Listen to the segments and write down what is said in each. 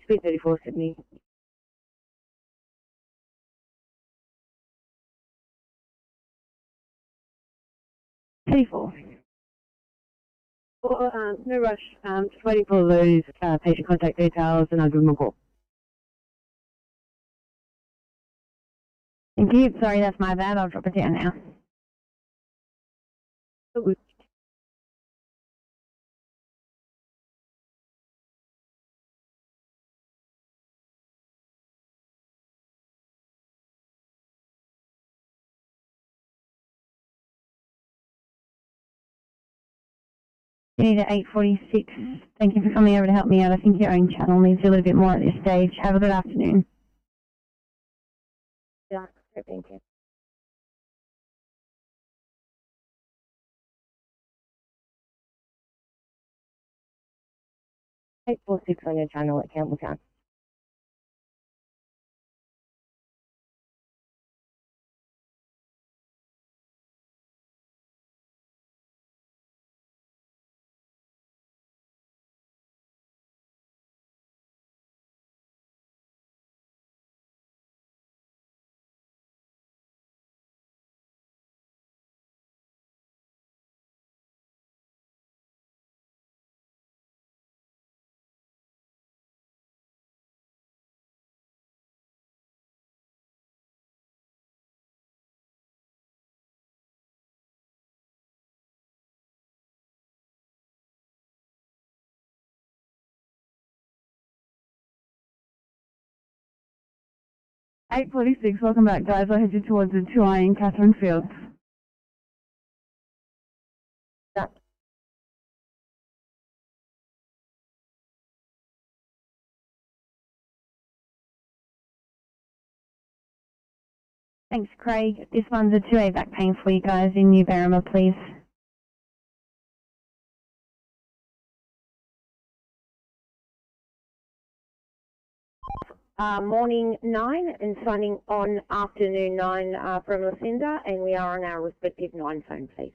speed 34, Sydney. 34. No rush, just waiting for those patient contact details and I'll give them a call. Thank you. Sorry, that's my bad. I'll drop it down now. Good. Need at 8:46. Thank you for coming over to help me out. I think your own channel needs a little bit more at this stage. Have a good afternoon. Yeah, thank you. $846 on your channel at Campbelltown. $846. Welcome back, guys. I'll head you towards the 2I in Catherine Fields. Yeah. Thanks, Craig. This one's a 2A back pain for you guys in New Berrima, please. Morning 9 and signing on afternoon 9 from Lucinda, and we are on our respective 9 phone, please.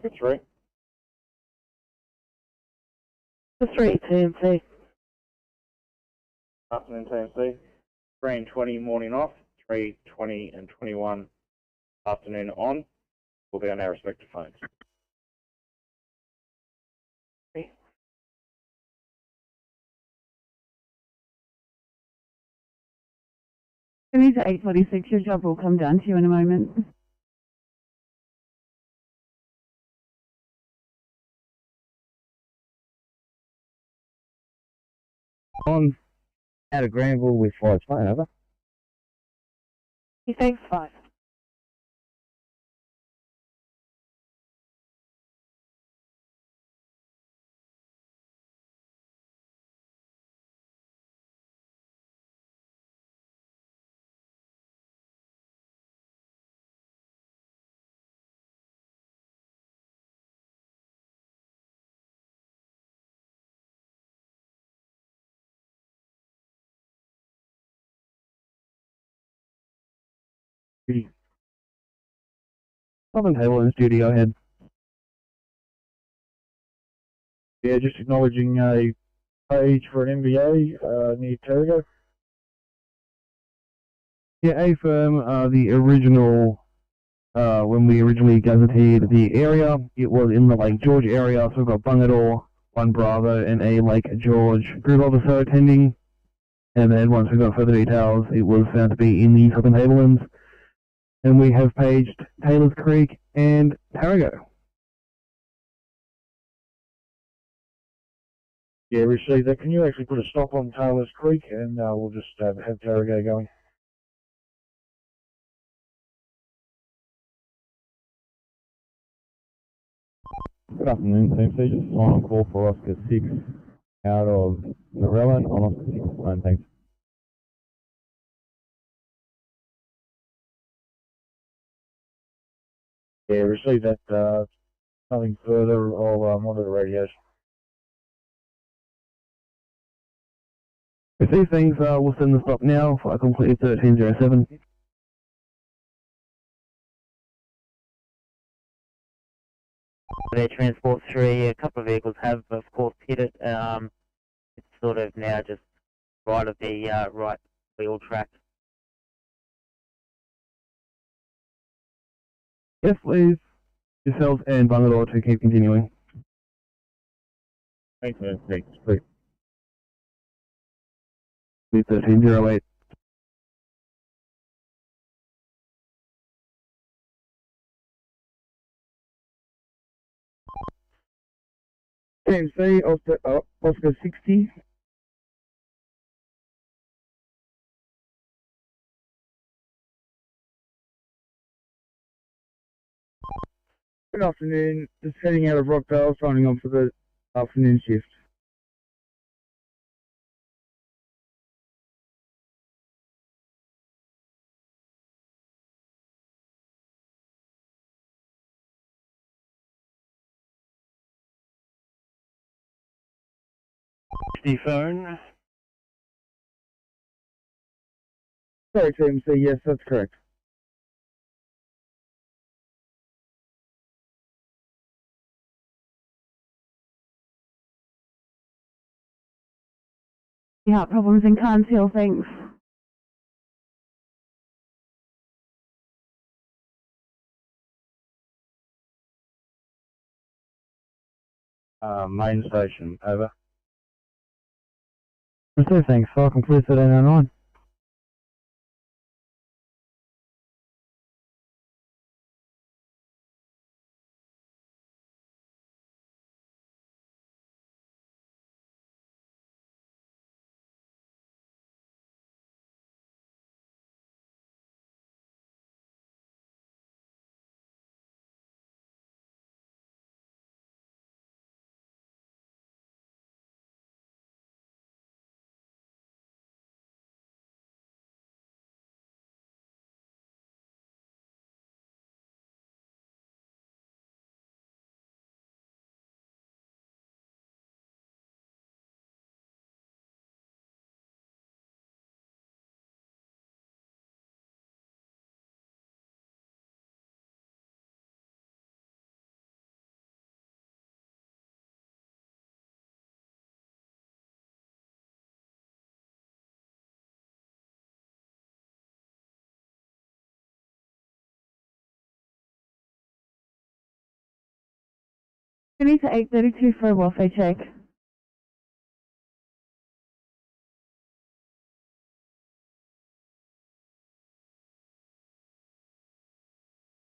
That's right. The 3 TMC. Afternoon TMC. 3 and 20 morning off. 3, 20 and 21 afternoon on. We'll be on our respective phones. Okay. It is at 8:46. Your job will come down to you in a moment. On out of Granville with 5 phone, over. Thanks, 5. Southern table in the studio head. Yeah, just acknowledging a page for an MBA near Terrigo. Yeah, A firm, the original, when we originally gazetted the area, it was in the Lake George area, so we've got Bungadore, 1 Bravo, and a Lake George group officer attending. And then once we got further details, it was found to be in the Southern Tablelands. And we have paged Taylor's Creek and Terrigo. Yeah, received that. Can you actually put a stop on Taylor's Creek, and we'll just have Terrigo going. Good afternoon, team. So just sign on call for Oscar 6 out of Morella on Oscar 6. Fine, thanks. Yeah, received that. Nothing further. I'll monitor the radios. With these things, we'll send the stop now for a complete 1307. Their Transport 3, a couple of vehicles have, of course, hit it. It's sort of now just right of the right wheel track. Yes, please. Yourselves and Bangalore to keep continuing. Thanks, thanks, please. 1308. TMC, Oscar 60. Good afternoon, just heading out of Rockdale, signing on for the afternoon shift. Phone. Sorry TMC, yes, that's correct. Yeah, problems in Carnshill, thanks. Main station, over. So thanks, Falcon 1309. We need to 832 for a welfare check.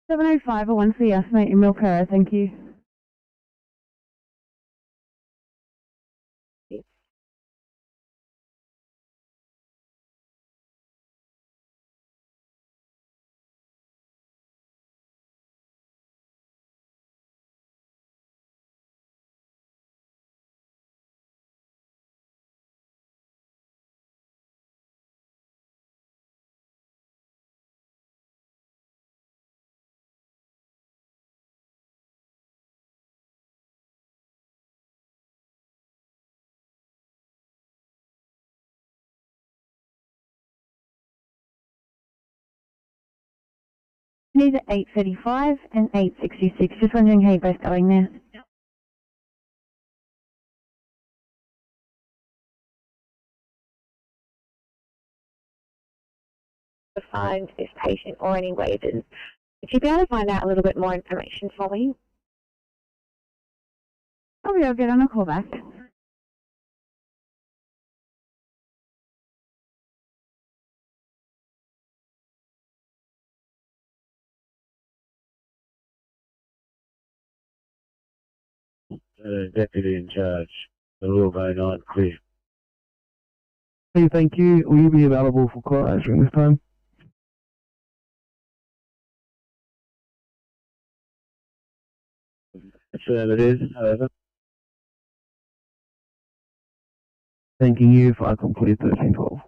$705 or 1 CS, mate, in Milkera, thank you. Need 835 and 866. Just wondering how you're both going there. To find this patient or any waivers. Would you be able to find out a little bit more information for me? I'll get on a call back. Deputy in charge, the Rule 09 clear. Hey, thank you. Will you be available for call answering this time? It is, however. Thanking you for complete 1312.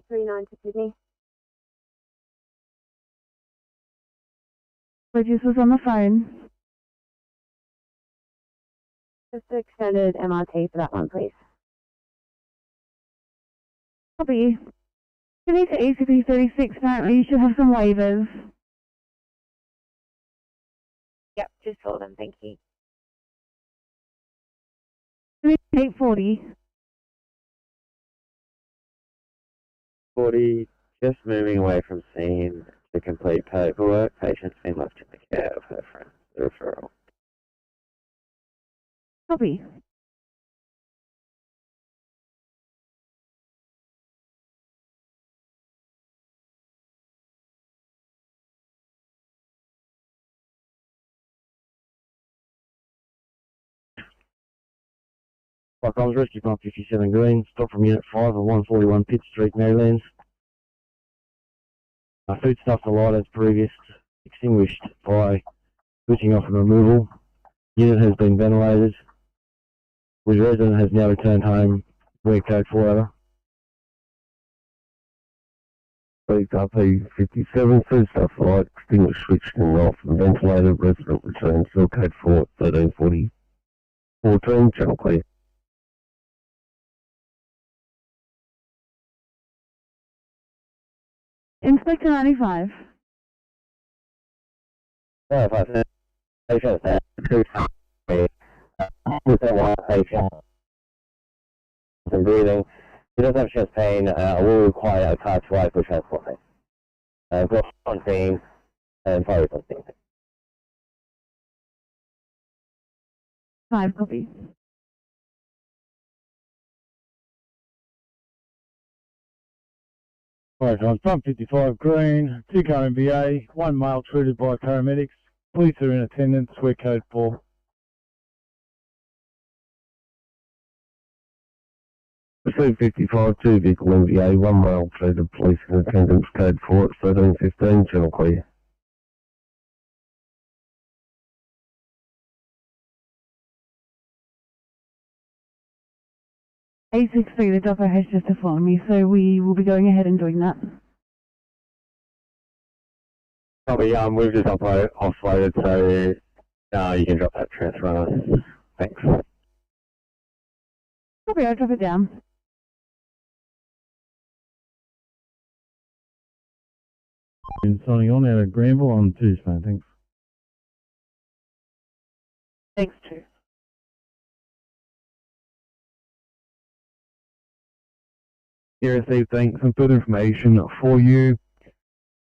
39 to Sydney. Bridges was on the phone. Just the extended MRT for that one, please. Copy. Sydney to ECP 36, apparently you should have some waivers. Yep, just saw them, thank you. Sydney to 840. 40, just moving away from scene to complete paperwork. Patient's been left in the care of her friend. The referral. Copy. Constables Rescue Pump 57 Green, stop from Unit 5 at 141 Pitt Street, Maryland. Foodstuffs are light as previous, extinguished by switching off and removal. Unit has been ventilated. Which resident has now returned home. Wear code 4 over. Please RP 57, foodstuffs light, extinguished, switched and off and ventilated. Resident returns, still code 4 1340 14, channel clear. Inspector 95. Patient and breathing. He does have chest pain. Will require a car to life for transporting. Go on scene and fire on scene. 5, copy. Alright, John, pump 55 green, 2 car MVA, 1 male treated by paramedics. Police are in attendance, wear code 4. Receive 55, 2 vehicle MVA, 1 male treated, police in attendance, code 4 1315, channel clear. A63, the dopper has just informed me, so we will be going ahead and doing that. Probably, we've just offloaded, so you can drop that transfer on us. Thanks. Copy, I'll drop it down. And signing on out of Granville on Tuesday, thanks. Thanks, too. You received some further information for you.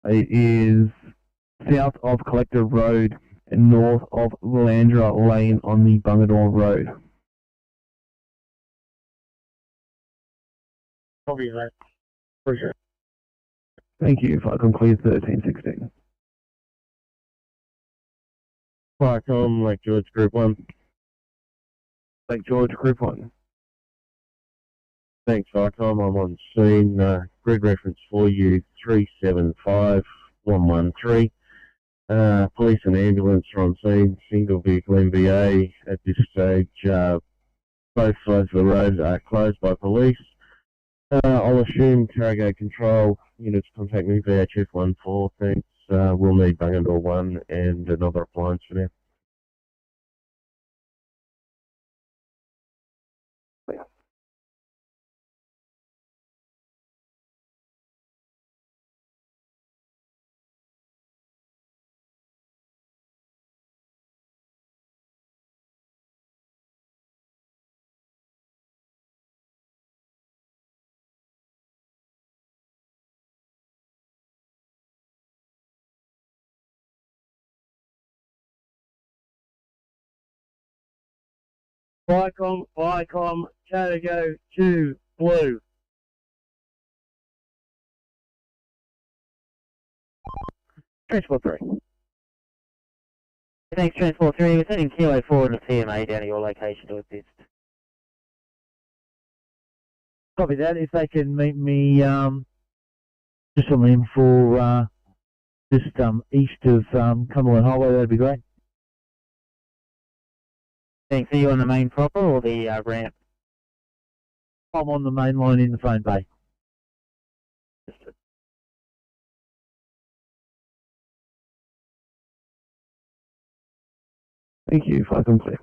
It is south of Collective Road and north of Willandra Lane on the Bungadore Road. Copy, mate. Appreciate it. Thank you. If I can clear 1316. Firecom, Lake George, Group 1. Lake George, Group 1. Thanks, Firecom. I'm on scene. Grid reference for you, 375113. Police and ambulance are on scene. Single vehicle MVA at this stage. Both sides of the road are closed by police. I'll assume Carragate Control units contact me VHF 14. Thanks. We'll need Bungadore 1 and another appliance for now. Viacom, Carrigo 2, blue. Transport 3. Thanks, Transport 3. We're sending Kilo 4 and a TMA down to your location to assist. Copy that. If they can meet me just on the M4, just east of Cumberland Highway, that'd be great. Thanks. Are you on the main proper or the ramp? I'm on the main line in the phone bay. Thank you, flight complete.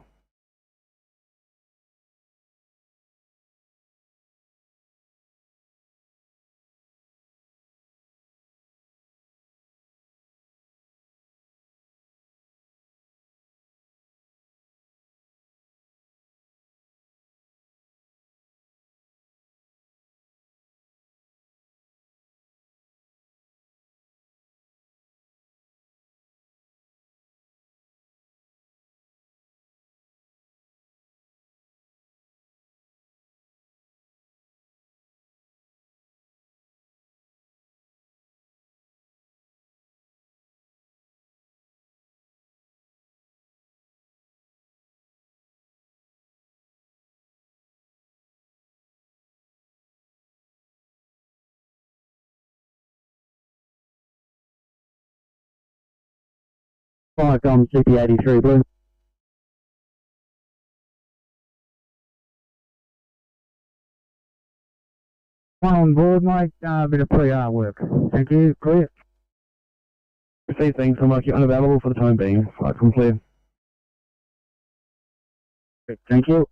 CP83 Blue. One on board, mate. A bit of pre-R work. Thank you. Clear. Proceed, thanks. I'll mark you unavailable for the time being. Flight complete. Thank you.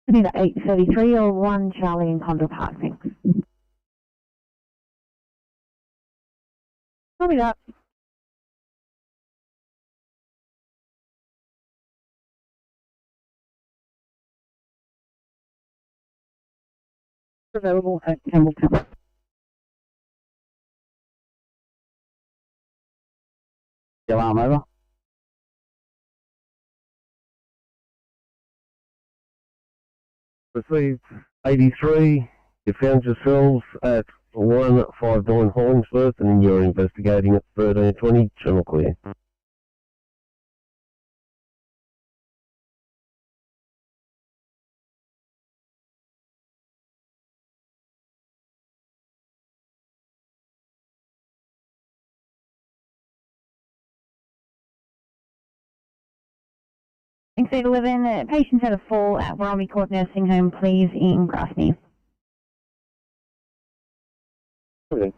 Sydney to 833 or 1 Charlie in Condor Park, thanks. Copy that. Available at Campbelltown. Alarm over. Received 83. You found yourselves at 159 Hollingsworth and you're investigating at 1320. Channel clear. Thanks, 811. Patients had a fall at Warramie Court Nursing Home, please, in Grasmere. Okay.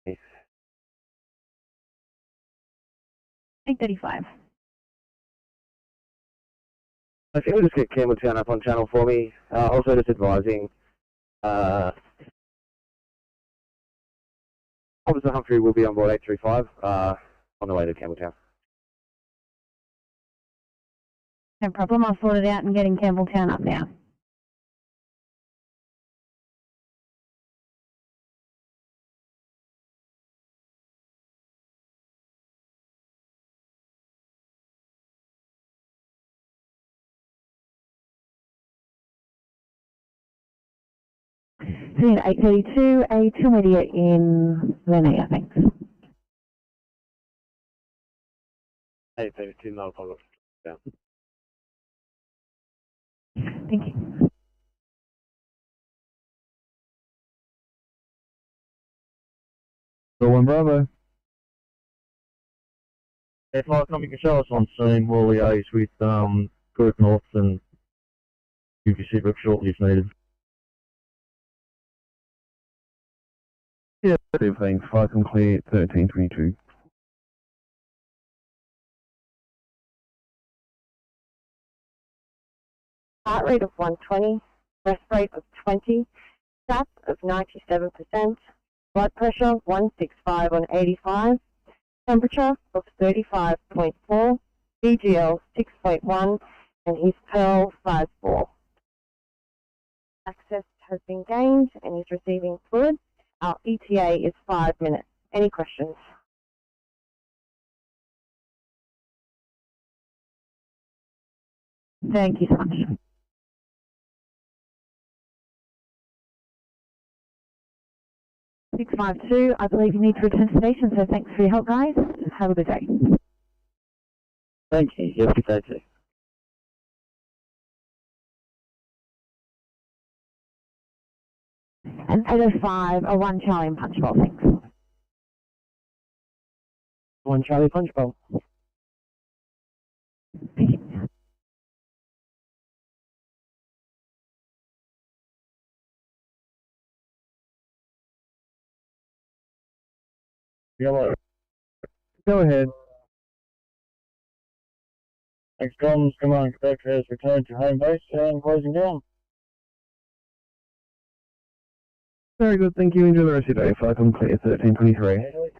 Yes. 835. I think we'll just get Campbelltown up on channel for me. Also just advising, Officer Humphrey will be on board 835 on the way to Campbelltown. No problem, I'll sort it out and getting Campbelltown up now. Sydney to 832, a 2 immediate in Linnea, thanks. 832, not a problem. Yeah. Thank you. So 1 Bravo. If I come, you can show us on scene, we'll liaise with Group North and give you SITREP shortly if needed. Yeah, thanks. Flight complete. 1322. Heart rate of 120, breath rate of 20, SAT of 97%, blood pressure 165 on 85, temperature of 35.4, BGL 6.1, and his PERL 5.4. Access has been gained and he's receiving fluid. Our ETA is 5 minutes. Any questions? Thank you so much. $652, I believe you need to return to station, so thanks for your help, guys. Have a good day. Thank you. You have a good day too. And 805, a 1 Charlie in Punchbowl, thanks. 1 Charlie Punchbowl. Thank you. Yellow. Go ahead. Thanks, comms. Command Quebec has returned to home base and closing down. Very good, thank you. Enjoy the rest of your day. Falcon clear 1323.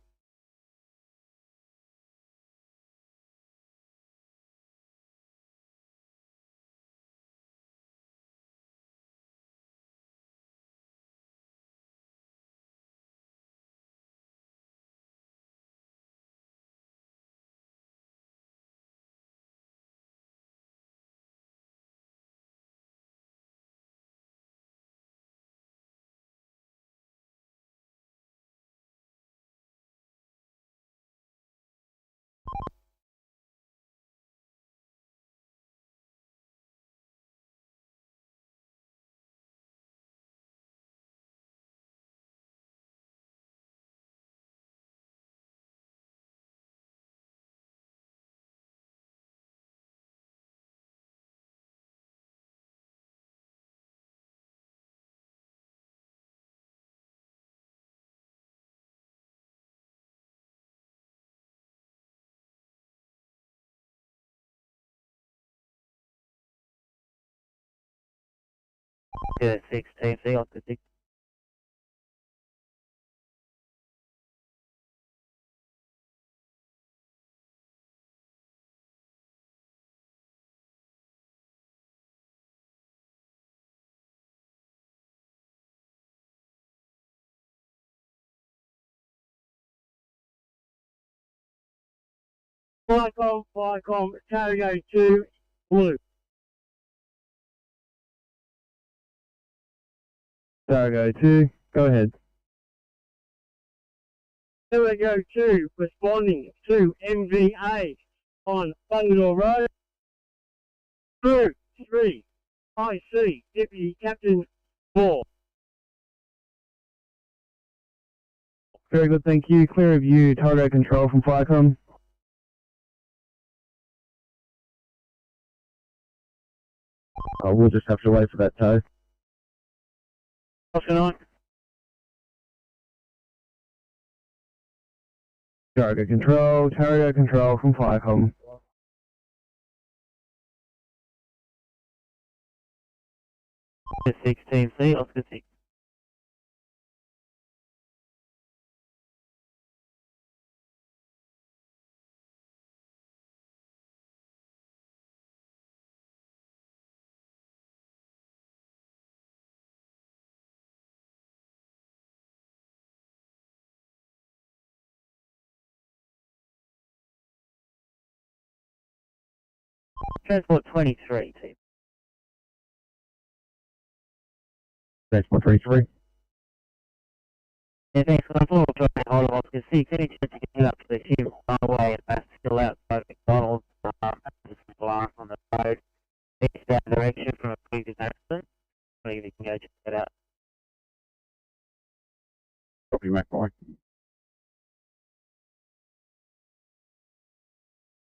Good, 16, see, Oscar 6. Flycom, Carrier 2, blue. Sargo 2, go ahead. Carrier 2, responding to MVA on Bangalore Road. Blue 3, IC, Deputy Captain 4. Very good, thank you. Clear of you, target control from Flycom. We'll just have to wait for that tow. Oscar 9. Target control from Flycom. Good, 16, see, Oscar 6. Transport 23, team. Transport 33. Yeah, thanks. I'm full of hold of Oscar 6. Any chance you can head up to the hill, highway, and that's still outside McDonald's. Just blast on the road. Eastbound direction from a previous accident. I think you can go check that out. Copy, McBoy.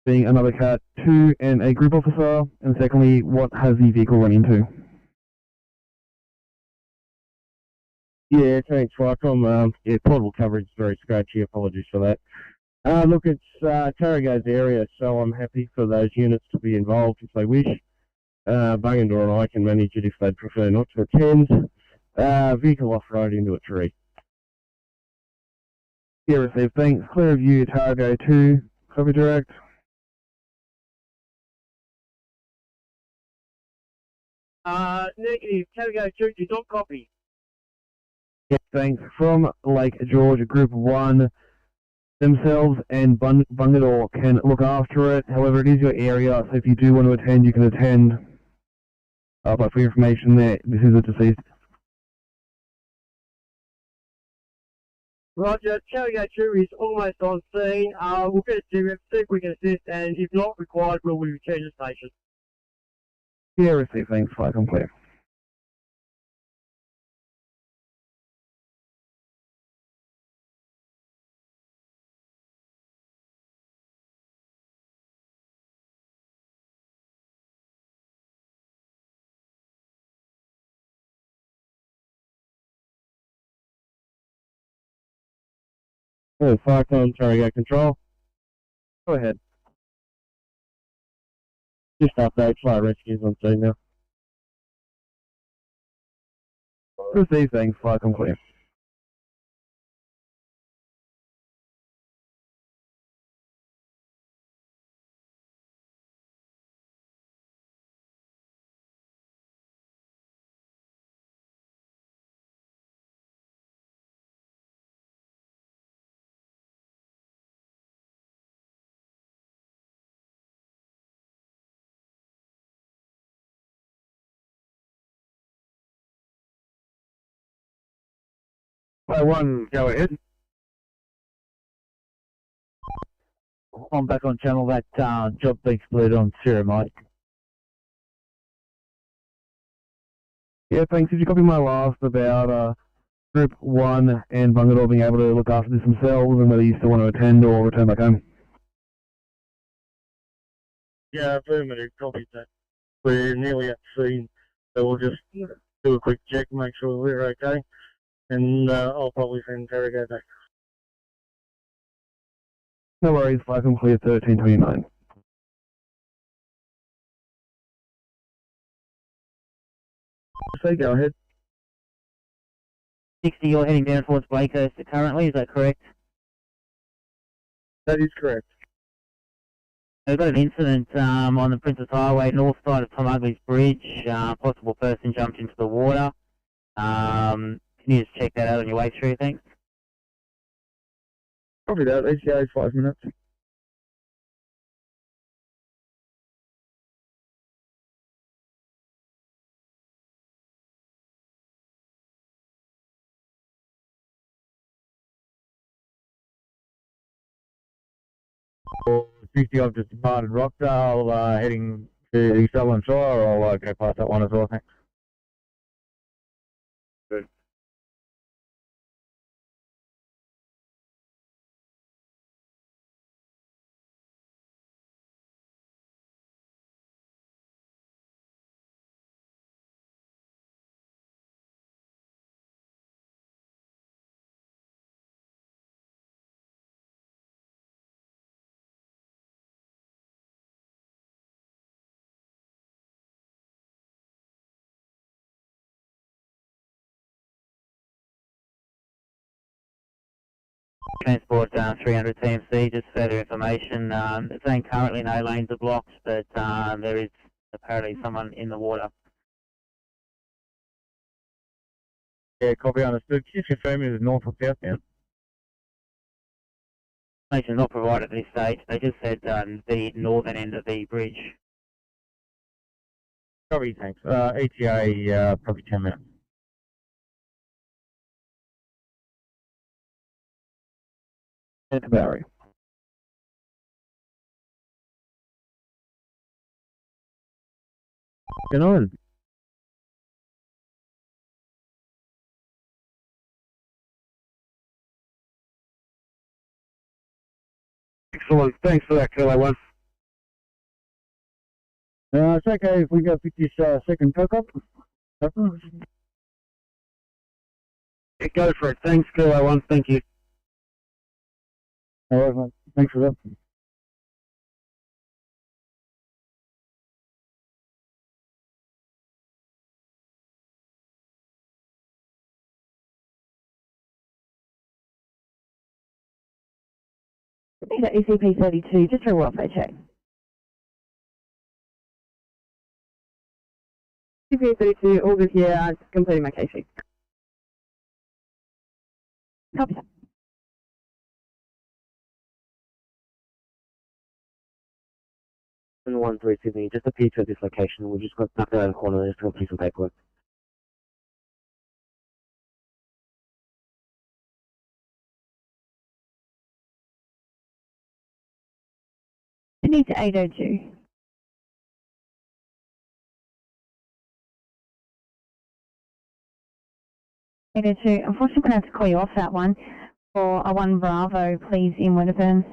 Being another cat 2 and a group officer, and secondly, what has the vehicle run into? Yeah, thanks, Flycom. Yeah, portable coverage is very scratchy. Apologies for that. Look, it's Tarrago's area, so I'm happy for those units to be involved if they wish. Bungendore and I can manage it if they'd prefer not to attend. Vehicle off-road into a tree. Yeah, received. Thanks. Clear of you, Targo 2. Copy direct. Negative. Tarrago 2, do not copy. Yeah, thanks. From Lake George, Group 1 themselves and Bungadore can look after it. However, it is your area, so if you do want to attend, you can attend. But for your information there, this is a deceased. Roger, Tarrago 2 is almost on scene. We'll get to it, see if we can assist, and if not required, we'll return to the station. Yeah, received. Thanks. Flight complete. Hey, Firecon, interrogate control. Go ahead. Just update, fire rescues on scene now. Receive, thanks, flight complete. Fire 1, go ahead. I'm back on channel. That job being split on Sierra, mate. Yeah, thanks. Did you copy my last about Group 1 and Bungadore being able to look after this themselves and whether you still want to attend or return back home? Yeah, affirmative, copy that. We're nearly at the scene, so we'll just do a quick check, make sure we're okay, and I'll probably send interrogate back. No worries, flight complete 1329. So go ahead. 60, you're heading down towards Blakehurst currently, is that correct? That is correct. We've got an incident on the Princess Highway, north side of Tom Ugly's Bridge. Possible person jumped into the water. Can you just check that out on your way through, thanks? Copy that. ETA is 5 minutes. Well, 60, I've just departed Rockdale, heading to the Southern Shire. I'll go past that one as well, thanks. Good. Transport 300 TMC, just further information. It's saying currently no lanes are blocked, but there is apparently someone in the water. Yeah, copy understood. Can you confirm it is north or south now? Information not provided at this stage. They just said the northern end of the bridge. Copy, thanks. ETA, probably 10 minutes. It's Barry. Get on. Excellent. Thanks for that, Kilo 1. It's okay if we go pick this second truck up. Yeah, go for it. Thanks, Kilo 1. Thank you. All right, mate. Thanks for that. These are ECP 32, just for a welfare check. ECP 32, all good here, just completing my case sheet. Copy that. And 13 Sydney, just appear to this location. We've just got back around the corner just to complete some paperwork. Sydney to 802. Unfortunately, I'm going to have to call you off that one for a 1 Bravo, please, in Wedderburn.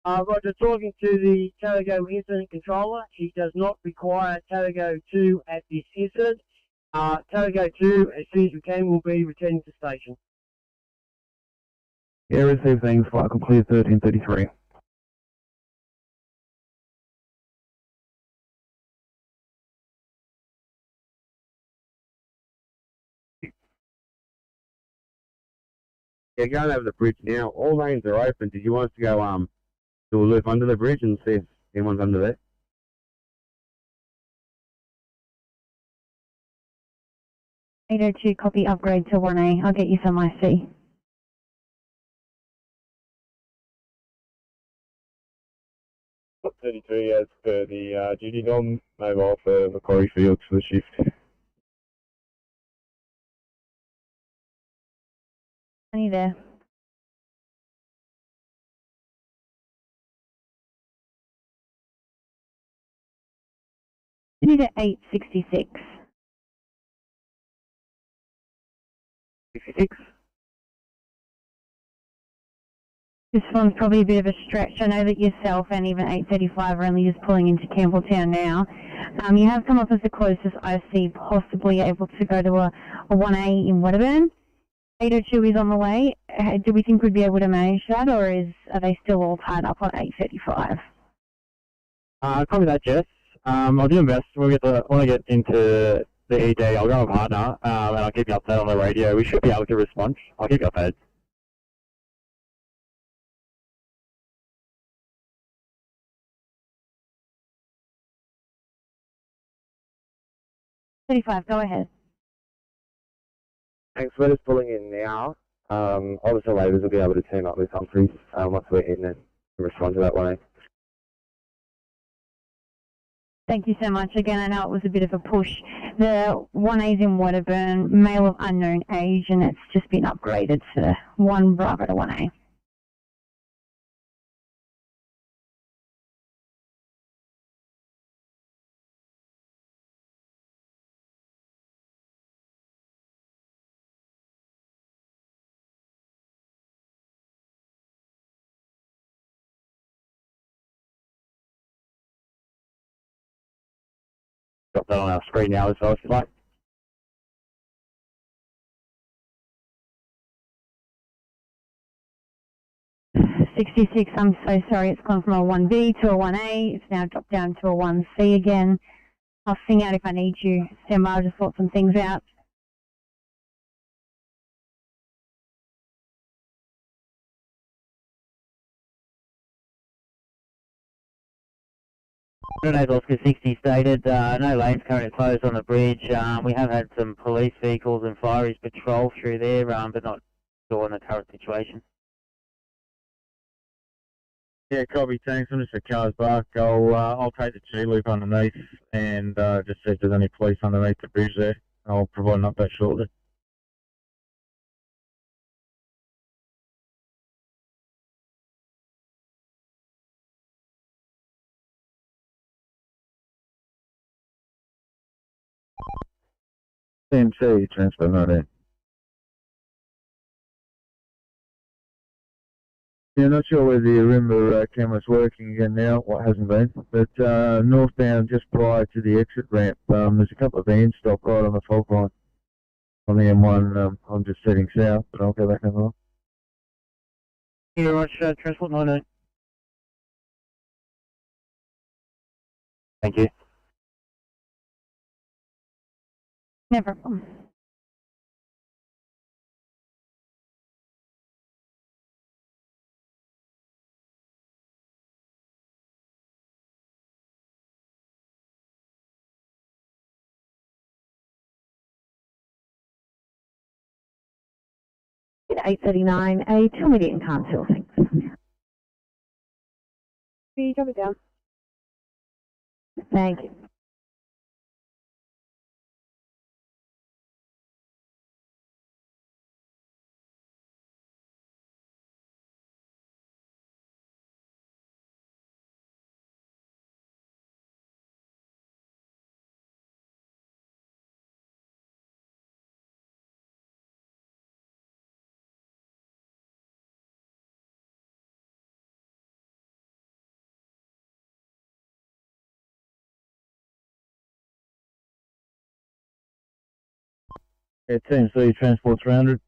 Roger, talking to the Tarago incident controller, he does not require Tarago 2 at this incident. Tarago 2, as soon as we can, will be returning to station. Yeah, receive things, flight complete 1333. Yeah, going over the bridge now. All lanes are open. Did you want us to go do a loop under the bridge and see if anyone's under there? 802, copy, upgrade to 1A. I'll get you some IC. Top 33 as per the duty norm, mobile for Macquarie Fields for the shift. Are you there? You need at 866. 66. This one's probably a bit of a stretch. I know that yourself and even 835 are only just pulling into Campbelltown now. You have come up as the closest IC possibly able to go to a 1A in Wedderburn. 802 is on the way. Do we think we'd be able to manage that, or are they still all tied up on 835? Copy that, Jess. I'll do my best. When I get into the ED, I'll go with a partner, and I'll keep you updated on the radio. We should be able to respond. I'll keep you updated. Go ahead. Thanks, we're just pulling in now. Obviously, labours will be able to team up with Humphreys once we're in and respond to that one. Thank you so much. Again, I know it was a bit of a push. The 1A's in Wedderburn, male of unknown age, and it's just been upgraded to 1 Bravo to 1A. Got that on our screen now as well, if you like. $66, I'm so sorry, it's gone from a 1B to a 1A. It's now dropped down to a 1C again. I'll sing out if I need you. Stand by, I'll just sort some things out. Oscar 60 stated, no lanes currently closed on the bridge. We have had some police vehicles and fireys patrol through there, but not sure on the current situation. Yeah, copy, thanks. I'm just at Cars Bark. I'll take the G-loop underneath and just see if there's any police underneath the bridge there. I'll provide an update shortly. CMC, transfer not in. Yeah, not sure whether you remember camera's working again now, what hasn't been, but northbound just prior to the exit ramp, there's a couple of vans stopped right on the fault line on the M1. I'm just heading south, but I'll go back on the line. Thank you very much, Transport 99. Thank you. No problem. At 839, a 2-minute in Carnfield, thanks. Can you drop it down? Thank you. Yeah, TMC Transport 300.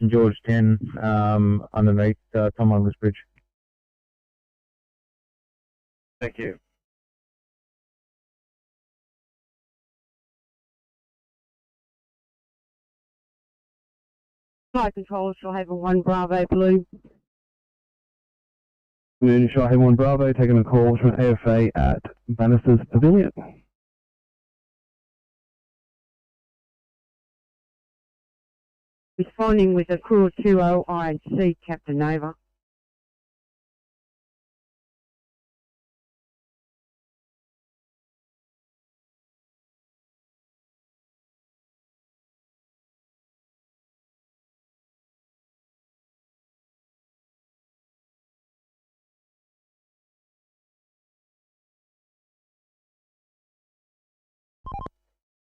St George 10, underneath Tom Hunger's Bridge. Thank you. Flight control, Shoalhaven 1 Bravo Blue. Community Shoalhaven 1 Bravo, taking a call from AFA at Bannister's Pavilion. Responding with a crew of 20 INC, Captain Nova.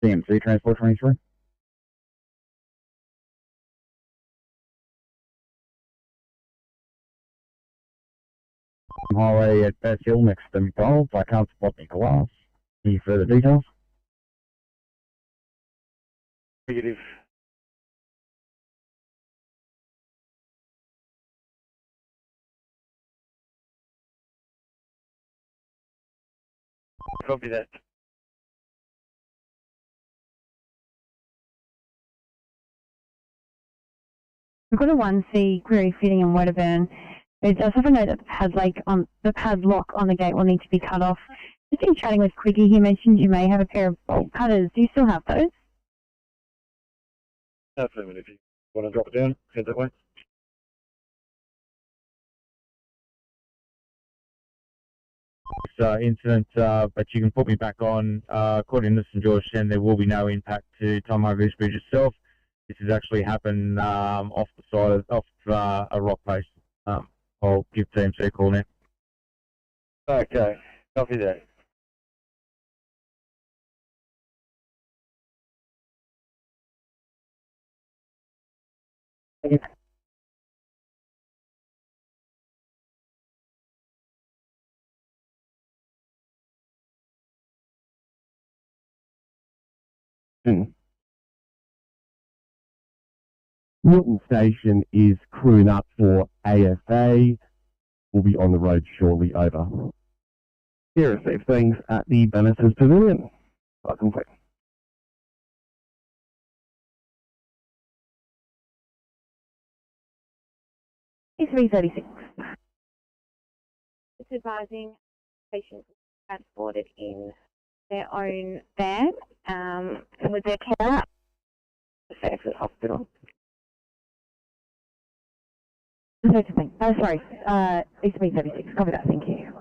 TMC Transport 23. Highway at Bass Hill next to McDonald's. I can't spot any glass. Any further details? Negative. Copy that. We've got a 1C query fitting in Wedderburn. It does have a note that the padlock on the gate will need to be cut off. Just in chatting with Quiggy, he mentioned you may have a pair of bolt cutters. Do you still have those? Affirmative. If you want to drop it down, head that way. Incident, but you can put me back on. According to St George 10, there will be no impact to Tom Hunger's Bridge itself. This has actually happened off the side of a rock face. I'll give TMC a call now. Okay, copy that. Milton Station is crewing up for AFA. We'll be on the road shortly over. Here are safe things at the Bannister's Pavilion. Welcome, quick. E336. It's advising patients transported in their own van with their carer to the hospital. Sorry, E336. Copy that, thank you.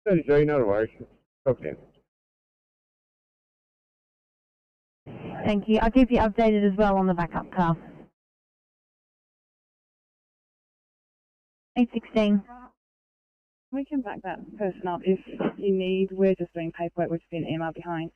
No worries. Okay. Thank you. I'll keep you updated as well on the backup car. 816. We can back that person up if you need. We're just doing paperwork, which has been emailed behind.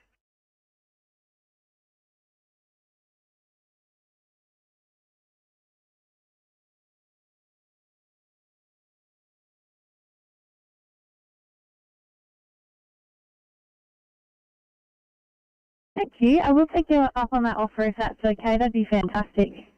Thank you. I will take you up on that offer if that's okay. That'd be fantastic.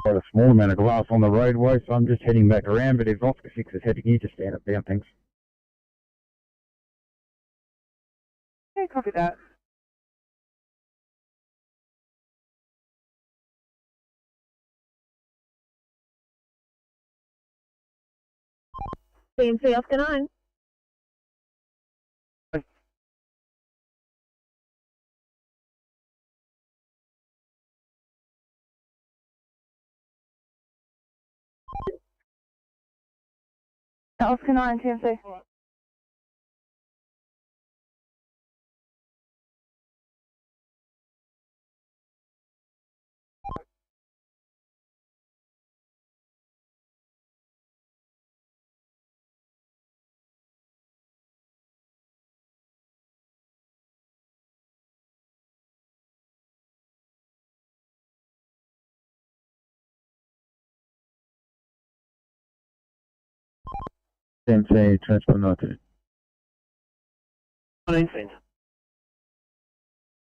Got a small amount of glass on the roadway, so I'm just heading back around, but if Oscar 6 is heading here, just stand up down, thanks. Okay, copy that. CMC Oscar 9. Oscar 9 TMC. TMC, Transport 19.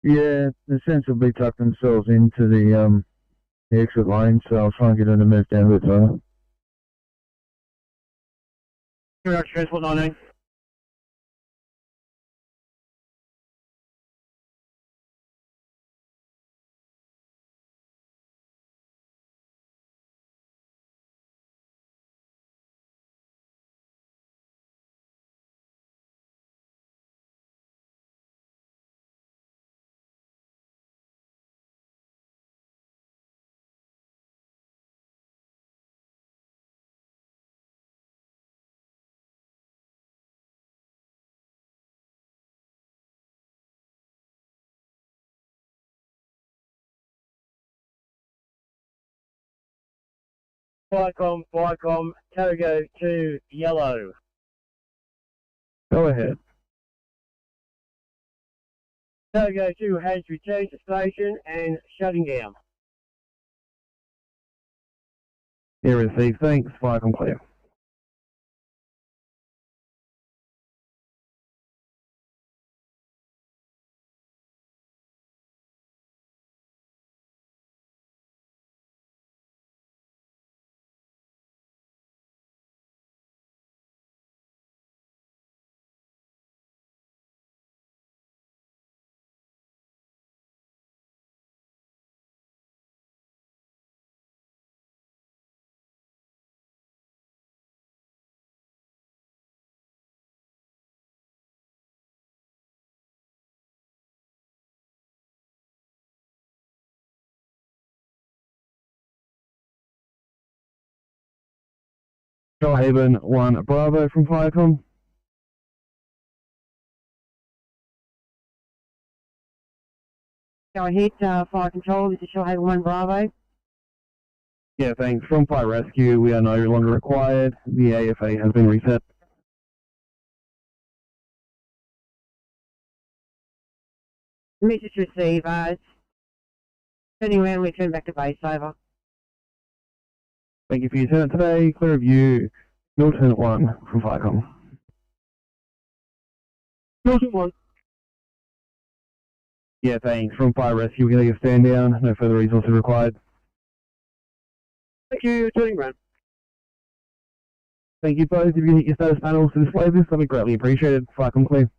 Yeah, the sensor will be tucked themselves into the exit lane, so I'll try and get them to move down a bit further. Transport 19. Viacom, Cargo to yellow. Go ahead. Cargo 2 has returned to station and shutting down. Yeah, received. Thanks. Viacom clear. Haven 1 Bravo from Viacom. Go ahead, Fire Control, this is Shoalhaven 1 Bravo. Yeah, thanks. From Fire Rescue, we are no longer required. The AFA has been reset. Message received, turning around, we turn back to base, over. Thank you for your turn today. Clear of you. Milton 1 from Viacom. Milton 1. Yeah, thanks. From Fire Rescue, we're going to stand down. No further resources required. Thank you, turning around. Thank you both. If you hit your status panels to display this, that'd be greatly appreciated. Viacom clear.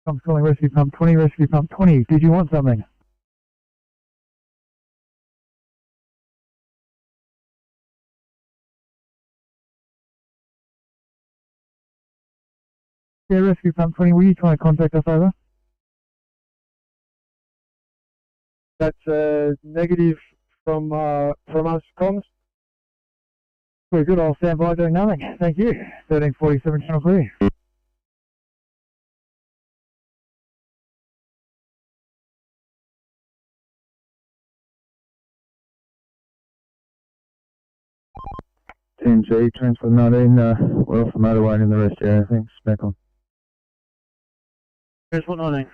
I'm calling Rescue Pump 20, Rescue Pump 20. Did you want something? Yeah, Rescue Pump 20, were you trying to contact us over? That's negative from us, comms. Very good, I'll stand by doing nothing. Thank you. 1347 Channel 3. TMC, Transport 19, we're off the motorway and in the rest area, thanks. Back on. Transport 19.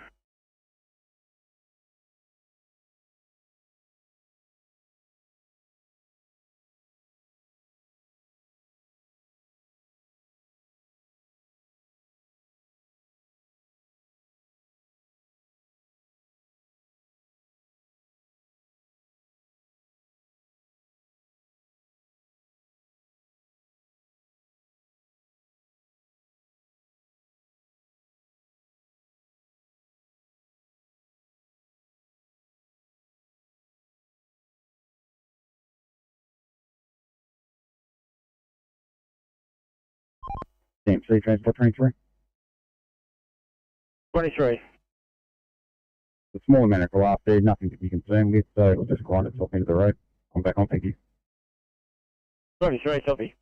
DMC Transport 23. 23. The small medical up there, nothing to be concerned with, so we'll just grind itself into the road. I'm back on, thank you. 23, copy.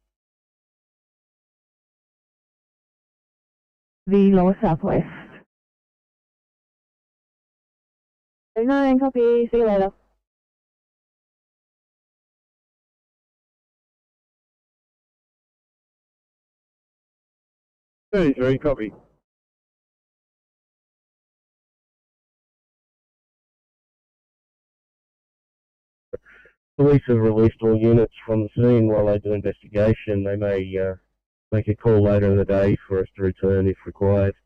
The lower southwest. 39, copy. See you later. Copy. Police have released all units from the scene while they do investigation. They may make a call later in the day for us to return if required.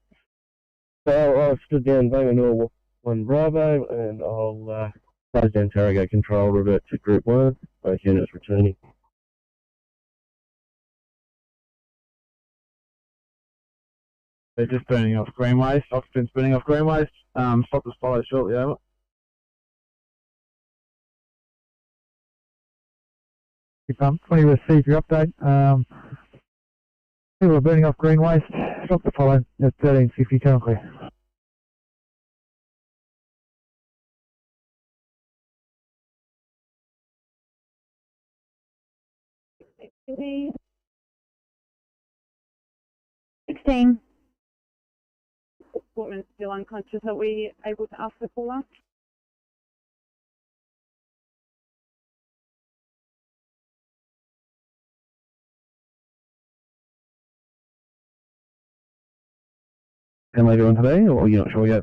So I've stood down Bangalore 1 Bravo and I'll close down Tarago Control, revert to Group 1, both units returning. They're just burning off green waste. Occupants burning off green waste. Stop the follow shortly, over. Pump 20 received your update. People are burning off green waste. Stop the follow at 1350 currently. Copy. 16. Woman still unconscious. Are we able to ask the caller? And later on today, or you're not sure yet?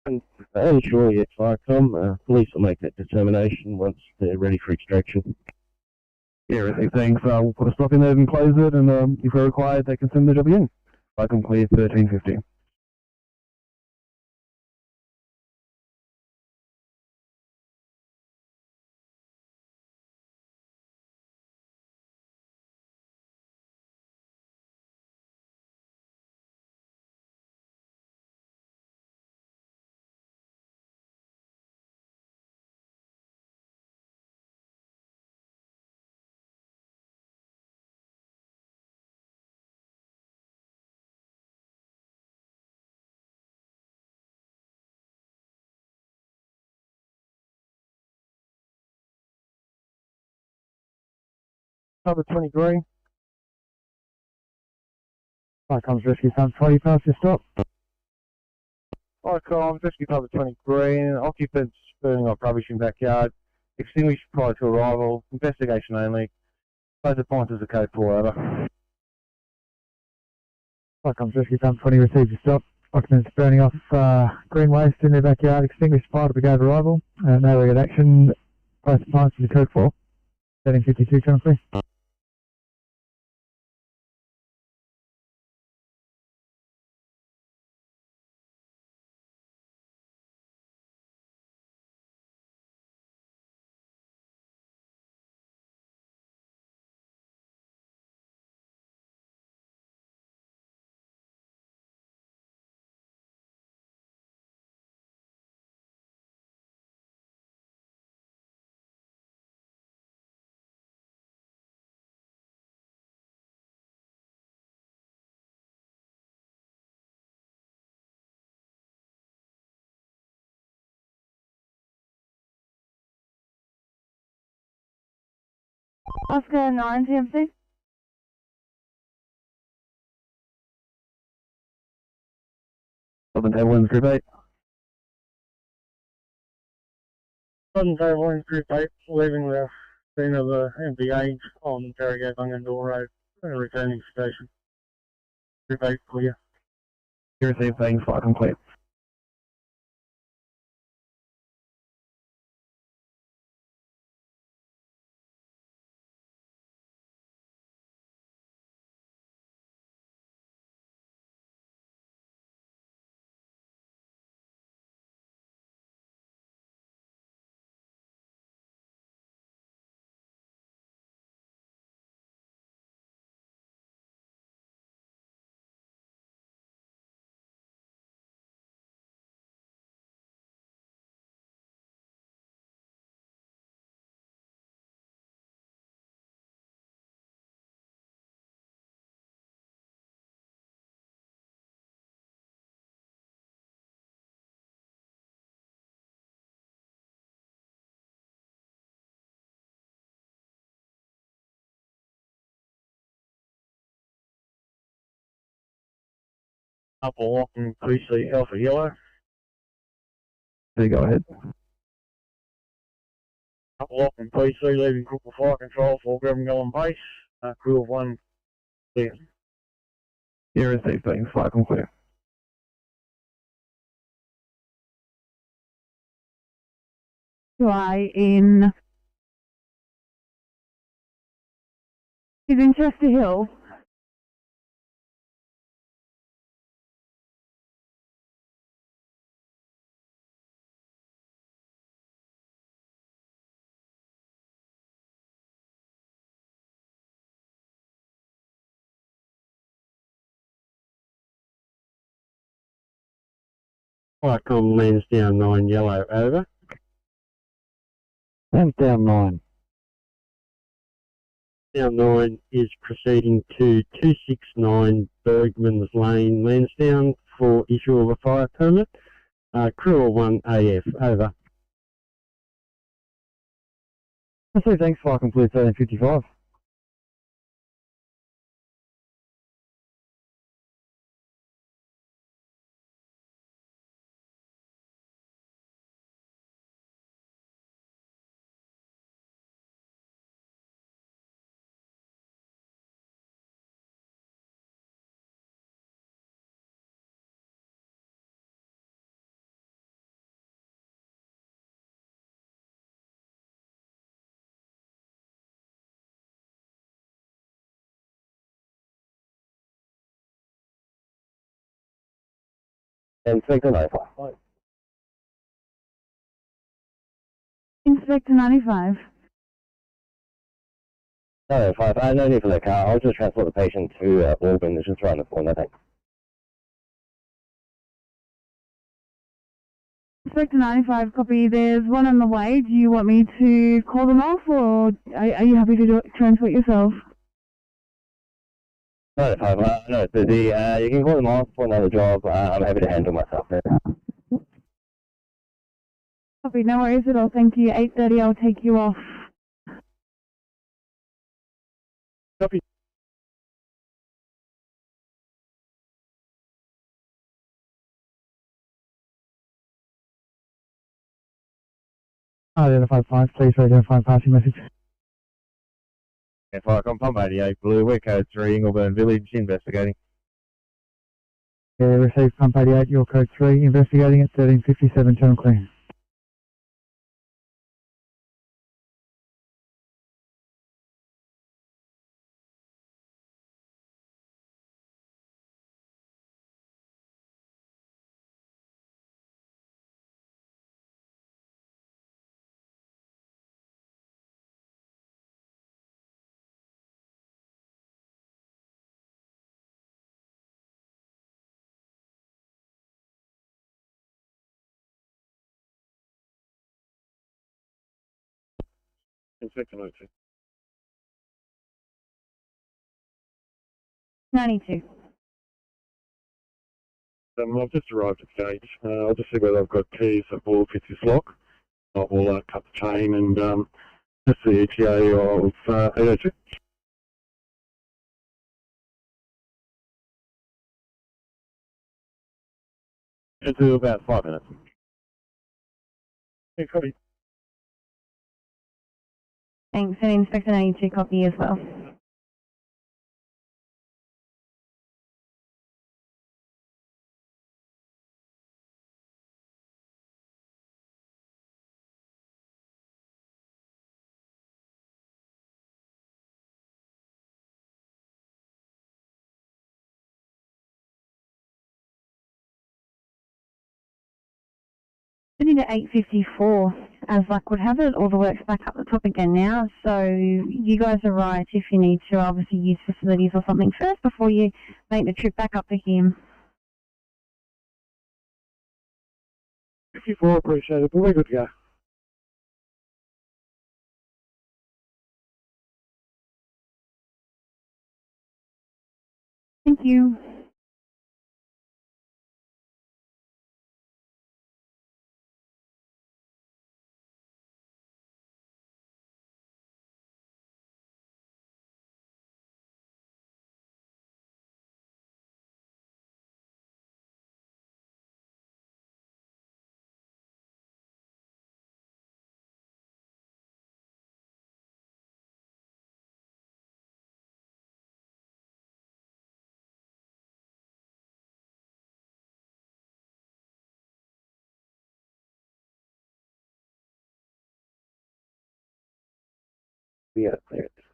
I'm unsure yet, Firecom. Police will make that determination once they're ready for extraction. Yeah, thanks. We'll put a stop in there and close it, and if we're required, they can send the job in. I can clear 1350. Cover 20 green. Here comes rescue pump 20 past your stop. Icon, rescue cover 20 green. Occupants burning off rubbish in backyard. Extinguished prior to arrival. Investigation only. Close the points as a code 4, over. Here comes rescue pump 20 received your stop. Occupants burning off green waste in their backyard. Extinguished prior to brigade arrival. No regular action. Close the points as a code 4. 1352 currently. Oscar 9 TMC. Southern Table in Group 8. Southern Table in Group 8, leaving the scene of the MBA on Tarago Bungendore Road, returning to station. Group 8 clear. You received things, flight complete. Upper Lachlan PC Alpha Yellow. There you go ahead. Upper Lachlan PC leaving Cripple Fire Control for Grevengullen Base. Crew of 1 clear. Here received, being flight clear. Fly in. He's in Chester Hill. Flightcom Lansdowne 9 yellow, over. Lansdowne 9. Lansdowne 9 is proceeding to 269 Bergman's Lane, Lansdowne, for issue of a fire permit. Crew of 1 AF, over. I say thanks, Fire Complete 1355. Inspector 95. Inspector 95. 95, no need for the car. I'll just transport the patient to Auburn. It's just around the corner, thanks. Inspector 95, copy. There's one on the way. Do you want me to call them off, or are you happy to transport yourself? 95, no, you can call them off for another job. I'm happy to handle myself. Copy, no worries at all. Thank you. 8:30, I'll take you off. Copy. Identified 5, please identify passing message. Firecom Pump 88 Blue, we're code 3, Ingleburn Village, investigating. Yeah, received Pump 88, your code 3, investigating at 1357, turn clear. Inspector 92. 92. I've just arrived at the gate. I'll just see whether I've got keys that will fit this lock. I will cut the chain and that's the ETA of 802. Into about 5 minutes. Yeah, copy. Thanks, and Inspector 92, copy as well. Sitting at 8:54, as luck would have it, all the work's back up the top again now, so you guys are right if you need to obviously use facilities or something first before you make the trip back up to him. 54, appreciate it, but we're good to go. Thank you. We are clear at this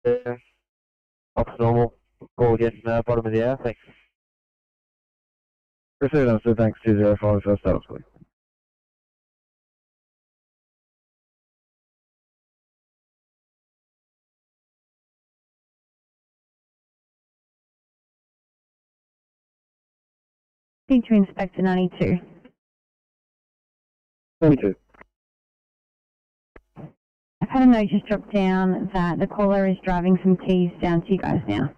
location. Off normal. Call again, bottom of the hour, thanks. Proceed on, sir. Thanks. 205, first status, please. Need to inspect 92. 22. I've had a note just drop down that the caller is driving some keys down to you guys now.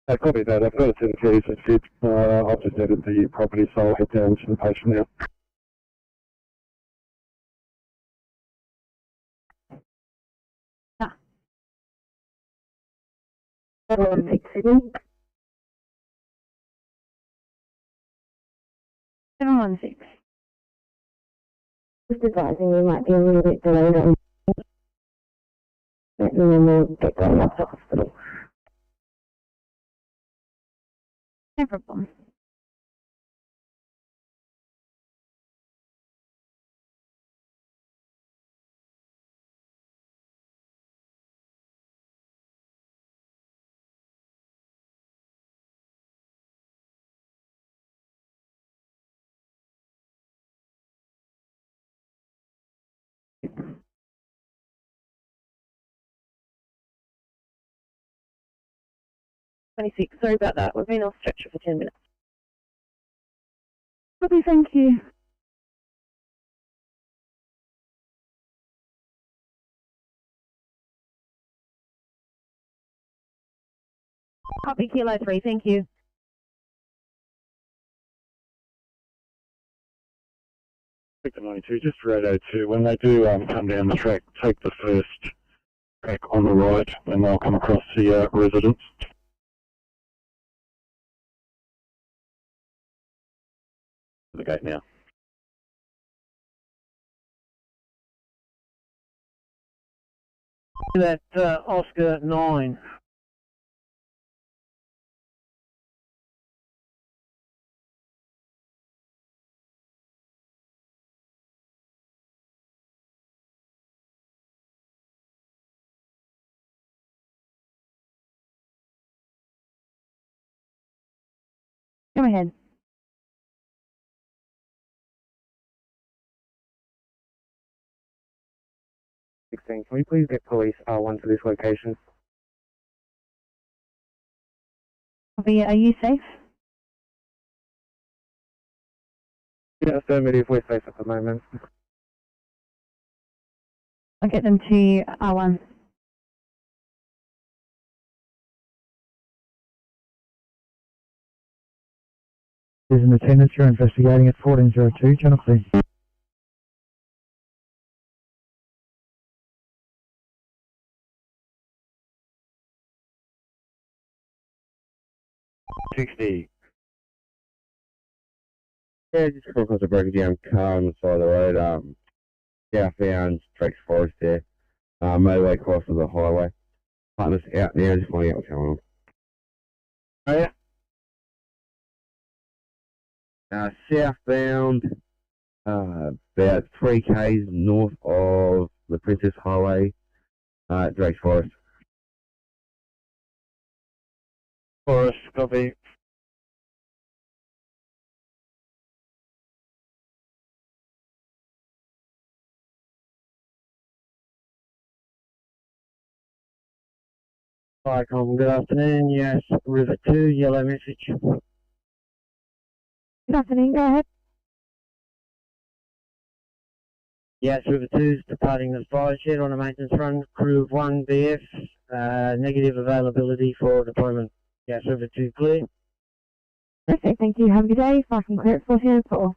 Copy that. I've got it to the keys that fit. I've just edited the property, so I'll head down to the patient now. Ah. 716 Sydney. 716. Just advising you might be a little bit delayed on and then we'll get going up to hospital. No problem. Sorry about that. We've been off stretcher for 10 minutes. Copy, thank you. Copy, Kilo 3, thank you. Victor 92, just radar 2. When they do come down the track, take the first track on the right, and they'll come across the residence. The gate now. That Oscar 9. Go ahead. Can we please get police R1 to this location? Copy, are you safe? Yeah, affirmative, we're safe at the moment. I'll get them to R1. There's an attendance you're investigating at 1402, channel C. Yeah, just come across a broken down car on the side of the road. Southbound, Drake's Forest there. Motorway crosses the highway. Partners out now, just finding out what's going on. Oh yeah? Southbound, about 3 k's north of the Princess Highway, Drake's Forest. Forest, copy. Good afternoon, yes, River 2, yellow message. Good afternoon, go ahead. Yes, River 2's departing the fire shed on a maintenance run, crew of 1 BF, negative availability for deployment. Yes, River 2 clear. Perfect, thank you. Have a good day. If I can clear it for you.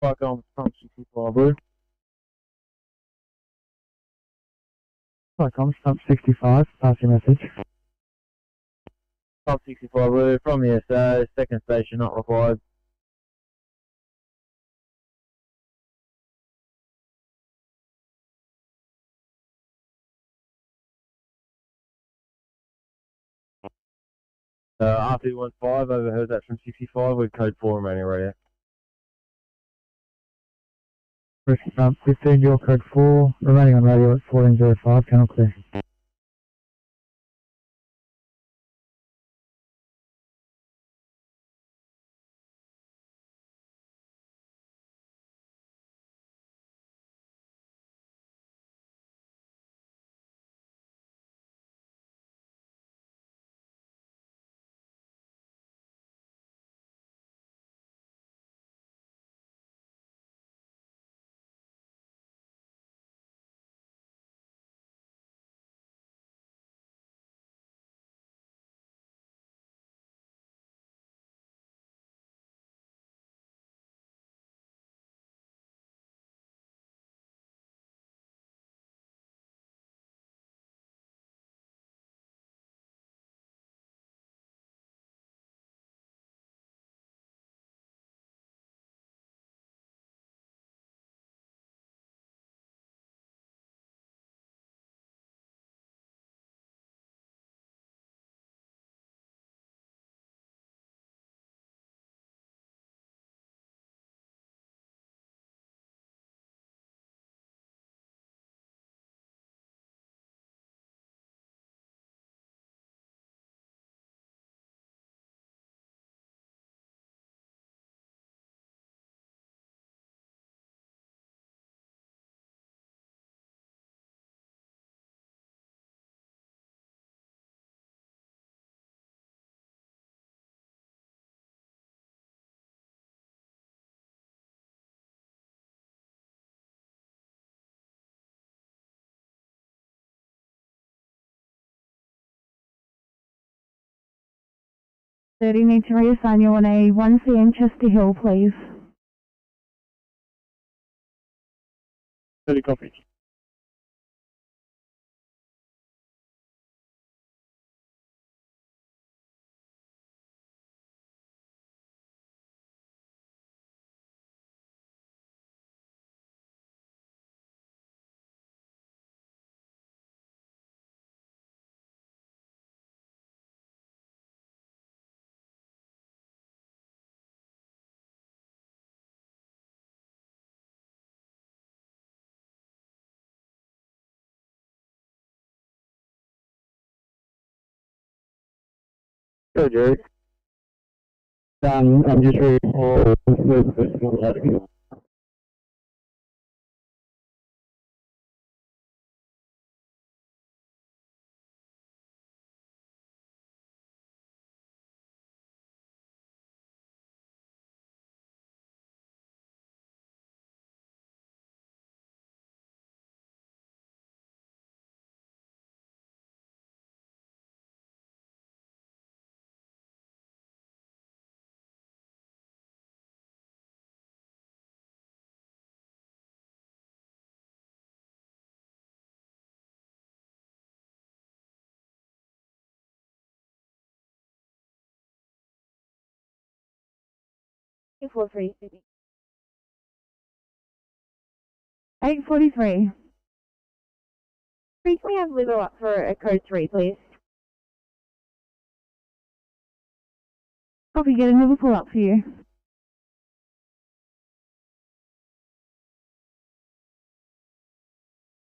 Fuck on from 65 Blue. Fuck on from 65, pass your message. Top 65 Blue from the SA, second station not required. R215, overheard that from 65 with code 4 remaining radio. Rescue 15, your code 4, remaining on radio at 1405, channel clear. You need to reassign you on a 1CM Chester Hill, please. 30 copy. Go, Jerry. I'm just ready for the For free, Sydney. 843. Can we have Liver up for a code 3, please? Copy, get another pull up for you.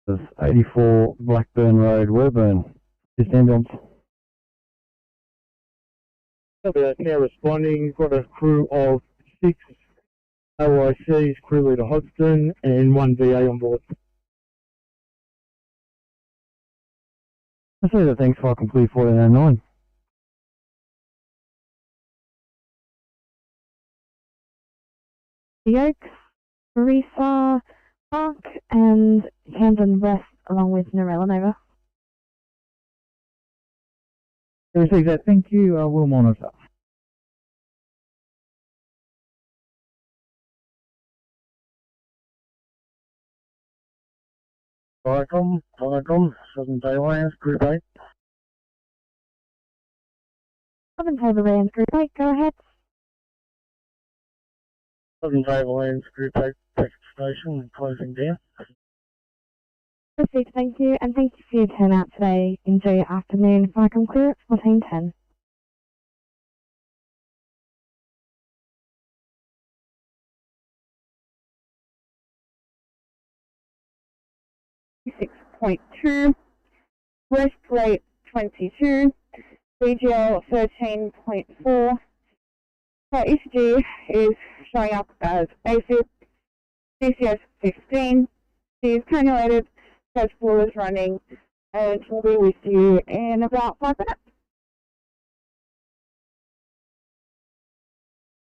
This 84 Blackburn Road, Werburn. Just ambulance. Now responding, we've got a crew of 6 OICs, crew leader Hodgson, and 1 VA on board. I say that thanks for complete 1409. The Oaks, Marisa, Park, and Camden West, along with Narella Nova. Receive that, thank you, we'll monitor. Viacom, Southern Tablelands, Group 8. Southern Tablelands Group 8, go ahead. Southern Tablelands, Group 8, Peck Station, and closing down. Proceed, thank you, and thank you for your turnout today. Enjoy your afternoon. If I come clear at 14:10. .2, West Rate 22, BGL 13.4. So ECG is showing up as AFib, DCS 15, she is cannulated, surgical is running, and we'll be with you in about 5 minutes.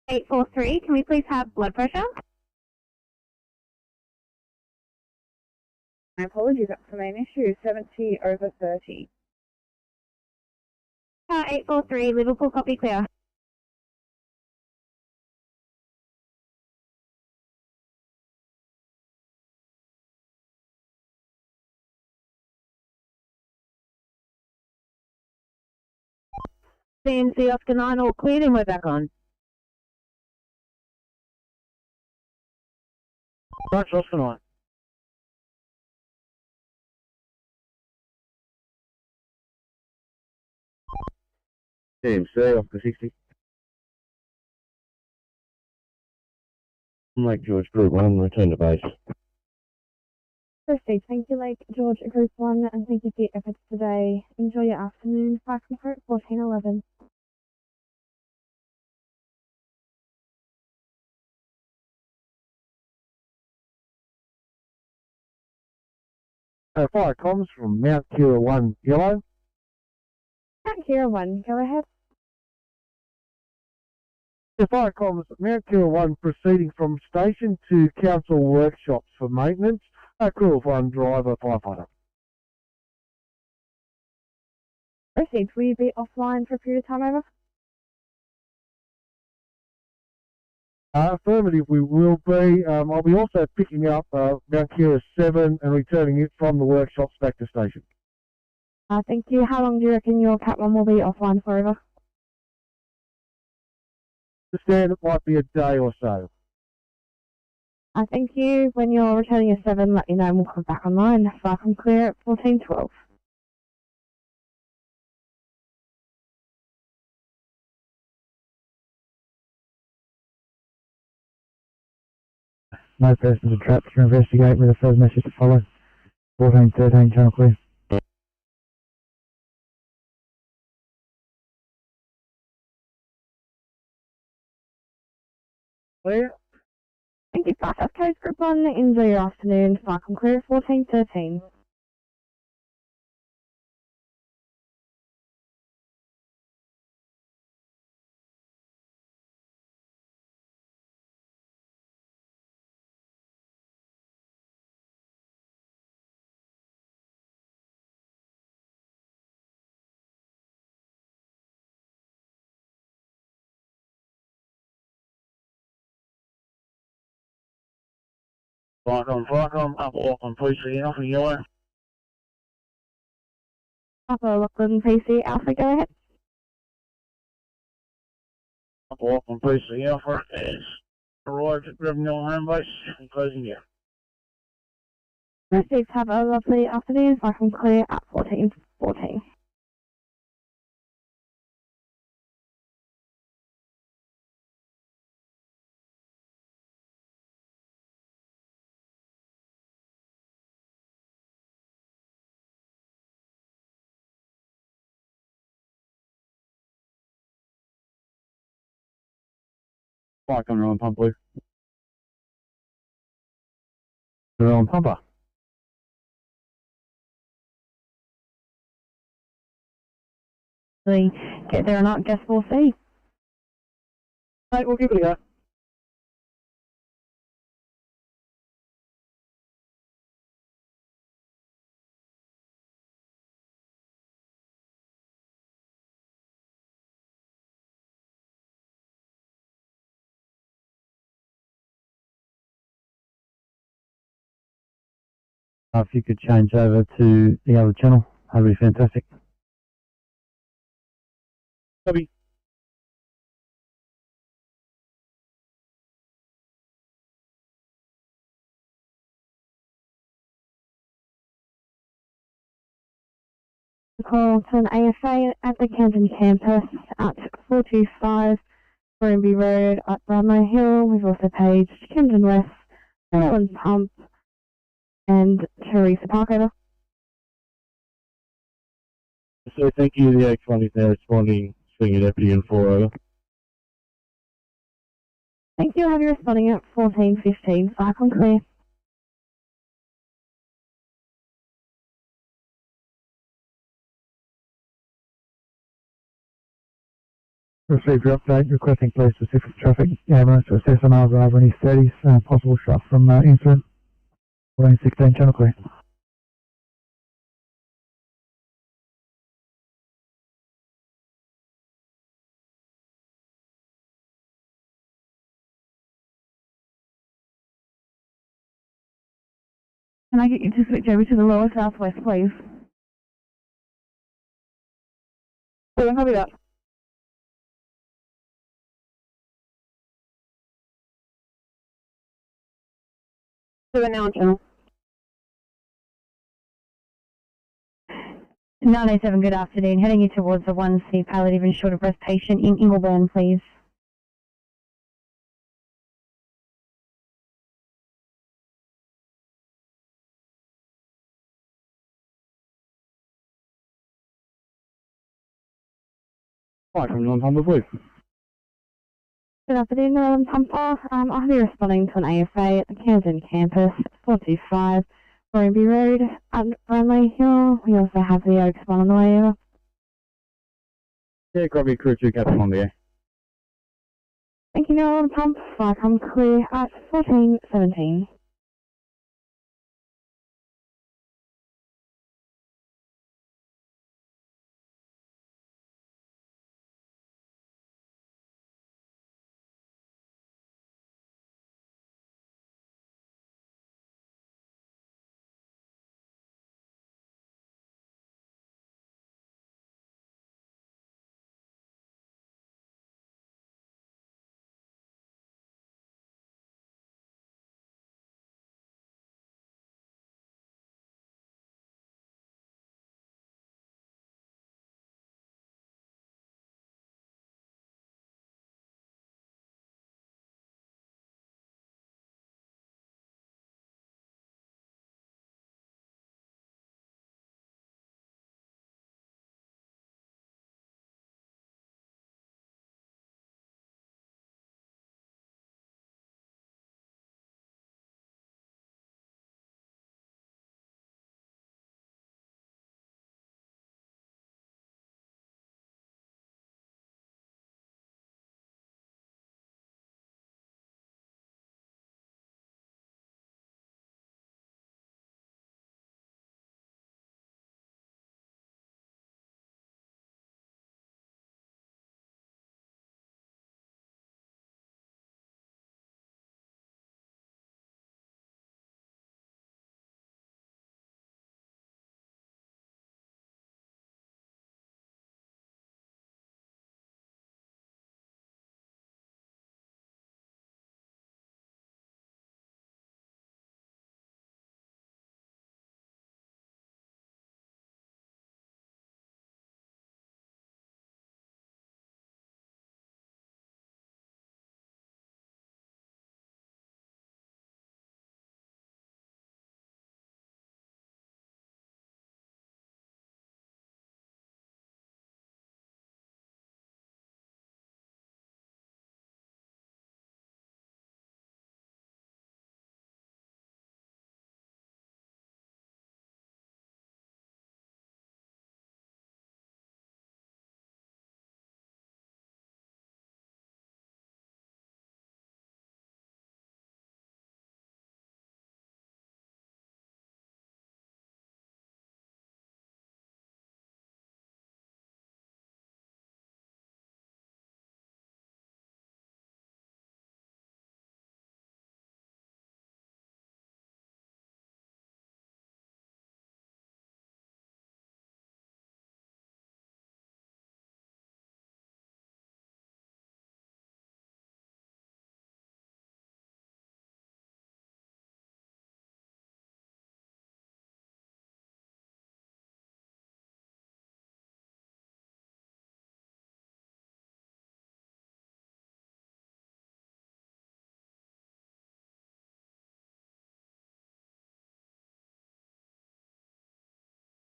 843, can we please have blood pressure? My apologies, that's the main issue, 70/30. 843, Liverpool, copy clear. CNC Oscar 9, all cleared, and we're back on. Right, Oscar 9. TMC, Oscar 60. Lake George Group 1, return to base. Proceed, thank you, Lake George Group 1, and thank you for your efforts today. Enjoy your afternoon. If I come clear at 14:11. Fire comms from Mount Kira 1, Yellow. Mount Kira 1, go ahead. Fire comms, Mount Kira 1 proceeding from station to council workshops for maintenance. Crew of 1, driver, firefighter. Proceed, will you be offline for a period of time over? Affirmative, we will be. I'll be also picking up Mount Kira 7 and returning it from the workshops back to station. Thank you. How long do you reckon your Cat 1 will be offline for over? Understand it might be a day or so. Thank you. When you're returning your 7, let me know and we'll come back online. If I come clear at 14:12. No persons are trapped to investigate with a further message to follow. 1413, channel clear. Clear. Thank you, Fast Coast Group 1. Enjoy your afternoon. If I come clear at 14:13. Viacom, up Auckland PC, Alpha Yellow. Upper Lachlan PC Alpha, go ahead. Up Auckland PC, Alpha is arrived at Revenue Home Base and closing down. Proceed, have a lovely afternoon. If I come clear at 14:14. Viacom, on pump, please. They're on pumper. Get there or not, guess we'll see. Mate, we'll give it a go. If you could change over to the other channel, that'd be fantastic. Copy. Call to an AFA at the Camden campus at 425 Broomby Road at Brownlow Hill. We've also paged Camden West, Holland Pump, and Teresa Park over. So thank you. The X1 is now responding, Senior Deputy and 4 over. Thank you. Have you responding at 1415. Cyclone clear. Received your update requesting police to assist with traffic ambulance to assess an driver in his 30s, possible shot from incident. 1416 channel clear. Can I get you to switch over to the lower southwest, please? Yeah, copy that. To the now channel. 987, good afternoon. Heading you towards the 1C palliative and short of breath patient in Ingleburn, please. Hi, from non-pumper, please. Good afternoon, Northern Pumper. I'll be responding to an AFA at the Camden campus, 425 Broomby Road at Brownlow Hill. We also have the Oaks one on the way over. Yeah, copy, crew 2, Captain on the air. Thank you, Northern Pump. Cyclone clear at 1417.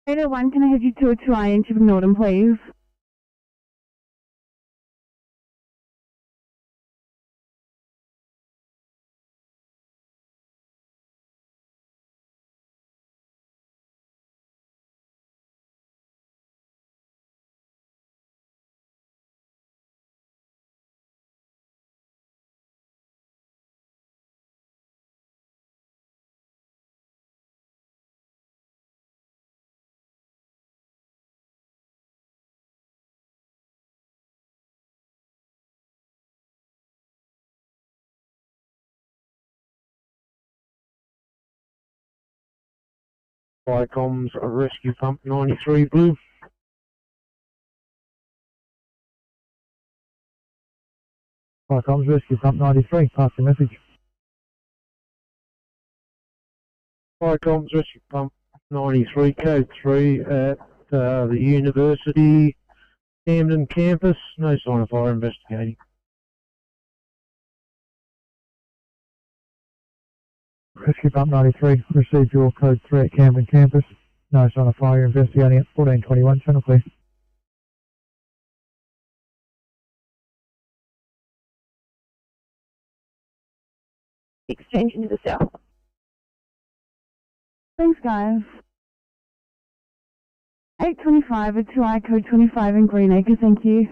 801, can I head you to a 2I in Chipping Norton, please? Viacom's Rescue Pump 93 Blue. Viacom's Rescue Pump 93, pass your message. Viacom's Rescue Pump 93, code 3 at the University Camden campus. No sign of fire, investigating. Rescue Pump 93, received your code 3 at Camden campus. No sign of fire, investigating at 1421, channel clear. Exchange into the south. Thanks, guys. 825 at 2I code 25 in Greenacre, thank you.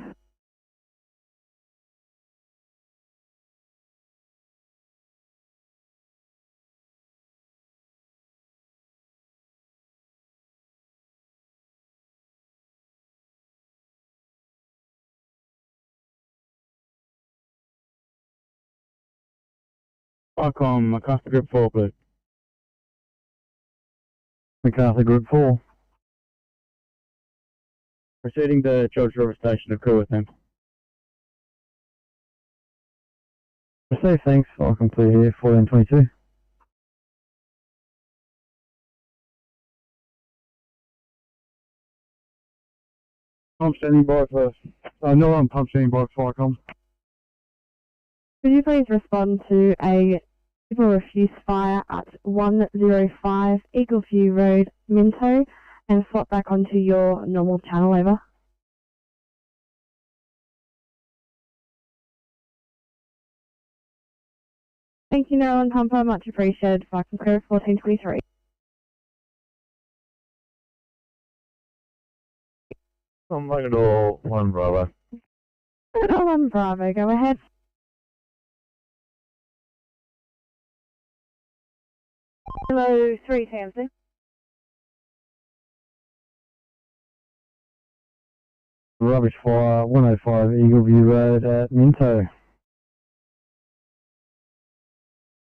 Viacom, MacArthur Group 4, please. MacArthur Group 4. Proceeding to George River Station to crew with them. Received, thanks. Welcome to here, 1422. Pump standing by for, no one pump standing by for Viacom. Could you please respond to a civil refuse fire at 105 Eagleview Road, Minto, and swap back onto your normal channel, over? Thank you, Nolan Pumper, much appreciated. Viacom Clear 1423. I'm making it all 1 Bravo. Nolan Bravo, go ahead. Hello, 3 TMC. Rubbish fire, 105 Eagleview Road at Minto.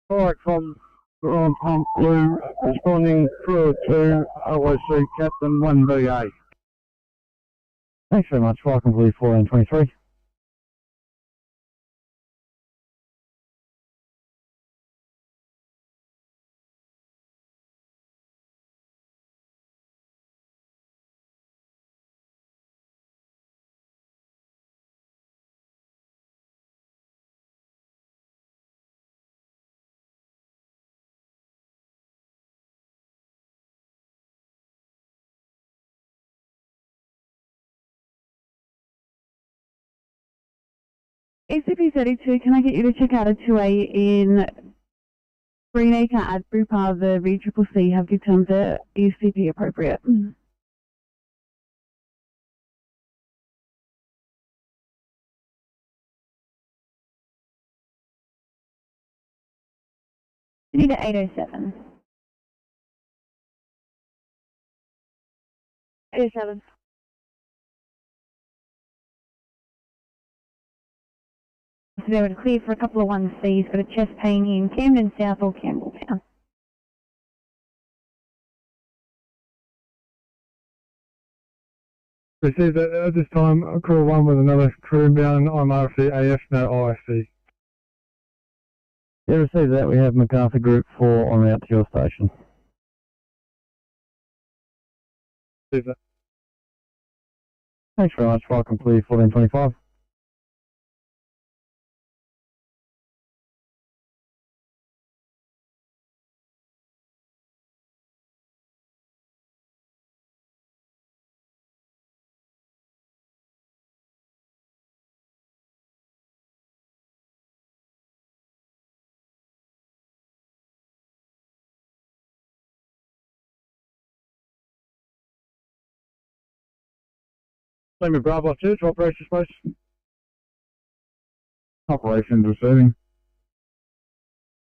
Alright, from Pump Blue, responding through to OIC Captain 1VA. Thanks very much, Viacom Blue 1423. ACP32, can I get you to check out a 2A in Greenacre at Bupa? The VCCC have determined the ECP appropriate. You need an 807. 807. So they were clear for a couple of 1Cs, got a chest pain in Camden South or Campbelltown. Received at this time, crew 1 with another crew inbound on RC AF, no IFC. Yeah, received that. We have MacArthur Group 4 on route to your station. Received that. Thanks very much, Viacom Blue 1425. Lima Bravo 2 to operations post. Operations receiving.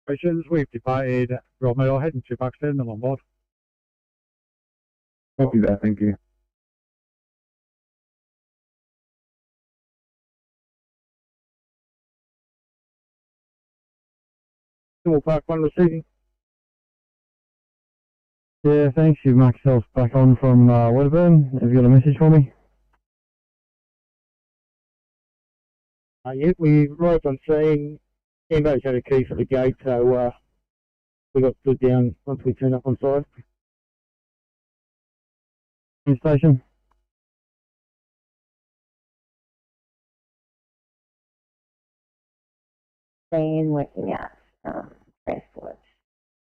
Operations, we've departed Romeo heading to Baxter and on board. Copy that, thank you. Small Park 1 receiving. Yeah, thanks. You've marked yourself back on from Wedderburn. Have you got a message for me? Yeah, we arrived on scene. Ambo's had a key for the gate, so we got stood down once we turned up on site. In station. Staying working out transport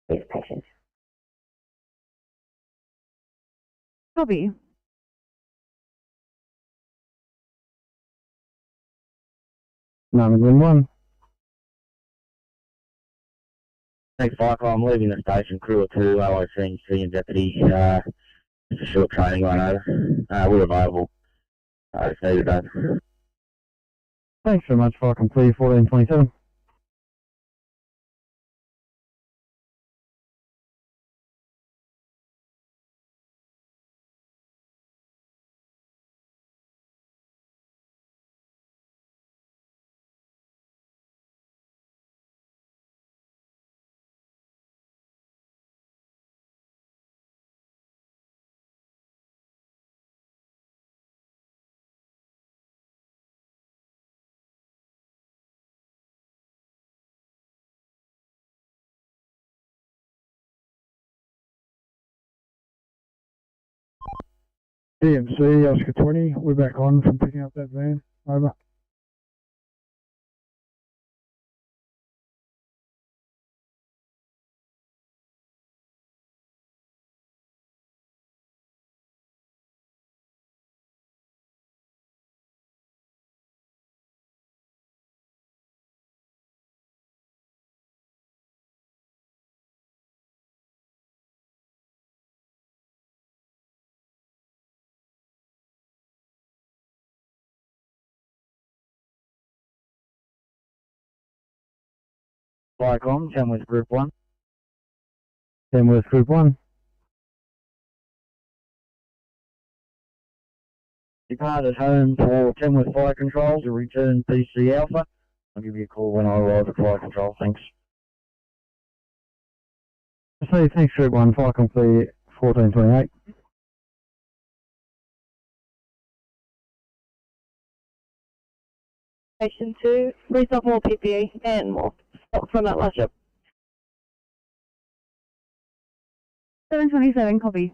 these patients. Copy. Number 1. Thanks, Michael. I'm leaving the station. Crew of 2, OIC and deputy. Just a short training run over. We're available. Just needed that. Thanks very much, Fire Complete 1427. EMC, Oscar 20, we're back on from picking up that van. Over. Flycom, Tamworth Group 1. Tamworth Group 1. Departed home for Tamworth Fire Control to return PC Alpha. I'll give you a call when I arrive at Fire Control. Thanks. So thanks, Group 1, Fire Complete 1428. Station 2, restock more PPE and more stock from that last ship. 727, copy.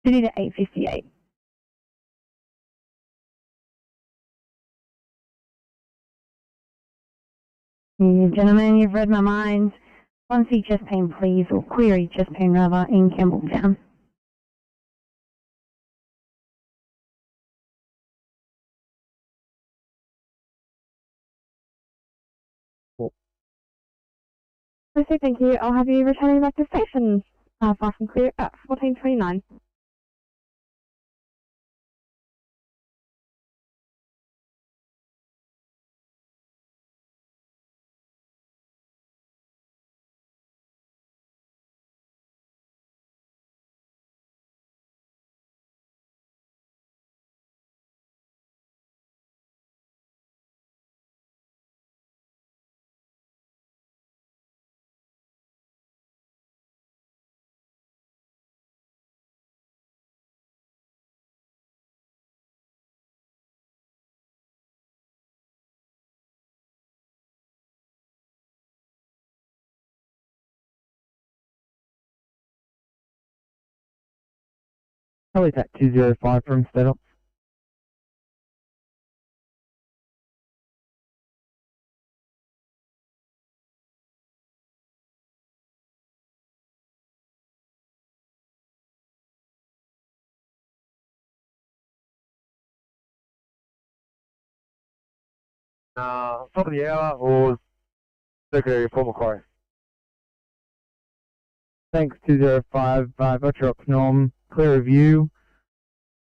City to 858. Gentlemen, you've read my mind. 1C chest pain, please, or query chest pain rather, in Campbelltown. Okay, thank you. I'll have you returning back to station. Far from clear at 1429. Probably that 205 from setup. Top of the hour or secondary formal quarry. Thanks, 205, got your Opnom, clear of you,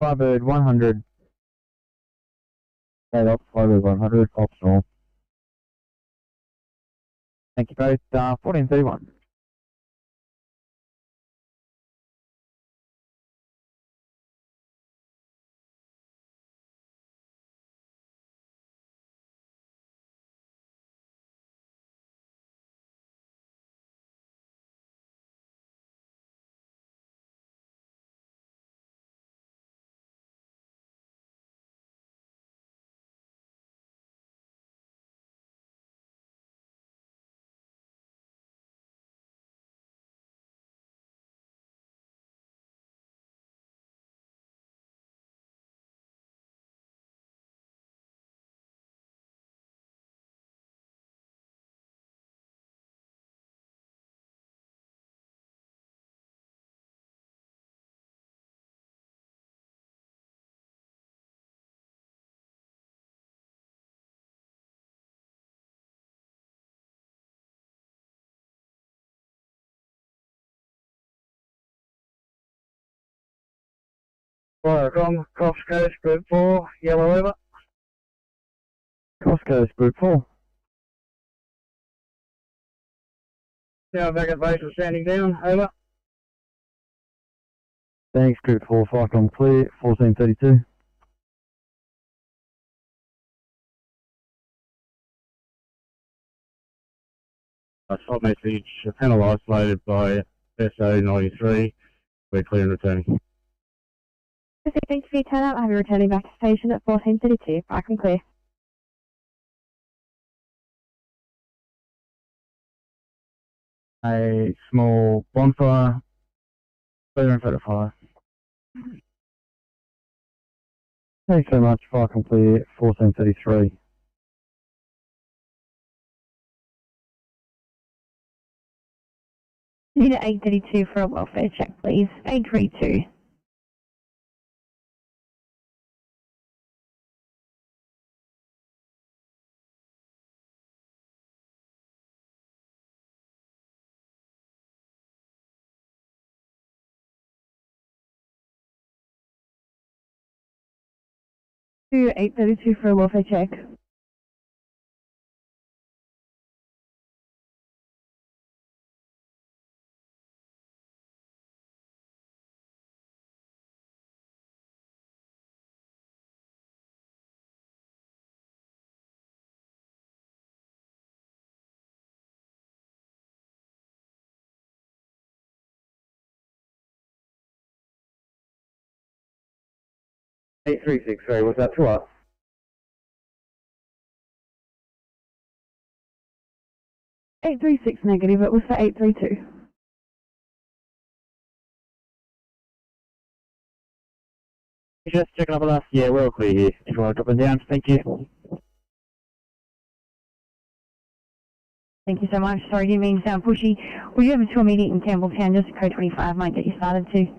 Firebird 100. Head up, Firebird 100, optional. Thank you both, 1431. Right, from Coast Coast, Group 4, yellow over. Coast Coast, Group 4. Now back at base, we're standing down, over. Thanks, Group 4, Cyclone clear, 1432. Short message, panel isolated by SO93. We're clear and returning. Thank you for your turn up. I'll be returning back to station at 1432. Back and clear. A small bonfire, clear and photo fire. Thanks so much, fire complete, 1433. Need an 832 for a welfare check, please. 832. To 832 for a welfare check. Eight 363, was that to us? -836 negative, it was for 832. Just checking up on us. Yeah, we're all clear here. If you want to drop them down, thank you. Thank you so much. Sorry, didn't mean to sound pushy. We'll do have a tour meeting in Campbelltown, just code 25 might get you started too.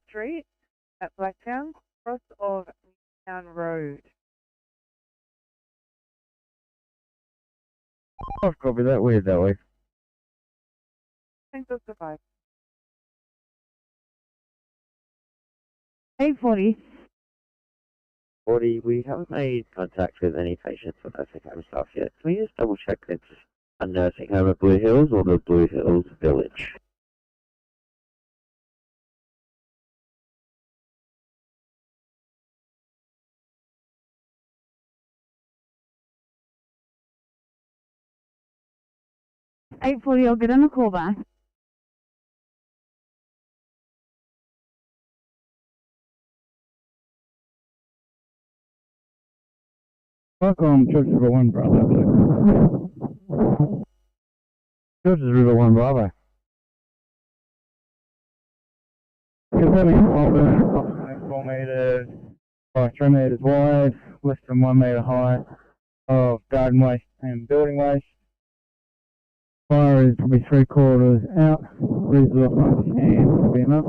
Street at Blacktown, cross of Town Road. I've copied that, weird that way. Thanks, that's 5. 840. 40, we haven't made contact with any patients for nursing home staff yet. Can we just double check it's a nursing home at Blue Hills or the Blue Hills Village? $840, I'll get on the call back. Welcome, Church River 1 Bravo. Church River 1 Bravo. Confirming offer 4 meters by 3 meters wide, less than 1 meter high of garden waste and building waste. Fire is probably 3/4 out, reasonable off my hand will be enough.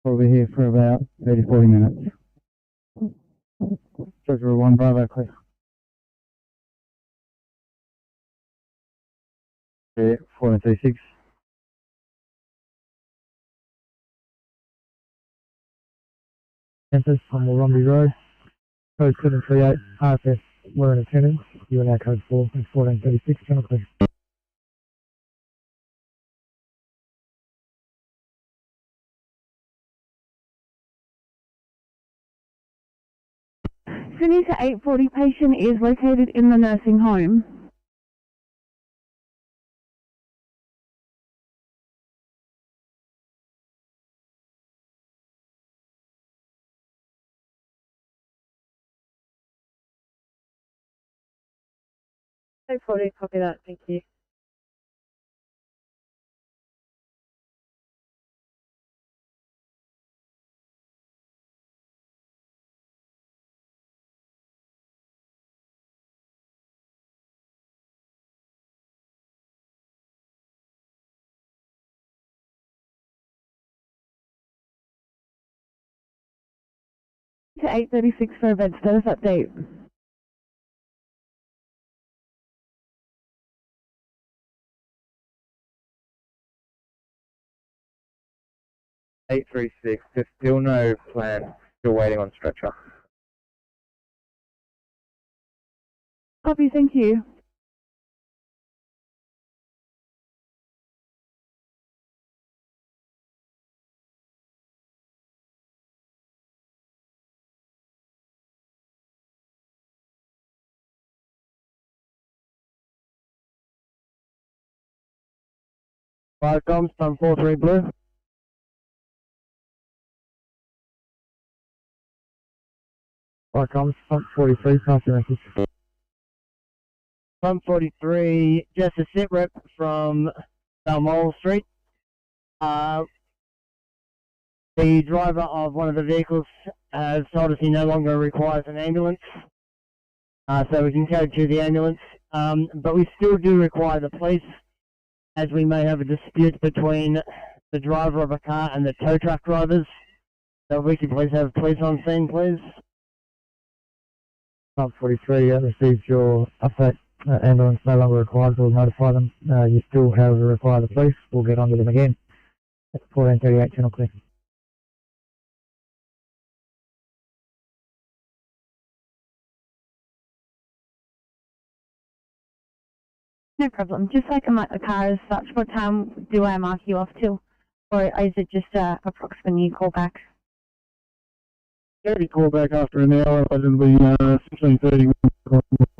Probably here for about 30-40 minutes. Treasurer 1 Bravo, clear. Yeah, 436. Campus on Warumbi Road. Code 738, RFS, we're in attendance. You are now code 4 and 1436, channel clear. Sydney to 840 patient is located in the nursing home. Probably copy that, thank you. To 836 for event status update. There's still no plan. Still waiting on stretcher. Copy, thank you. Fire comms, stand 43 blue. Fire comms, front 43, pass your message. Pump 43, just a sit rep from Balmoral Street. The driver of one of the vehicles has told us he no longer requires an ambulance, so we can go to the ambulance. But we still do require the police, as we may have a dispute between the driver of a car and the tow truck drivers. So if we could please have police on scene, please. Pump 43 received your update. Ambulance no longer required. We'll notify them. You still, however, require the police. We'll get onto them again. That's 1438, channel clear. No problem. Just like I mark the car as such, what time do I mark you off till? Or is it just approximately you call back? Maybe call back after an hour, but it'll be 16:30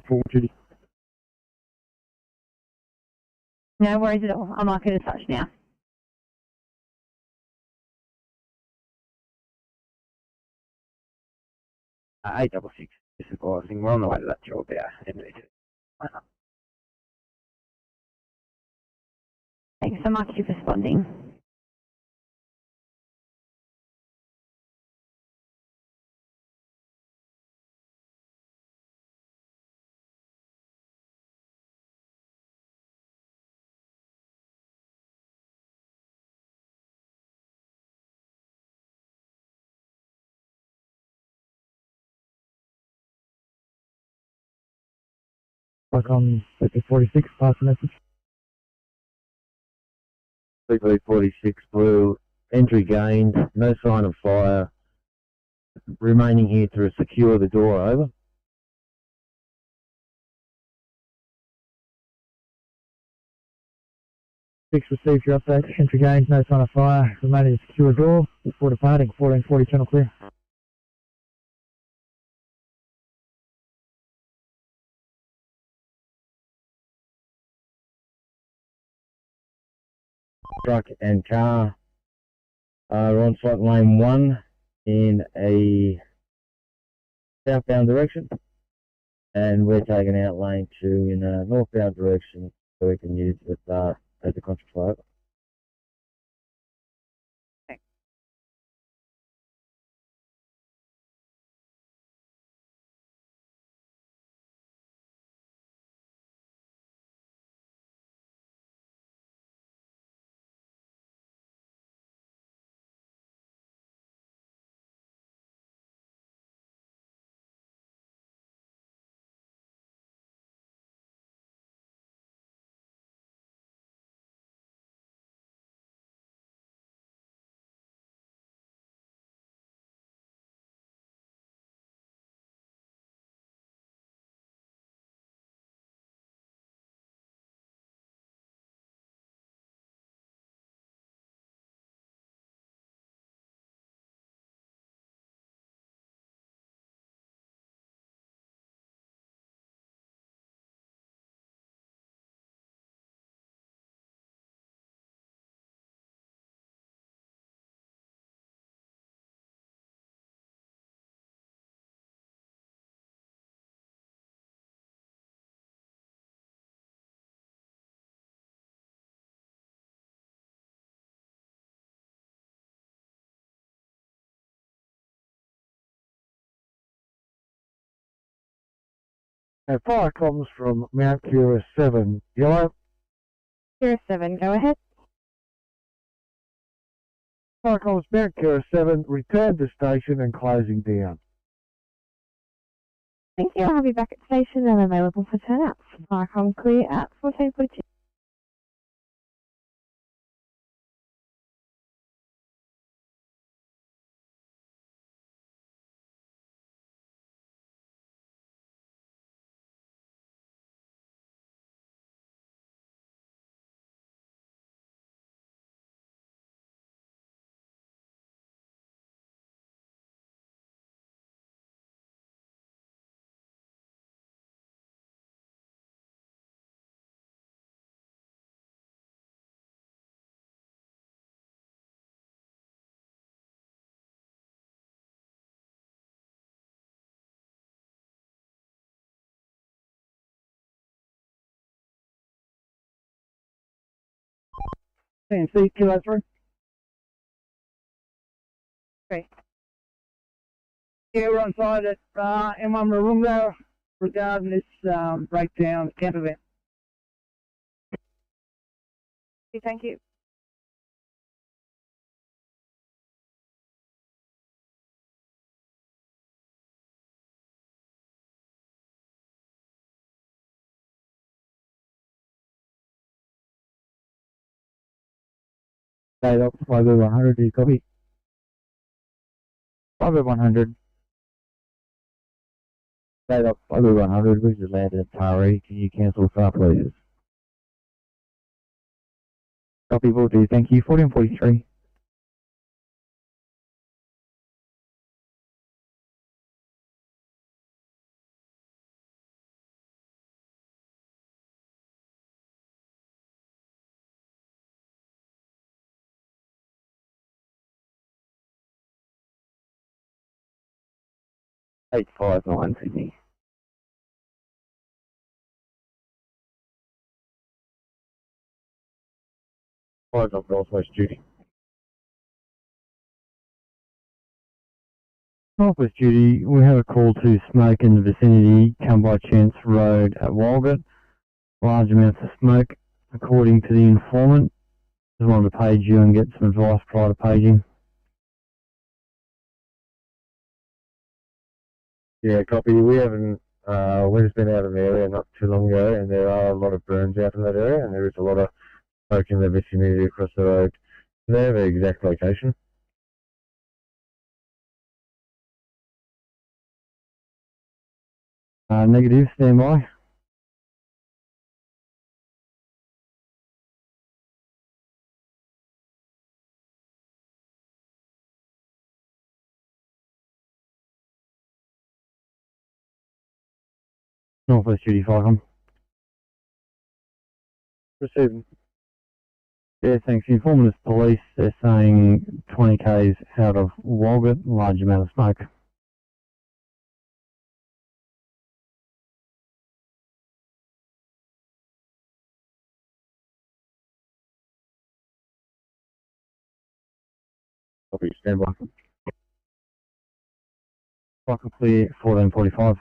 for duty. No worries at all. I'll mark it as such now. Uh, 866. This is We're on the way to that job there. Thanks so much for responding. Fire comms, 46, pass the message. 46 blue, entry gained, no sign of fire. Remaining here to secure the door, over. 6 received your update. Entry gained, no sign of fire. Remaining to secure door. Before departing, 1440, channel clear. Truck and car are on site lane 1 in a southbound direction, and we're taking out lane 2 in a northbound direction so we can use it as a contract flyover. Fire comms from Mount Kira 7, yellow. Kira 7, go ahead. Fire comms Mount Kira 7, return to station and closing down. Thank you. I'll have you back at station and available for turnouts. Firecom clear at 1442. NC 203. Great. Yeah, we're on site at M1 Marunga regarding this breakdown camp event. Thank you. Stayed up 50100, do you copy? 50100. Stayed up 50100, we just landed at Tari. Can you cancel the car, please? Copy, will do. Thank you. 1443. Eight five nine Sydney. Five up Northwest duty. Northwest duty, we have a call to smoke in the vicinity, come by chance road at Walgett. Large amounts of smoke, according to the informant. Just wanted to page you and get some advice prior to paging. Yeah, copy. We haven't, we've just been out of the area not too long ago, and there are a lot of burns out in that area, and there is a lot of smoke in the vicinity across the road. Do they have an exact location? Negative, stand by. Northwest duty, Falcon. Receiving. Yeah, thanks. The informant is police. They're saying 20 k's out of Walgett, large amount of smoke. Copy, stand by. Falcon clear, 1445.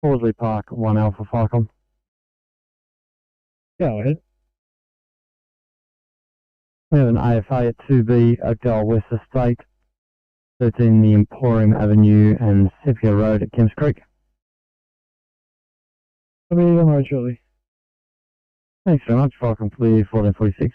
Horsley Park, 1 Alpha Falcon. Go ahead. We have an AFA at 2B, Oakdale West Estate, 13 the Emporium Avenue and Sepia Road at Kemps Creek. I'll be on road shortly. Thanks very much, Falcon clear, 1446.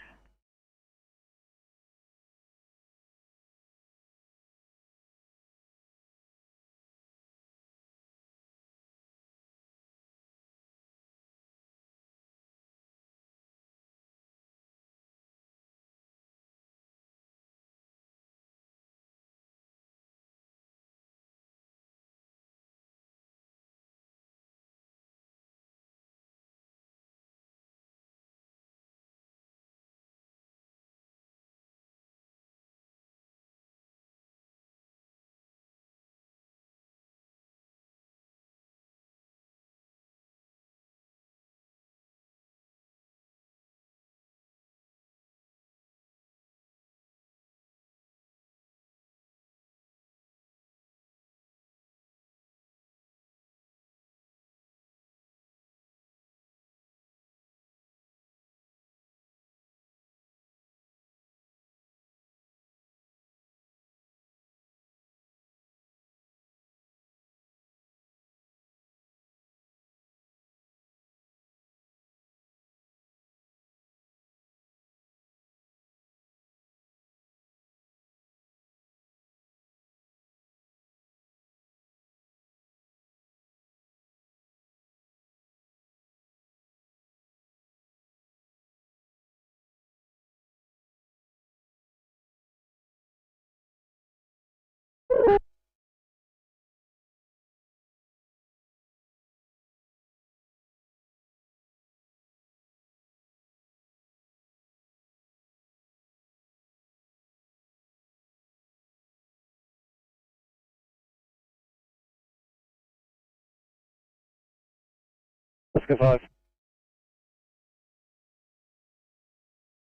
Oscar 5.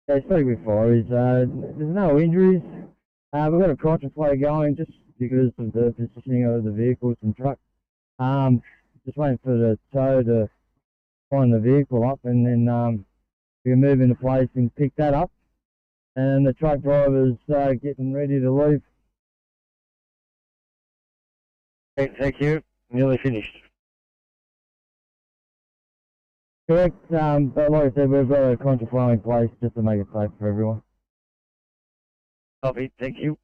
Yeah, speaking with Ferry, there's no injuries. We've got a crotch flow going just because of the positioning of the vehicles and trucks. Just waiting for the tow to find the vehicle up, and then we can move into place and pick that up. And the truck driver's getting ready to leave. Okay, thank you. Nearly finished. Correct, but like I said, we've got a contra flow in place just to make it safe for everyone. Copy, thank you.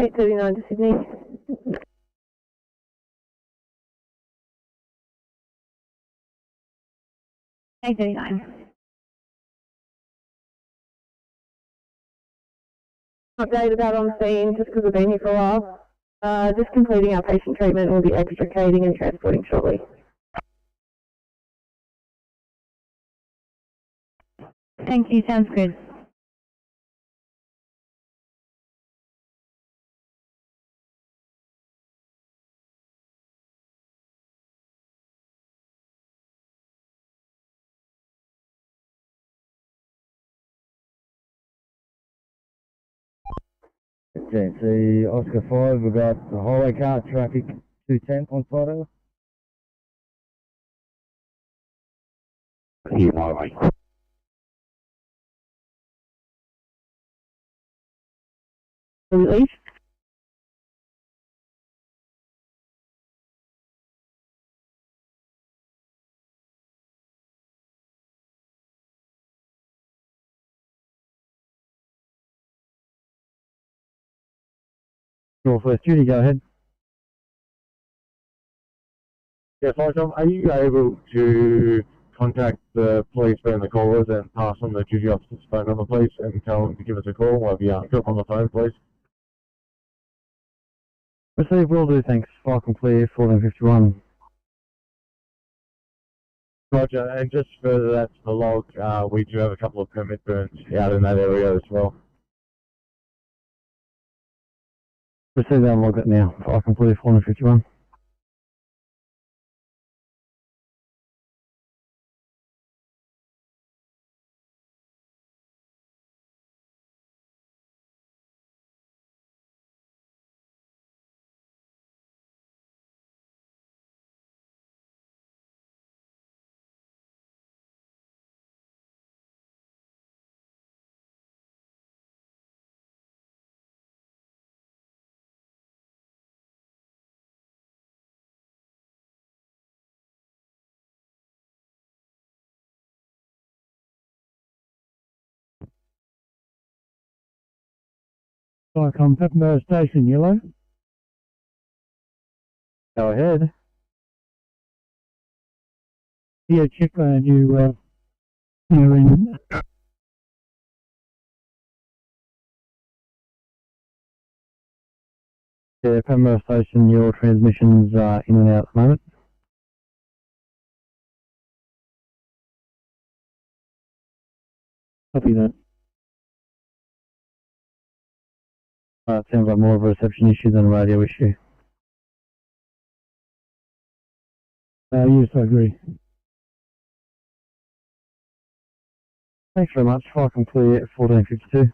Eight 39 to Sydney. Update about on scene, just because we've been here for a while. Just completing our patient treatment. We'll be extricating and transporting shortly. Thank you, sounds good. GMC Oscar 5, we've got the highway car traffic 210 on side over. Clear highway. Release. Northwest Duty, go ahead. Yes, Michael, are you able to contact the police and the callers and pass on the duty officer's phone number, please, and tell them to give us a call while we are on the phone, please? Receive, will do, thanks. Fire clear, 1451. Roger, and just further that's the log, we do have a couple of permit burns out in that area as well. Receive that and log it now. Fire clear, 1451. Cyclone Peppermint Station, yellow. Go ahead. Yeah, check you, you're in. Yeah, Pembroke Station, your transmissions are in and out at the moment. Copy that. It sounds like more of a reception issue than a radio issue. Yes, I agree. Thanks very much. Fire clear at 1452.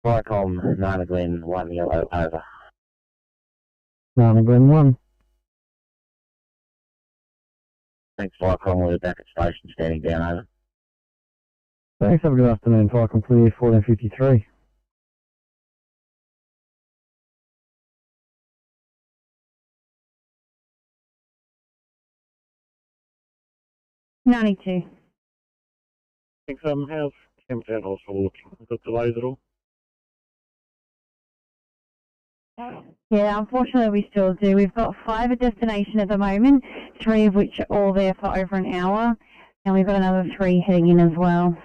Viacom, Nana Glen, 1 yellow, over. Nana Glen 1. Thanks, Viacom, we're back at station, standing down, over. Thanks, have a good afternoon. Fire clear 1453. $92. Thanks, how's Camptown Hospital looking? Got delays at all? Yeah, unfortunately we still do. We've got 5 at destination at the moment, 3 of which are all there for over an hour, and we've got another 3 heading in as well.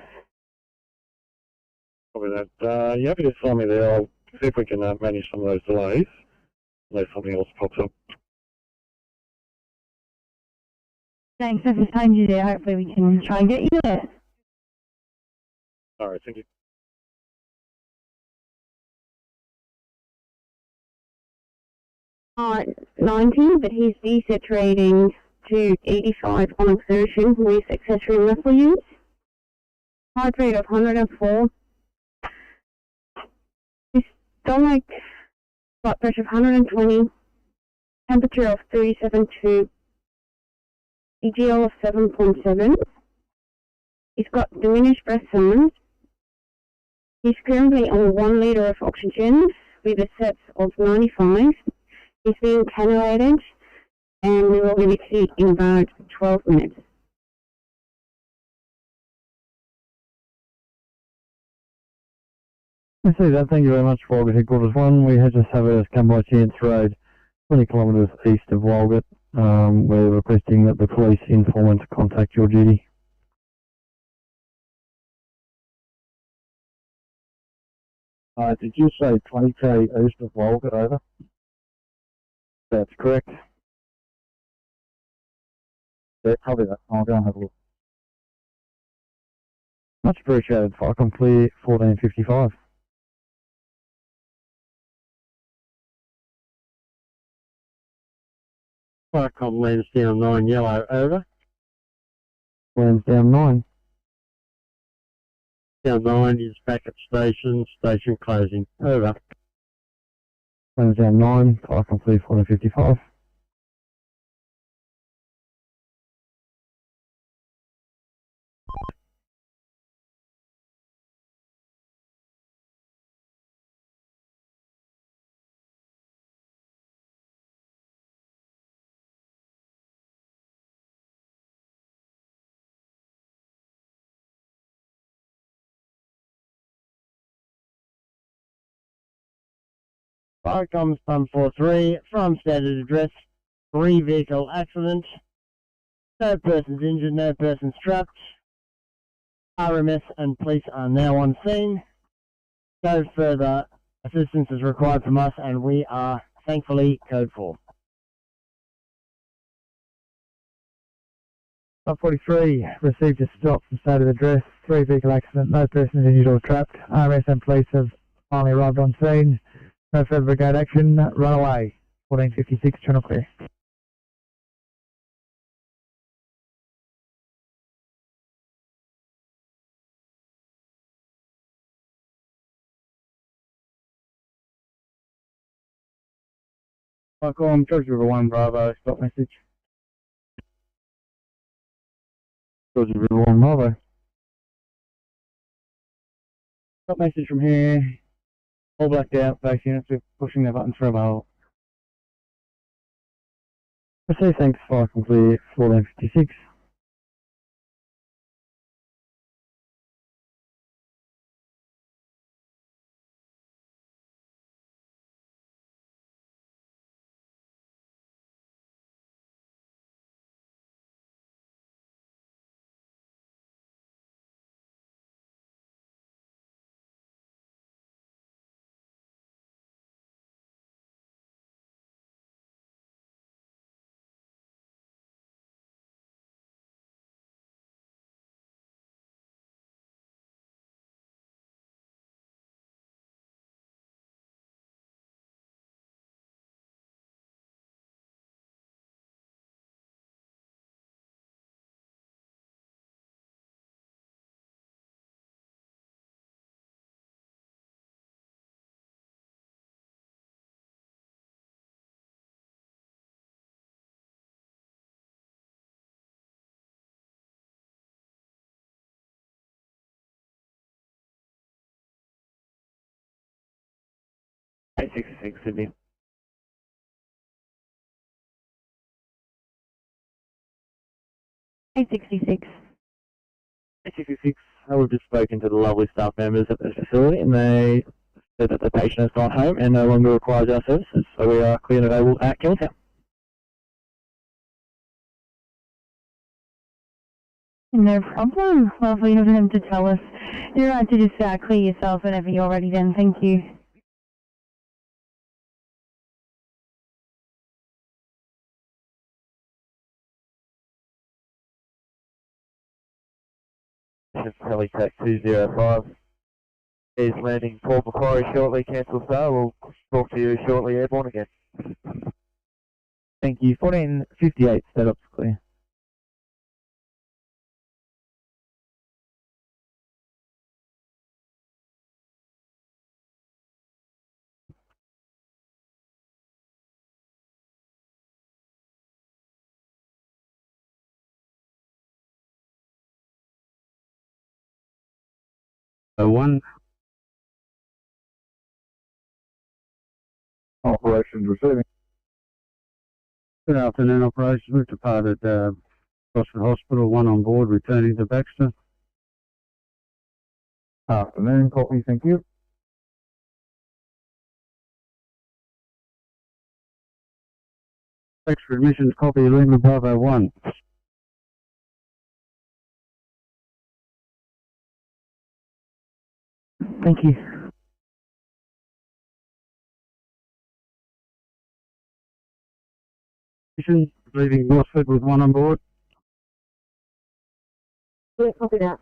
Copy that. You happy to sign me there? I'll see if we can manage some of those delays, unless something else pops up. Thanks, if it's time you there, hopefully we can try and get you there. Alright, thank you. Alright, 90, but his VSET rating to 85 on exertion with accessory muscle use. Heart rate of 104. His stomach blood pressure of 120. Temperature of 37.2. EGL of 7.7. He's got diminished breath sounds. He's currently on 1 litre of oxygen with a SEPS of 95. He's being cannulated, and we will be with you in about 12 minutes. I see that. Thank you very much, Walgett Headquarters 1. We just have a come by chance road, 20 kilometres east of Walgett. We're requesting that the police informant contact your duty. Did you say 20k east of Walgett, over? That's correct. Yeah, copy that. I'll go and have a look. Much appreciated. Icon clear 1455. Icon Lansdowne 9 yellow, over. Lansdowne 9. Down 9 is back at station, station closing, over. Lansdowne 9, icon clear 1455. Firecoms 143 from standard address, 3 vehicle accident. No persons injured, no persons trapped. RMS and police are now on scene. No further assistance is required from us, and we are thankfully code 4. 143 received a stop from stated address, 3 vehicle accident, no persons injured or trapped. RMS and police have finally arrived on scene. No further brigade action, run away. 1456, channel clear. Icon, George River 1 Bravo, stop message. George River 1 Bravo. Stop message from here. All blacked out, base units are pushing their buttons for a while. Receive, thanks, icon clear 1456. Sydney. 866. 866, we've just spoken to the lovely staff members at the facility, and they that the patient has gone home and no longer requires our services. So we are clear and available at Campbelltown. No problem. Lovely of him to tell us. You're right to just clear yourself whenever you're ready then. Thank you. This is Helitech 205. Is landing Port Macquarie shortly, cancel star. We'll talk to you shortly, airborne again. Thank you. 1458, setup's clear. One. Operations receiving. Good afternoon, operations. We've departed Gosford Hospital, one on board, returning to Baxter. Afternoon, copy, thank you. Extra admissions, copy, Lima Bravo 1. Thank you. Leaving Gosford with one on board. Yeah, copy that.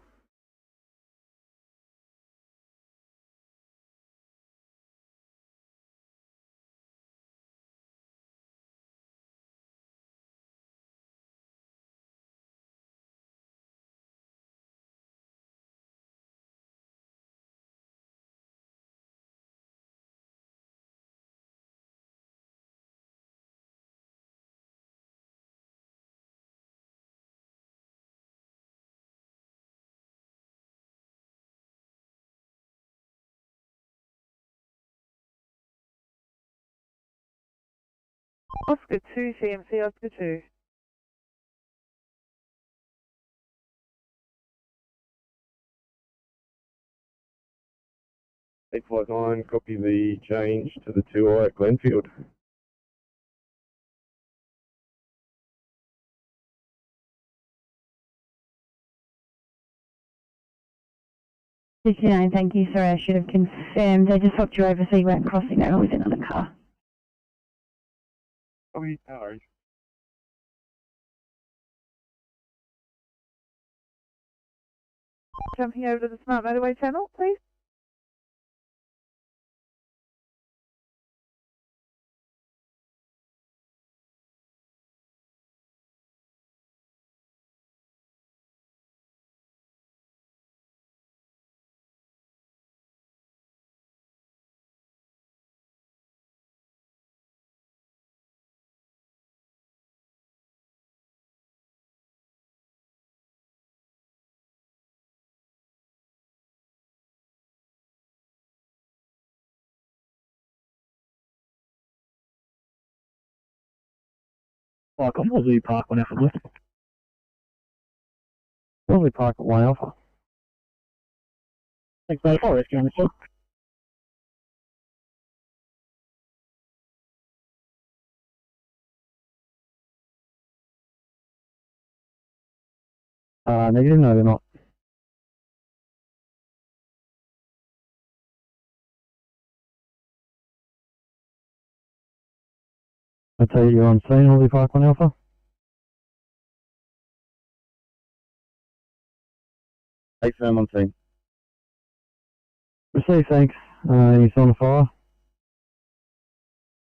Oscar 2, CMC Oscar 2. Eight five nine, copy the change to the 2I at Glenfield. Thank you. Sorry, I should have confirmed. I just hopped you over so you weren't crossing over with another car. Copy, no worries. Jumping over to the smart motorway channel, please. Like on Aussie Park, 1 Alpha left. Aussie Park at 1 Alpha. Thanks, mate. I'll rescue on this one. Negative, no, they're not. I tell you, you're on scene, Aussie Park 1 Alpha. Hey, Sam, on scene. Receive, thanks. You on the fire?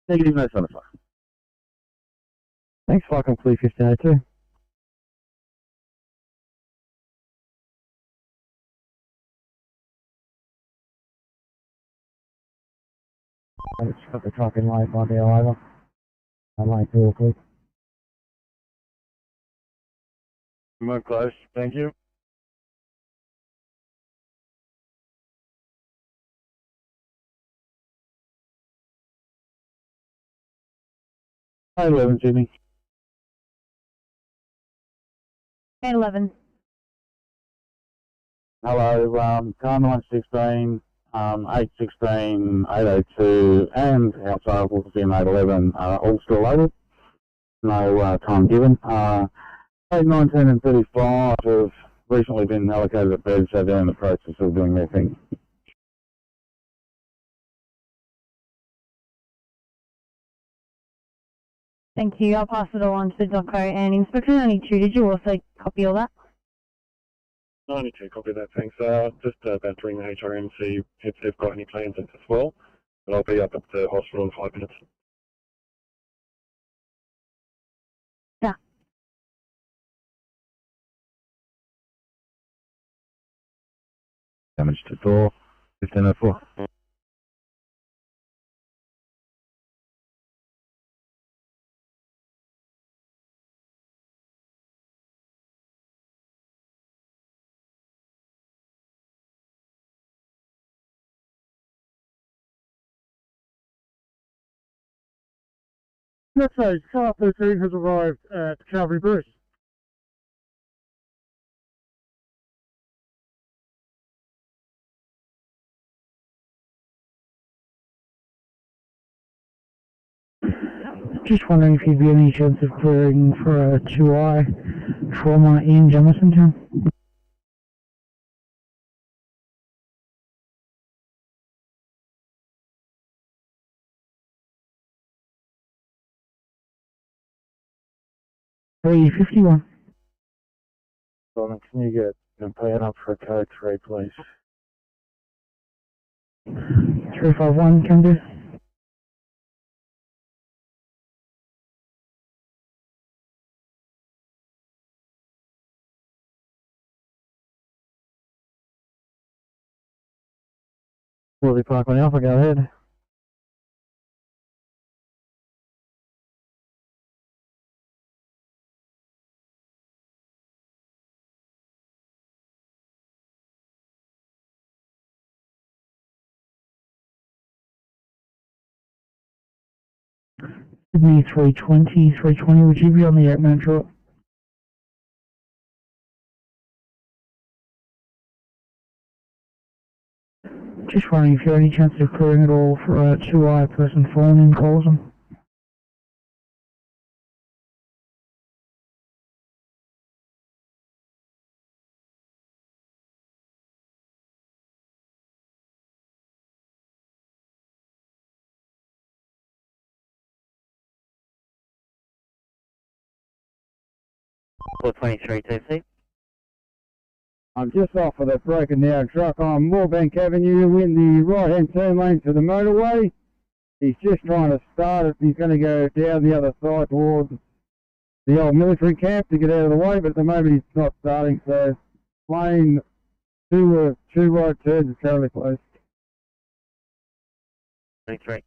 Negative, no son of fire. Thanks, flight complete 1502. I just got the truck in late, might be over. I'm late 2 o'clock. Remote close, thank you. Hi, 11, Sydney. 11. Hello, car 916, 816, 802 and outside of Wolverhampton 811 are all still loaded. No time given. 819 and 35 have recently been allocated at bed, so they're in the process of doing their thing. Thank you. I'll pass it all on to the doco and Inspector 92. Did you also copy all that? 92, copy that, thanks. Just about to ring the HRM, see if they've got any plans as well. But I'll be up at the hospital in 5 minutes. Yeah. Damage to door, 1504. Let's say car 13 has arrived at Calvary Bridge. Just wondering if you'd be any chance of clearing for a 2I trauma in Jamison Town. $351. Simon, can you get an plan up for code 3, please? 351 can do. Worley Park on Alpha, go ahead. Sydney 320, would you be on the 8-man short? Just wondering if you have any chance of clearing it all for a 2I person fallen in Colson. Four 23 TC. I'm just off of that broken down truck on Moorbank Avenue in the right hand turn lane to the motorway. He's just trying to start it. He's going to go down the other side towards the old military camp to get out of the way, but at the moment he's not starting, so lane 2 right turns is currently closed. 23.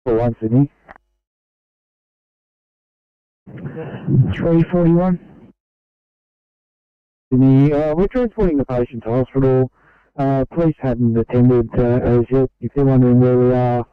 For one, Sydney. 341. Sydney, we're transporting the patient to hospital. Police hadn't attended as yet. If you're wondering where we are,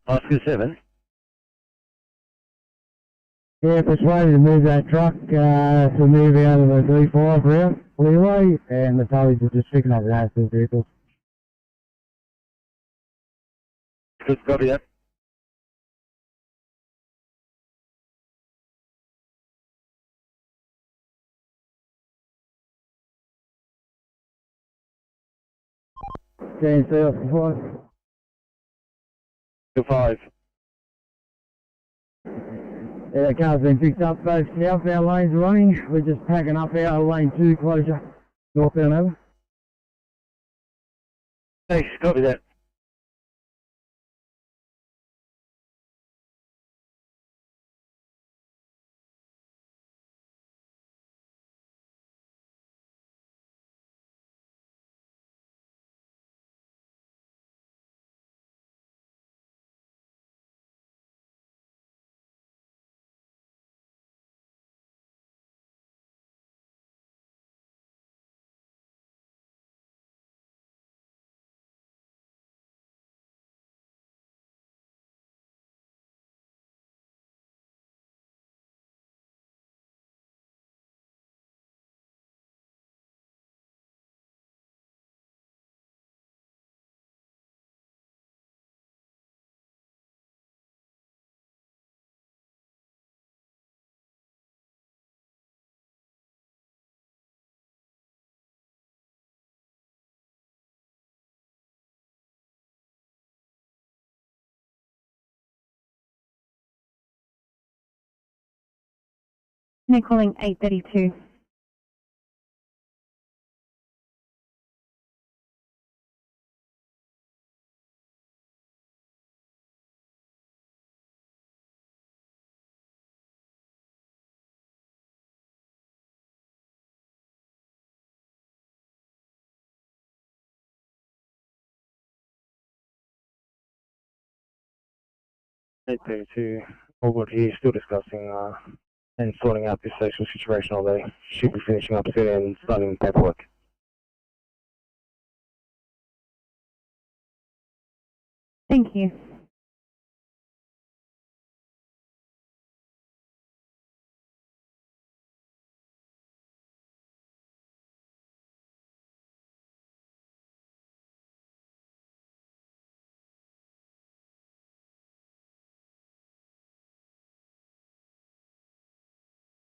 Oscar 7. Yeah, persuaded to move that truck to move out of the 3-5 route, freeway, and the towers are just picking up the access vehicles. Good, copy that. GNC Oscar 5. 5. Yeah, that car's been picked up, both the outbound lanes are running. We're just packing up our lane 2 closure. Northbound over. Thanks, copy that. They're calling 832. All good here, still discussing and sorting out this social situation all day. Should be finishing up soon and starting paperwork. Thank you.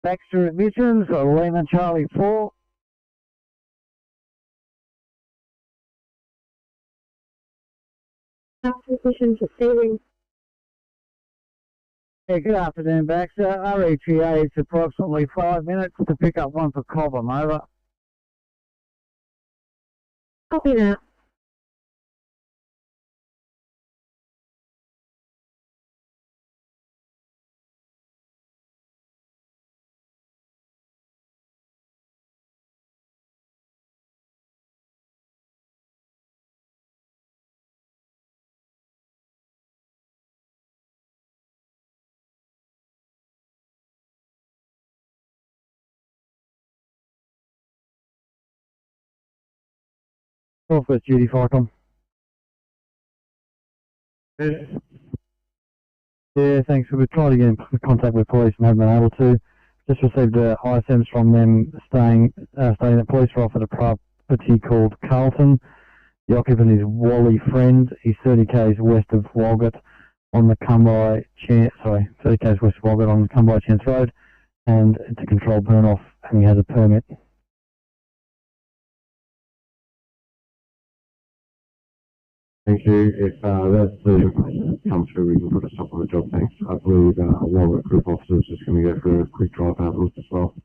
Baxter Admissions, Lima Charlie 4. Baxter Admissions receiving. Yeah, good afternoon, Baxter. RETA, it's approximately 5 minutes to pick up one for Cobham, over. Copy that. Northwest Duty Ficom. Yeah, thanks. We've tried to get in contact with police and haven't been able to. Just received ISMs from them staying at police are off at a property called Carlton. The occupant is Wally Friend. He's 30 k's west of Walgett on the 30 k's west of Walgett on the Cumby Chance Road, and it's a controlled burn off and he has a permit. Thank you. If that's the come through, we can put a stop on the job. Thanks. I believe a Walgett group officer is just going to go for a quick drive out look as well.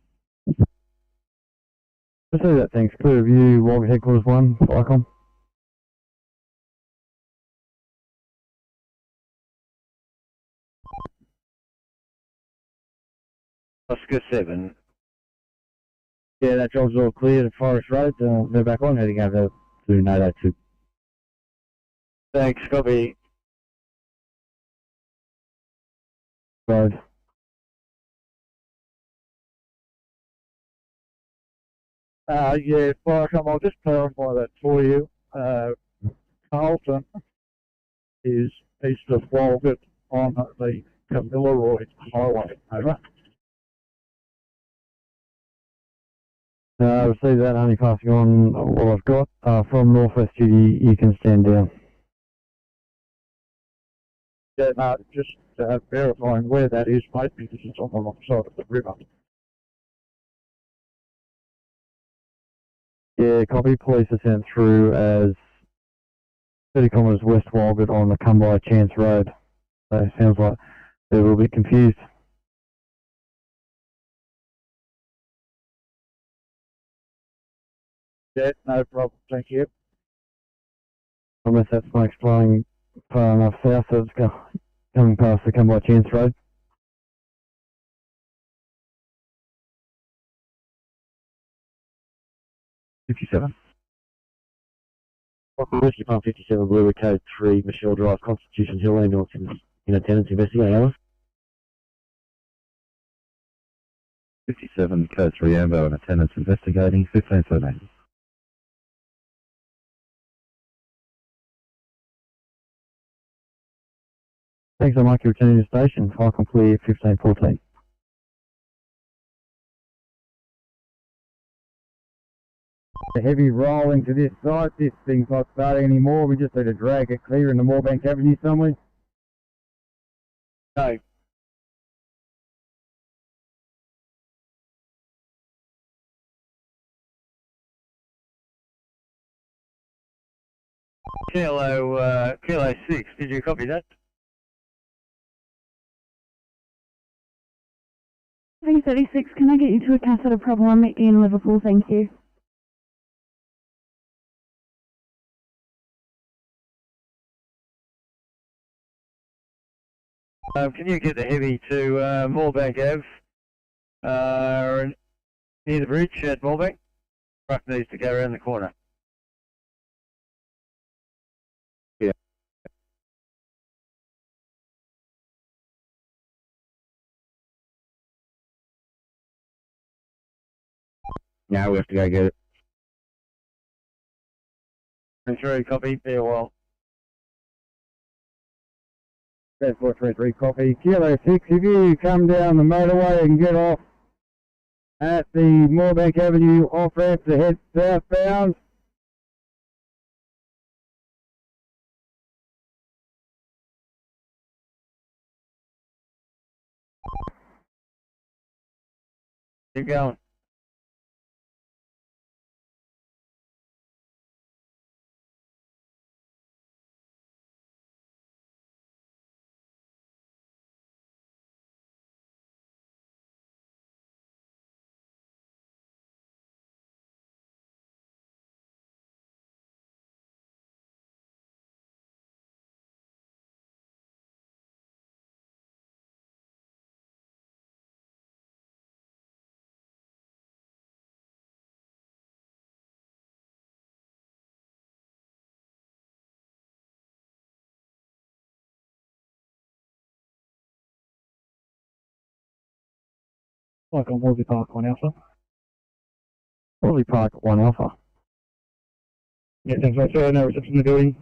Let's do that, thanks. Clear view, Walgett Headquarters 1, Ficom. Oscar 7. Yeah, that job's all clear to Forest Road. They're back on, heading over to NATO 2. Thanks, copy. Road. Yeah, Ficom, I'll just clarify that for you. Carlton is east of Walgett on the Camilla Highway. Over. Receive that, only passing on what I've got. From Northwest Duty, you can stand down. Yeah, no, just verifying where that is, mate, because it's on the wrong side of the river. Yeah, copy. Police are sent through as 30 kilometres west Walgett on the Come By Chance Road. So it sounds like they're a little bit confused. Yeah, no problem, thank you. Unless that smoke's flowing far enough south so it's coming past the Come By Chance Road. Rescue Farm 57, Blue Code 3, Michelle Drive, Constitution Hill ambulance in attendance, investigating hours. 57, Code 3, Ambo in attendance, investigating, 1513. Thanks so much for returning to the station. File complete 1514. The heavy rolling to this site, this thing's not starting anymore, we just need to drag it clear into Moorbank Avenue somewhere. No. Kilo 6, did you copy that? 336, can I get you to a catheter problem? I'm Mickey in Liverpool, thank you. Can you get the heavy to Moorbank Ave, near the bridge at Moorbank? Truck needs to go around the corner. Yeah. Now we have to go get it. 3 copy, be a while. 433 copy. Kilo 6, if you come down the motorway and get off at the Moorbank Avenue off-ramp to head southbound, keep going. Like on Wolsey Park 1 Alpha. Wolsey Park 1 Alpha. Yeah, thanks mate. So no reception in the building.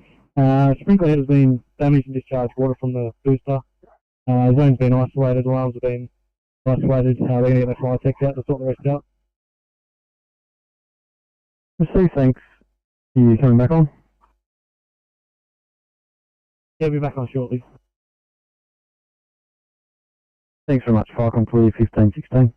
Sprinkler head has been damaged and discharged water from the booster. Zone's been isolated, alarms have been isolated. They're going to get their fire techs out to sort the rest out. Receive, thanks. Are you coming back on? Yeah, we'll be back on shortly. Thanks very much. File complete 1516.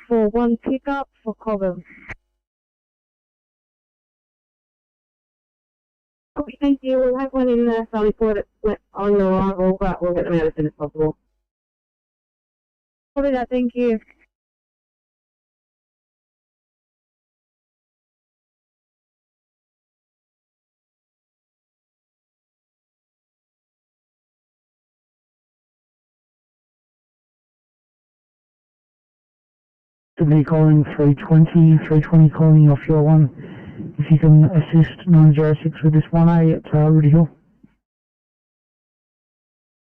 For one pickup for Cobham. Okay, thank you. We'll have one in there, so we put it on the arrival, but we'll get them out as soon as possible. Copy that, thank you. Sydney calling 320 calling offshore 1. If you can assist 906 with this 1A at Rudy Hill.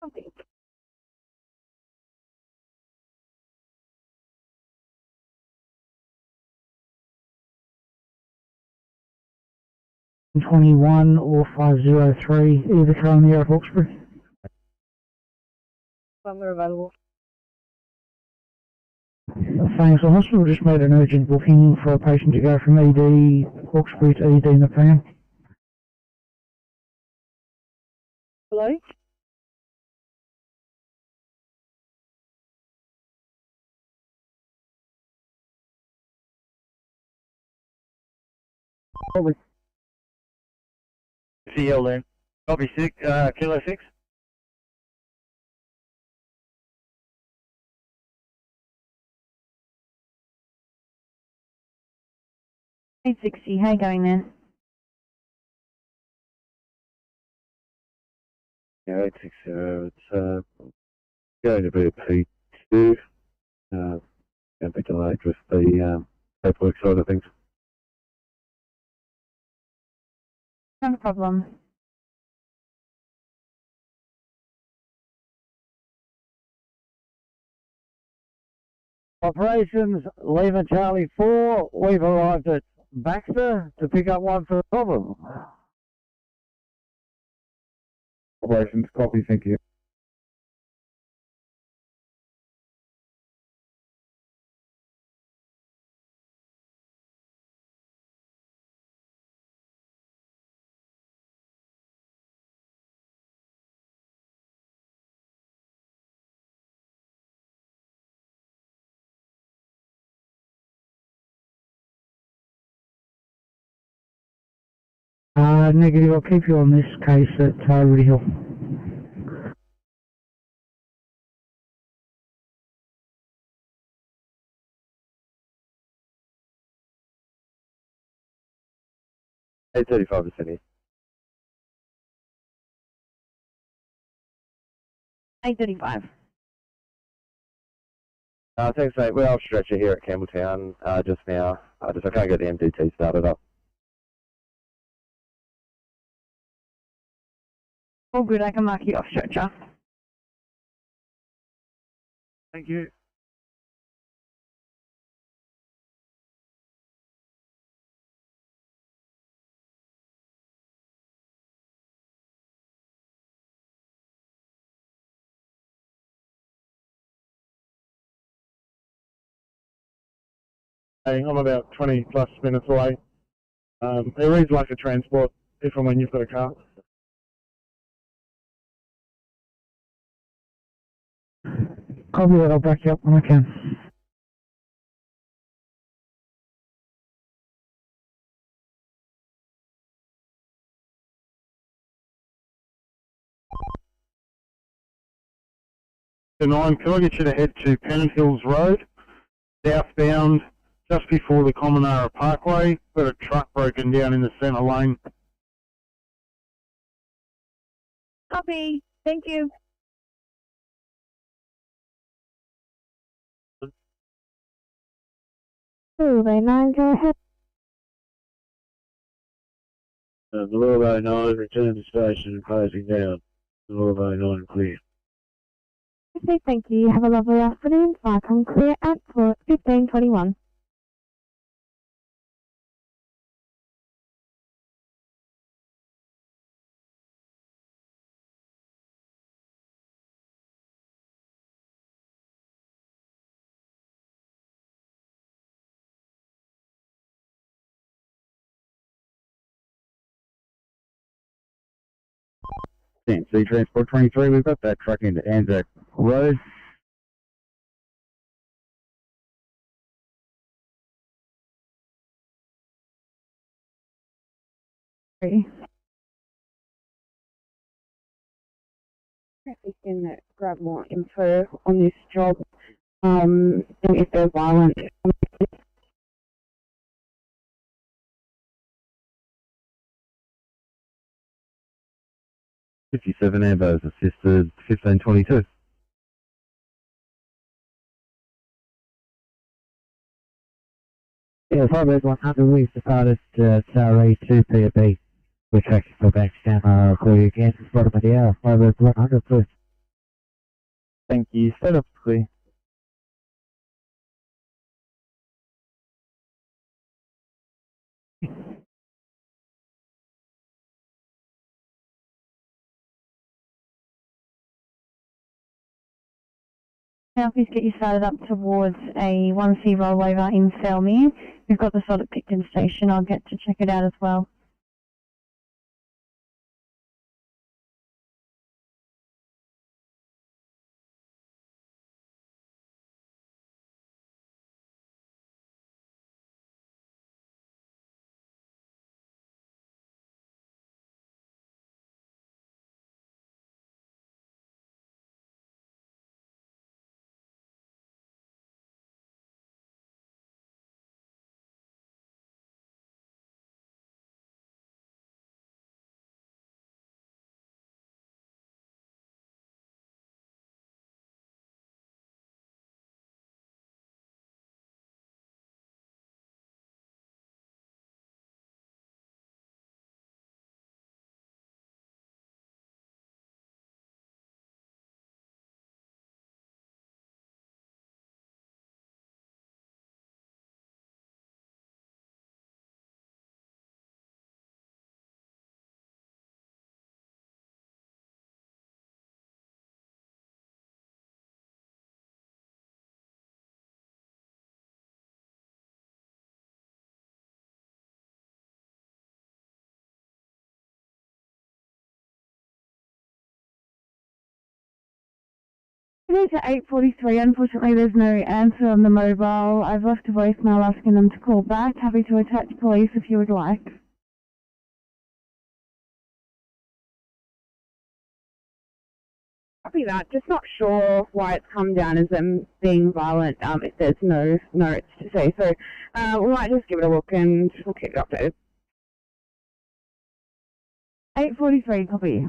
Okay. .21 or 503, either currently out of Hawkesbury. When we're available. Thanks. The hospital just made an urgent booking for a patient to go from ED Hawkesbury to ED Nepean. Hello? Copy. CL then. Copy 6, Kilo 6. 860, how you going then? Yeah, 860. It's going to be a P2. Going to be delayed with the paperwork side of things. Not a problem. Operations, Lima Charlie 4, we've arrived at Baxter to pick up one for the problem. Operations, copy, thank you. Negative, I'll keep you on this case at Rudy Hill. $835 835. Thanks, mate. We're off stretcher here at Campbelltown just now. I can't get the MDT started up. All good, I can mark you off stretcher. Thank you. Hey, I'm about 20 plus minutes away. It reads like a transport if and when you've got a car. Copy that, I'll back you up when I can. The 9, can I get you to head to Pennant Hills Road, southbound, just before the Commonara Parkway? Got a truck broken down in the centre lane. Copy, thank you. Survey 9, go ahead. Blue 09, return to station and closing down. Blue 09, clear. Okay, thank you. Have a lovely afternoon. Fire come clear at 15:21. C Transport 23, we've got that truck into Anzac Road. We can grab more info on this job, and if they're violent. 57 Ambos assisted 1522. Yeah, Firebird 100, we've departed Surrey to PB. We're tracking for Bankstown, I'll call you again, bottom of the hour, Firebird 100, please. Thank you. Set up clear. Now please get you started up towards a 1C rollover in Selmy. We've got the sod at Picton Station. I'll get to check it out as well. It is at 8:43. Unfortunately, there's no answer on the mobile. I've left a voicemail asking them to call back. Happy to attach police if you would like. Copy that. Just not sure why it's come down as them being violent. If there's no notes to say so, we might just give it a look and we'll keep it updated. 8:43. Copy.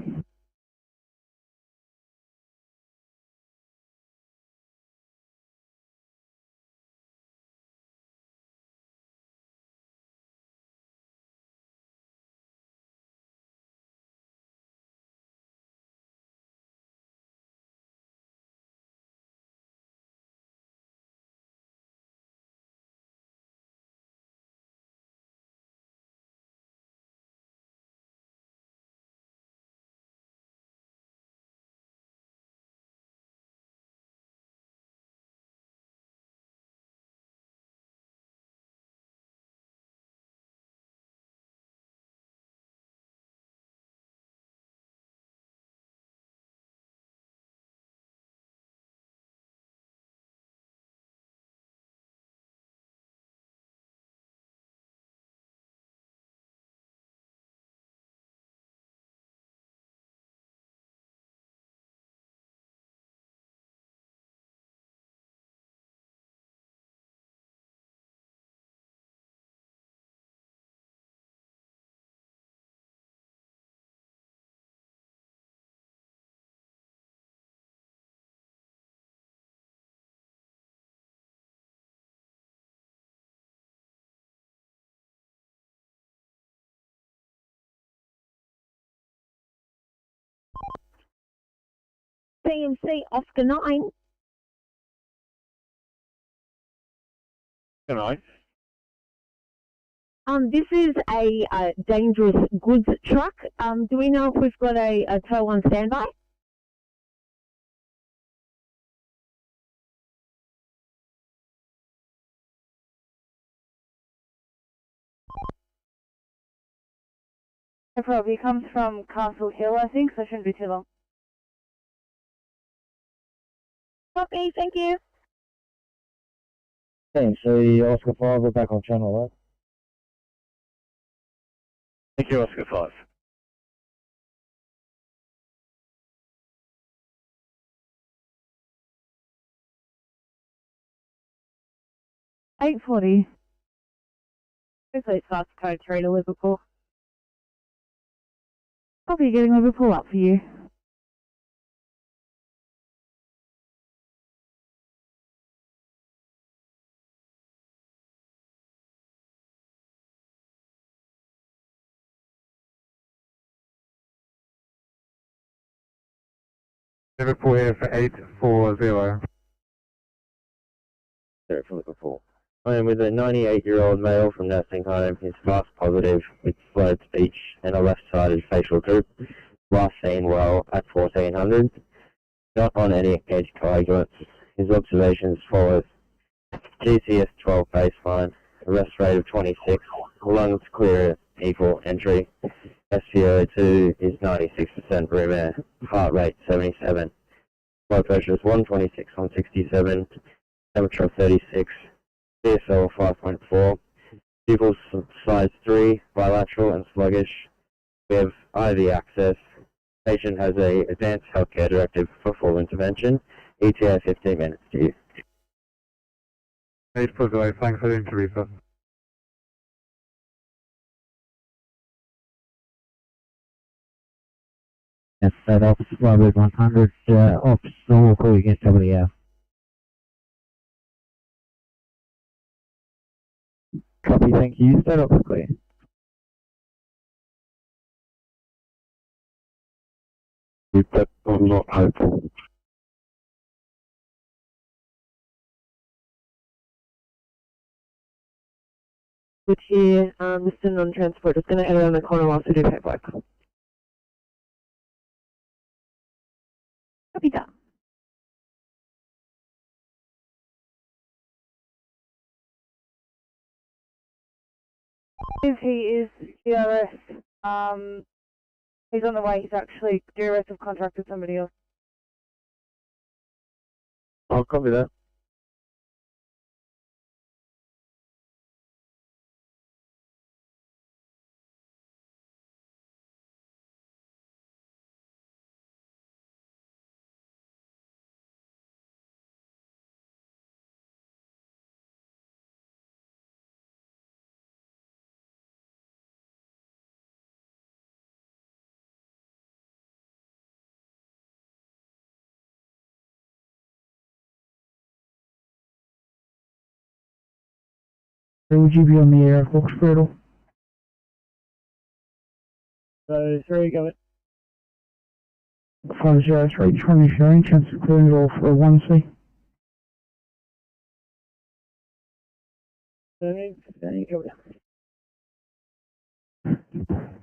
CMC Oscar 9. Good night. This is a dangerous goods truck. Do we know if we've got a tow on standby? No problem. He comes from Castle Hill, I think, so it shouldn't be too long. Copy, thank you. Thanks. So Oscar 5, we're back on channel, right? Thank you, Oscar 5. $8.40. Hopefully it's fast code 3 to Liverpool. Copy, getting Liverpool up for you. Liverpool here for 840. There from Liverpool. I am with a 98-year-old male from nursing home. He's fast positive with slurred speech and a left-sided facial droop. Last seen well at 1400. Not on any anticoagulants. His observations follows: GCS 12 baseline, arrest rate of 26, lungs clear equal entry, SpO2 is 96% room air, heart rate 77, blood pressure is 126 on 67, temperature of 36, CSL 5.4, pupils size 3, bilateral and sluggish. We have IV access. Patient has a advanced healthcare directive for full intervention. ETA 15 minutes to you. 840, thanks for the interview, sir. That's that Ops Robert 100, Ops, normal call against WF. Copy, thank you. Start up clear. But I'm not hopeful. Good here, Mr. Non-Transport. Just going to enter on the corner whilst we do paperwork. Copy that. If he is DRS, he's on the way. He's actually DRS of contract with somebody else. I'll copy that. Would you be on the air, Fox Brutal? So, 3, go it. 503, trying to show any chance of clearing it all for a 1C. There you go.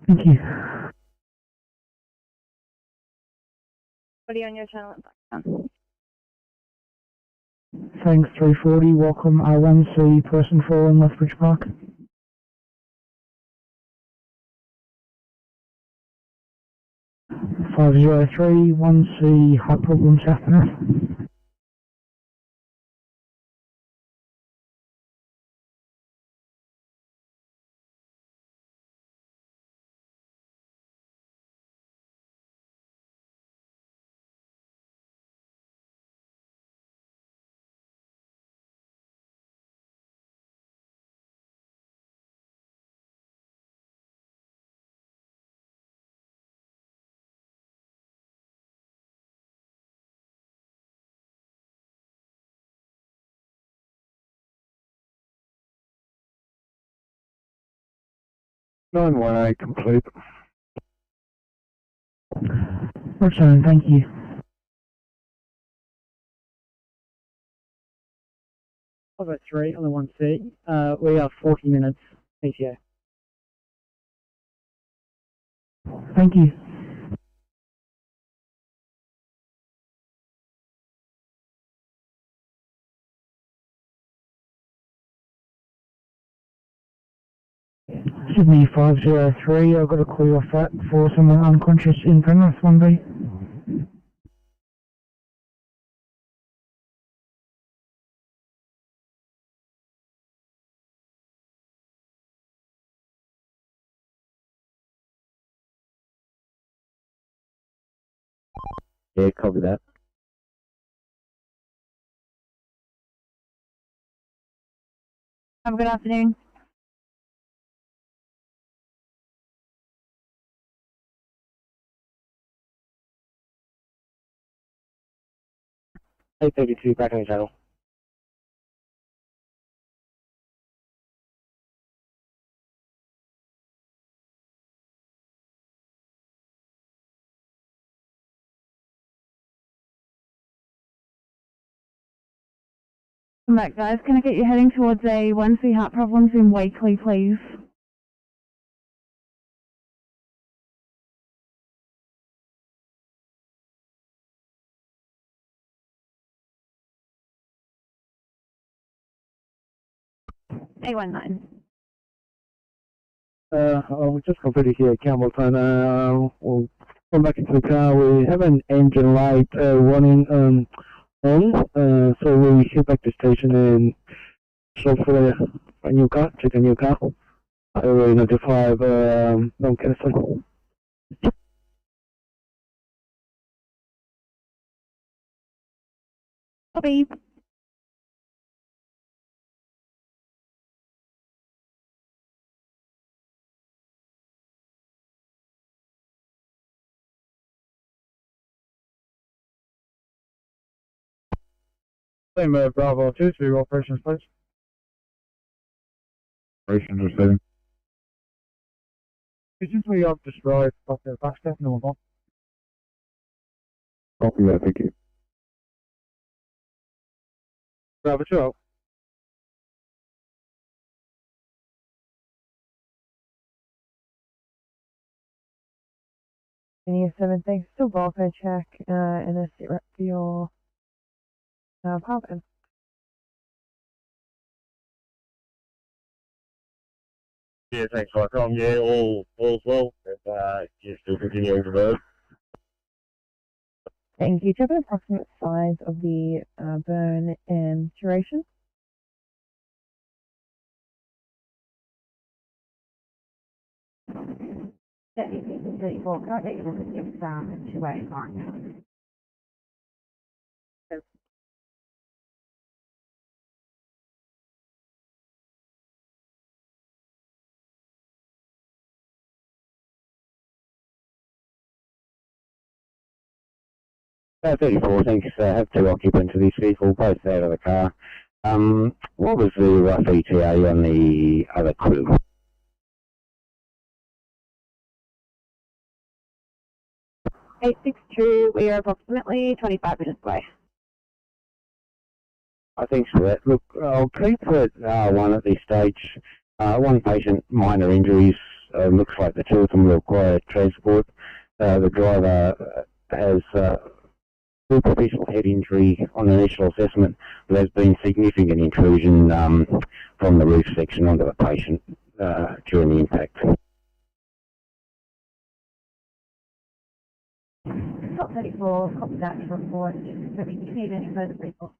Thank you. Somebody on your channel at background. Thanks, 340, welcome, 1C, person fallen, Lethbridge Park. Five 503, 1C, high problems happening. Nine 118 complete. Return, thank you. I've got 3 on the 1C. We are 40 minutes ETA. Thank you. Sydney 503, I've got to call you off that for someone unconscious in Penrith, 1B. Yeah, copy that. Good afternoon. A32 back on the channel. Come back, guys. Can I get you heading towards a 1C heart problems in Wakeley, please? A19. We just completed here at Campbelltown. We'll come back into the car. We have an engine light running on, so we head back to the station and shop for a new car, check a new car. I already notified Doncaster. Copy. Same Bravo 2 operations, please. Operations receiving. Since we have destroyed Dr. Baxter, no one. Copy that, thank you. Bravo 2. NSW, thanks. Still welfare check, and a sit rep for your apartment. Yeah, thanks, Icon. Yeah, all's well. Just still continuing to move. Thank you. Do you have an approximate size of the burn and duration? That is 34. Can I get you a look at this 2-way line? About 34, thanks. Have two occupants of this vehicle, both out of the car. What was the rough ETA on the other crew? 862, we are approximately 25 minutes away. Thanks for that. Look, I'll keep it one at this stage. One patient, minor injuries. Looks like the two of them will require transport. The driver has superficial head injury on initial assessment. There's been significant intrusion from the roof section onto the patient during the impact. Top 34, copy that report. But if you need any further reports,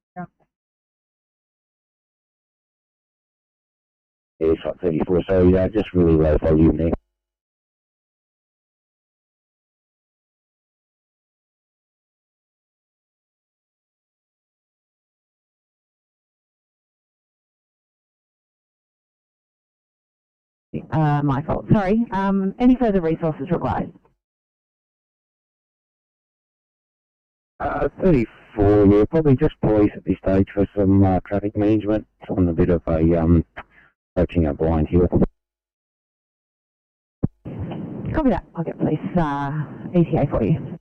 Yeah, it's like 34, so just really low volume there. my fault. Sorry. Any further resources required? 34, yeah, probably just police at this stage for some traffic management. It's on a bit of a approaching a blind hill. Copy that. I'll get police ETA for you.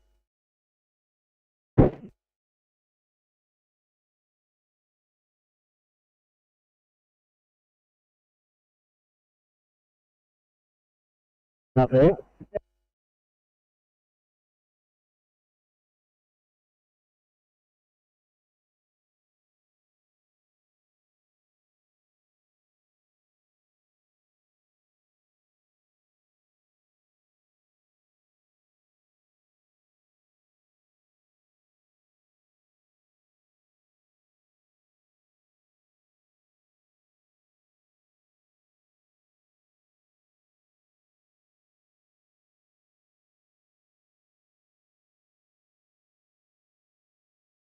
Not there.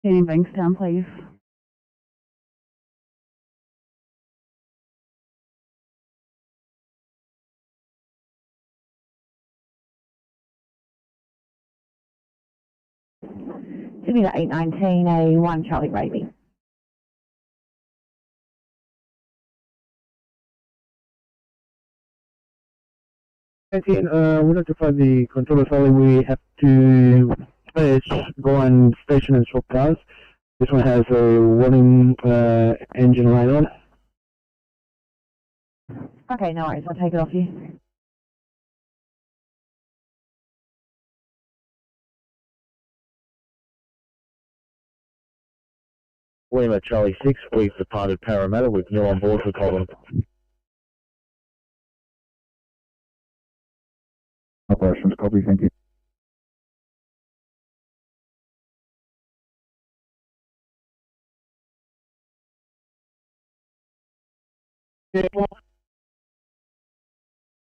Standing Bankstown, please. Sydney to 819, A1 Charlie Raby. We'd like to find the controller solely. We have to go on station and swap cars. This one has a warning engine light on. Okay, no worries. I'll take it off you. Lima Charlie 6, we've departed Parramatta with nil on board for Colin. Operations copy, thank you.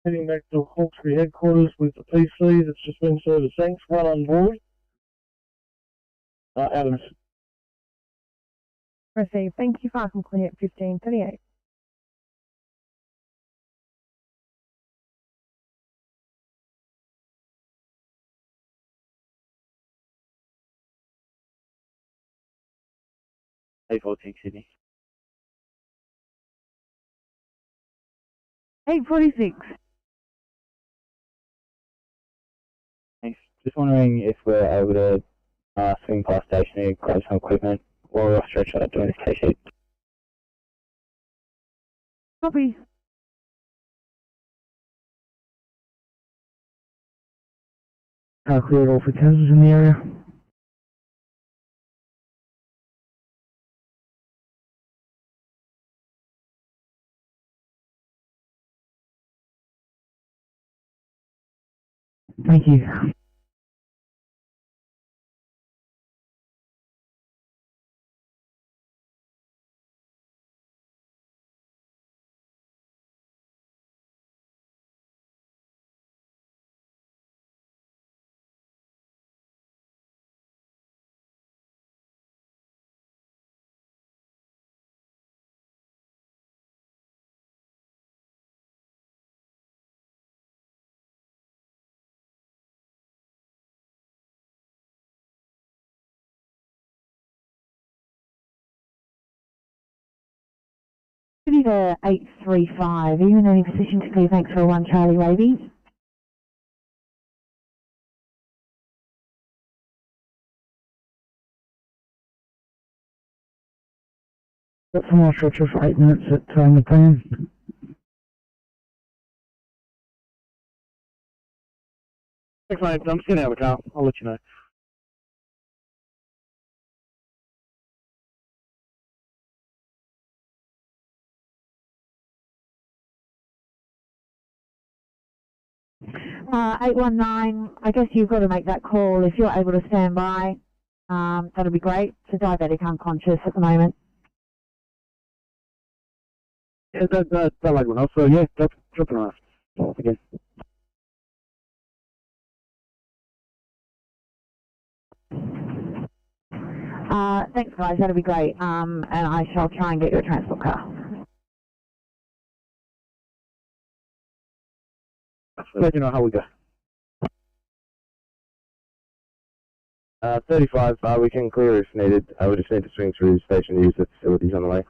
Heading back to Hawkesbury headquarters with the PC that's just been serviced. Thanks, one on board. Adams. Received. Thank you. Far from clear at 1538. A14 Sydney. 846. Thanks. Just wondering if we're able to swing past station and grab some equipment while we're off stretch out doing this case sheet. Copy. Cleared all for cases in the area. Thank you. to 835. Are you in any position to clear? Thanks for a 1 Charlie Rabies. Got some more stretcher for 8 minutes at the plan. Thanks, mate. I'm just getting out of the car. I'll let you know. Uh, 819, I guess you've got to make that call. If you're able to stand by, that'll be great. It's a diabetic unconscious at the moment. Yeah, that like one else. So yeah, drop it off again. Thanks guys, that'll be great. And I shall try and get you a transport car. Let you know how we go. 35, we can clear if needed. We just need to swing through the station to use the facilities on the way.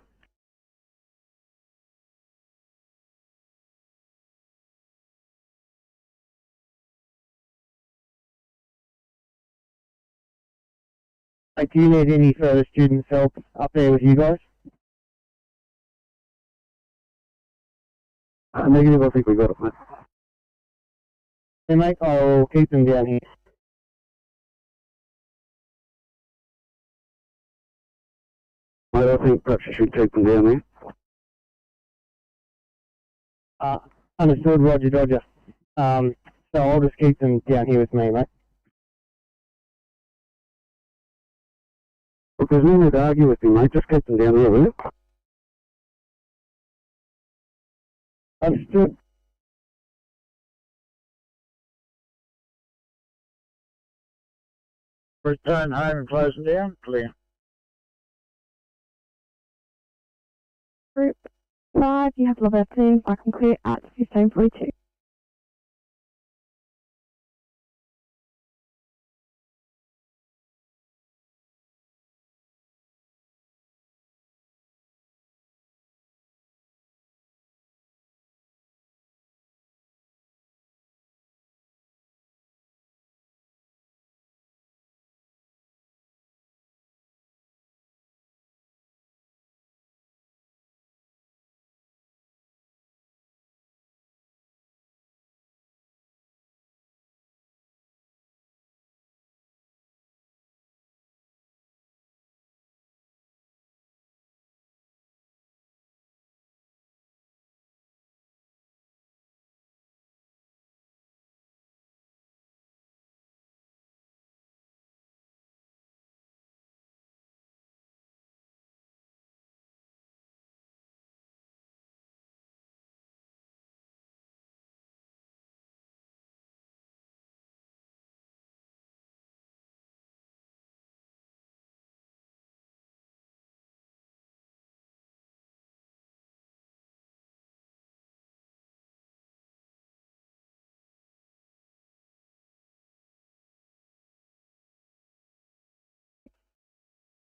Like, do you need any further students' help up there with you guys? Negative, I think we got it, mate. Hey mate, I'll keep them down here. Mate, I think perhaps you should keep them down there. Understood, Roger Dodger. So I'll just keep them down here with me, mate. Look, there's no need to argue with me, mate. Just keep them down there, will you? Understood. Return home and close them down. Clear. Group 5, you have Liberty. I can clear at 1542.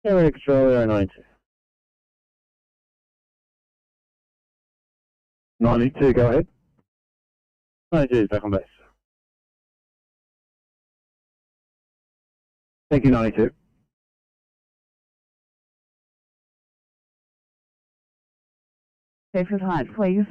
Ferry Control 092. 92, go ahead. 92 is back on base. Thank you, 92. Safe with height, please.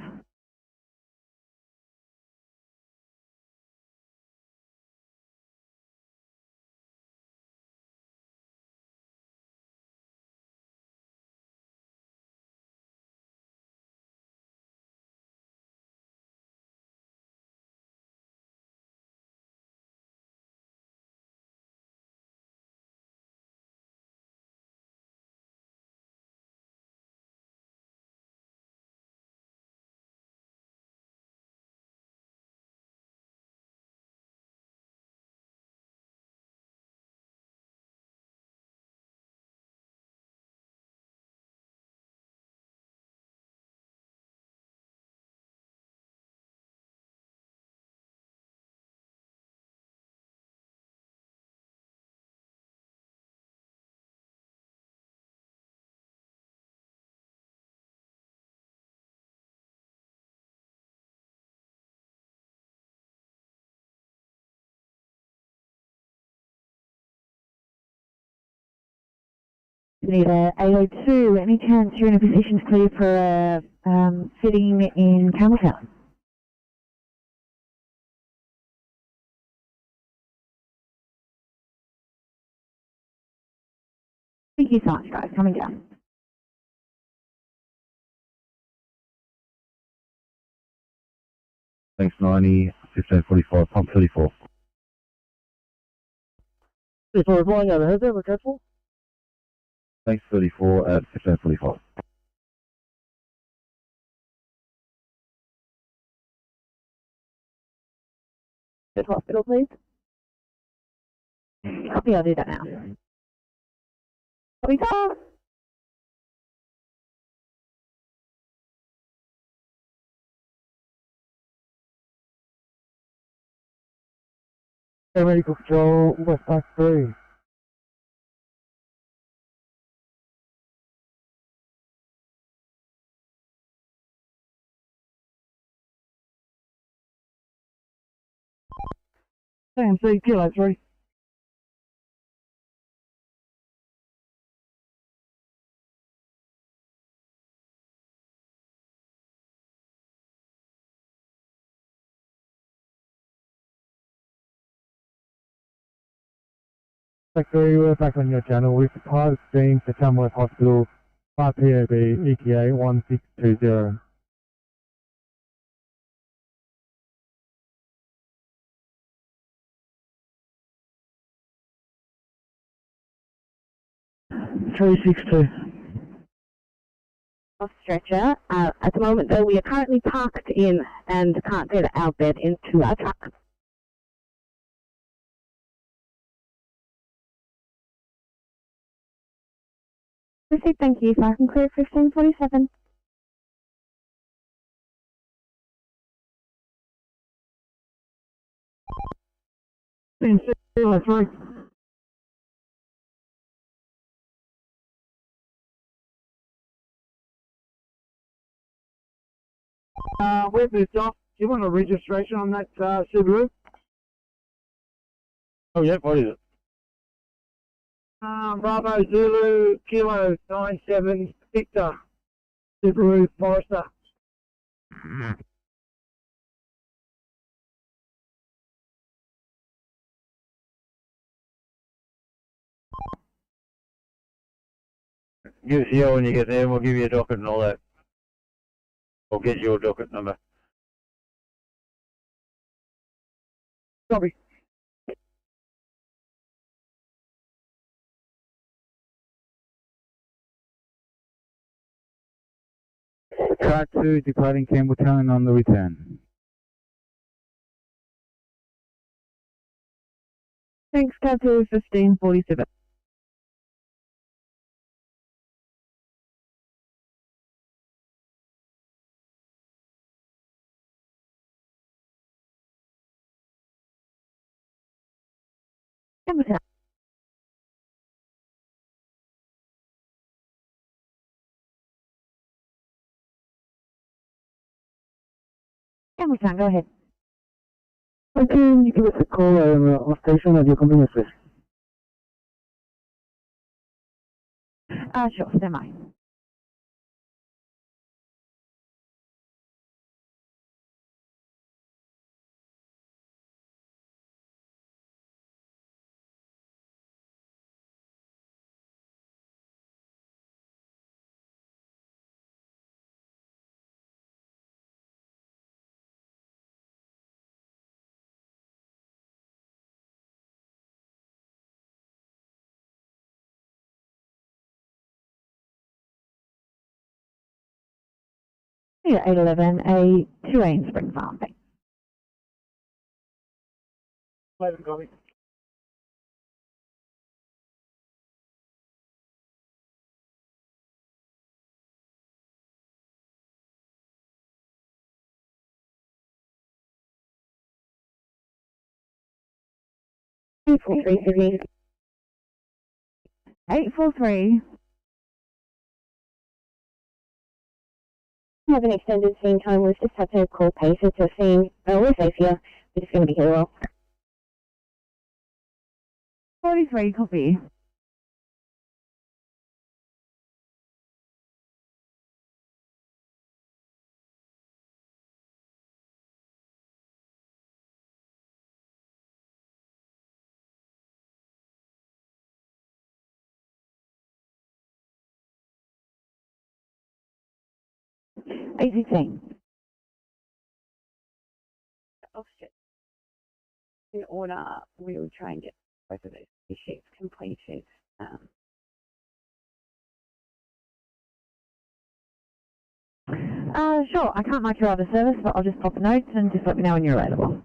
Sydney there, 802. Any chance you're in a position to clear for a sitting in Campbelltown? Thank you so much, guys. Coming down. Thanks 90, 1545, pump 34. We're flying overhead there, we're careful. Thanks 34 at 1545. At hospital, please. Copy, I'll do that now. Copy, Tom. Medical Control, West Park 3. AMC, Kilo 3. Secretary, we're back on your channel. We've departed scene to Tamworth Hospital, 5 POB, ETA 1620. Off stretcher. At the moment, though, we are currently parked in and can't get our bed into our truck. Proceed, thank you. Fire and clear 1547. Kilo 3. We've moved off. Do you want a registration on that Subaru? Oh, yeah, what is it? Bravo Zulu Kilo 97 Victor Subaru Forester. Give us a yell when you get there and we'll give you a docket and all that. Or get your docket number. Copy. Car 2 departing Campbelltown on the return. Thanks, Car 2, 1547. Campbelltown. Campbelltown, go ahead. Okay, you give us a call on station at your convenience, please. Sure, stand by. Yeah, 811, a 2A in Spring Farm. Thanks. 11, copy. Sydney. 843. We have an extended scene time. We've just had to call Pacer to a scene. We're safe here. We're just going to be here a while. 43, copy. 816. Offset. In order, we will try and get both of these sheets completed. Sure, I can't mark your other service, but I'll just pop a note and just let me know when you're available.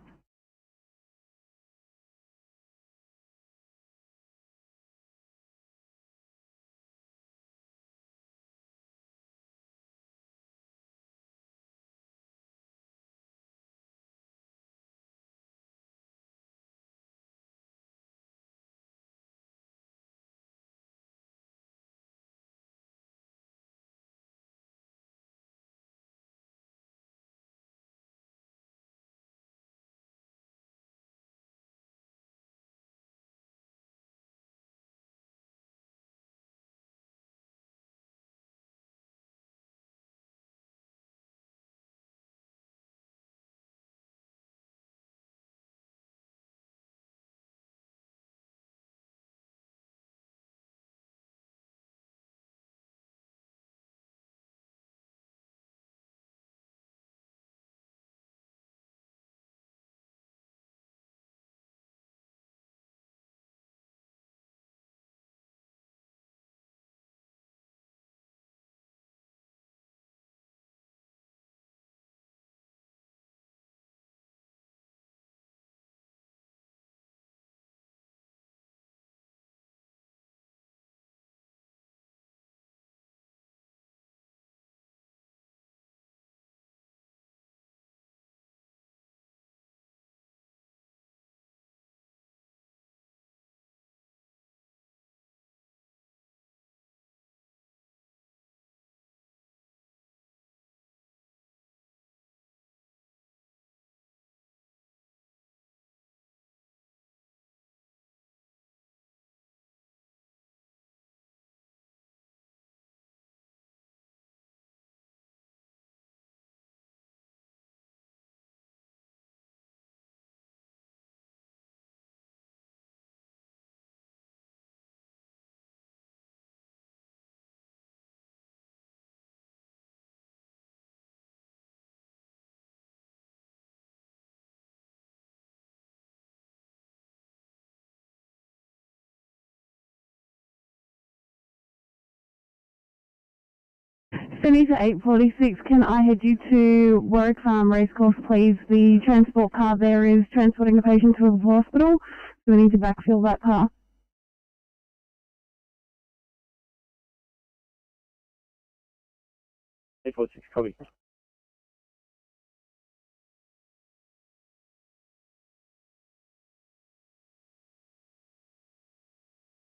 Sydney to 846, can I head you to Warwick Farm Racecourse, please? The transport car there is transporting a patient to a hospital, so we need to backfill that car. 846, copy.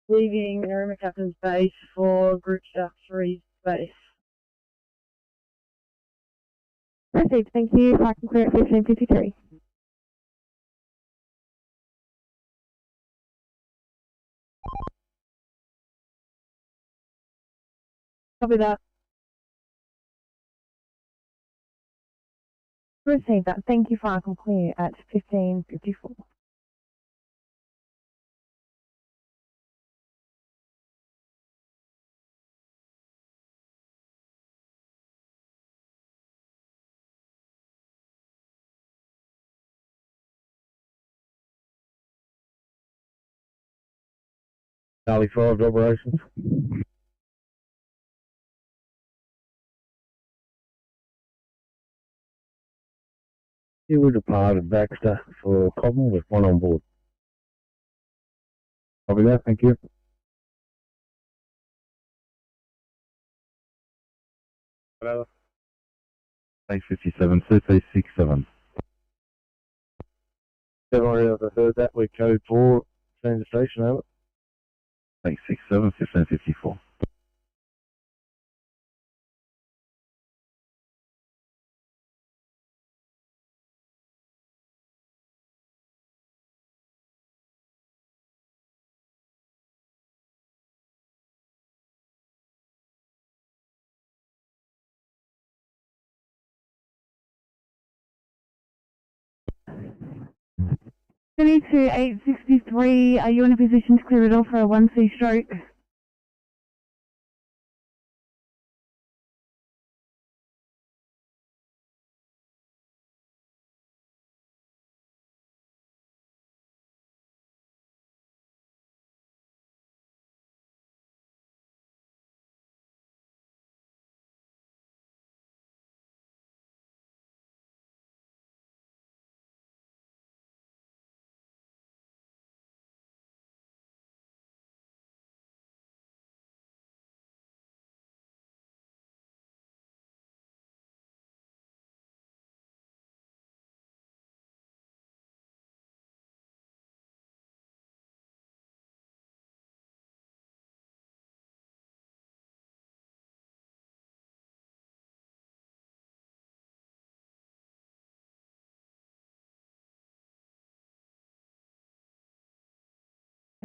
Leaving Arima Captain's base for Group Staff 3's base. Received, thank you. I can clear at 1553. Copy that. Received that. Thank you. Fire can clear at 1554. Charlie 5 operations. You were departed Baxter for Cobble with one on board. Copy that, thank you. Whatever. 857, CP67. Never really ever heard that. We're code 4, change the station, over. 867, 1554. Sydney to 863, are you in a position to clear it off for a 1C stroke?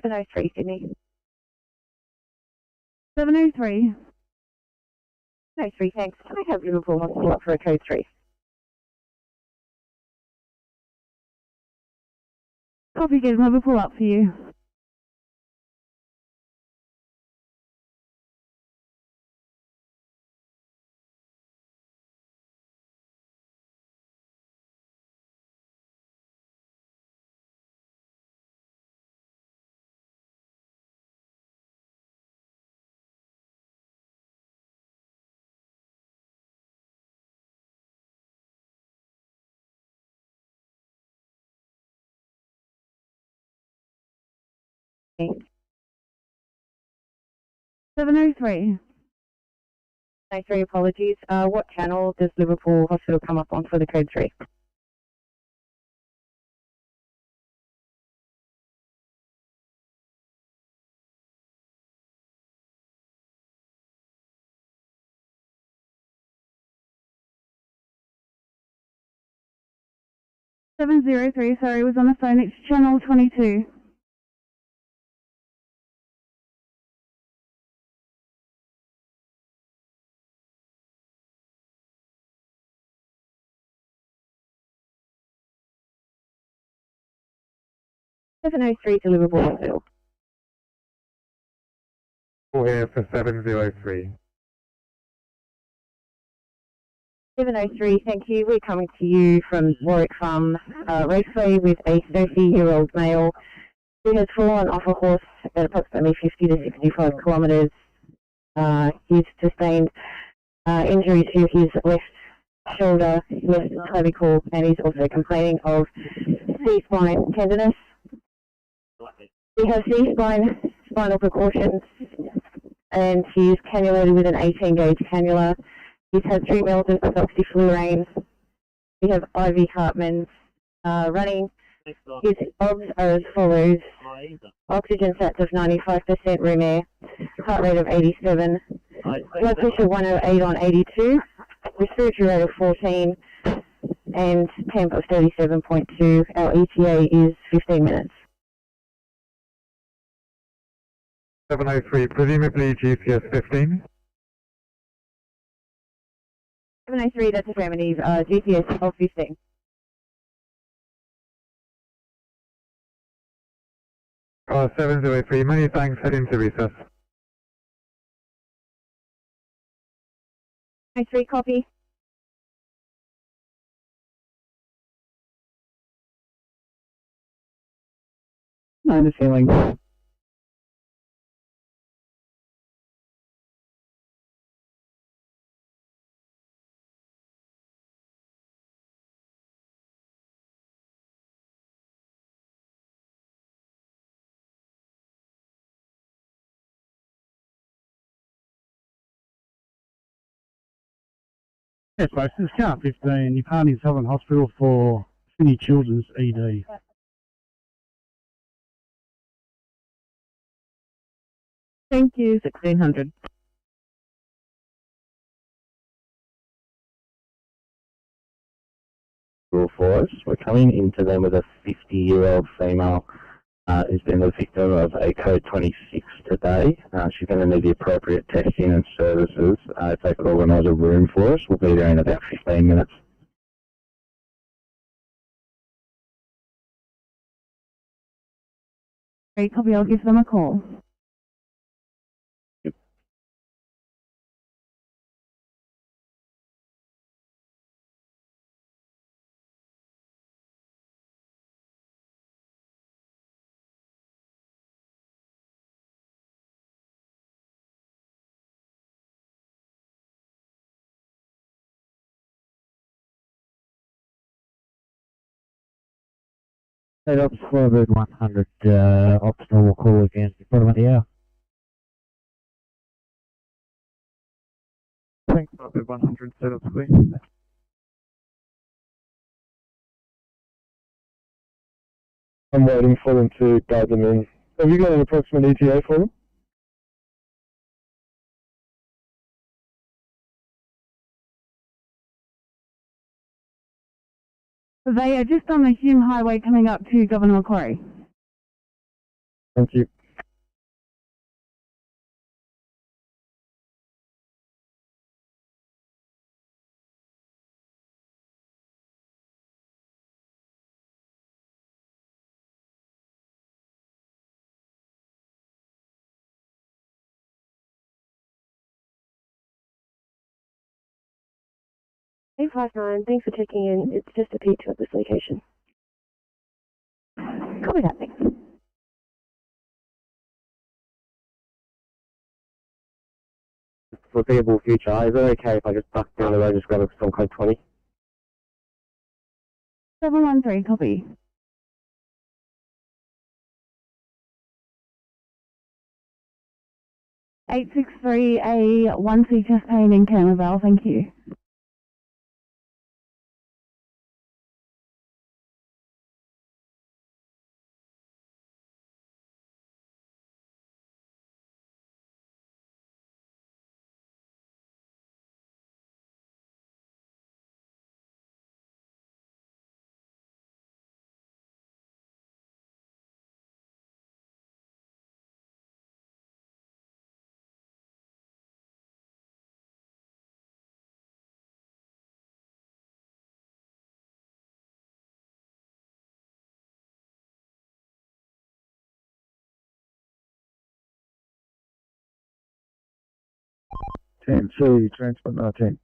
703 Sydney. 703. 703, thanks. Can I have Liverpool Hospital up for a code 3? Copy, get Liverpool up for you. Thanks. 703. 703, apologies. What channel does Liverpool Hospital come up on for the code 3? Sorry, was on the phone. It's channel 22. to Liverpool Hospital. Call here for 703. 703, thank you. We're coming to you from Warwick Farm Raceway with a 30-year-old male who has fallen off a horse at approximately 50 to 65 kilometres. He's sustained injury to his left shoulder, left clavicle, and he's also complaining of C-spine tenderness. He has C-spine spinal precautions, and he's cannulated with an 18-gauge cannula. He's had 3 mils of oxyfluorine. We have IV Hartmann's running. His odds are as follows: oxygen sats of 95%, room air, heart rate of 87, blood pressure 108 on 82, respiratory rate of 14, and temp of 37.2. Our ETA is 15 minutes. 703, presumably GCS 15. 703, that's affirmative. GCS of 15. Oh, 703, many thanks, head into recess. 3 copy. No, just feeling. Yes, folks, this is car 15. You're parting Southern Hospital for Sydney Children's ED. Thank you, 1600. For us, we're coming into them with a 50-year-old female who's been the victim of a code 26 today. She's going to need the appropriate testing and services. If they could organise a room for us, we'll be there in about 15 minutes. Great, copy, I'll give them a call. Head up Flowbird 100, optional will call again before the hour. Thanks, Flowbird 100, set up please. I'm waiting for them to guide them in. Have you got an approximate ETA for them? They are just on the Hume Highway coming up to Governor Macquarie. Thank you. Eight 59, thanks for checking in. It's just a P2 at this location. Copy that, thanks. Foreseeable future, is it okay if I just duck down the road and just grab a storm code 20? 713, copy. A 1C chest pain in Cambervale, thank you. C, transport 19.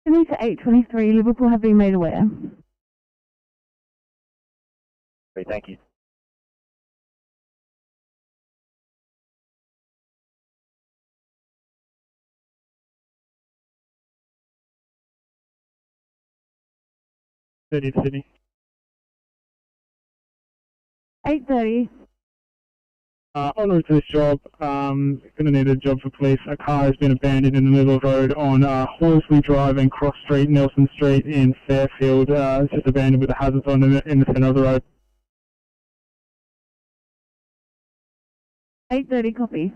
Sydney to 823, Liverpool have been made aware. Great, thank you. Sydney. 830. En route to this job, going to need a job for police. A car has been abandoned in the middle of the road on Horsley Drive and Cross Street, Nelson Street in Fairfield. It's just abandoned with the hazards on in the centre of the road. 830, copy.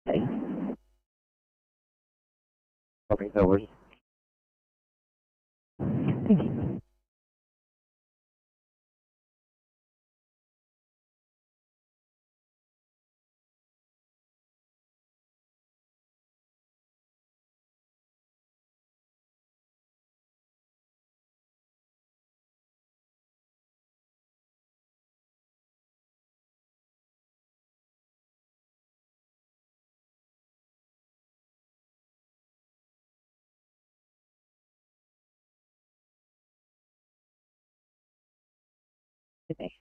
Okay. Copy, no worries. Thank you. Okay.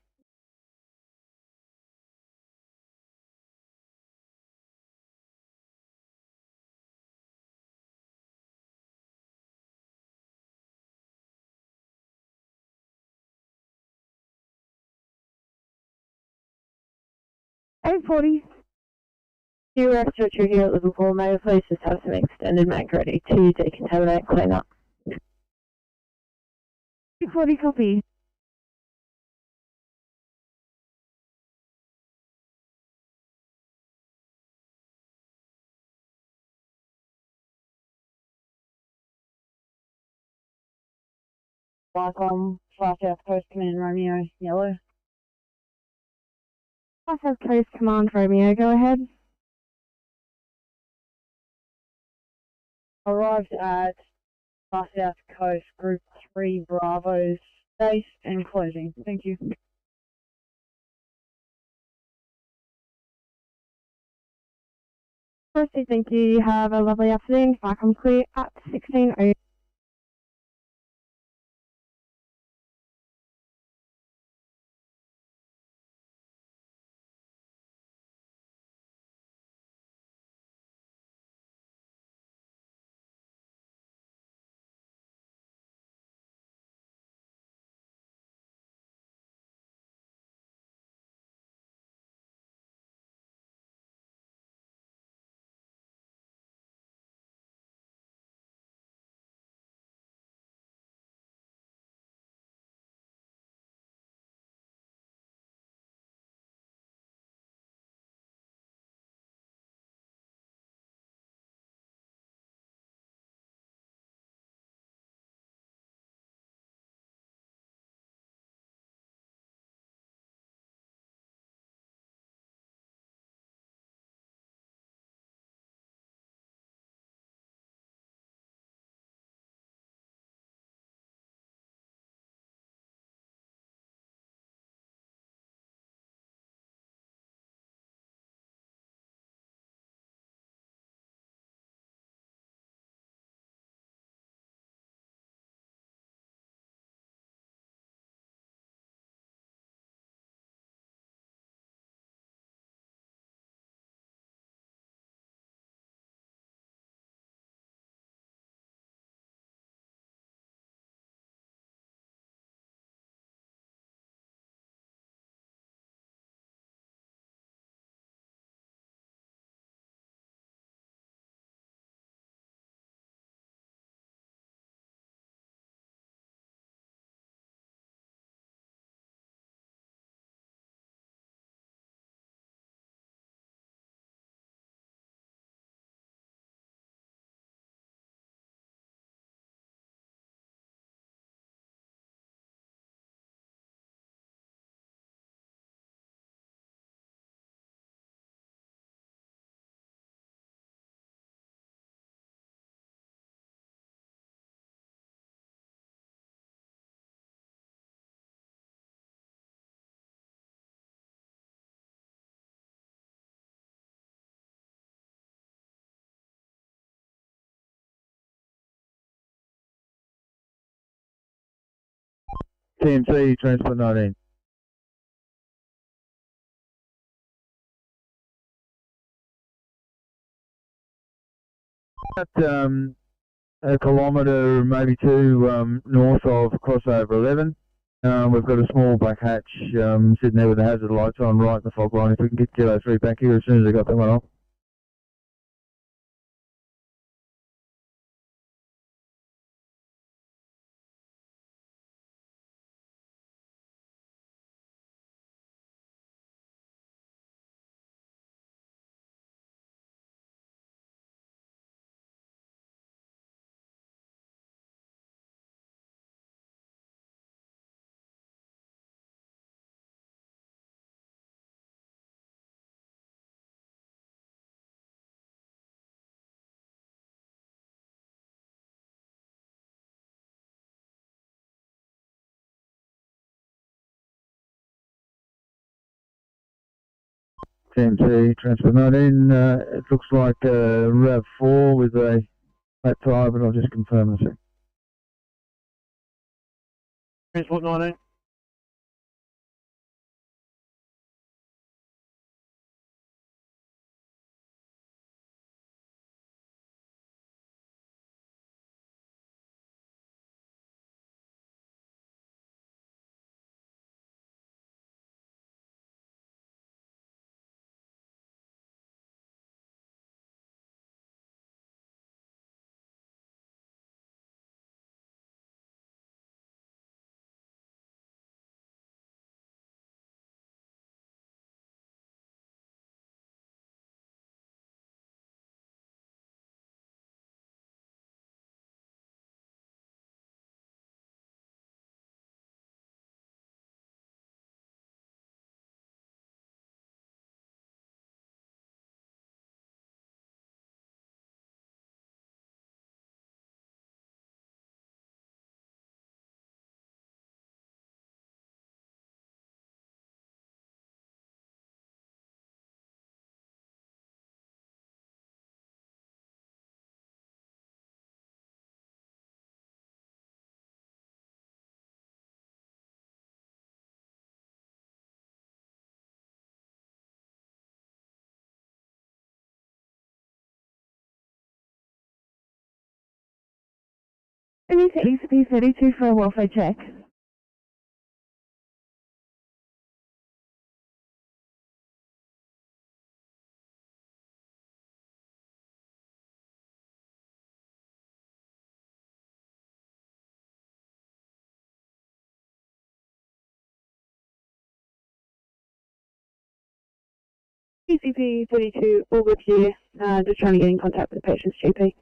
New structure here at Liverpool. May the police just have some extended mag ready to decontaminate clean up. 840, copy. Lycom, Far South Coast Command Romeo, yellow. Far South Coast Command Romeo, go ahead. Arrived at Far South Coast Group 3 Bravo's base and closing. Thank you. Firstly, thank you. You have a lovely afternoon. Lycom clear at 16:00. TMC, Transport 19. At a kilometre, maybe two north of crossover 11. We've got a small black hatch sitting there with the hazard lights on right in the fog line. If we can get Kilo 3 back here as soon as they got that one off. TMC, Transport 19, it looks like RAV4 with a flat tyre, but I'll just confirm in a sec. Transport 19. Any ECP 32 for a welfare check. ECP 32, all good here. Just trying to get in contact with the patient's GP.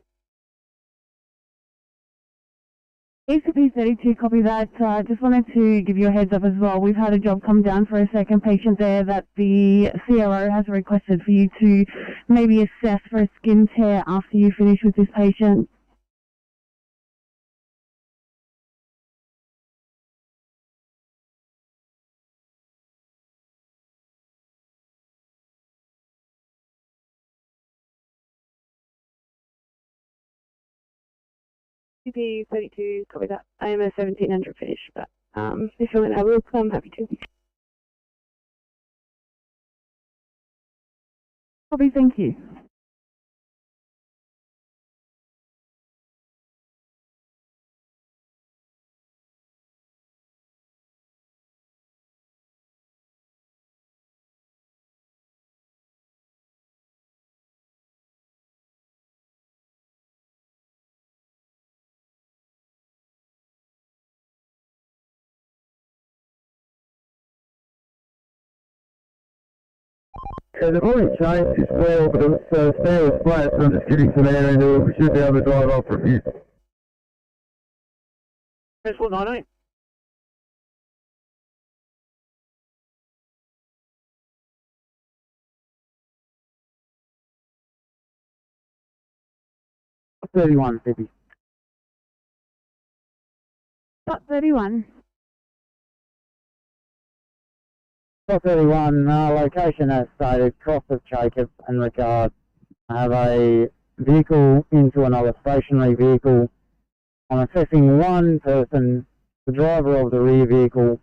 ECP 32, copy that. Just wanted to give you a heads up as well. We've had a job come down for a second patient there that the CRO has requested for you to maybe assess for a skin tear after you finish with this patient. ECP 32, copy that. I am a 1700 finish, but if you want to have a look, I'm happy to. Copy, thank you. So the point changed as well, but it's fairly flat, so I'm just getting to there and we should be able to drive off from here. Transport 98. .31, 50. .31. .31, location as stated, cross of Jacob and regard. I have a vehicle into another stationary vehicle. I'm assessing one person, the driver of the rear vehicle,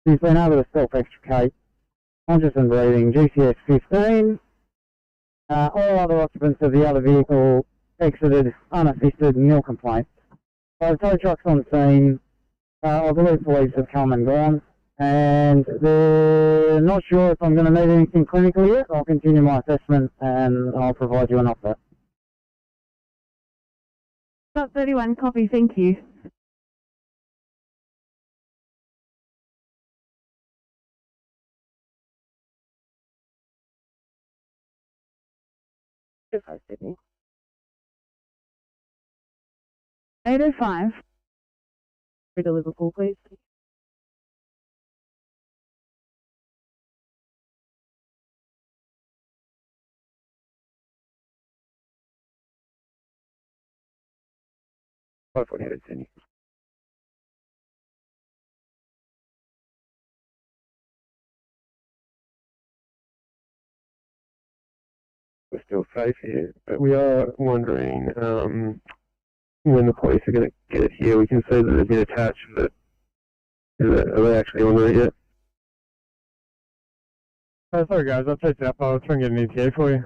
who's been able to self-extricate, conscious and breathing, GCS 15. All other occupants of the other vehicle exited unassisted, nil complaints. So tow trucks on scene, I believe police have come and gone, and they're not sure if I'm going to need anything clinically yet. I'll continue my assessment and I'll provide you an update. .31, copy, thank you. Sydney. 805. To Liverpool, please. Sydney. We're still safe here, but we are wondering when the police are going to get here. We can see that they've been attached, but are they actually on route yet? Sorry guys, I'll take that. I'll try and get an ETA for you.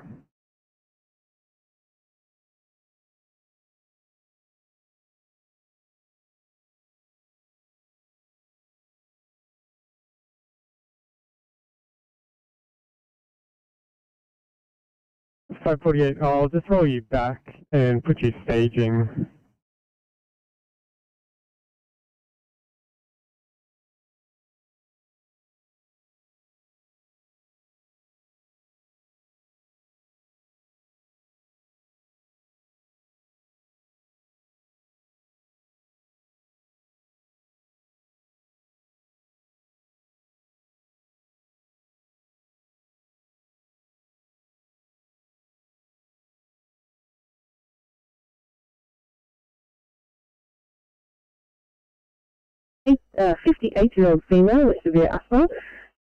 It's 5:48. I'll just roll you back and put you staging. A 58-year-old female with severe asthma,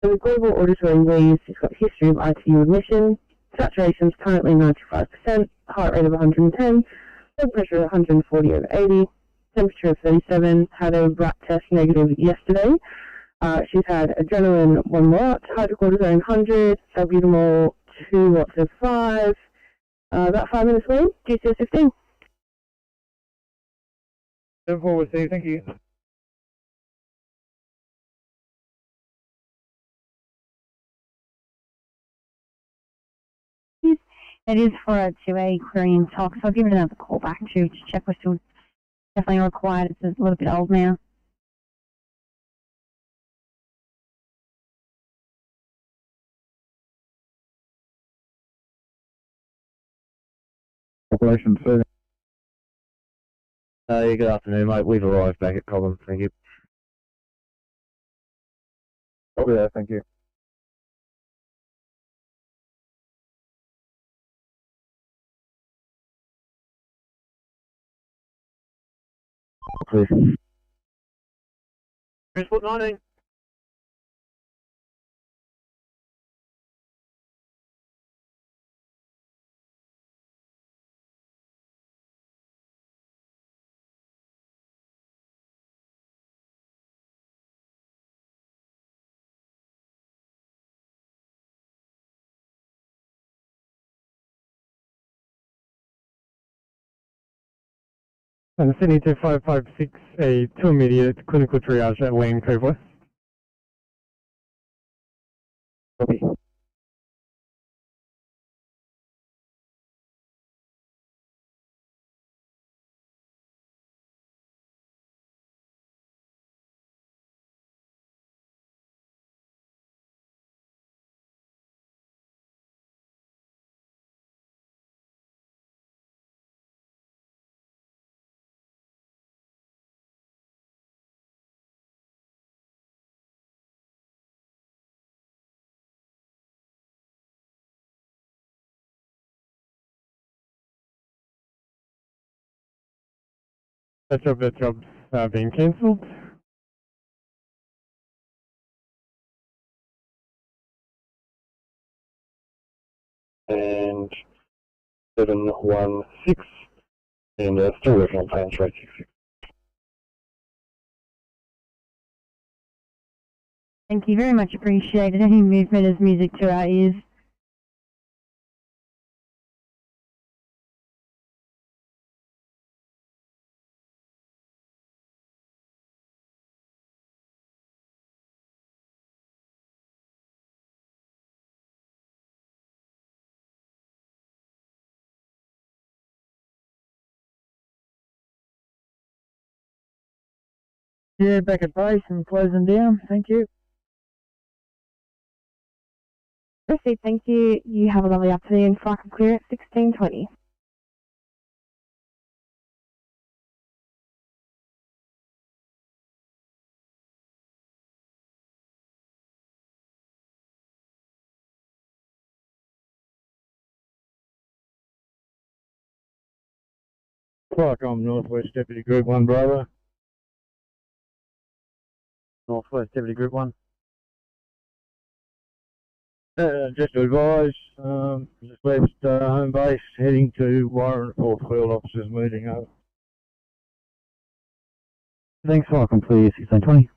so with global auditory leads. She's got a history of ICU admission, saturation's currently 95%, heart rate of 110, blood pressure of 140/80, temperature of 37, had a BRAT test negative yesterday. She's had adrenaline 1 lot, hydrocortisone 100, salbutamol 2 lots of 5, about 5 minutes away, GCS 15. 7-4 received, thank you. It is for a 2A query and talk, so I'll give it another call back to check we're still definitely required. It's a little bit old now. Operation 2. Yeah, good afternoon, mate. We've arrived back at Cobham. Thank you. Copy that, thank you. Please. Transport 19. And Sydney 2556, a 2 immediate clinical triage at Lane Cove West. Copy. That job's being cancelled. And 716, and still working on plans for 866. Thank you, very much appreciated. Any movement is music to our ears. Yeah, back at base and closing down. Thank you. Proceed, thank you. You have a lovely afternoon. Flight can clear at 16:20. I'm Northwest Deputy Group 1, Bravo. Northwest Deputy Group 1. Just to advise, just left home base, heading to Warren for field officers meeting over. Thanks, welcome please, 1620.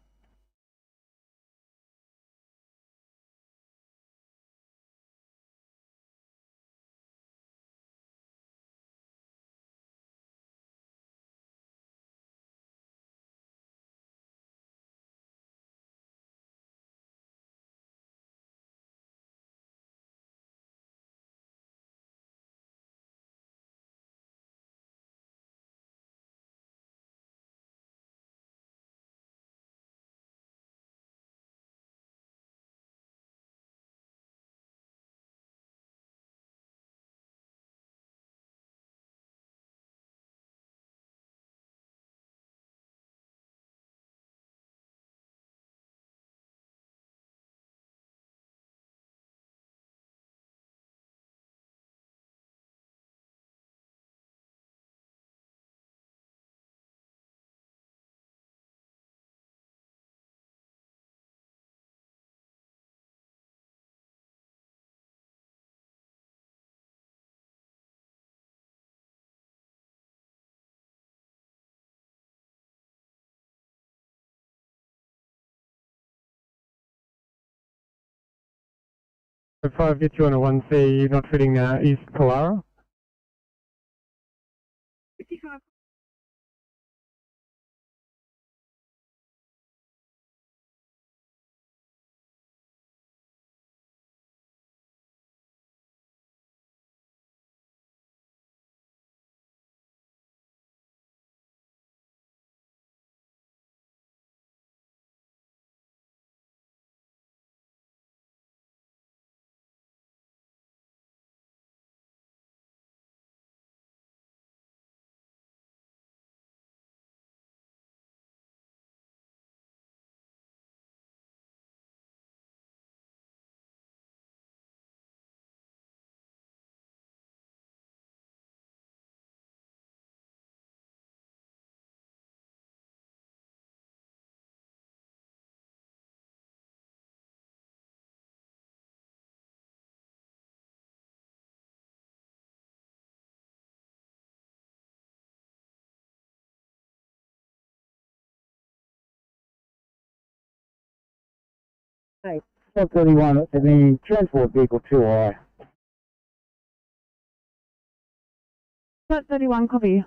So 5 get you on a 1C, not fitting East Kalara. Hey, 431, Sydney, transport vehicle 2I. Flight 31, copy.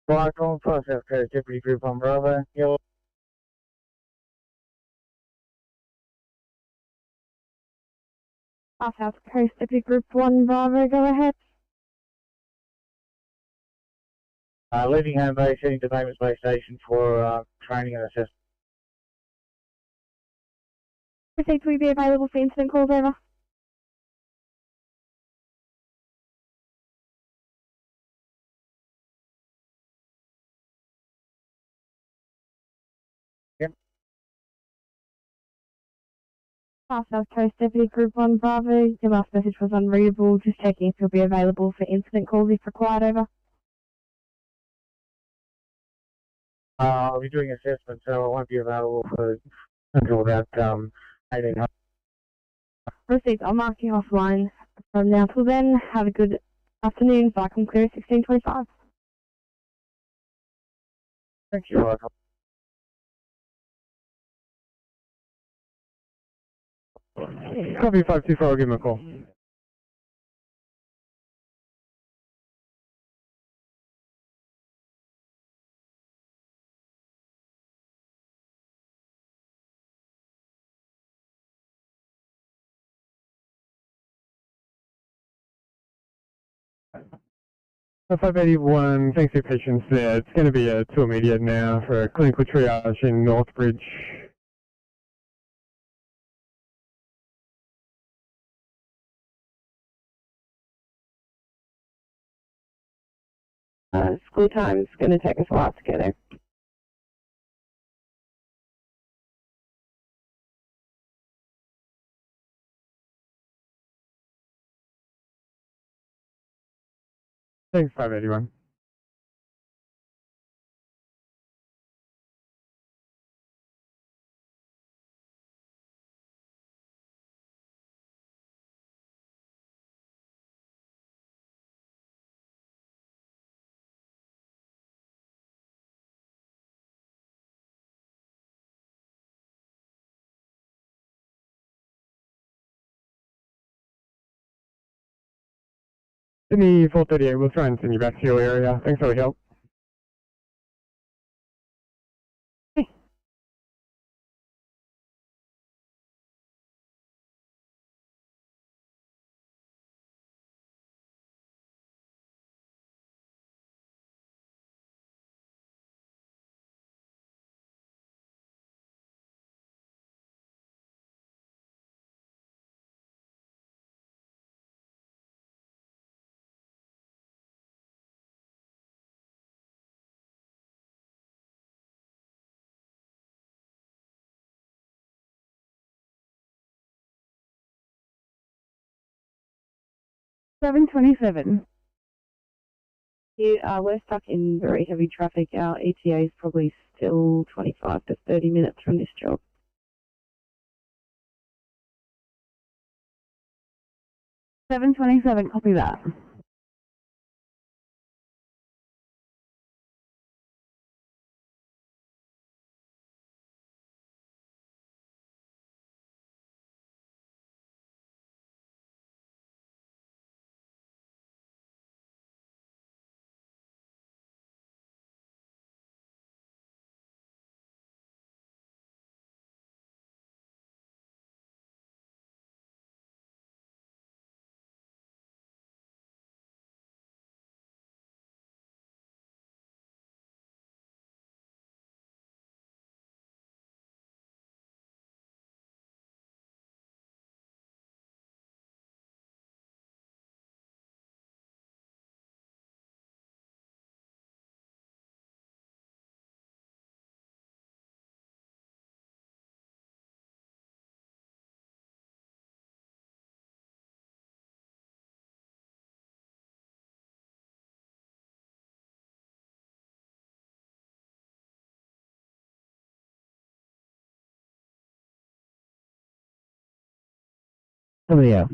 Block on process code, Deputy Group on Bravo. Yellow. South Coast, Deputy Group 1, Bravo, go ahead. Leaving home base, heading to Famous Base Station for training and assessment. Receipts will be available for incident calls, over. Yep. South Coast, Deputy Group 1, Bravo, your last message was unreadable, just checking if you'll be available for incident calls if required, over. I'll be doing assessment, so I won't be available for until about 1800. Receipts, I'll mark you offline from now till then. Have a good afternoon. Cyclone clear 1625. Thank you, Michael. Copy 524, I'll give him a call. Oh, 581, thanks for your patience there. It's going to be a 2 immediate now for a clinical triage in Northbridge. School time's going to take us a while to get there. Thanks, 581. Sydney 438, we'll try and send you back to your area. Thanks for your help. $7.27. We're stuck in very heavy traffic. Our ETA is probably still 25 to 30 minutes from this job. $7.27, copy that. Somebody else.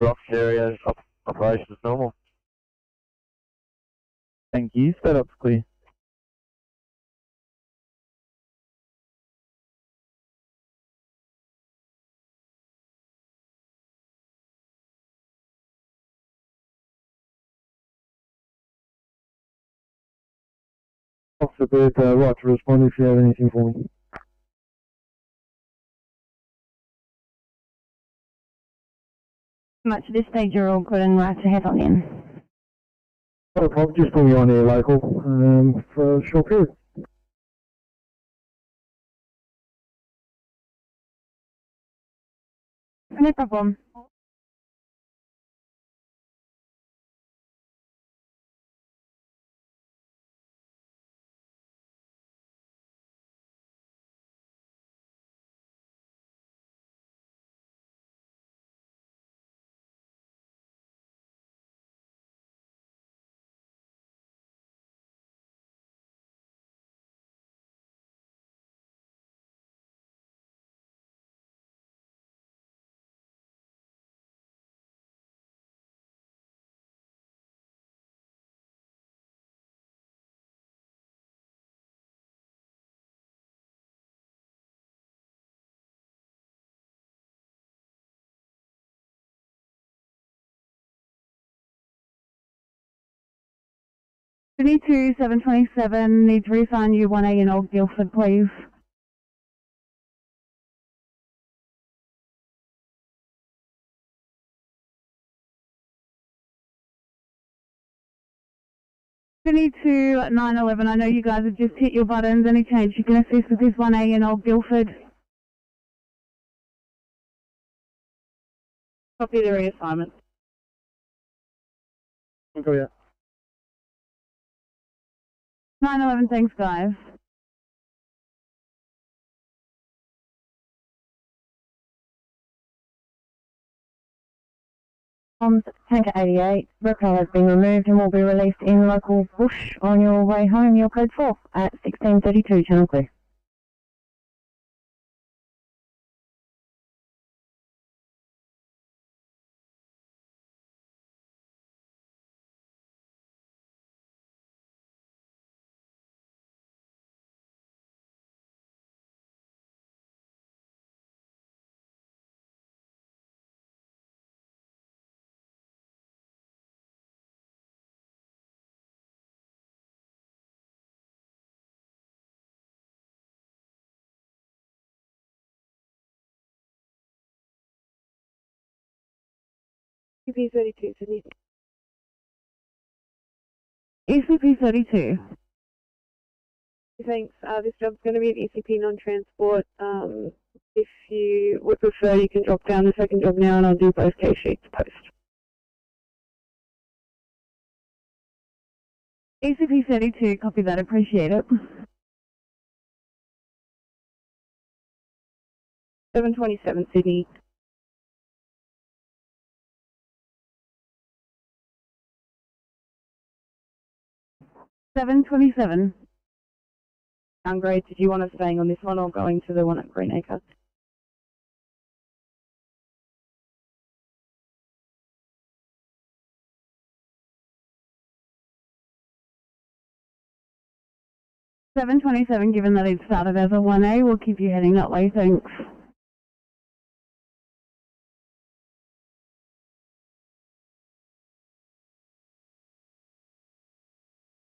Rocks area operation is normal. Thank you. Setup's clear. Officer Bird, right to respond if you have anything for me. Much at this stage you're all good and right to head on in. Not a problem, just put me on air local for a short period. No problem. Sydney 727, need to reassign you 1A in Old Guildford, please. Sydney 911, I know you guys have just hit your buttons. Any change you can assist with this 1A in Old Guildford? Copy the reassignment. Go, yeah. 911, thanks guys. Tanker 88, repel has been removed and will be released in local bush on your way home. Your code 4 at 1632, channel clear. ECP 32, Sydney. ECP 32. Thanks. This job's going to be an ECP non-transport. If you would prefer, you can drop down the second job now and I'll do both case sheets post. ECP 32, copy that, appreciate it. 727, Sydney. $727. Downgrade, did you want us staying on this one or going to the one at Greenacre? $727, given that it started as a 1A, we'll keep you heading that way, thanks.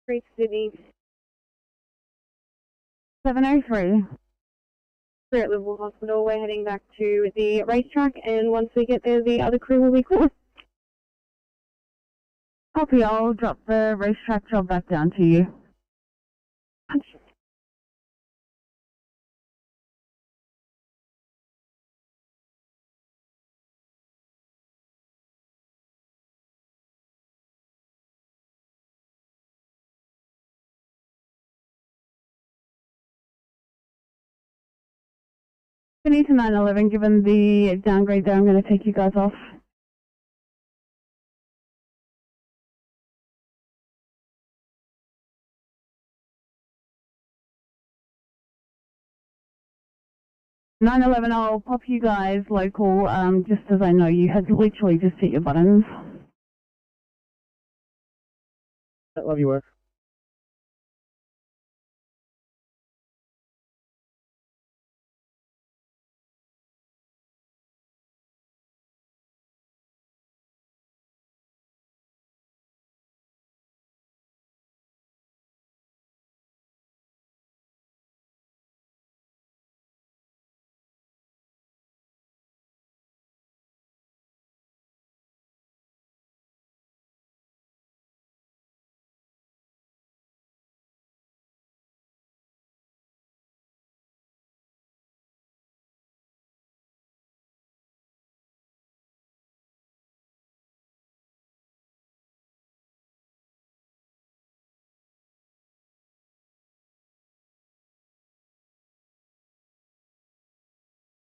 Street, Sydney. 703. We're at Liverpool Hospital. We're heading back to the racetrack, and once we get there, the other crew will be called. Copy, I'll drop the racetrack job back down to you. Sydney to 911, given the downgrade there, I'm going to take you guys off. I'll pop you guys local, just as I know you had literally just hit your buttons. Love your work.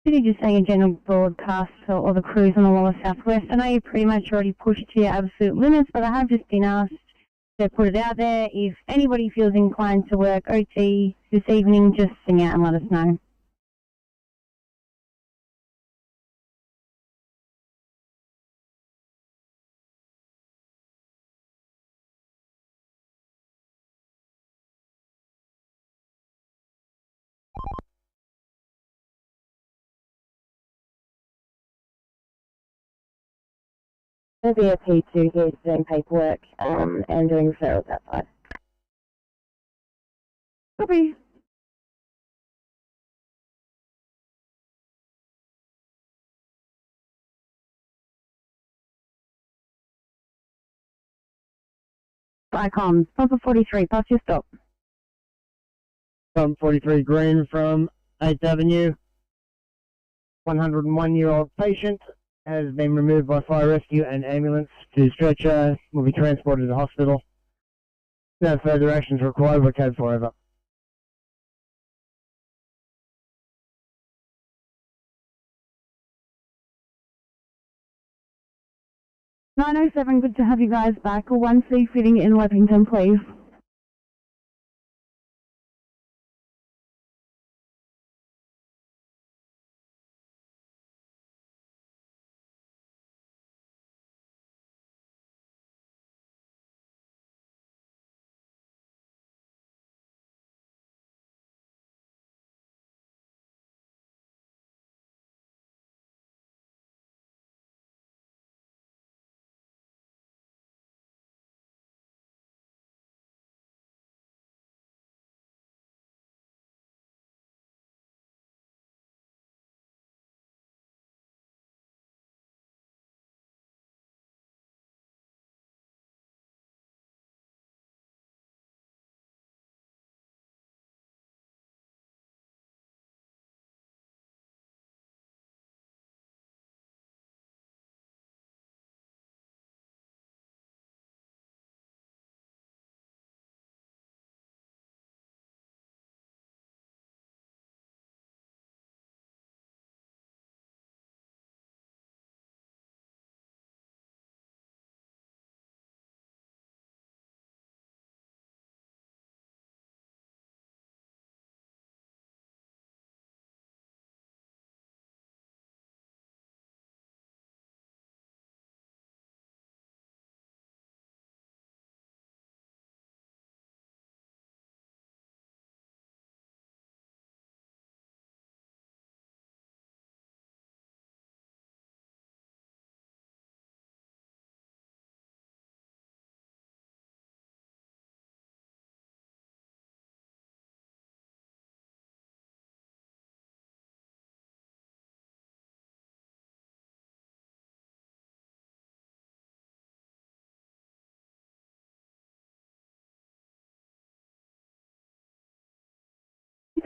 Just saying a general broadcast for all the crews on the lower southwest. I know you pretty much already pushed to your absolute limits, but I have just been asked to put it out there. If anybody feels inclined to work OT this evening, just sing out and let us know. The VIP2 here is doing paperwork and doing referrals outside. Copy. Icons, Papa 43, pass your stop. 43 Green from 8th Avenue. 101-year-old patient has been removed by fire rescue and ambulance to stretcher, will be transported to the hospital. No further actions required, we're code 4 over. .907, good to have you guys back. A 1C fitting in Leppington, please.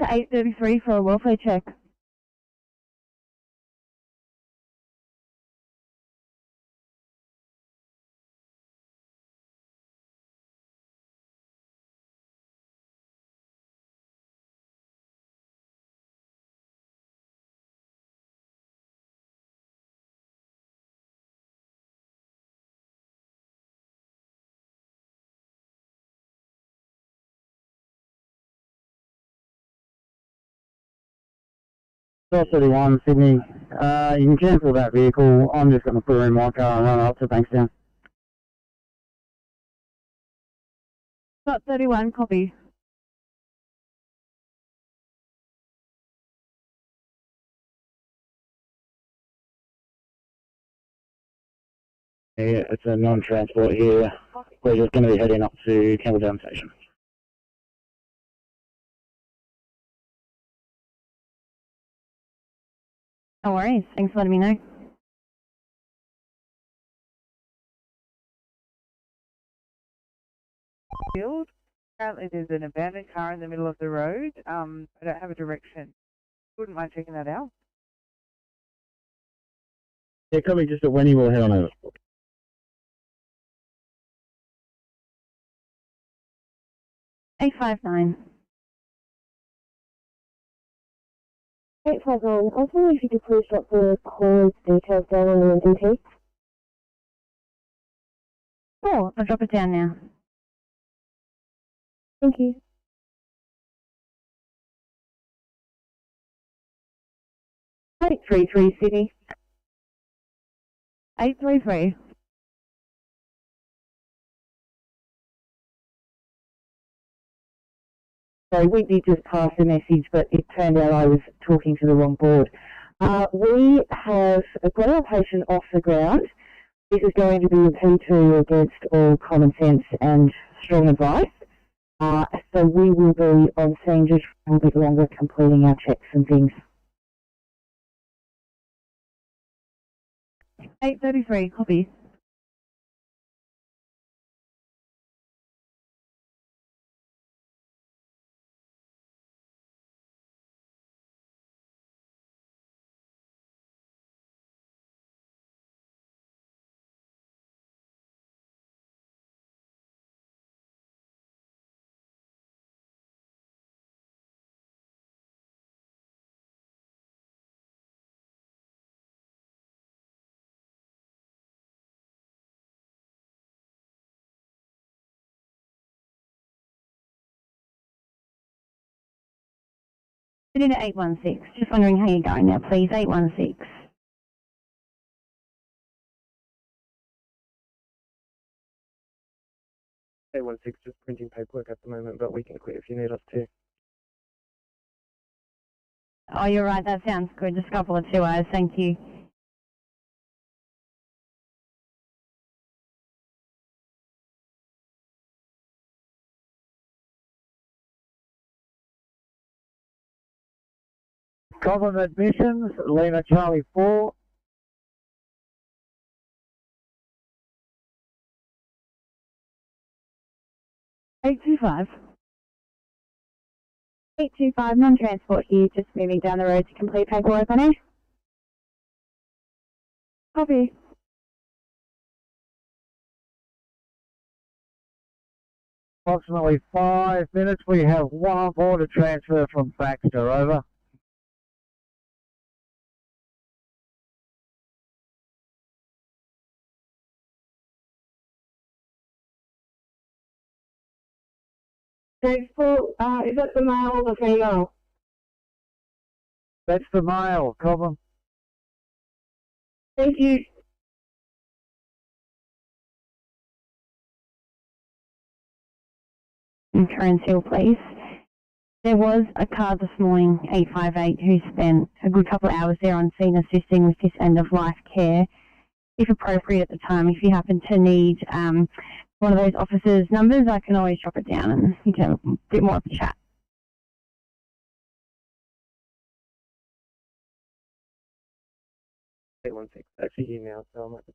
833 for a welfare check. Door 31, Sydney. You can cancel that vehicle. I'm just going to put her in my car and run up to Bankstown. Got 31, copy. Yeah, it's a non-transport here. We're just going to be heading up to Campbelltown Station. No worries. Thanks for letting me know. Field. Apparently there's an abandoned car in the middle of the road. I don't have a direction. Wouldn't mind checking that out. Yeah, copy, just at Wenny, we'll head on over. Eight 859. 859. I was wondering if you could please drop the cause details down on the NDT. Oh, I'll drop it down now. Thank you. Eight 833 Sydney. 833. Sorry, Whitney just passed a message, but it turned out I was talking to the wrong board. We have got our patient off the ground. This is going to be a P2 against all common sense and strong advice. So we will be on scene just a little bit longer, completing our checks and things. 833, copy. Sydney to 816. Just wondering how you're going now, please. 816. Just printing paperwork at the moment, but we can quit if you need us to. Oh, you're right. That sounds good. Just a couple of 2 hours. Thank you. Common admissions, Lima Charlie 4. Eight 825. 825, non-transport here, just moving down the road to complete paperwork on it. Copy. Approximately 5 minutes. We have one border transfer from Baxter. Over. Thanks, Paul. Is that the male or the female? That's the male, Cobham. Thank you. Insurance Hill, please. There was a car this morning, 858, who spent a good couple of hours there on scene assisting with this end-of-life care. If appropriate at the time, if you happen to need one of those officers' numbers, I can always drop it down and you can have a bit more of a chat. 816, actually here now, so I'm at the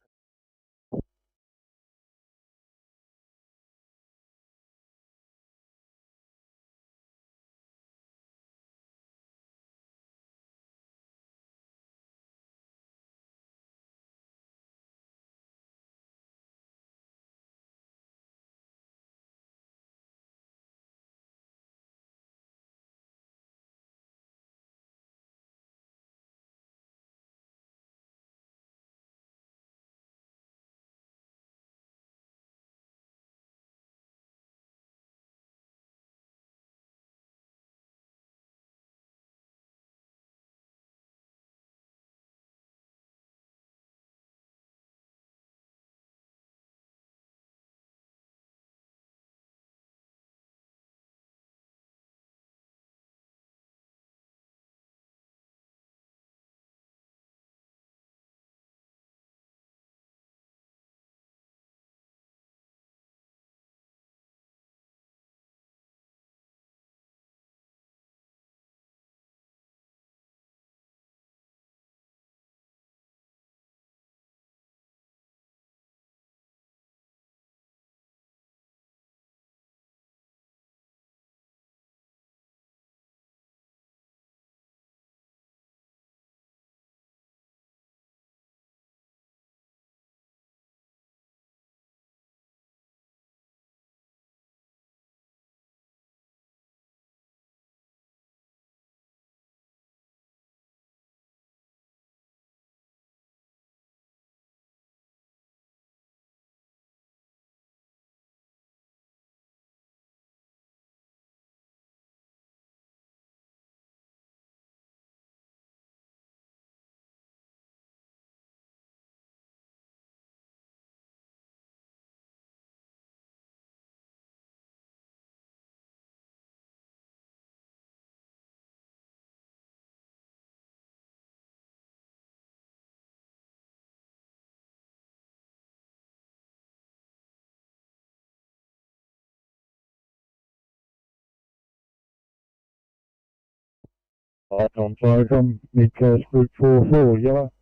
Icon Program, Mid-Coast Group 44, yellow.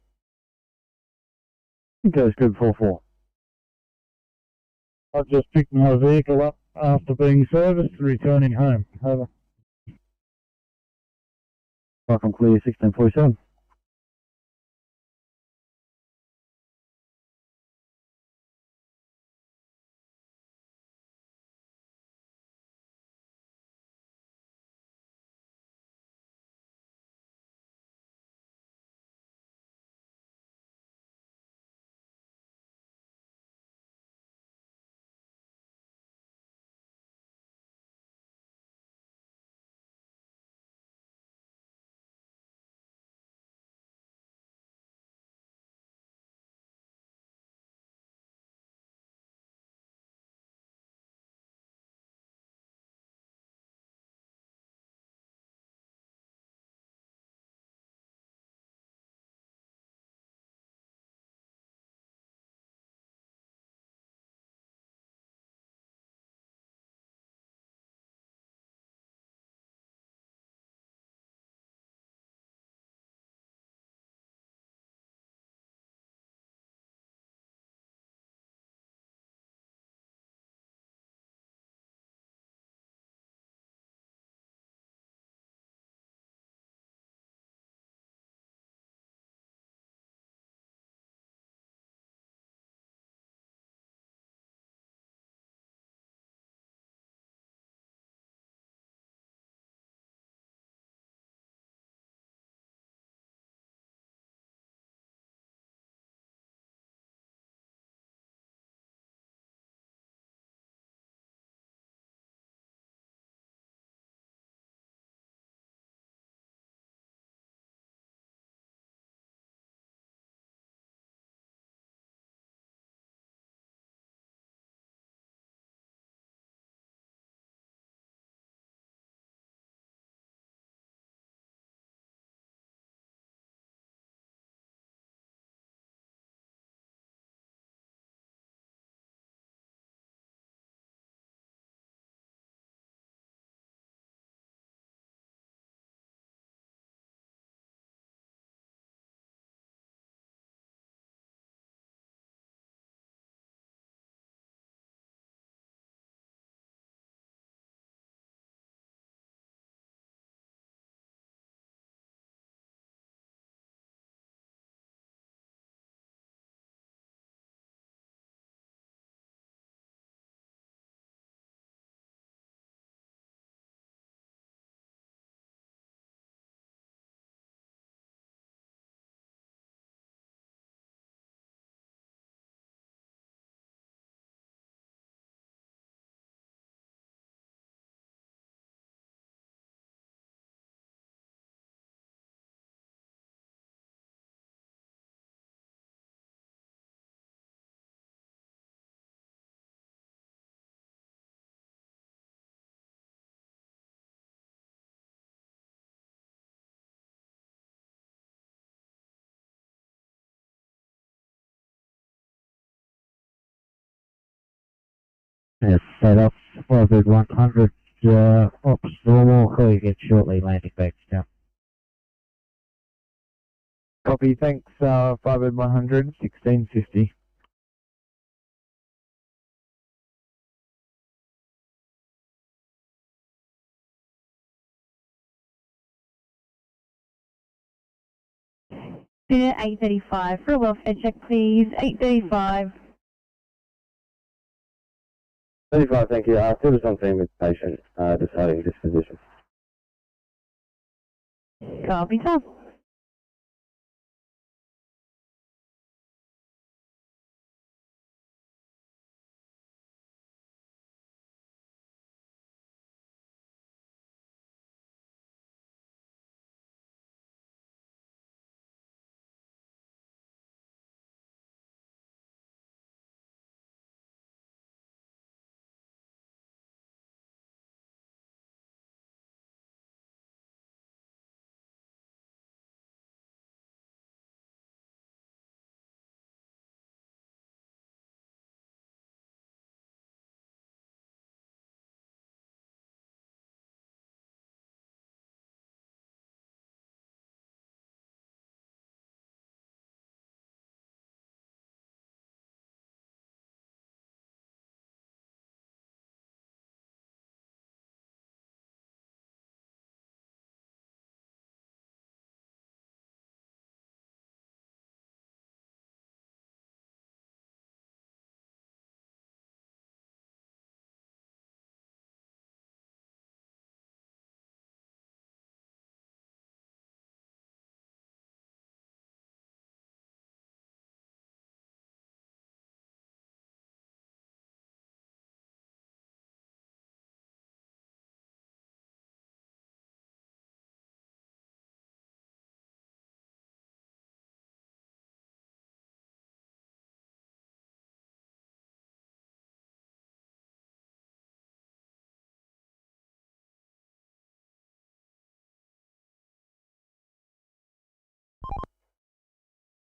Mid-Coast Group 44. I've just picked my vehicle up after being serviced and returning home. Over. Icon clear 1647. Yes, set up for a big 100, ops normal, so you get shortly landing back down. Copy, thanks, 5 100, 1650. Unit 835 for a welfare check, please. 835. 35, thank you. Still just on scene with patient deciding disposition. Copy, sir.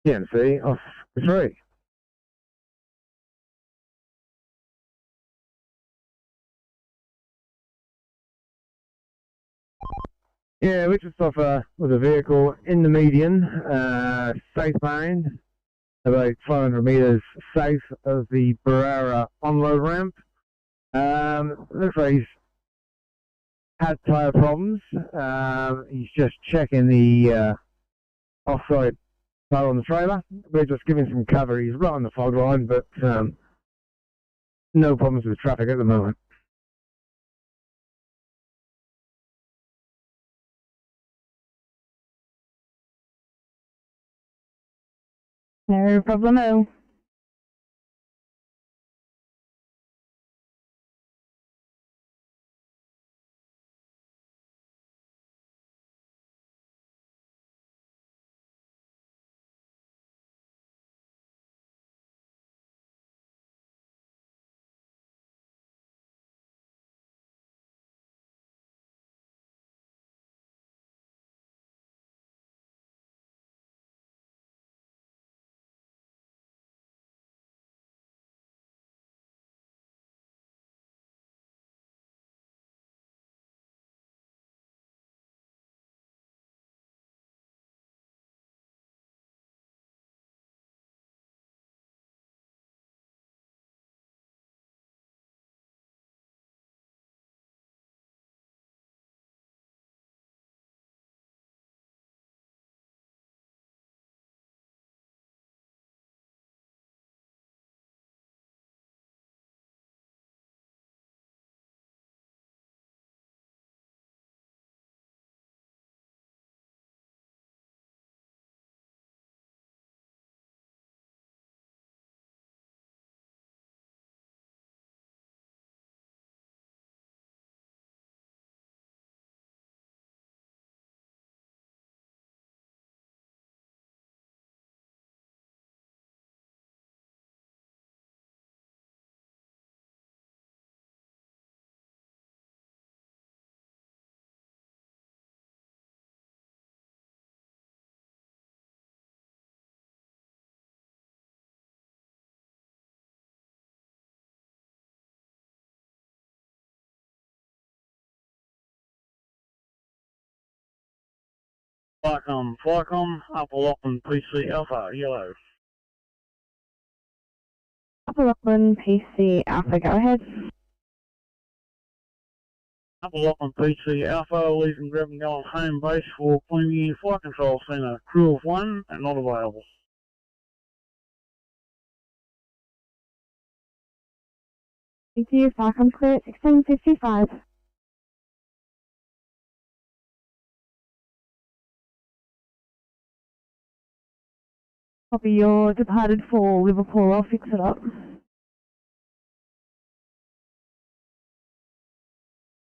PNC off 3. Yeah, we're just off with a vehicle in the median, southbound, about 500 metres south of the Barrera on-road ramp. Looks like he's had tyre problems. He's just checking the offside tire on the trailer. We're just giving some cover. He's right on the fog line, but no problems with traffic at the moment. No problemo. Flycom, Upper Lachlan PC Alpha, yellow. Upper Lachlan PC Alpha, go ahead. Upper Lachlan PC Alpha, leaving Grab and going home base for Premium Flight Control Centre. Crew of 1 and not available. Thank you, Flycom clear at 1655. Copy, your departed for Liverpool, I'll fix it up.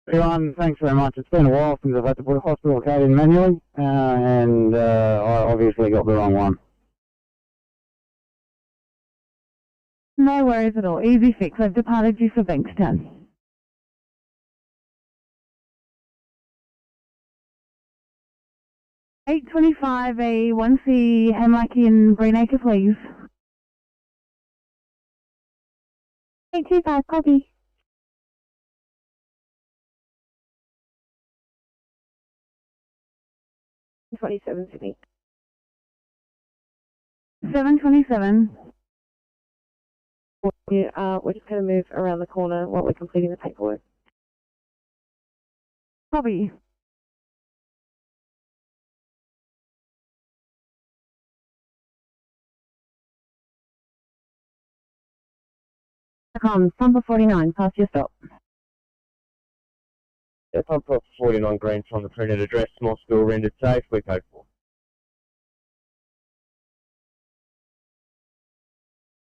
Everyone, thanks very much. It's been a while since I've had to put a hospital code in manually, and I obviously got the wrong one. No worries at all, easy fix. I've departed you for Bankstown. $825 a 1C Hamlucky and Greenacre, please. 825, copy. $27, Sydney. 727. We're just going to move around the corner while we're completing the paperwork. Copy. Number 49, pass your stop. If I'm put 49 Green from the printed address, small school rendered safe, we're code 4.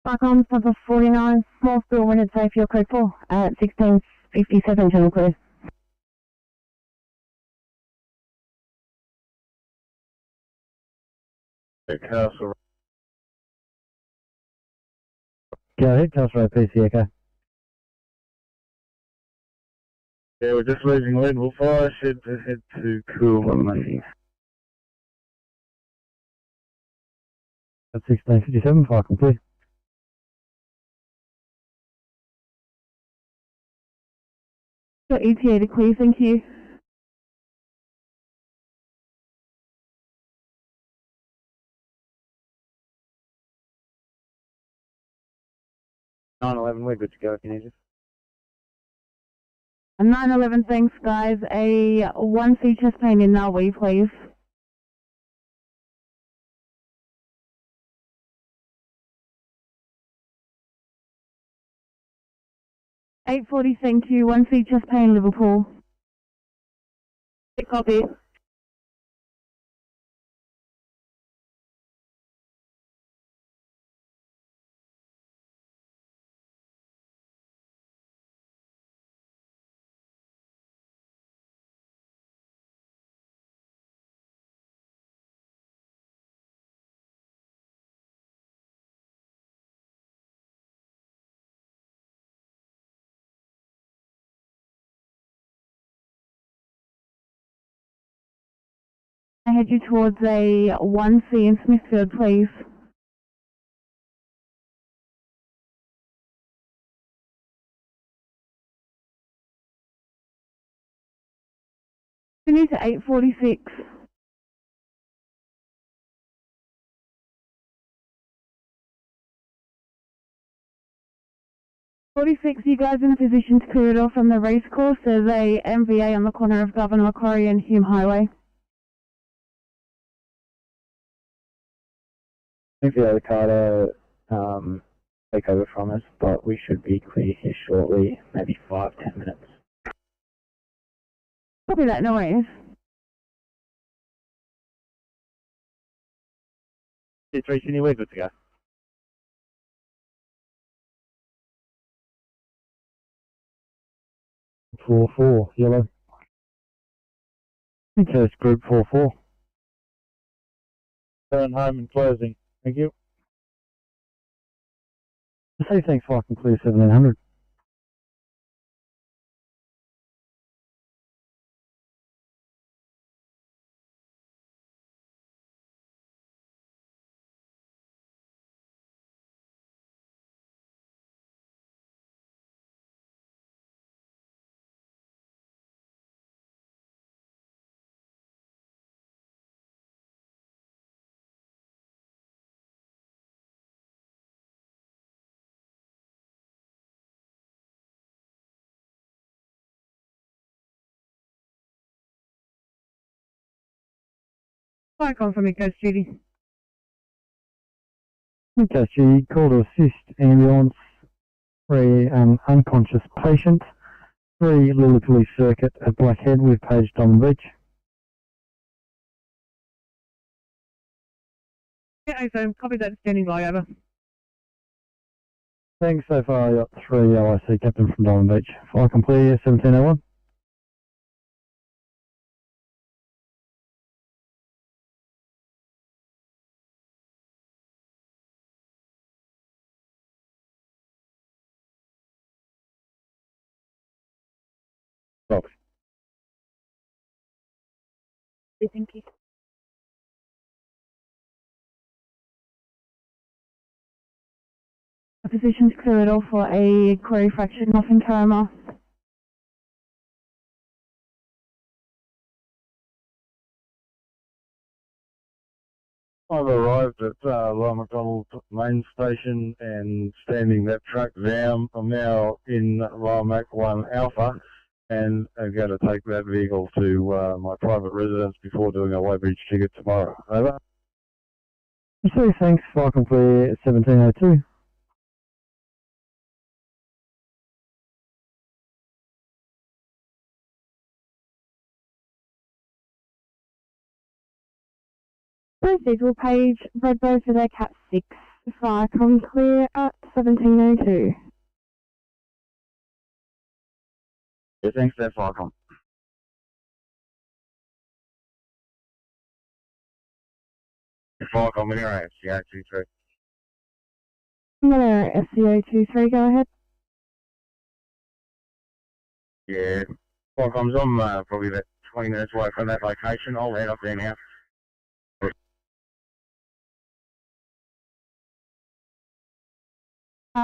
Flycom, number 49, small school rented safe, your code 4 at 1657, channel clear. Castle. Go ahead, Castle Road PC Echo. Yeah, we're just losing Leadville Fire, head to Coolum, I think. At 16:57, fire complete. Got ETA to clear, thank you. We're good to go, can you just... A 911, thanks guys. A 1C chest pain in Narwee, please. $840, thank you. 1C chest pain, Liverpool. Copy. I head you towards a 1C in Smithfield, please. Continue to 846. You guys in a position to clear it off from the race course. There's a MVA on the corner of Governor Macquarie and Hume Highway. If the other car to take over from us, but we should be clear here shortly, maybe 5-10 minutes. Copy that, no worries. C3, Sydney, we're good to go. 4-4, yellow. Okay, it's group 4-4. Turn home and closing. Thank you. Say thanks, fire can clear 1700. Fire call from me, Coach Judy. Okay, G, call to assist ambulance, 3 unconscious patient, 3 Lily Police Circuit at Blackhead with Page Diamond Beach. Yeah, so copy that, standing by, over. Thanks, so far I got 3 LIC Captain from Diamond Beach. Fire complete 1701. Box. Thank you. A position to clear it all for a query fractured muffin coma. I've arrived at Lower McDonald main station and standing that truck down. I'm now in Lower Mac 1 Alpha and I'm going to take that vehicle to my private residence before doing a weighbridge ticket tomorrow. Over. Say thanks, fire complete 1702. Proceed will Page Redbow for their Cat 6. Fire come clear at 1702. Yeah, thanks, that's welcome. Welcome, here, yeah, 23. Another SCO23, go ahead. Yeah, welcome. I'm probably about 20 minutes away from that location. I'll head up there now.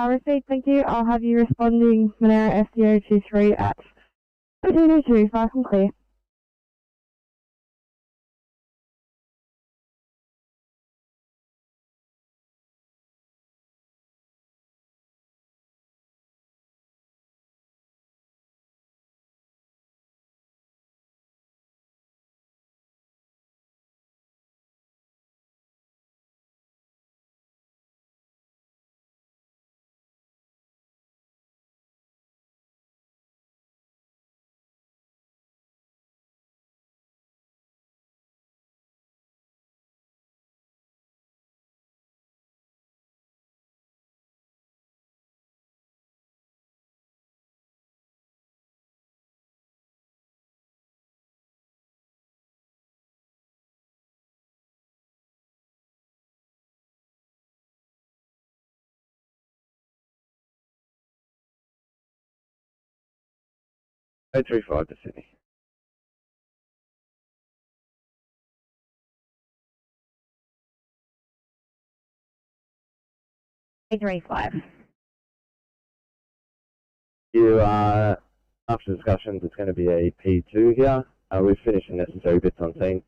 Received, thank you. I'll have you responding Monero SDO 23 at 1302, far from clear. (035) to Sydney. (835). After discussions, it's going to be a P2 here. We've finished the necessary bits on scene.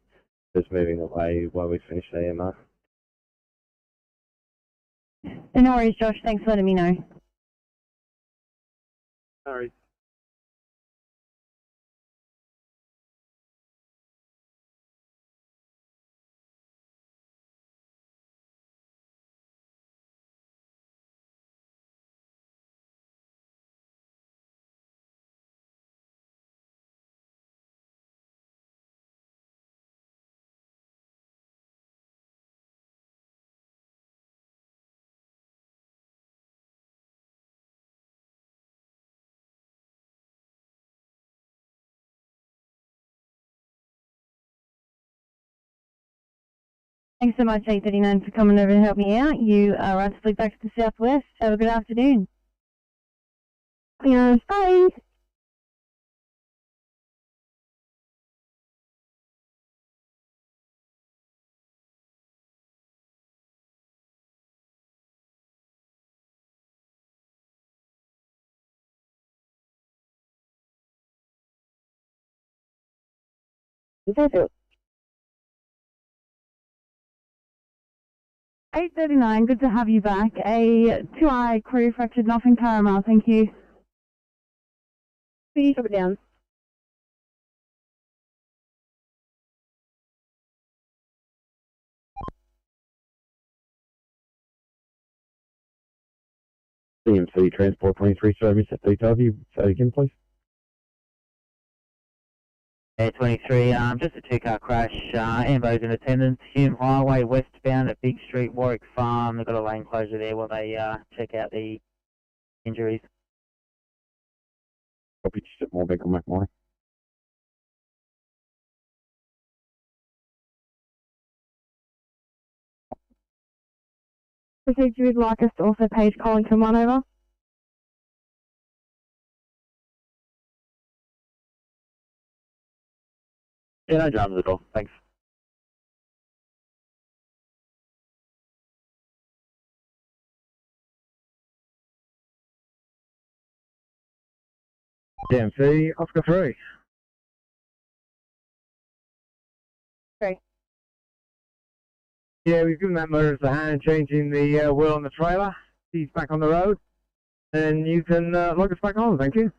Just moving away while we finish the AMR. No worries, Josh. Thanks for letting me know. Sorry. Thanks so much, 839, for coming over to help me out. You are right to fleet back to the southwest. Have a good afternoon. Yes, bye. That's it. 839, good to have you back. A 2i crew fractured nothing Paramount, thank you. Please drop it down. CMC Transport 23 service at DW. Say it again, please. Air 23, just a two-car crash. Ambo's in attendance. Hume Highway westbound at Big Street, Warwick Farm. They've got a lane closure there while they check out the injuries. Copy, just at Moorbeck on McMurray. Received, you would like us to also page Collington 1 over? Yeah, no dramas at all. Thanks. DMC, Oscar 3. Okay. Yeah, we've given that motorist a hand changing the wheel on the trailer. He's back on the road. And you can log us back on, thank you.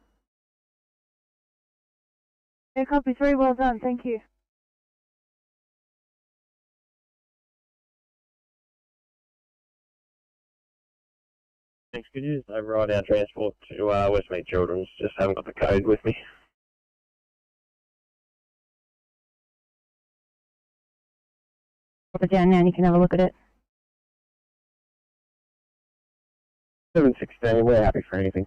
Yeah, copy 3, well done, thank you. Thanks, could you just override our transport to Westmead Children's? Just haven't got the code with me. Pop it down now and you can have a look at it. 716, we're happy for anything.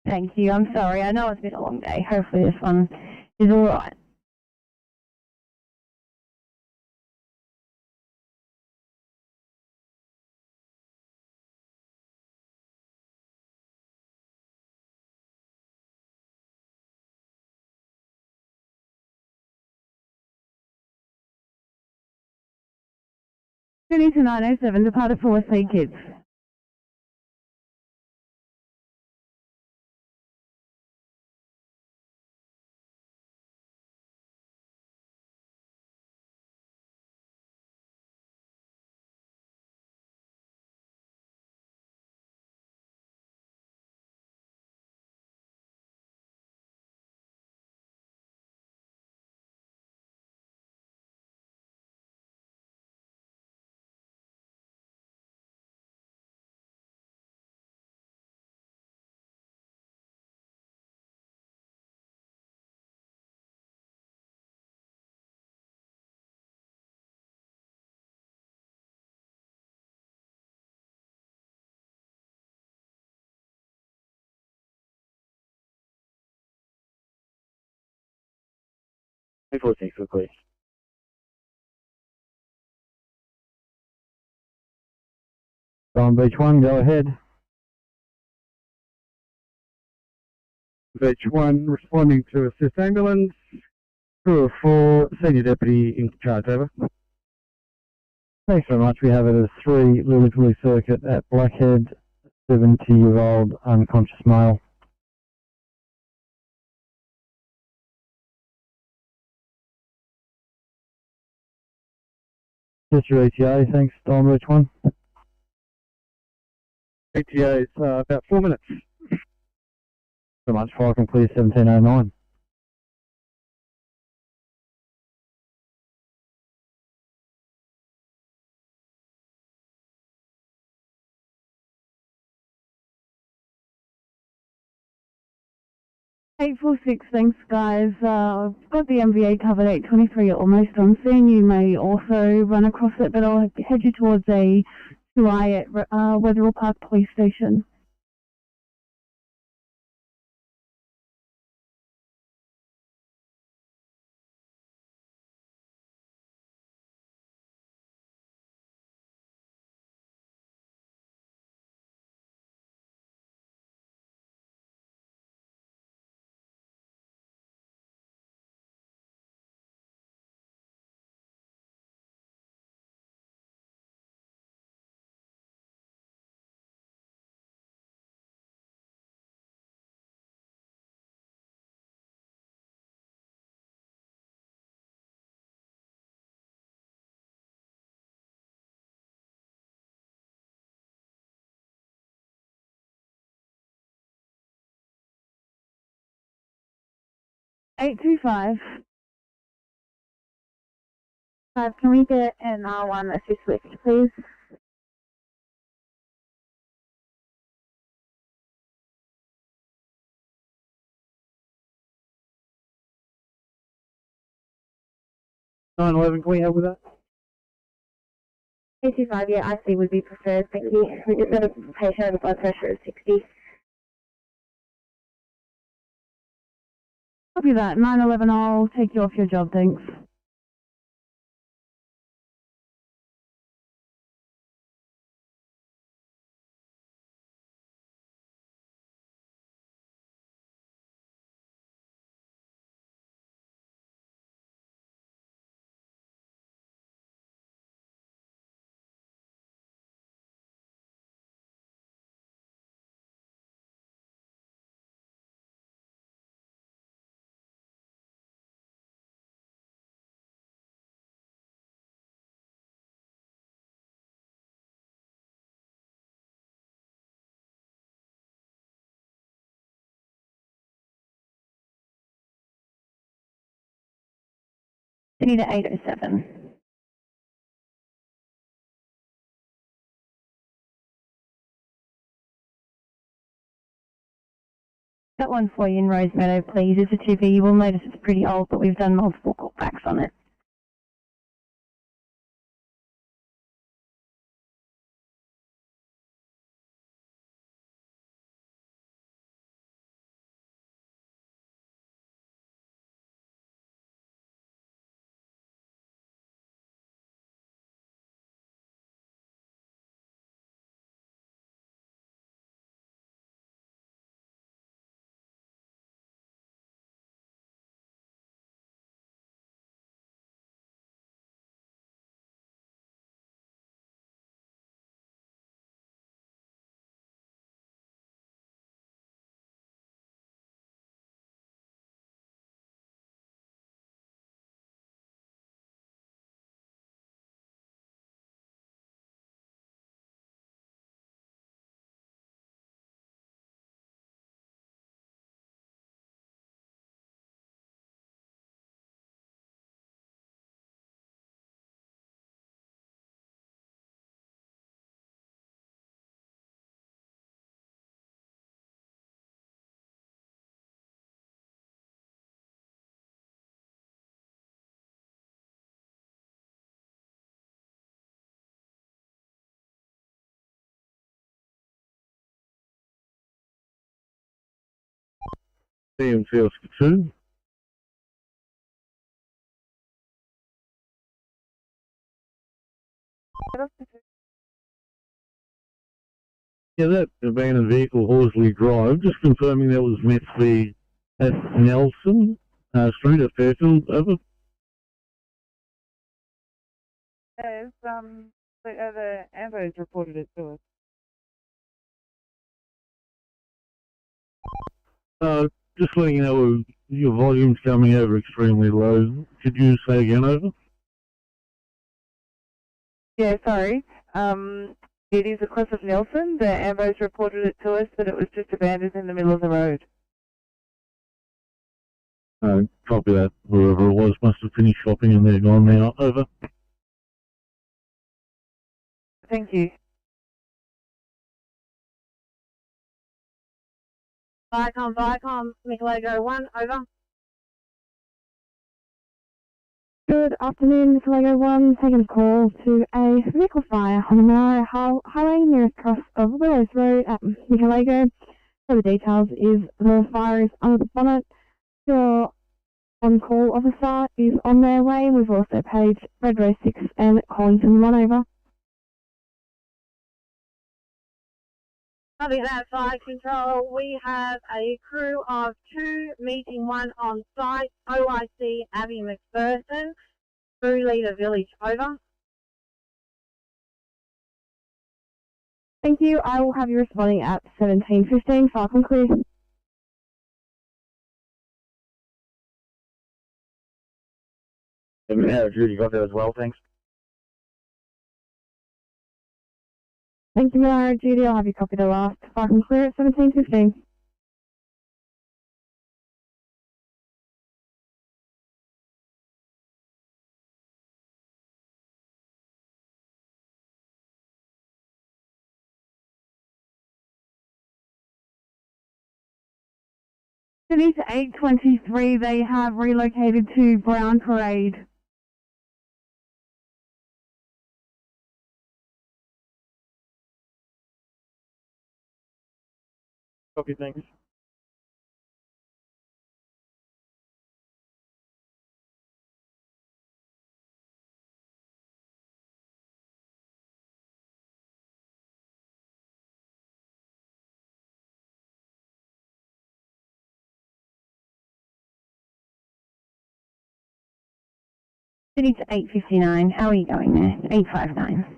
Thank you, I'm sorry. I know it's been a long day. Hopefully this one is alright. Sydney to 907, departed for Westlake Kids. Before 6 quickly. On beach 1, go ahead. Beach 1 responding to assist ambulance. Crew of 4, senior deputy in charge, over. Thanks very much. We have it as 3 Lily Circuit at Blackhead, 70-year-old unconscious male. Just your ETA, thanks, Don Beach 1. ETA is about 4 minutes. So much, fire can clear 1709. Eight four six, thanks guys. I've got the MVA covered 823 almost on scene. You may also run across it, but I'll head you towards a 2I at Wetherill Park Police Station. Eight two five. Can we get an R1 assist lift, please? Nine 11, can we help with that? 825, yeah, IC would be preferred, thank you. We just got a patient with blood pressure of 60. Copy that. 911, I'll take you off your job, thanks. Sydney to 807. That one for you in Rosemeadow, please. It's a 2V. You will notice it's pretty old, but we've done multiple callbacks on it. EMC Oscar 2. Yeah, that abandoned vehicle, Horsley Drive, just confirming that was met for S. Nelson Street at Fairfield, over. There's, the Ambos reported it to us. Just letting you know, your volume's coming over extremely low. Could you say again, over? Yeah, sorry. It is across of Nelson. The Ambos reported it to us that it was just abandoned in the middle of the road. Copy that. Whoever it was must have finished shopping and they're gone now. Over. Thank you. Viacom, Michelangelo 1, over. Good afternoon, Michelangelo 1, taking a call to a vehicle fire on the Monaro Highway nearest cross of Willows Road at Michelangelo. For the details is the fire is under the bonnet. Your on-call officer is on their way. We've also paid Red Rose 6 and Collington 1, over. Copy that, fire control. We have a crew of 2, meeting 1 on site, OIC Abby McPherson, Crew Leader Village, over. Thank you. I will have you responding at 17:15. Falcon clear. Judy got there as well, thanks. Thank you, Mara. Judy, I'll have you copy the last. Falcon clear at 17:15. City's 823, they have relocated to Brown Parade. Copy, thanks. City's 859, how are you going there? 859.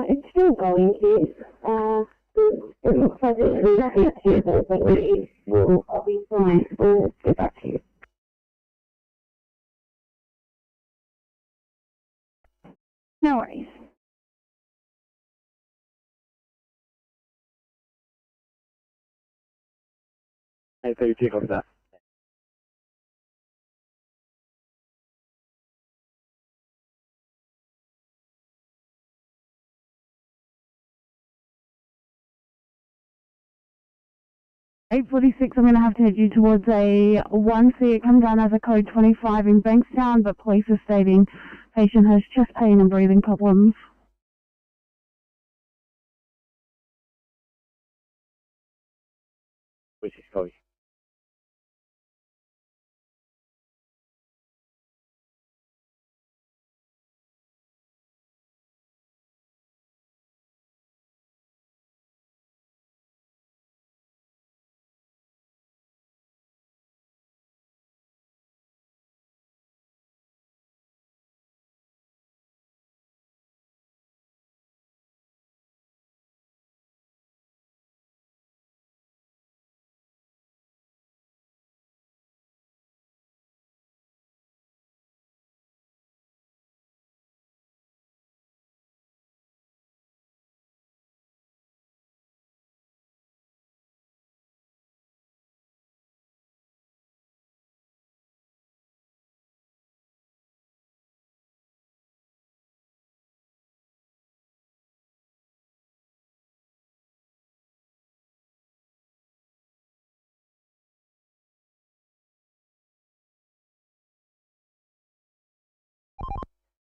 It's still going here. It looks like it's nothing here, but I'll be fine. We'll get back to you. No worries. Hey, so you take off that. Eight 46, I'm going to have to head you towards a 1C. It comes down as a code 25 in Bankstown, but police are stating patient has chest pain and breathing problems. Which is copy.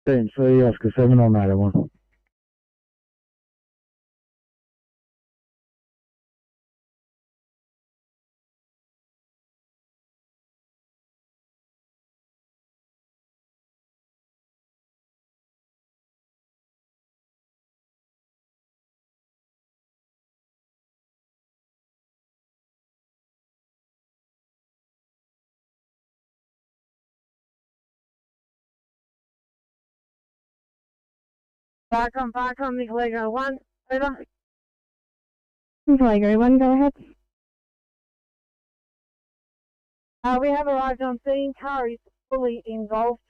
Oscar 7 on that one. Farcom, Nicolego 1, over. Nicolego 1, go ahead. We have arrived on scene. Car is fully engulfed.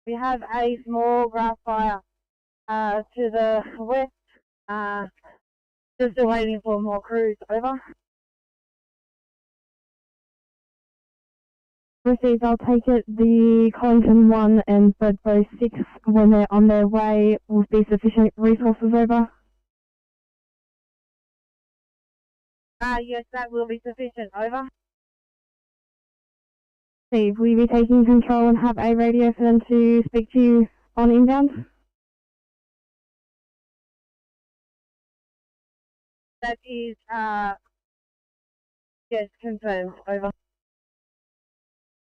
We have a small grass fire to the west. Just waiting for more crews. Over. Received, I'll take it. The Collington 1 and Bradbury 6, when they're on their way, will be sufficient resources. Over. Yes, that will be sufficient. Over. Steve, will you be taking control and have a radio for them to speak to you on inbound? That is, yes, confirmed. Over.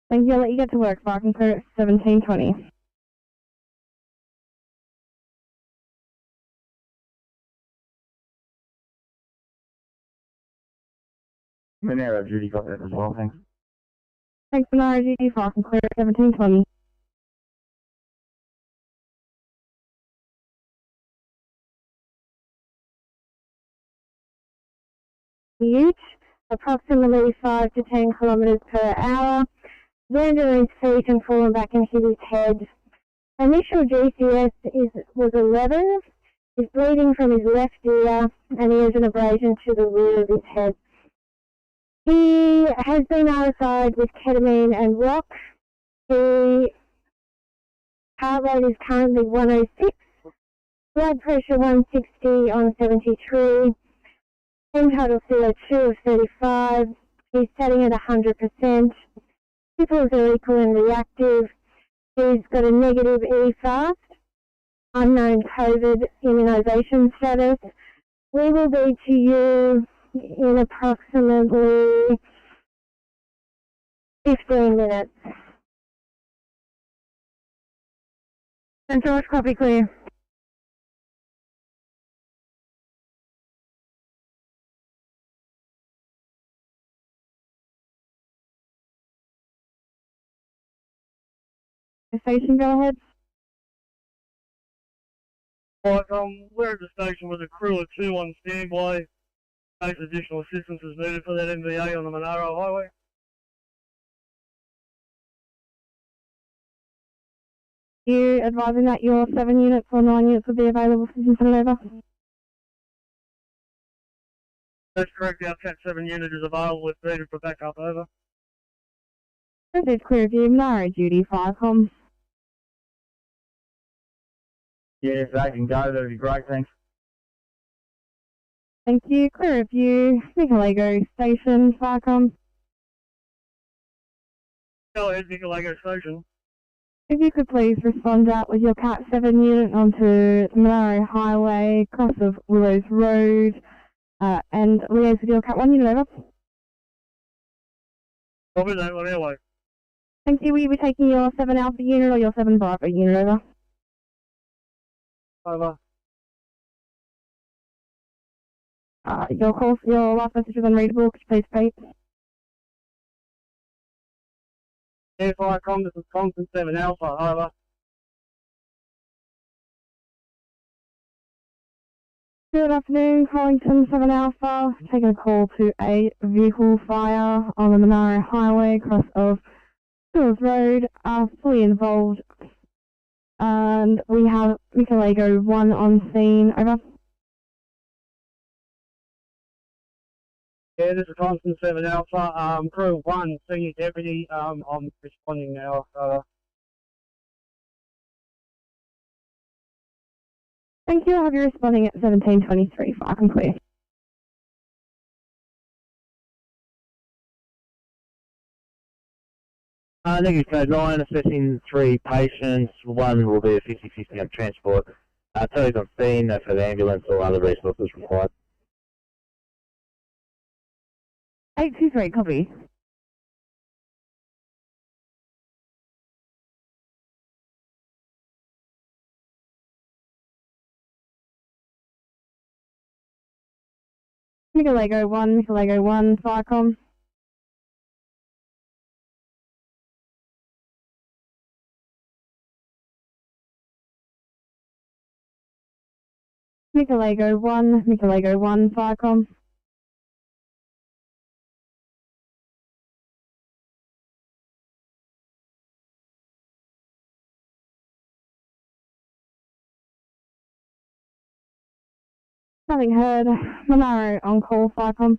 Thank you. I'll let you get to work. Barking clear at 17:20. Monero Judy got that as well, thanks. Thanks, Monaro GD. Barking clear at 17:20. Ute, approximately 5 to 10 kilometres per hour. Landed on his feet and fallen back and hit his head. Initial GCS was 11. He's bleeding from his left ear and he has an abrasion to the rear of his head. He has been RSI'd with ketamine and rock. His heart rate is currently 106. Blood pressure 160 on 73. Total CO2 of 35. He's setting at 100%. Pupils are equal and reactive. He's got a negative EFAST, unknown COVID immunisation status. We will be to you in approximately 15 minutes. St. George, copy clear. Station, go ahead. Right, we're at the station with a crew of 2 on standby. In case additional assistance is needed for that MVA on the Monaro Highway. You advising that your 7 units or 9 units will be available for incident over? That's correct, our Cat 7 unit is available if needed for backup. Over. It's clear of you, Monaro Judy, Firecom. Yeah, if they can go, that'd be great, thanks. Thank you. Clear of you, Nicolego Station, Firecom. Go ahead, Nicolego Station. If you could please respond out with your Cat 7 unit onto the Monaro Highway, cross of Willows Road, and liaise with your Cat 1 unit, over. Copy that, on airway. Thank you. Will you be taking your 7 Alpha unit or your 7 Bravo unit, over? Over. Your last message is unreadable. Could you please repeat? Air Firecom, this is Constant 7 Alpha. Over. Good afternoon, Collington 7 Alpha. Taking a call to a vehicle fire on the Monaro Highway, cross of Hills Road, fully involved. And we have Nicolego 1 on scene, over. Yeah, this is Constant 7 Alpha. Crew 1, Senior Deputy. I'm responding now. Thank you. I'll have you responding at 17:23. Fire and clear. Negative code 9, assessing 3 patients. 1 will be a 50-50 on transport. Tony's on scene, no further ambulance or other resources required. 823, copy. Nicolego 1, Firecom. Nicolego 1, Nicolego 1, Firecom. Nothing heard. Monaro on call, Firecom.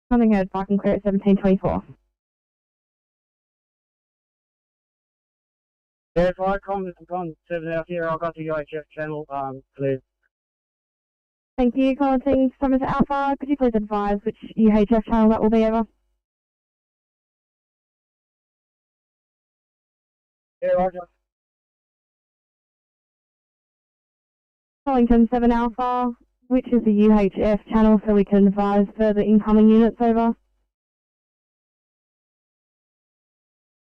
Nothing heard, Firecom clear at 1724. Yeah, Firecom, I'm on 7 out here. I've got the UHF channel clear. Thank you, caller team 7 to Alpha. Could you please advise which UHF channel that will be over? Yeah, Roger. Wellington 7 Alpha, which is the UHF channel so we can advise further incoming units over?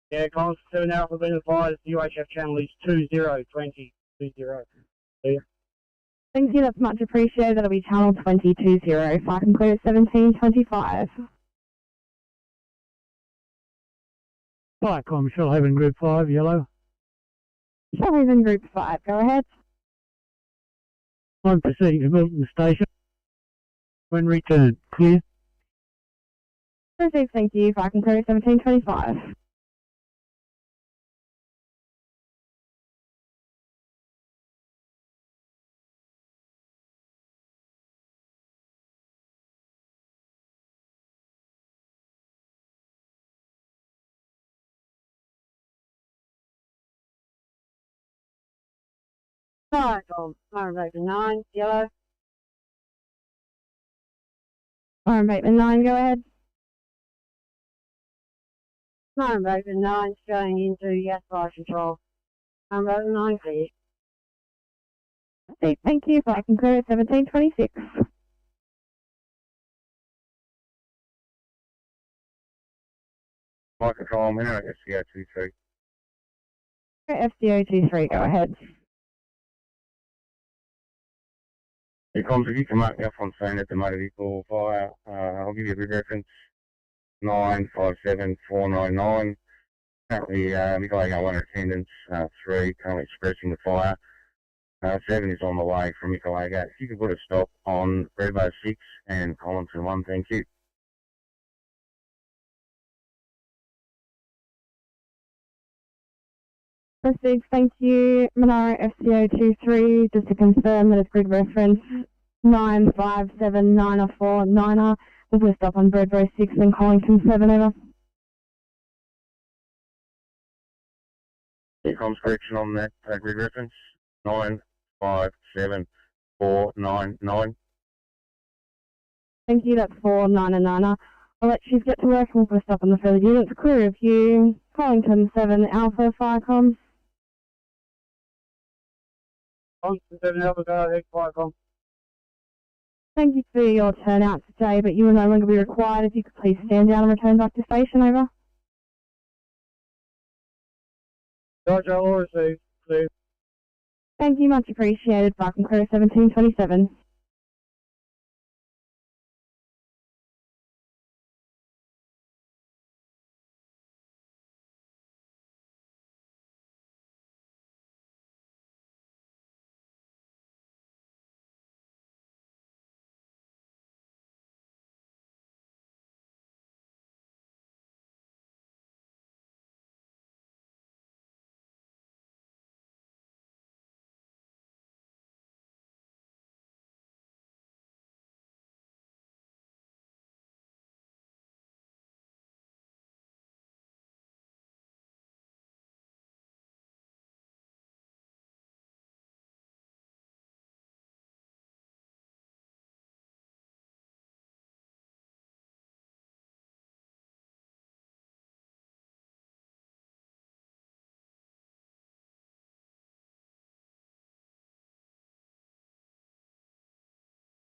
Yeah, Collins 7 Alpha been advised the UHF channel is 2020. 20. Clear. Thank you, that's much appreciated. That'll be channel 2020, if I can clear at 1725. Firecom, Shellhaven Group 5, yellow. Shellhaven Group 5, go ahead. I'm proceeding to Milton Station. When returned, clear. Perfect, thank you, if I can clear at 1725. Firecom, Iron Raven 9, yellow. Iron Bateman 9, go ahead. Iron Raven 9 going into gas fire control. Iron Raven 9, clear. Thank you, if I can clear at 1726. My control, I'm in FCO 23. FCO 23, go ahead. It comes if you come up on scene at the motor vehicle fire, I'll give you a grid reference 957499. Currently, Nicolego 1 attendance, 3 currently expressing the fire. 7 is on the way from Nicolego. If you could put a stop on Brevo 6 and Collinson 1, thank you. Proceed, thank you. Monaro FCO 23, just to confirm that it's grid reference 957949er. We'll put a stop on Brevo 6 and Collington 7, over. Here comes correction on that grid reference 957499. Thank you, that's 499er. I'll let you get to work and we'll put a stop on the further units. Crew review, Collington 7 Alpha, Firecom. Collington 7 Alpha, go ahead, Firecom. Thank you for your turnout today, but you will no longer be required. If you could please stand down and return back to station, over. Roger, all received, clear. Thank you, much appreciated. Back and clear 1727.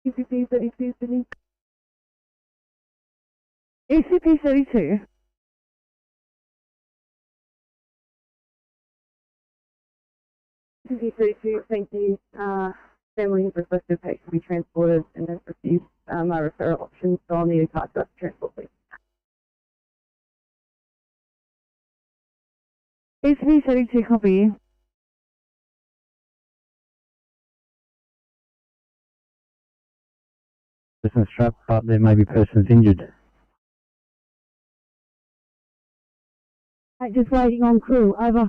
ECP 32, Sydney. ECP 32. ECP 32, thank you. Family has requested patient to be transported and has received my referral option, so I'll need a card to transport, please. ECP 32 copy. Person's trapped, but there may be persons injured. Just waiting on crew, over.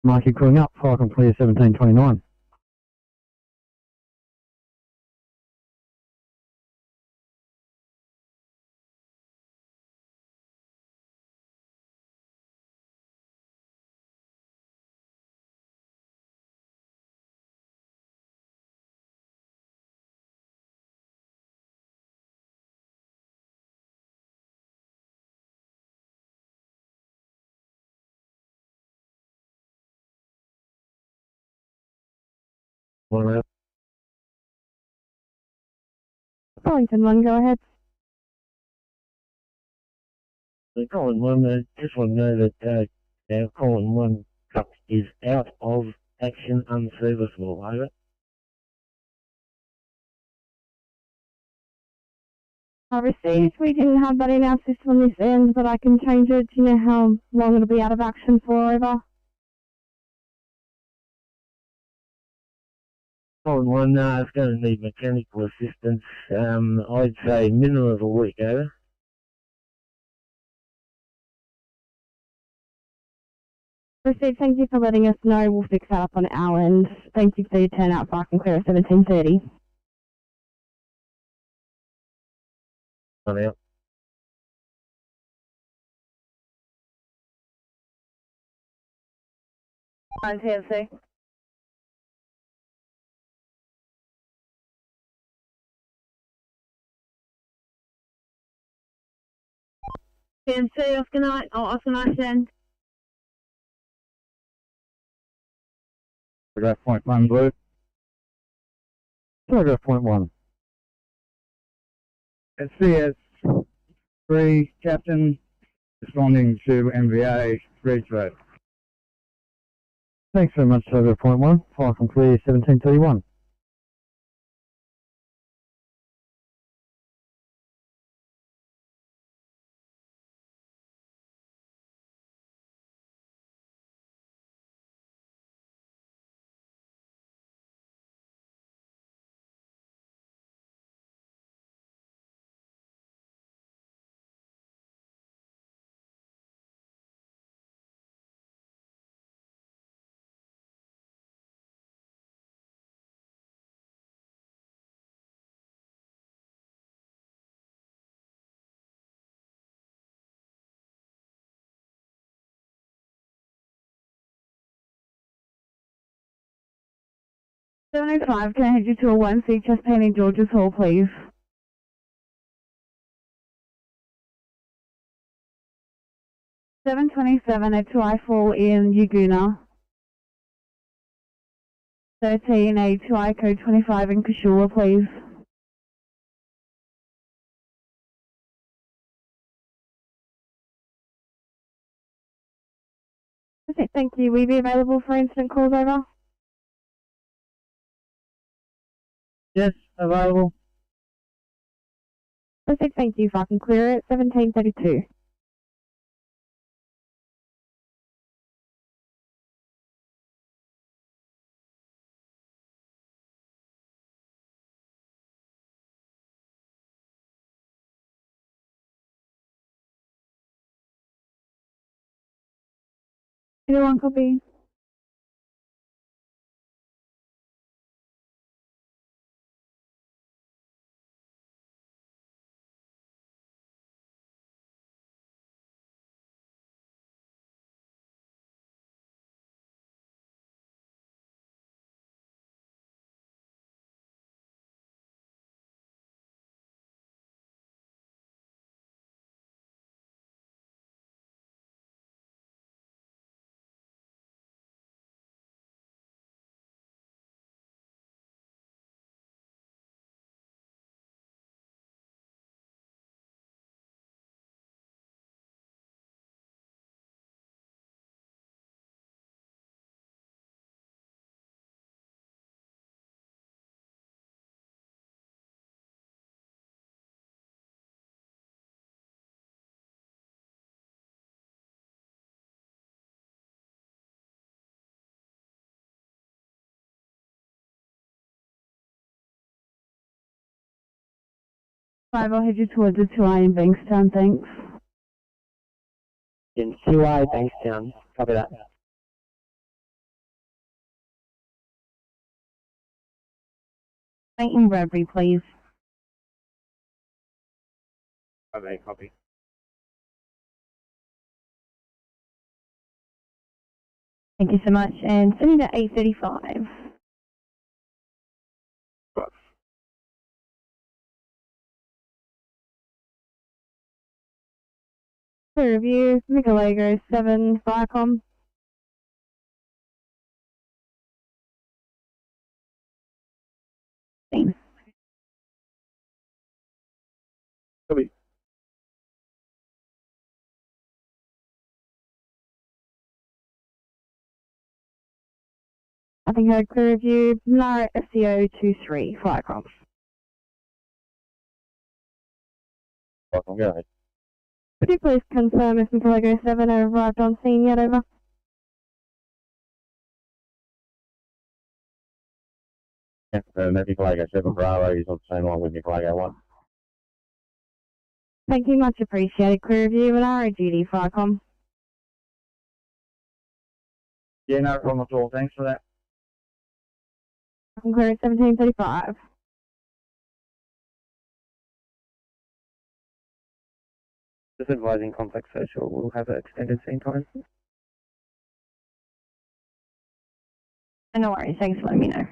Mark, you're crewing up, fire and clear 1729. One out. Wellington 1, go ahead. Colin 1, just want to know that our Colin 1 truck is out of action, unserviceable, over. I received, we didn't have that in our system on this end, but I can change it. Do you know how long it'll be out of action for, over? Colin 1, it's going to need mechanical assistance. I'd say minimum of a week, over. Received, thank you for letting us know. We'll fix that up on our end. Thank you for your turnout, Park and Clear at 1730. One out. On TNC. TNC, Oscar Knight, Oscar Knight then. Paragraph point 1, blue. Paragraph point 1. It's CS3 Captain responding to MVA Reach Road. Thanks very much, paragraph point 1. Fire and clear 1731. $705, can I head you to a 1C chest pain in George's Hall, please? $727 at 2I4 in Yaguna. 13 a 2I code 25 in Kashua, please. Okay, thank you. Will you be available for incident calls, over? Yes, available. Perfect, thank you. If I can clear it, 1732. Anyone copy? I'll head you towards the 2I in Bankstown, thanks. In 2I, Bankstown. Copy that. Clayton Bradbury, please. Okay, copy. Thank you so much. And sending to 835. Clear review, Michelego 7, Viacom. Thanks. Copy. I think I had clear review, Nara SEO 23, Viacom. Welcome, go ahead. Could you please confirm if Michelego 7 have arrived on scene yet, over? Michelego 7 Bravo is on the same line with Michelego 1. Thank you, much appreciated. Clear review and RA duty, Viacom. Yeah, no problem at all. Thanks for that. I'm clear at 1735. Just advising complex social will have an extended scene time. No worries, thanks for letting me know.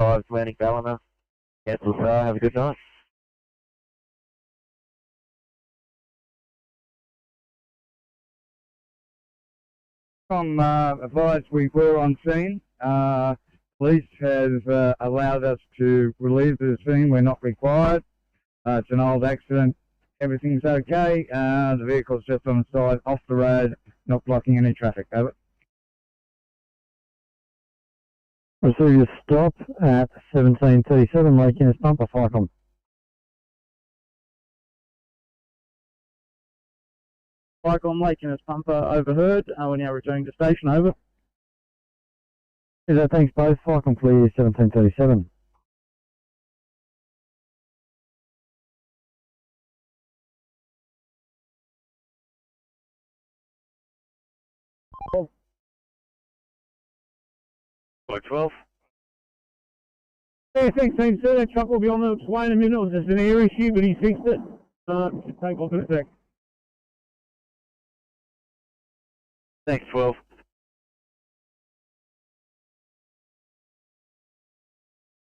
Atlantic Ballina. Yes, have a good night. Advised we were on scene. Police have allowed us to relieve the scene. We're not required. It's an old accident. Everything's okay. The vehicle's just on the side, off the road, not blocking any traffic. Over. Receive your stop at 1737 Lake Innes Bumper, Viacom. Viacom Lake Innes Bumper overheard. We're now returning to station, over. Is that thanks both, Viacom clear 1737. Block 12. Yeah, thanks, team, sir. That truck will be on its way in a minute. It was just an air issue, but he fixed it. Should take off in a sec. Thanks, 12.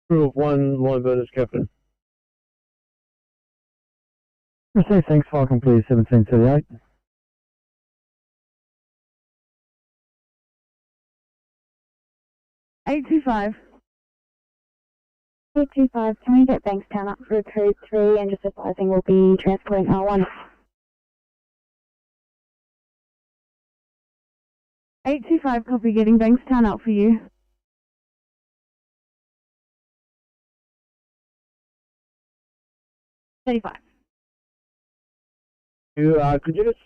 Crew of 1, line burners, Captain. Receive thanks, Viacom clear 1738. Eight two five. 825, can we get Bankstown up for code 3 and just advising we'll be transporting R1? 825, copy, getting Bankstown up for you. $35. Could you just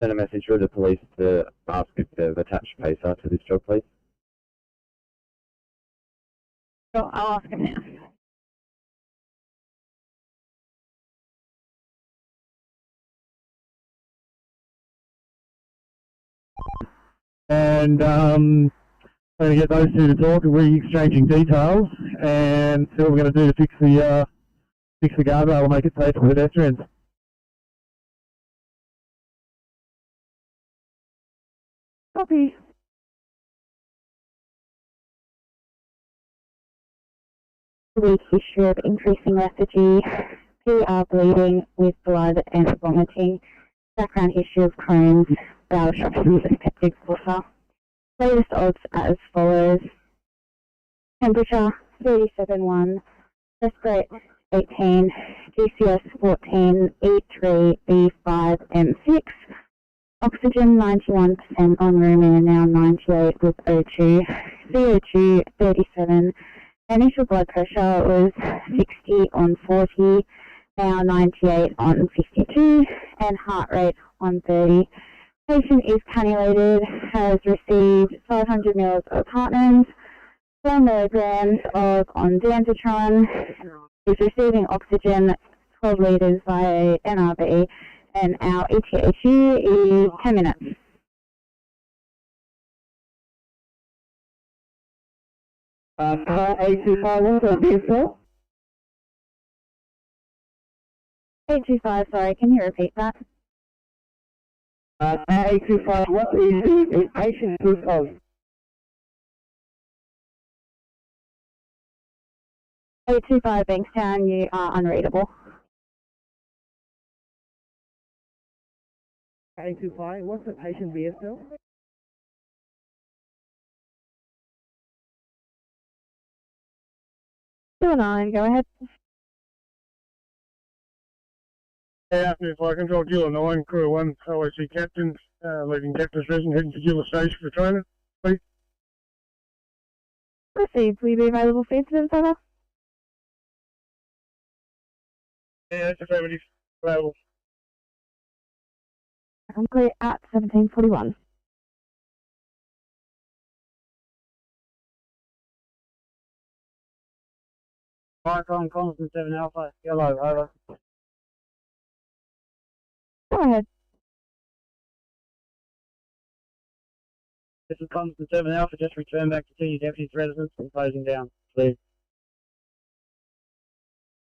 send a message through the police to ask if they've attached PACER to this job, please? So I'll ask him now. And I'm going to get those two to talk, and we're exchanging details, and see what we're going to do to fix the guardrail and make it safe for pedestrians. Copy. Weak issue of increasing lethargy, PR bleeding with blood and vomiting, background issue of Crohn's, shopping peptic water. Latest odds as follows. Temperature 37.1, test rate 18, GCS 14, E3, B5, M6, oxygen 91% on room air, now 98 with O2, CO2 37, initial blood pressure was 60 on 40, now 98 on 52, and heart rate 130. Patient is cannulated, has received 500 ml of Hartmann's, 4 milligrams of ondansetron, is receiving oxygen 12 litres via NRB, and our ETHU is 10 minutes. A25, what's that here for? 825, sorry, can you repeat that? A25, what is the patient proof of? 825 Bankstown, you are unreadable. A25, what's the patient BSL? Two 9, go ahead. Yeah, Fire Control, Kilo 9, Crew 1, OIC Captain, leaving Captain's Resident, heading to Kilo Station for training, please. Received, will you be available for incident further? Yeah, that's affirmative, available. I'm clear at 1741. Icon Constant 7 Alpha, yellow, over. Go ahead. This is Constant 7 Alpha, just return back to senior deputy's residence and closing down, please.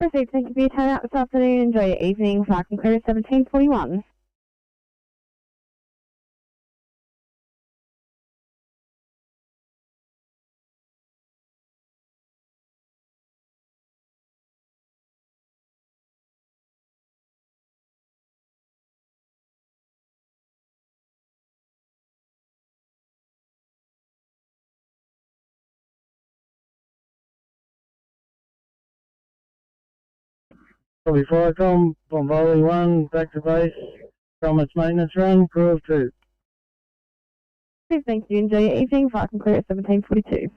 Received, thank you for your time out this afternoon. Enjoy your evening. Fire and clear at 1741. Probably Firecom, Bomboli 1, back to base, from its maintenance run, Crew of 2. Please, thank you. Enjoy your evening. Fire and clear at 1742.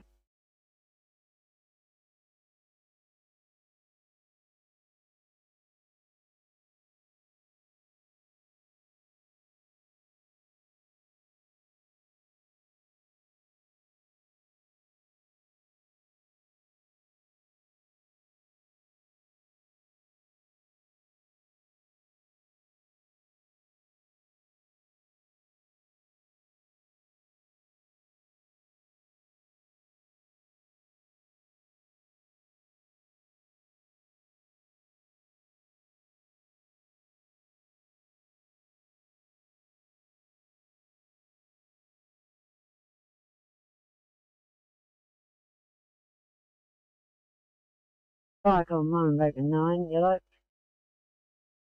Icon 1, Bateman 9, yellow.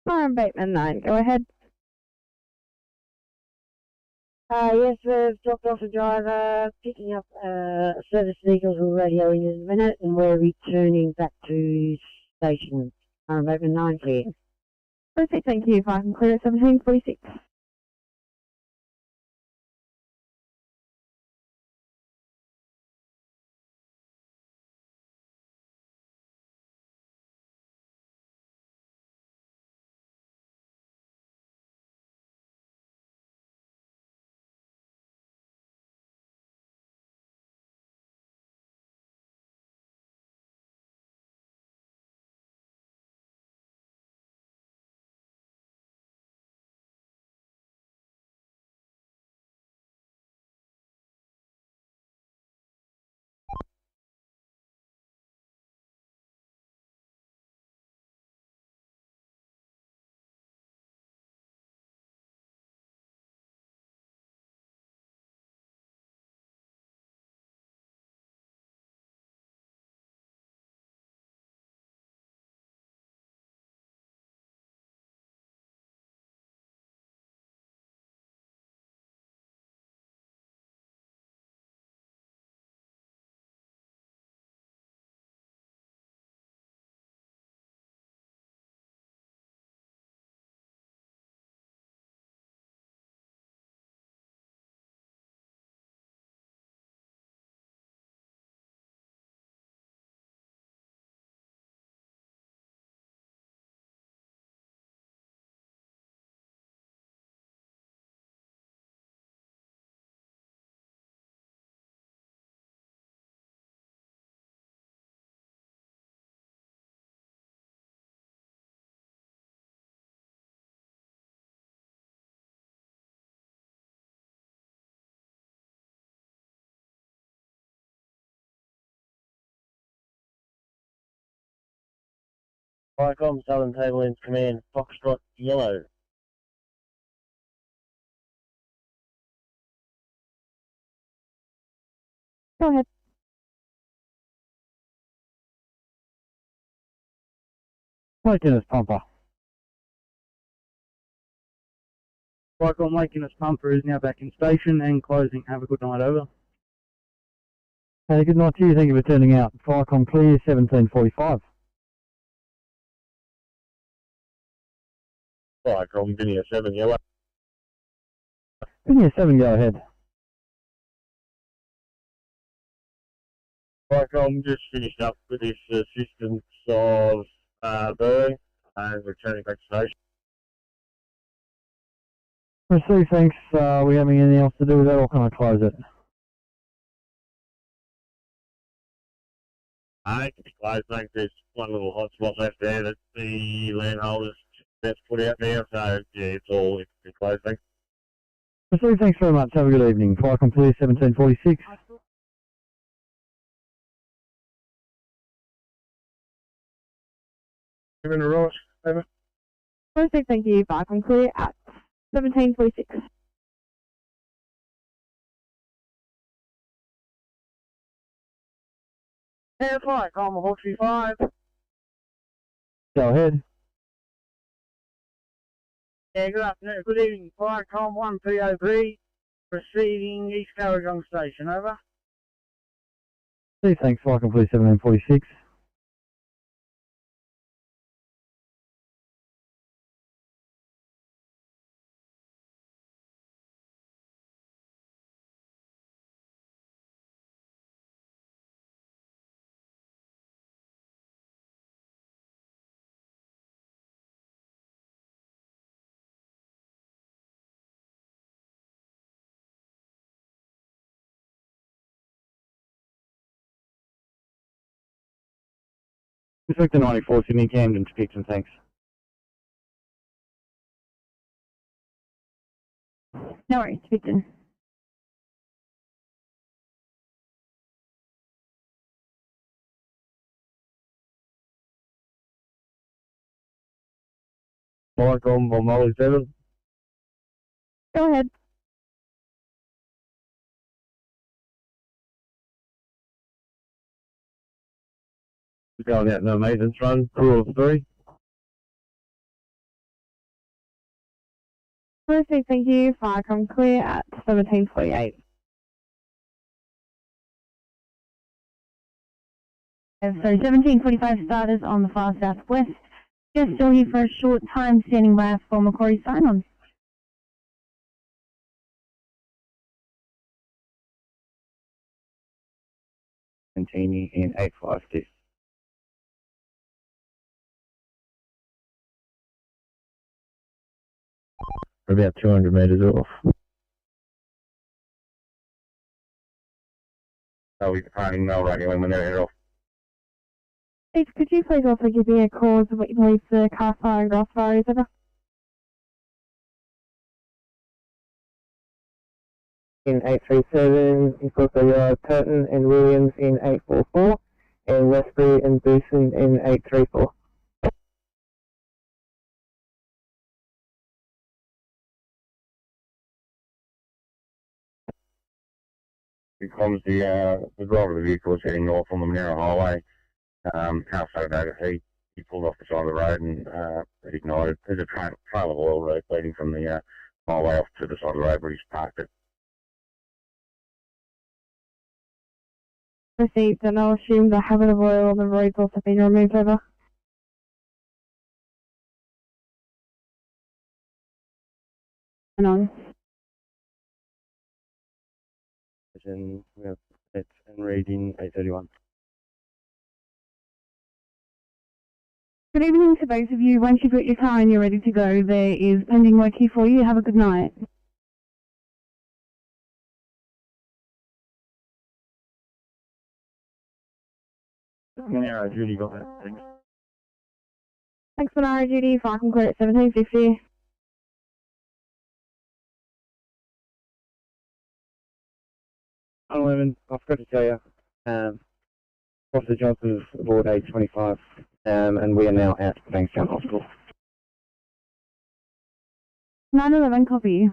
Fire and Bateman 9, go ahead. Yes, we've dropped off a driver, picking up service vehicles, will radio in a minute, and we're returning back to station. Bateman 9 clear. Perfect, thank you. Fire and clear at 1746. Vicom, Southern Tablelands Command, Foxtrot Yellow. Go ahead. Making us pumper. Vicom, making us pumper is now back in station and closing. Have a good night, over. Hey, good night to you. Thank you for turning out. Vicom clear, 1745. Vicom, Vinny 7 Yellow. Give me a 7, go ahead. Vicom, just finished up with this assistance of Ferry and returning back to station. Receive, thanks. We having anything else to do with that, or can I close it? I can be closed, thanks. There's one little hot spot left there that the landholders just put out there, so yeah, it's all closed, thanks. Receive, thanks very much. Have a good evening. Vicom clear, 1746. Given a right, over. Perfect, thank you. Vicom clear at 1746. Air Vicom, Hawkeye 5. Go ahead. Yeah, good afternoon. Good evening. Vicom 1 POB, receiving East Currajong Station, over. Receive, thanks. Vicom clear, 1746. Inspector 94, Sydney, Camden to Picton, thanks. No worries, Victor. Vicom, Molly 7. Go ahead. Going out in a maintenance run, crew of 3. Perfect, thank you. Vicom clear at 1748. So 1745 starters on the far southwest. Just still here for a short time, standing by for Macquarie sign-on. Continue in 852. We're about 200 metres off. So we're departing mail radio when they're head off. Steve, could you please also give me a cause of what you believe the car fire and grass fire is, over? In 837, you've got the Curtin and Williams in 844, and Westbury and Booson in 834. Because the driver of the vehicle was heading north on the Monero Highway. Car started overheat. He pulled off the side of the road and it ignited. There's a trail of oil road leading from the highway off to the side of the road where he's parked it. Received, and I'll assume the habit of oil on the road's also been removed, over. And on. And we have it and reading 831. Good evening to both of you. Once you've got your car and you're ready to go, there is pending work here for you. Have a good night. Monero Judy got that, thanks. Thanks, Monaro Judy. Vicom clear at 1750. 11, I forgot to tell you, Officer Johnson's aboard 825 and we are now at Bankstown Hospital. 911 copy.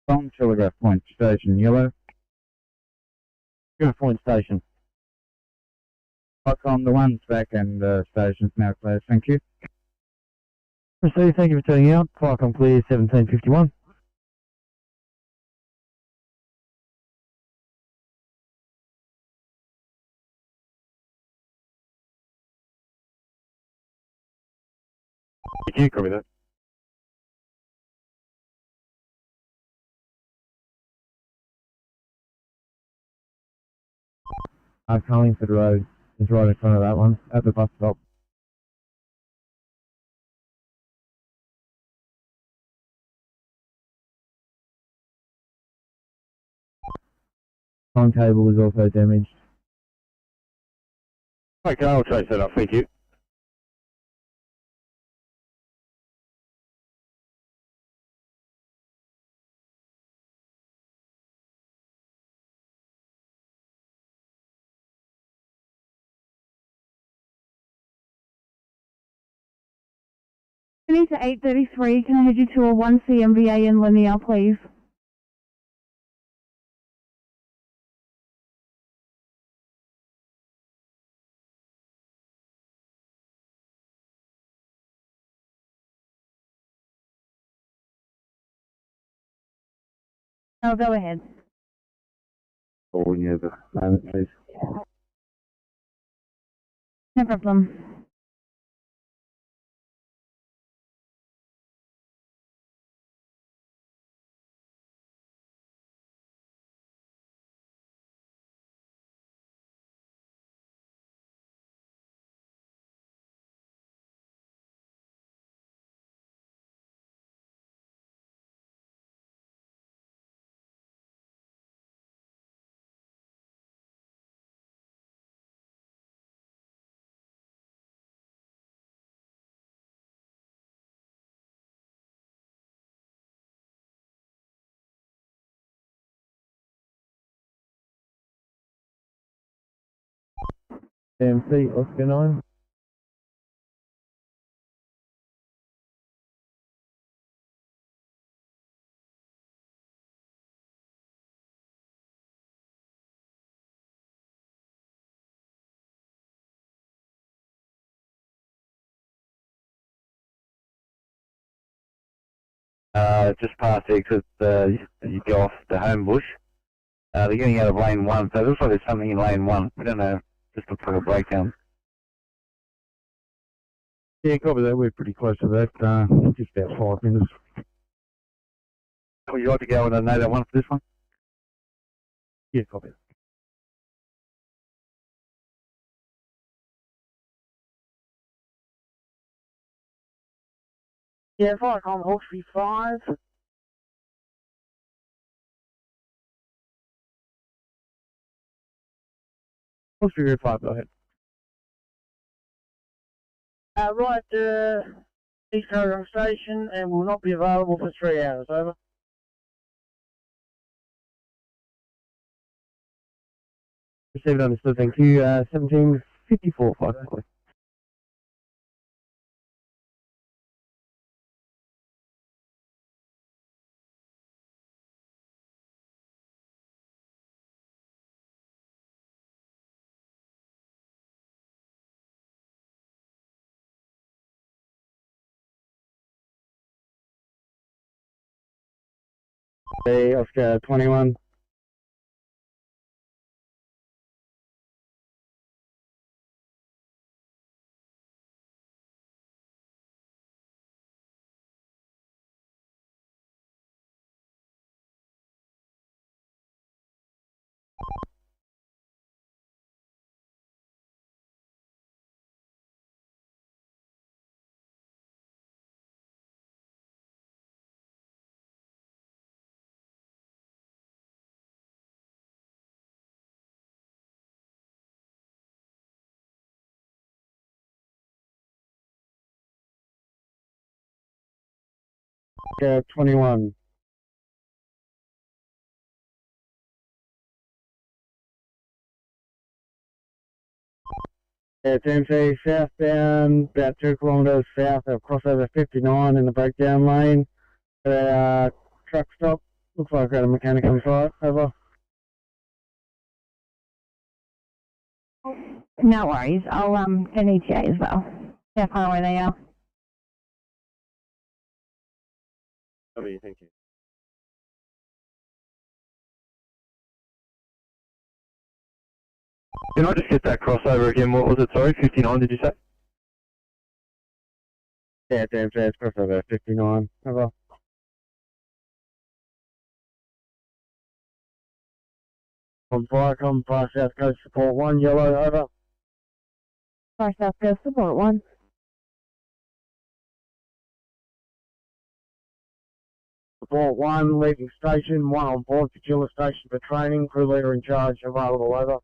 From Telegraph Point Station, yellow. Telegraph Point Station. On the one's back and station's now closed, thank you. Received, thank you for turning out. Fire clear 1751. You can copy that. Carlingford Road is right in front of that one, at the bus stop. Timetable is also damaged. Okay, I'll chase that up, thank you. Sydney to 833, can I head you to a 1CMVA in Linear, please? Oh, go ahead. Oh, yeah, the moment, please. No problem. AMC, Oscar 9. Just past the exit, you go off the home bush. They're getting out of lane 1, so it looks like there's something in lane 1. We don't know, just looks like a breakdown. Yeah, copy that. We're pretty close to that. Just about 5 minutes. Would you like to go with a NATO 1 for this one? Yeah, copy. Yeah, Viacom Hawkesbury 5. Hawkesbury 5, go ahead. Right, East Coast Station, and will not be available for 3 hours, over. Received, understood, thank you. 1754, 5, copy. Hey, Oscar 21. Scout 21. It's MC southbound, about 2 kilometres south of crossover 59 in the breakdown lane. Truck stop. Looks like I've got a mechanic on site. Over. No worries. I'll get ETA as well. How far away they are. Lovely, thank you. Can I just get that crossover again? What was it? Sorry, 59 did you say? Yeah, it's crossover 59. Over. On Viacom, Fire South Coast Support 1, yellow, over. Fire South Coast Support 1. Support 1, leaving station, 1 on board for Chiller Station for training, crew leader in charge, available, over.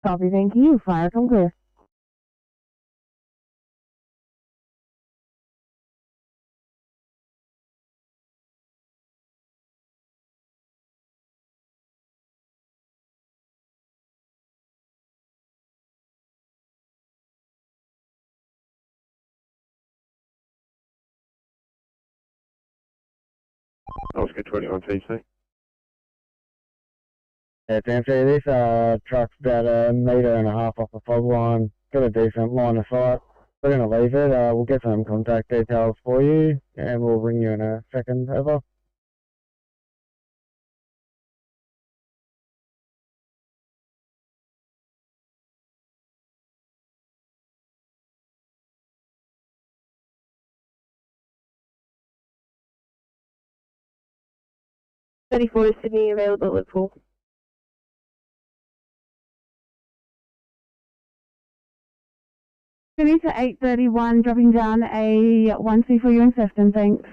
Copy, thank you. Fire from clear. Oscar 21 TC. Yeah, it's MC. This truck's about 1.5 meters off the fog line. Got a decent line of sight. We're going to leave it. We'll get some contact details for you, and we'll ring you in a second. Over. .34 Sydney, available at Liverpool. Sydney to 831, dropping down a 1C for you in Sefton, thanks.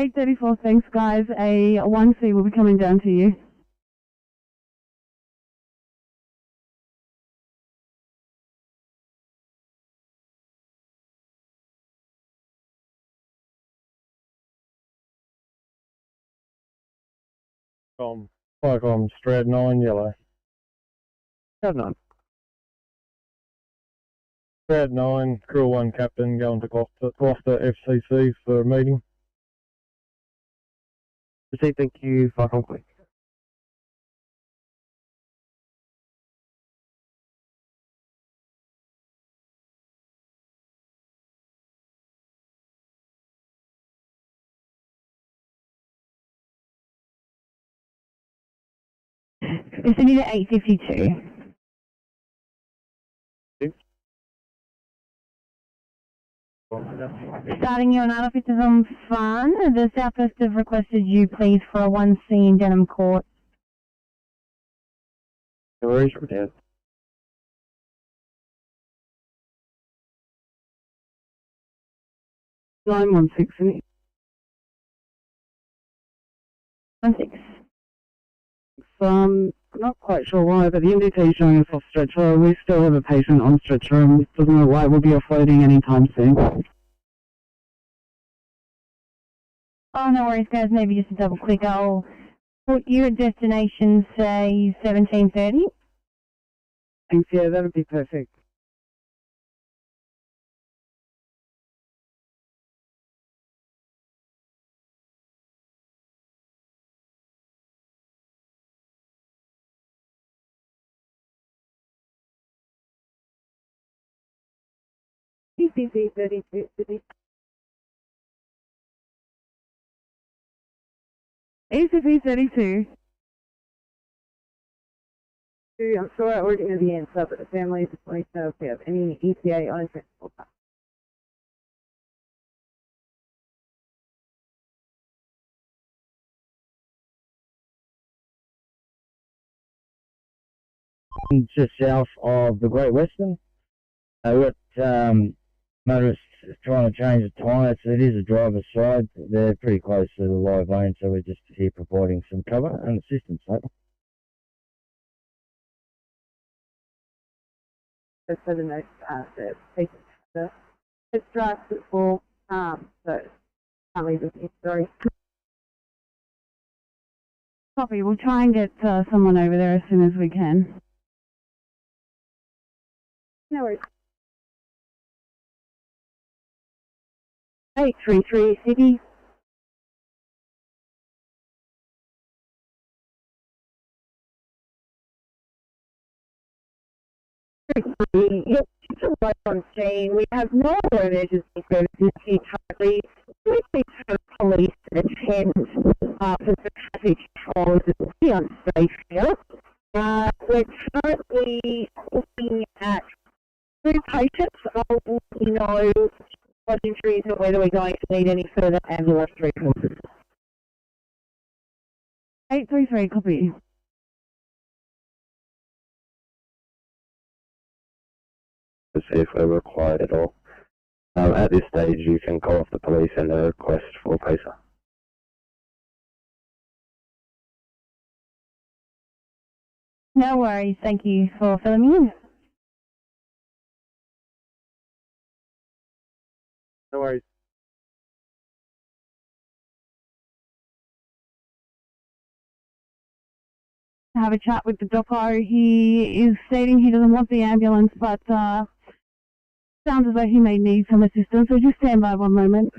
.834, thanks guys. A 1C will be coming down to you. Viacom, Strat 9, yellow. Strat 9. Strat 9, crew 1 captain, going to Gloucester FCC for a meeting. Proceed, thank you. Viacom quick. Sydney to 852. Starting your night officers on Fun, the Southwest have requested you please for a 1C in Denham Court. No worries, we're down. Line 16, isn't it? 16. Not quite sure why, but the MDT is showing us off stretcher. We still have a patient on stretcher and doesn't know why we'll be offloading anytime soon. Oh, no worries guys, maybe just a double click. I'll put you at destination, say 1730. Thanks, yeah, that'd be perfect. PCC 32 Sydney. ACP 32. I'm still at work near the end, so but the family just like to know if they have any ETA on transport. just south of the Great Western. We've got motorists trying to change the tyre, so it is a driver's side. They're pretty close to the live lane, so we're just here providing some cover and assistance. For the notes, the patients have the stress for so can't leave this in, sorry. Copy. We'll try and get someone over there as soon as we can. No worries. 833 Sydney. Yes, it's a right on scene. We have no other emergency services here currently. We need to have police attend for the traffic controls. It's pretty unsafe here. We're currently looking at 2 patients. I'll let you know what injuries or whether we're going to need any further ambulance resources. 833, copy. To see if we're required at all. At this stage, you can call off the police and a request for PACER. No worries. Thank you for filling me in. No worries. Have a chat with the doco. He is stating he doesn't want the ambulance, but sounds as though he may need some assistance, so just stand by one moment.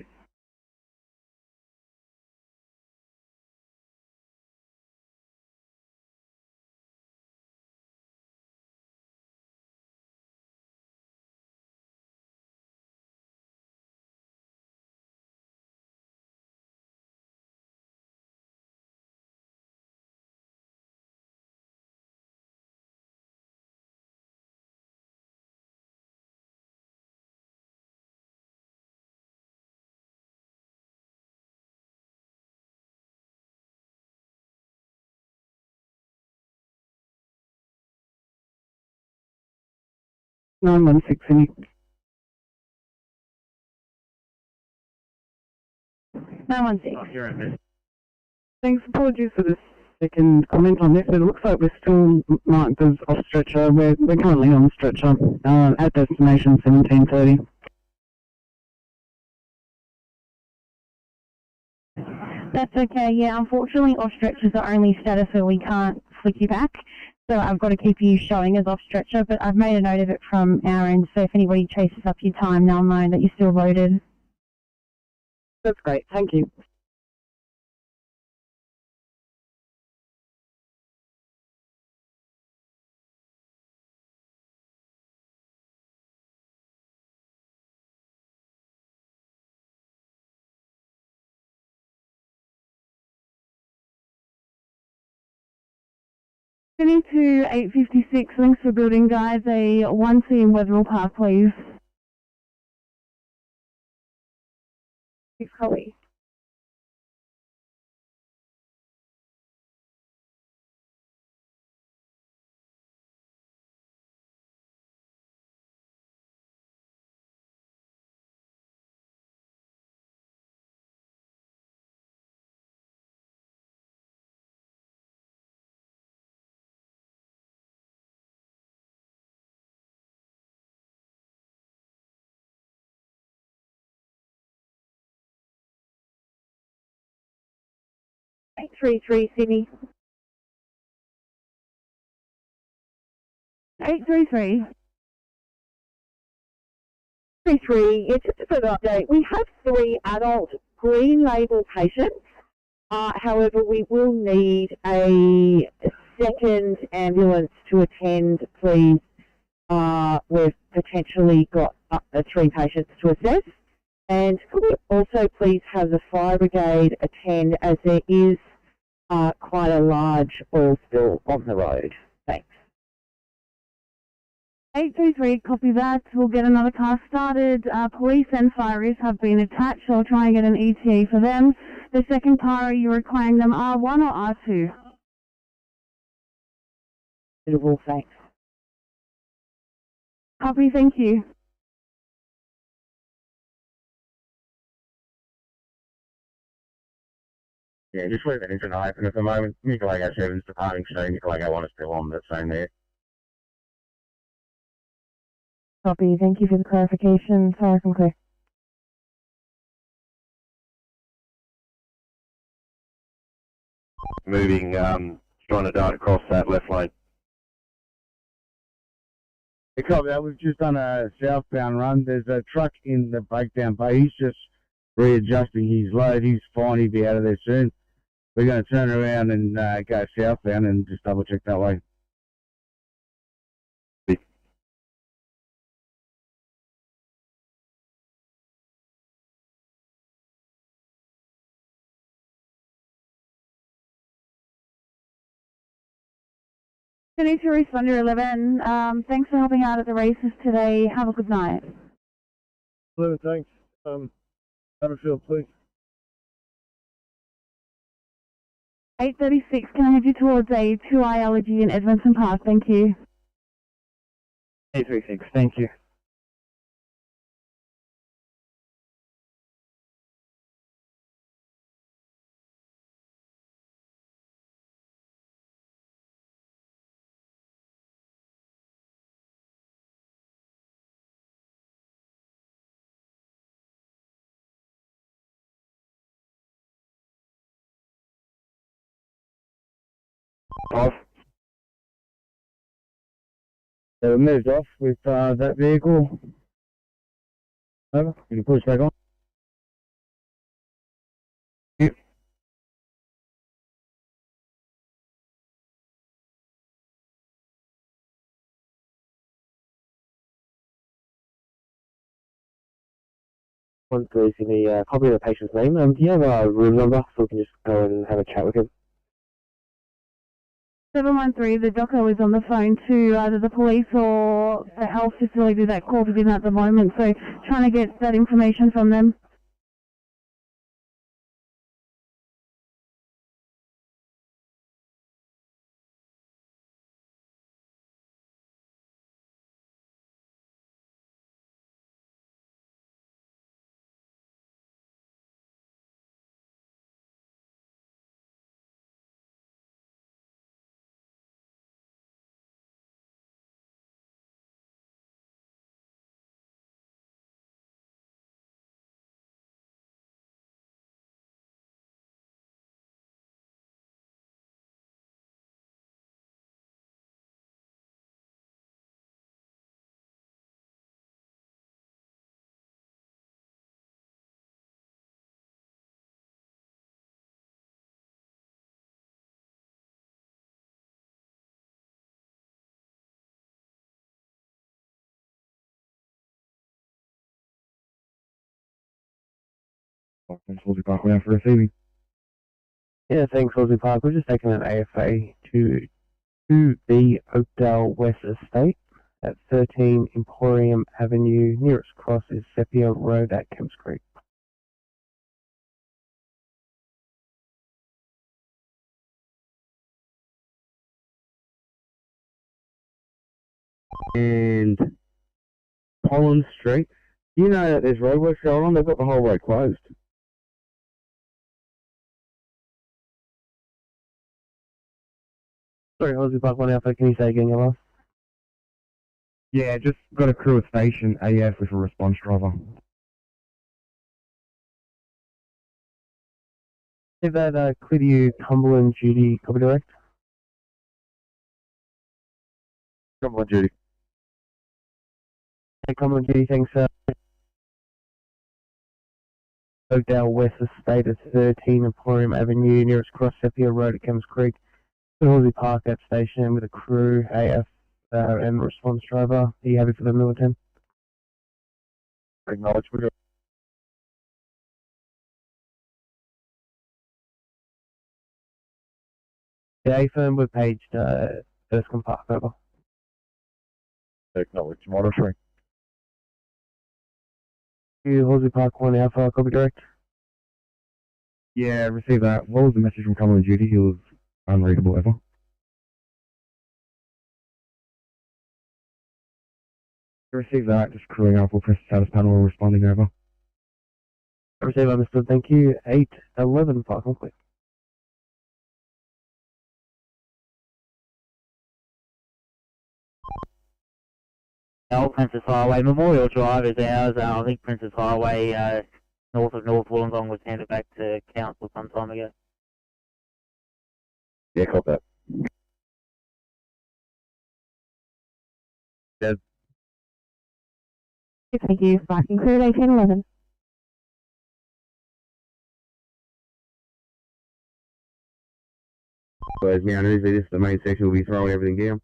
Nine 116. 916. Thanks. Apologies for the second comment on this. It looks like we're still marked as off stretcher. We're currently on stretcher at destination 1730. That's okay, yeah, unfortunately off stretchers are only status where we can't flick you back, so I've got to keep you showing as off stretcher, but I've made a note of it from our end, so if anybody chases up your time, they'll know that you're still loaded. That's great, thank you. Turning to 856, links for building guys, a 1C in Wetherill Park, please. Thanks, Holly. Eight 33 Sydney. 833. 33, yeah, just a further update. We have 3 adult green label patients. However, we will need a second ambulance to attend, please. We've potentially got up to 3 patients to assess. And could we also please have the fire brigade attend, as there is quite a large oil spill on the road. Thanks. 833, copy that. We'll get another car started. Police and fireys have been attached, so I'll try and get an ETA for them. The second car, are you requiring them R1 or R2? Suitable, thanks. Copy, thank you. Yeah, just leave it into open at the moment. Nicolago 7's departing soon. Nicolago 1 is still on, but same there. Copy. Thank you for the clarification. Sorry, I'm clear. Moving, trying to dart across that left lane. Yeah, copy that. We've just done a southbound run. There's a truck in the breakdown bay. He's just readjusting his load. He's fine. He'll be out of there soon. We're going to turn around and go southbound and just double check that way. Sydney to Responder 11. Thanks for helping out at the races today. Have a good night. 11, thanks. Butterfield, please. 8:36. Can I have you towards a 2i allergy in Edmondson Park? Thank you. 836, thank you. Off. So we moved off with that vehicle. Over. You can push back on. Yep. One please, in the copy of the patient's name. Do you have a room number so we can just go and have a chat with him? 713, the doco is on the phone to either the police or the health facility that called it in at the moment, so trying to get that information from them. Halsey Park, we have for receiving. Yeah, thanks, Halsey Park. We're just taking an AFA to the Oakdale West Estate at 13 Emporium Avenue. Nearest cross is Sepia Road at Kemps Creek. And Collins Street. You know that there's roadworks going on. They've got the whole road closed. Sorry, Halsey Park 1 Alpha, can you say again your last? Yeah, just got a crew at station AF with a response driver. Is that clear to you, Cumberland Judy, copy direct? Cumberland Judy. Hey, Cumberland Judy, thanks. Oakdale West Estate at 13 Emporium Avenue, nearest cross Sepia Road at Kemps Creek. Halsey Park at station with a crew, AF, and response driver. Are you happy for the middle 10? Acknowledge, we got. The A-firm web page, Erskine Park, over. Acknowledge, monitoring. Halsey Park 1 Alpha, copy direct. Yeah, received that. What was the message from Cumberland Judy? He was unreadable ever. Receive that, just crewing up, we'll press the status panel and responding over. Receive, understood, thank you. 811, fire complete. Princess Highway, Memorial Drive is ours. I think Princess Highway north of North Wollongong was handed back to council some time ago. Yeah, copy that. Dead. Thank you. Fire conclude 1811. Whereas now, usually this is the main section, we'll be throwing everything down.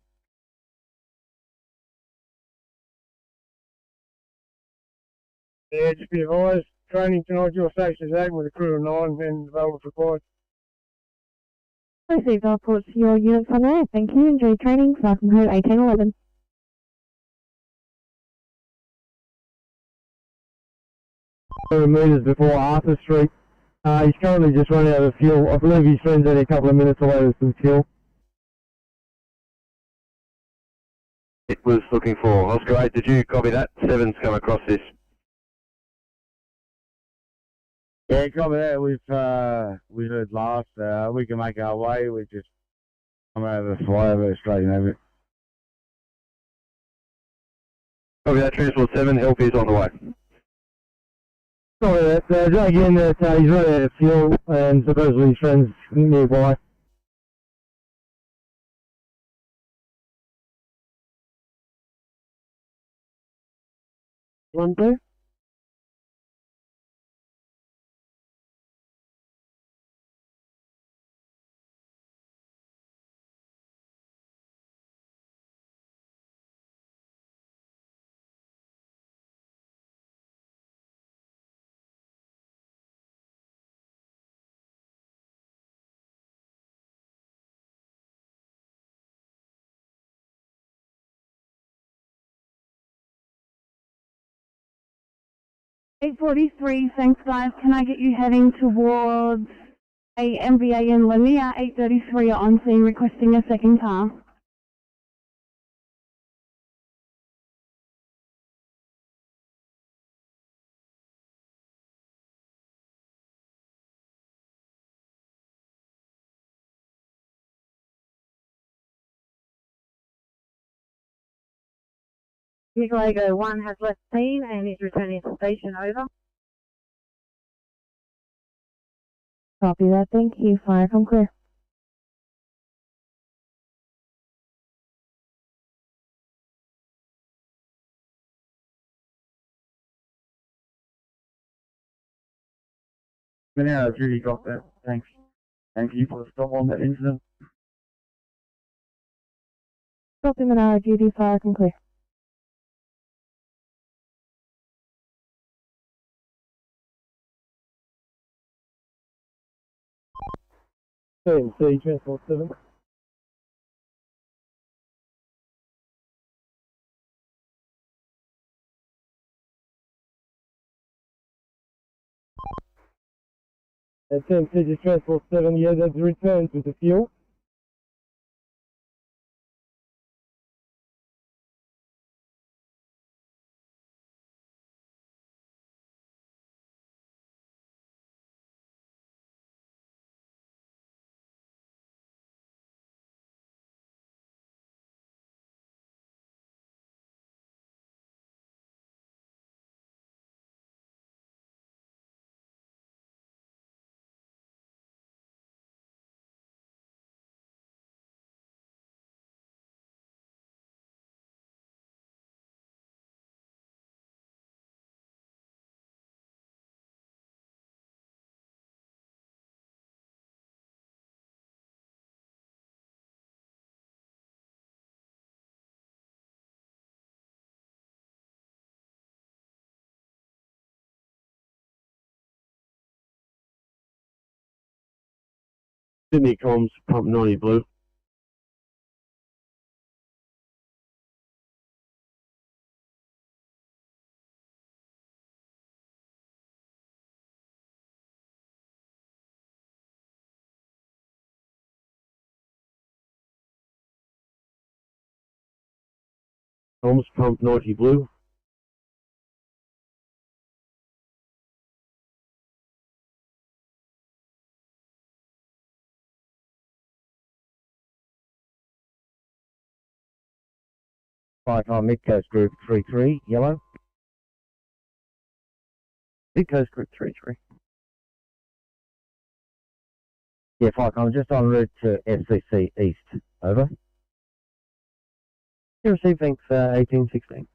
Yeah, just be advised, training tonight, your station is open with a crew of 9 and available for required. Received our reports to your units on there. Thank you. Enjoy training. Fire conclude 1811. 7 metres before Arthur Street. He's currently just running out of fuel. I believe his friend's only a couple of minutes away with some fuel. It was looking for Oscar 8. Did you copy that? 7's come across this. Yeah, copy that. We heard last. We can make our way. We just come over the flyover straight over it. Copy that, Transport 7. Help is on the way. Sorry, again, that he's running out of fuel and supposedly his friend's nearby. One blue. Eight 43, thanks guys. Can I get you heading towards a MVA in Linear? 833 are on scene requesting a second car. Nicolago 1 has left scene and is returning to station, over. Copy that, thank you. Fire, come clear. Now, I've really got that. Thanks. Thank you for the stop on that incident. Copy Manara, duty, fire, come clear. C, Transport 7. CMC, Transport 7, yeah, that's returned with the fuel. Sydney comms, pump 90 blue. Comms, pump 90 blue. Firecom Midcoast Group 33, yellow. Midcoast Group 33. Yeah, Firecom, just en route to FCC East, over. You received, thanks, 1816.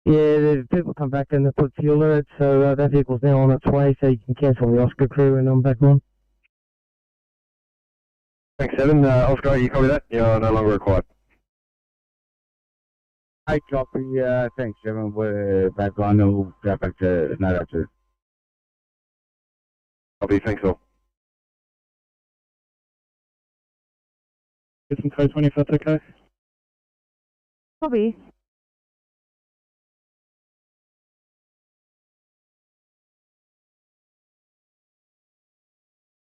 Yeah, the people come back and they put fuel in it, so that vehicle's now on its way, so you can cancel the Oscar crew and I'm back on. Thanks, 7. Oscar, you copy that? You're no longer required. Hey, copy. Thanks, 7. We're back on and we'll go back to 902. Copy, thanks all. Get some code 20 if that's okay. Copy.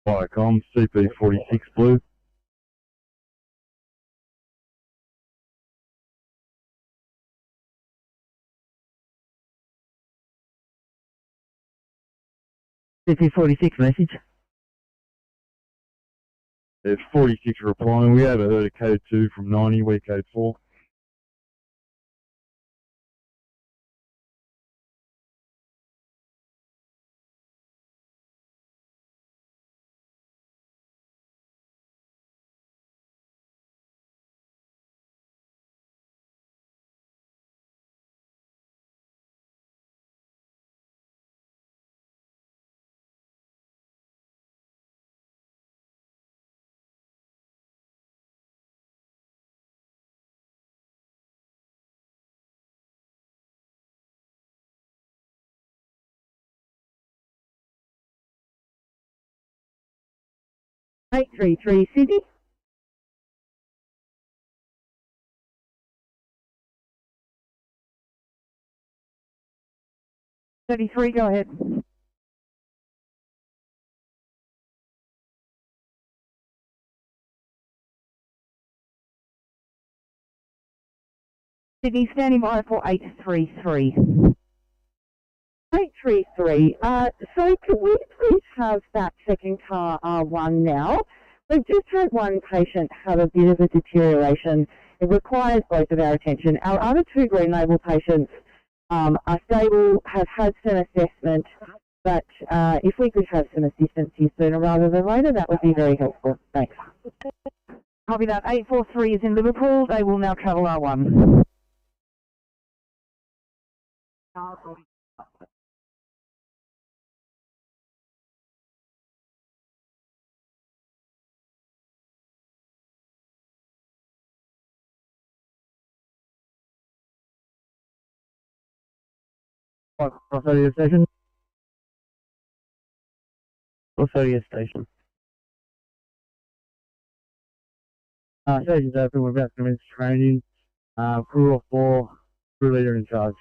Viacom, CP46 blue. CP46 message. There's 46 replying. We haven't heard a code 2 from 90, we're code 4. Eight three three Sydney. $33, go ahead. Sydney, standing by for 833. 833. So can we please have that second car R1 now? We've just had one patient have a bit of a deterioration. It requires both of our attention. Our other two green label patients are stable, have had some assessment, but if we could have some assistance here sooner rather than later, that would be very helpful. Thanks. Copy that. 843 is in Liverpool. They will now travel R1. Cross-area station. Cross-area station. Station's open, we're about to commence training. Crew of 4, crew leader in charge.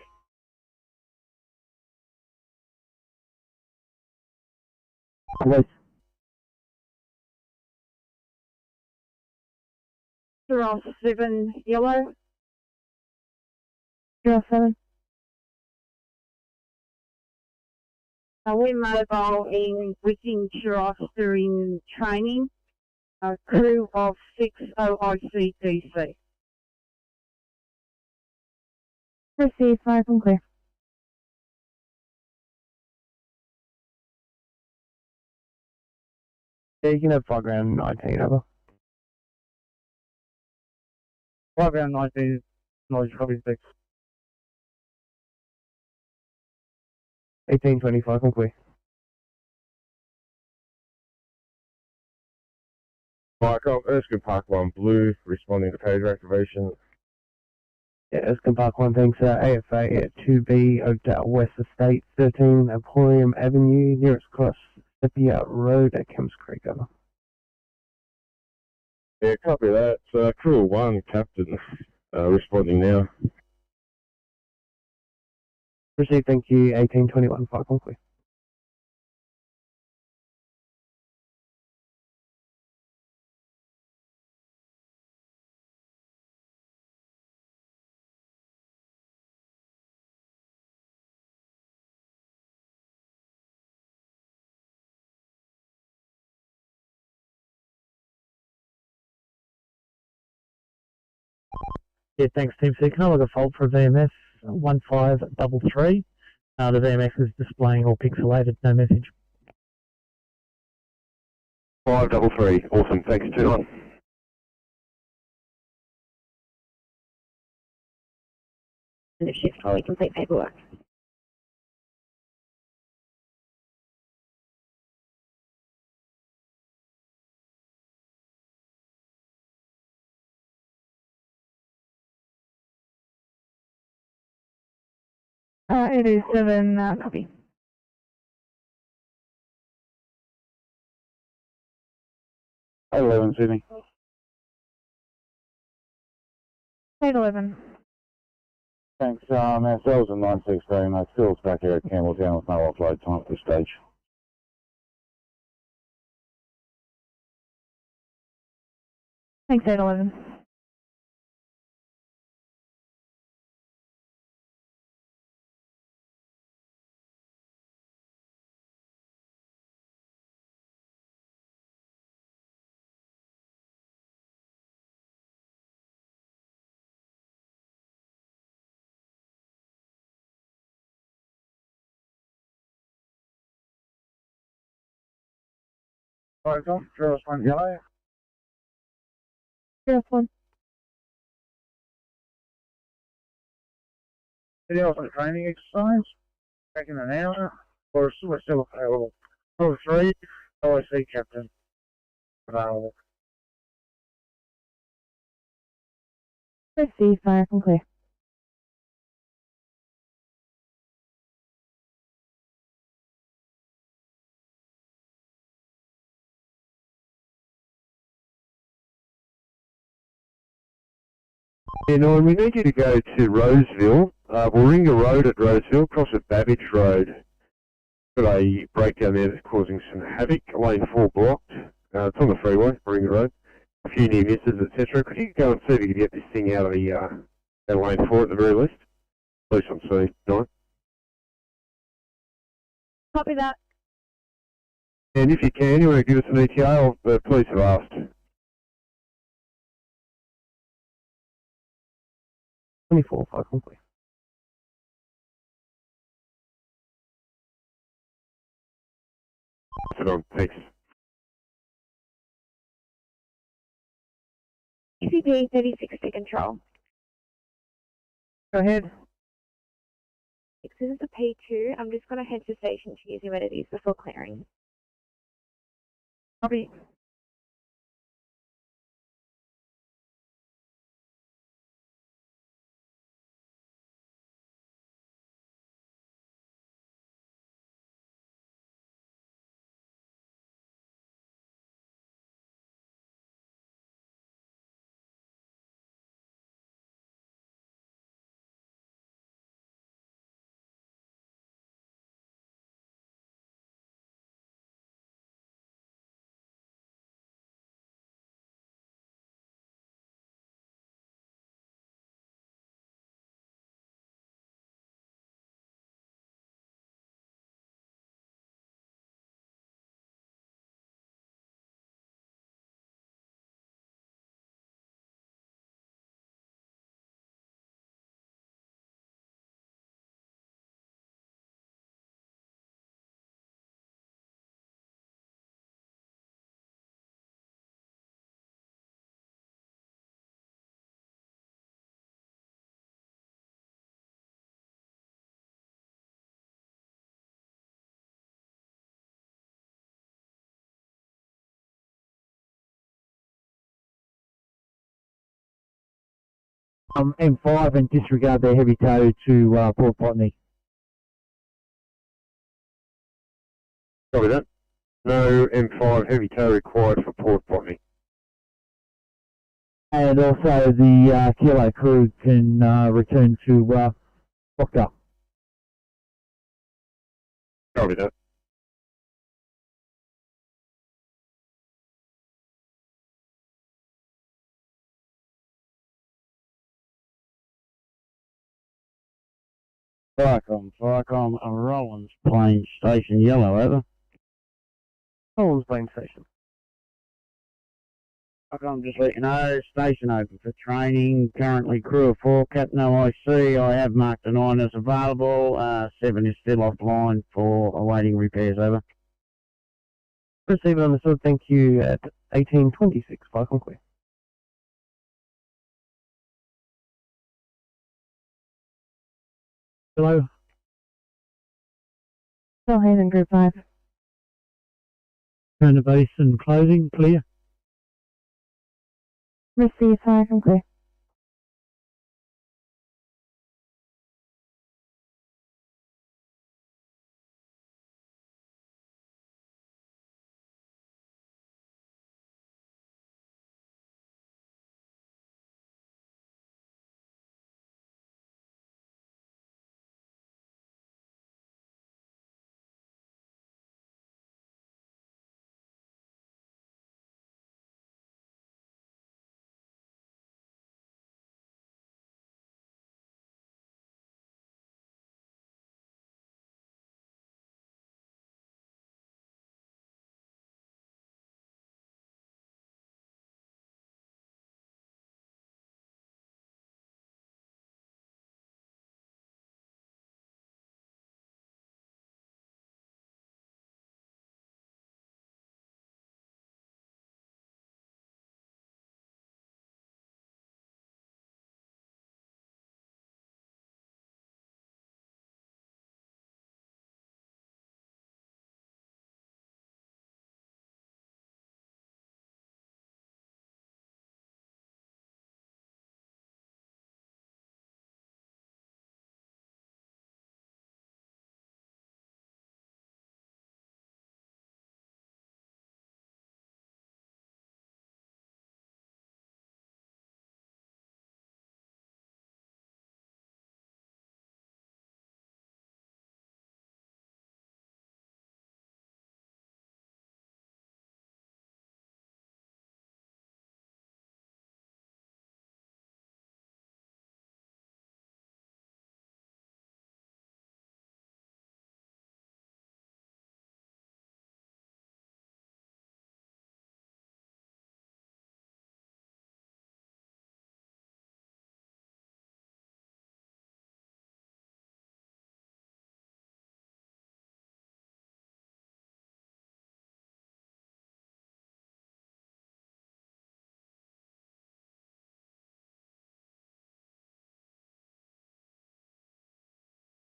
Wait. Giraffe 7, yellow. Giraffe 7. We're mobile within Giraffe during training. A crew of 6 OICDC. Receive, fire from clear. Yeah, you can have fly ground 19, over. Fly ground 19, knowledge copy 6. 1825, I'm clear. Viacom, Erskine Park 1 blue, responding to page activation. Yeah, Erskine Park 1, thanks. AFA at 2B, Oakdale West Estate, 13 Emporium Avenue, nearest cross, Sepia Road at Kemps Creek, over. Yeah, copy that. Crew 1, Captain, responding now. Received, thank you. 1821, 5 on clear. Yeah, thanks, Team C. Can I log a fault for VMS 1533? The VMS is displaying all pixelated, no message. 533. Awesome. Thanks, 2-9. And if shift fully complete paperwork. It is 7, copy. Hey, 11, Sydney. 811. Thanks. Ourselves at 916. Phil's back here at Campbelltown with no offload time at this stage. Thanks, 811. Alright, Tom, Travis 1 yellow. Travis 1. Video for training exercise. Back in an hour. We're still available. Number 3, OIC captain. Available. Receive, fire from clear. Yeah, no, we need you to go to Roseville. Warringah Road at Roseville, cross at Babbage Road. Got a breakdown there that's causing some havoc. Lane 4 blocked. It's on the freeway, Warringah Road. A few near misses, etc. Could you go and see if you can get this thing out of the lane 4 at the very least? Police on scene, 9. Copy that. And if you can, you want to give us an ETA, or the police have asked. 24, 5 complete. Sit on, thanks. ECP 36 to control. Go ahead. This is the P2. I'm just going to head to station to use humidity before clearing. Copy. M5 and disregard their heavy tow to Port Botany. Copy that. No M5 heavy tow required for Port Botany. And also the Kilo crew can return to Proctor. Copy that. Farcom, Rollins Plain Station, yellow, over. Holmes Plain Station. I'm just letting you know, station open for training, currently crew of 4, Captain OIC, I have marked a 9 as available, 7 is still offline for awaiting repairs, over. Received on the sword, thank you, at 1826, Fire Conquest. Hello. Haven Group 5. Turn the base and closing, clear. Receive fire from clear.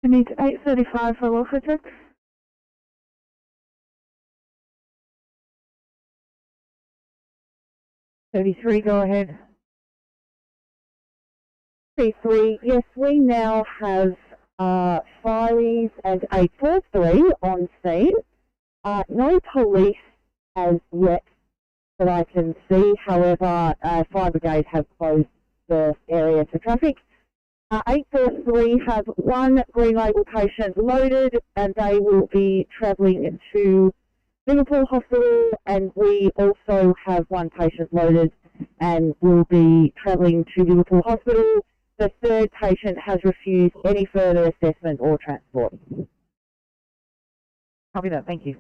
I need 835 for welfare check. 33, go ahead. 33, yes, we now have fireys and 843 on scene. No police as yet that I can see, however, fire brigade have closed the area to traffic. 843 have one green label patient loaded and they will be travelling to Liverpool Hospital, and we also have one patient loaded and will be travelling to Liverpool Hospital. The third patient has refused any further assessment or transport. Copy that, thank you.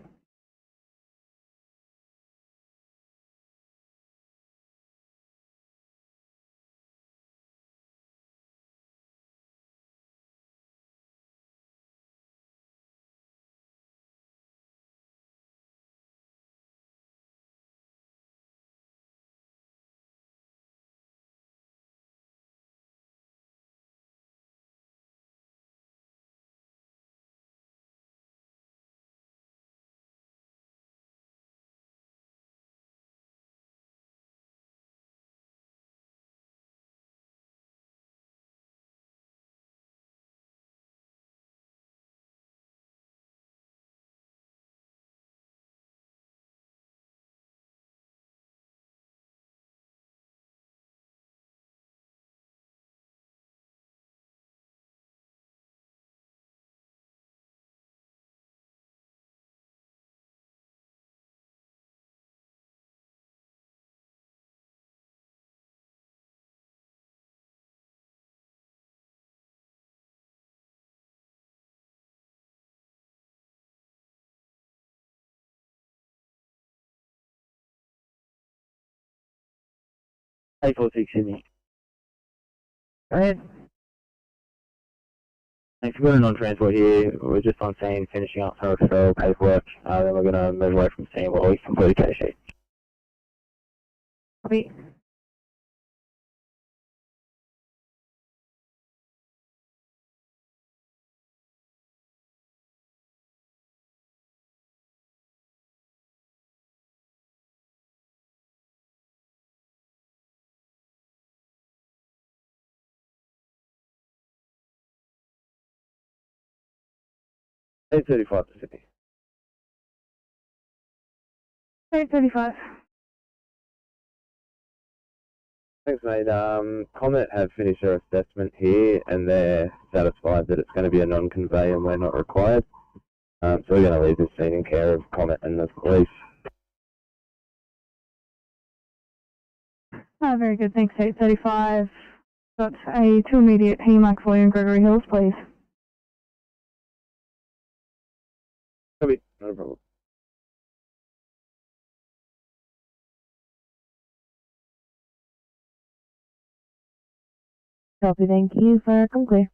A46 Sydney. Go ahead. Thanks for going on transport here. We're just on scene finishing up some referral paperwork. Then we're going to move away from scene while we complete a case sheet. Copy. A35 to Sydney. 835. Thanks, mate. Comet have finished their assessment here, and they're satisfied that it's going to be a non-convey and we're not required. So we're going to leave this scene in care of Comet and the police. Oh, very good. Thanks, 835. Got a 2 immediate HEMAC for you in Gregory Hills, please. Copy. Not a problem. Copy, thank you. Fire, come clear.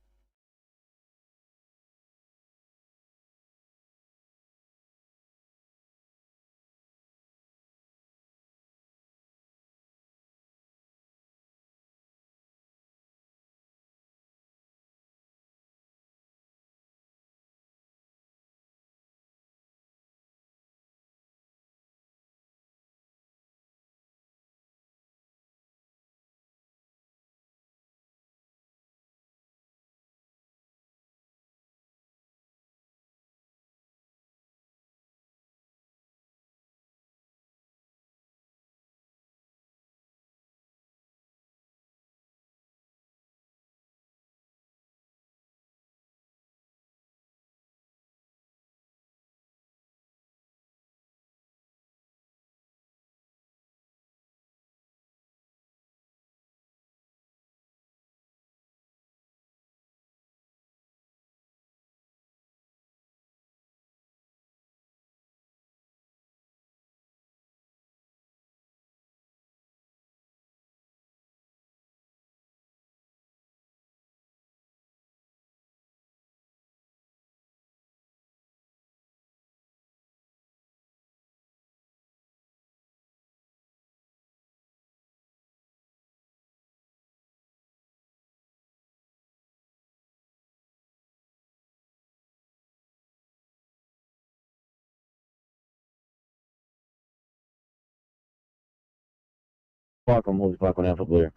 Park on Woolsey Park 1 Alpha Blue.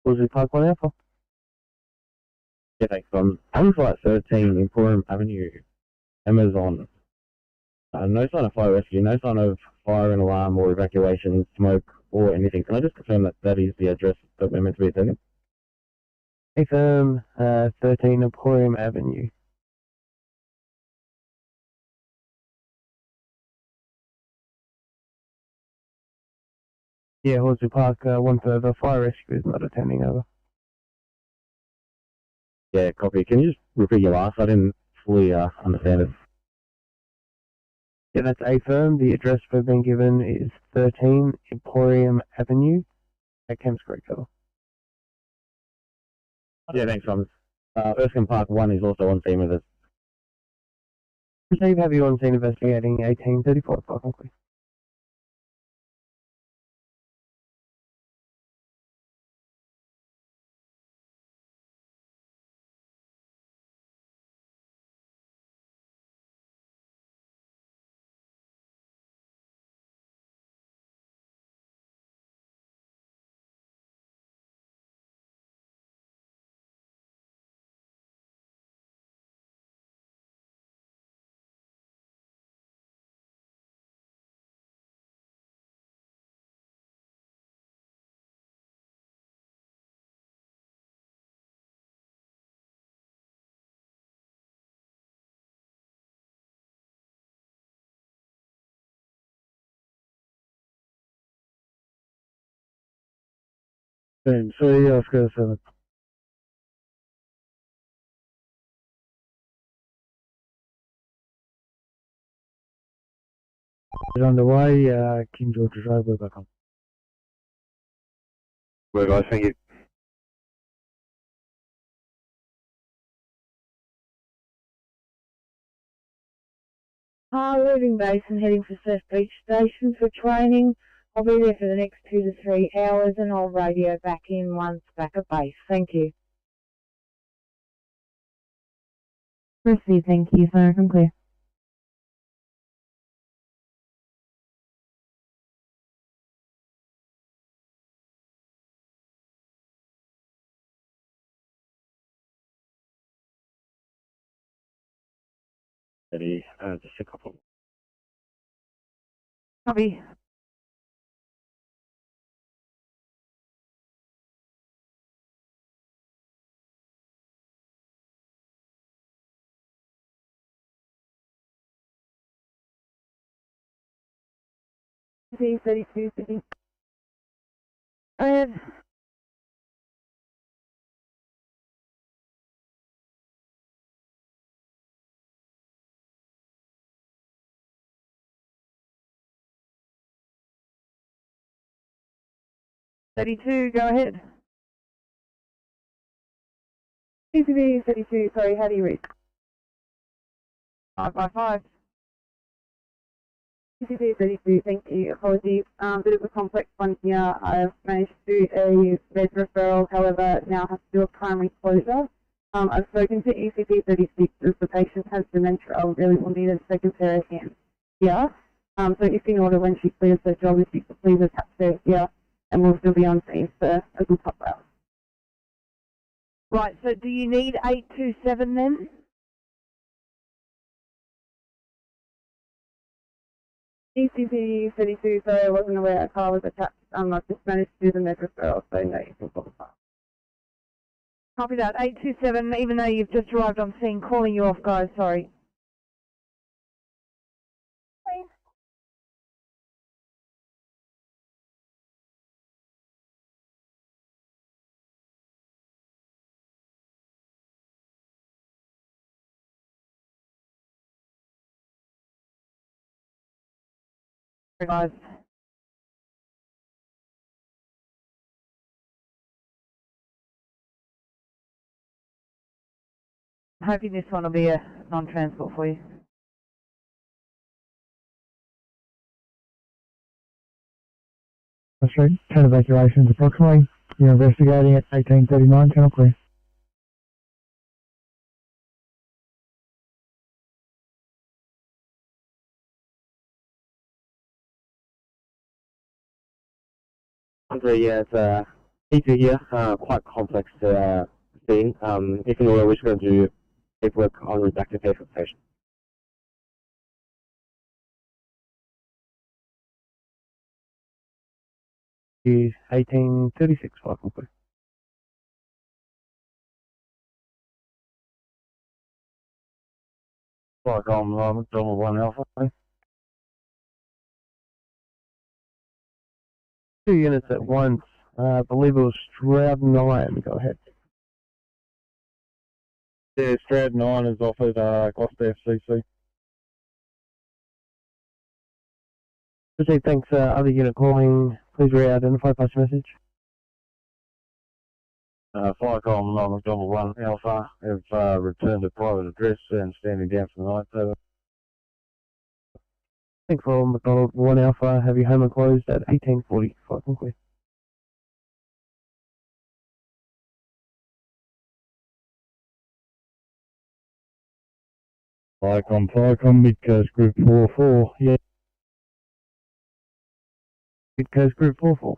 Woolsey Park 1 Alpha. Yeah, thanks. Having flight 13, Emporium Avenue, Amazon. No sign of fire rescue, no sign of fire and alarm or evacuation, smoke or anything. Can I just confirm that that is the address that we're meant to be attending? Confirm 13 Emporium Avenue. Yeah, Woolsey Park, one further. Fire rescue is not attending, over. Yeah, copy. Can you just repeat your last? I didn't fully understand it. Yeah, that's A firm. The address we've been given is 13 Emporium Avenue at Kemps Creek, over. Yeah, thanks, Thomas. Erskine Park 1 is also on scene with us. Steve, have you on scene investigating 1835 Park on Creek? Team 3, Oscar 7. Is underway, King George's Road, we're back on. But I think it. Leaving base and heading for Surf Beach Station for training. I'll be there for the next 2 to 3 hours and I'll radio back in once back at base. Thank you. Proceed, thank you. Phone from clear. Just a couple. Copy. C32 Sydney. Ahead. Go ahead. CCV 32, sorry, how do you read? 555. CCV 32, thank you. Apologies. Bit of a complex one here. I've managed to do a med referral, however, now have to do a primary closure. I've spoken to ECP 36 as the patient has dementia. I really will need a second pair of hands here. So if in order when she clears her job, if you could please attach her here, and we'll still be on scene for a good couple hours. Right, so do you need 827 then? ECP 32, sorry, I wasn't aware a car was attached. I've just managed to do the med referral, so no, you can call the car. Copy that. 827, even though you've just arrived on scene, calling you off, guys, sorry. Guys. I'm hoping this one will be a non-transport for you. That's right. 10 evacuations approximately. You're investigating at 1839, channel clear. Yeah, it's E2 here, quite complex scene. If in order, we're just going to do paperwork on redacted patient station. Use 1836, welcome clear. Like I'm McDonald 1 Alpha. 2 units at once. I believe it was Stroud 9. Go ahead. Yeah, Stroud 9 is off at Gloucester FCC. Proceed, thanks. Other unit calling. Please re-identify past message. Firecom McDonald 1 Alpha have returned to private address and standing down for the night. Over. Thanks for McDonald 1 Alpha. Have your home enclosed at 1840. Welcome clear. Firecom, Mid Coast Group 44. Yeah. Mid Coast Group 44.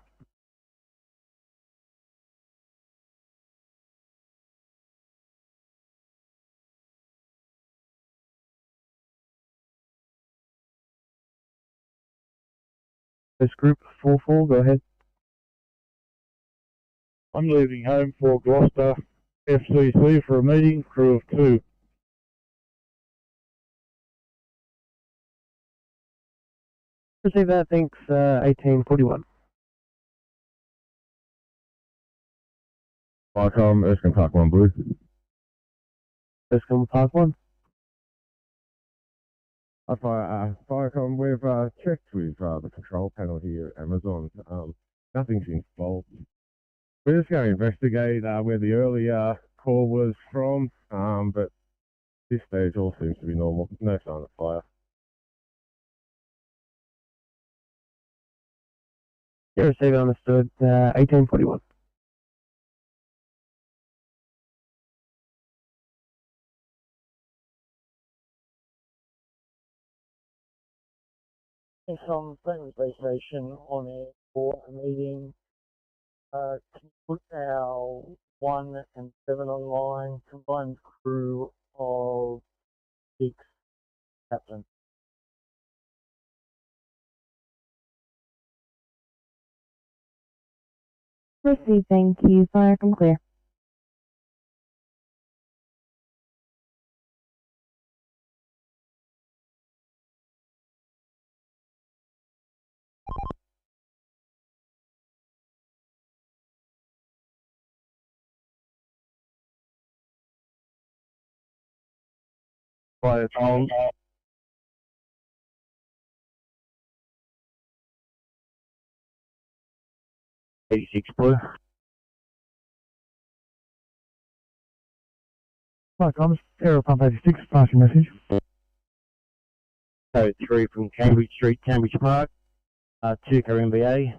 Coast Group 44, go ahead. I'm leaving home for Gloucester FCC for a meeting, crew of 2. Receive that, thanks. 1841. Firecom, Erskine Park 1 Blue. Erskine Park 1. Firecom, we've checked with the control panel here at Amazon. Nothing's involved. We're just going to investigate where the earlier call was from, but at this stage all seems to be normal. No sign of fire. Yeah, receiver understood. 1841. From Ferry Station on air for a meeting. Can you put our 1 and 7 online, combined crew of 6 captains? Proceed, thank you. Fire, come clear. Fire on. 86 blue. Hi, comms. Aero Pump 86, passing message. Code 3 from Cambridge Street, Cambridge Park. 2 car MVA.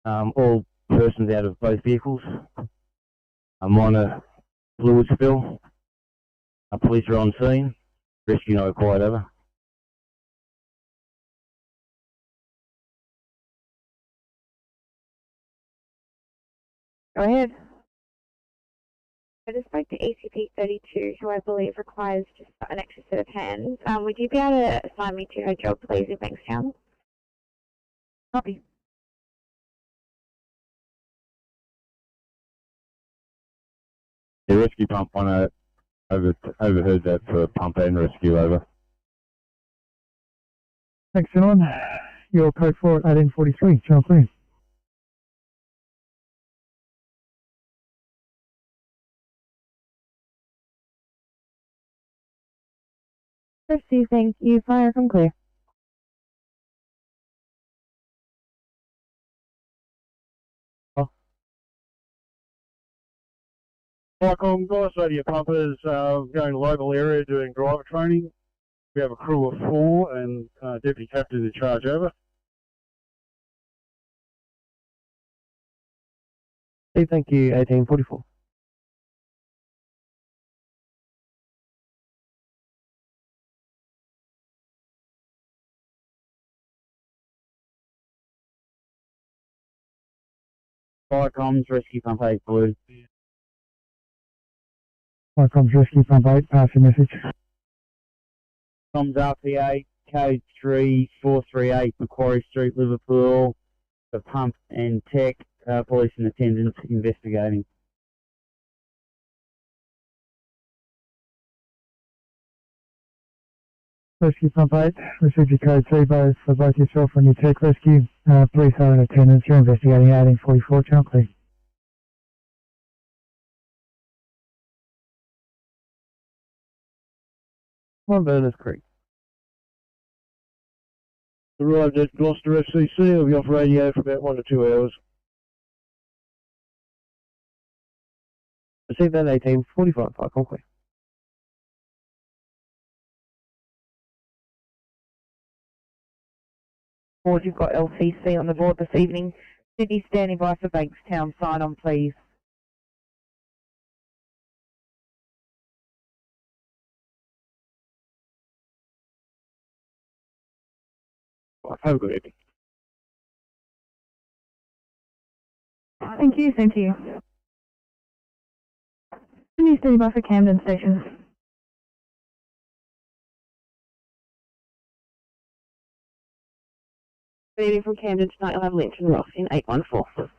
All persons out of both vehicles. A minor fluid spill. Police are on scene. Rescue not required, over. Go ahead. I just spoke to ACP 32, who I believe requires just an extra set of hands. Would you be able to assign me to her job, please, in Bankstown? Copy. The rescue pump one overheard that for pump and rescue, over. Thanks, gentlemen. Your code 4 at 1843, channel 3. Proceed, thank you. Fire, come clear. Welcome, guys, radio pumpers, going to local area doing driver training. We have a crew of 4 and deputy captain in charge, over. Thank you, 1844. Fire comms, rescue pump 8 blue. Hi, comms. Rescue Pump 8, passing message. Comms RPA, code 3438, Macquarie Street, Liverpool. The pump and tech, police in attendance, investigating. Rescue Pump 8, received your code 3 for both yourself and your tech rescue. Police are in attendance. You're investigating 1844, channel clear. One Burners Creek. Arrived at Gloucester FCC. I'll be off radio for about 1 to 2 hours. Received that 1845, fire conquest. Board, you've got LCC on the board this evening. Sydney standing by for Bankstown. Sign on, please. Have a good evening. Thank you, same to you. Sydney standing by for Camden Station. Good evening from Camden tonight. You'll have Lynch and Ross in 814.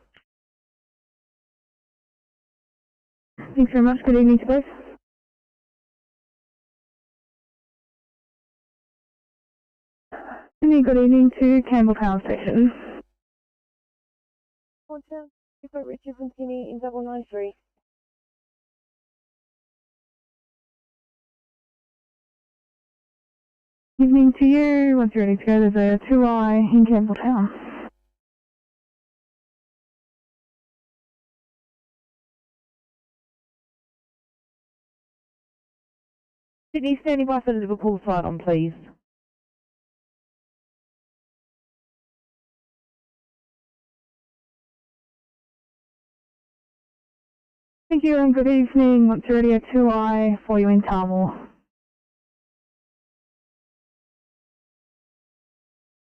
Thanks very much. Good evening to both. Sydney, good evening to Campbell Power Station. You've got Richard from Sydney in 993. Evening to you. Once you're ready to go, there's a 2i in Campbell Town. Sydney, standing by for the Liverpool side on, please. Thank you and good evening. Once you're ready, a 2I for you in Tamil.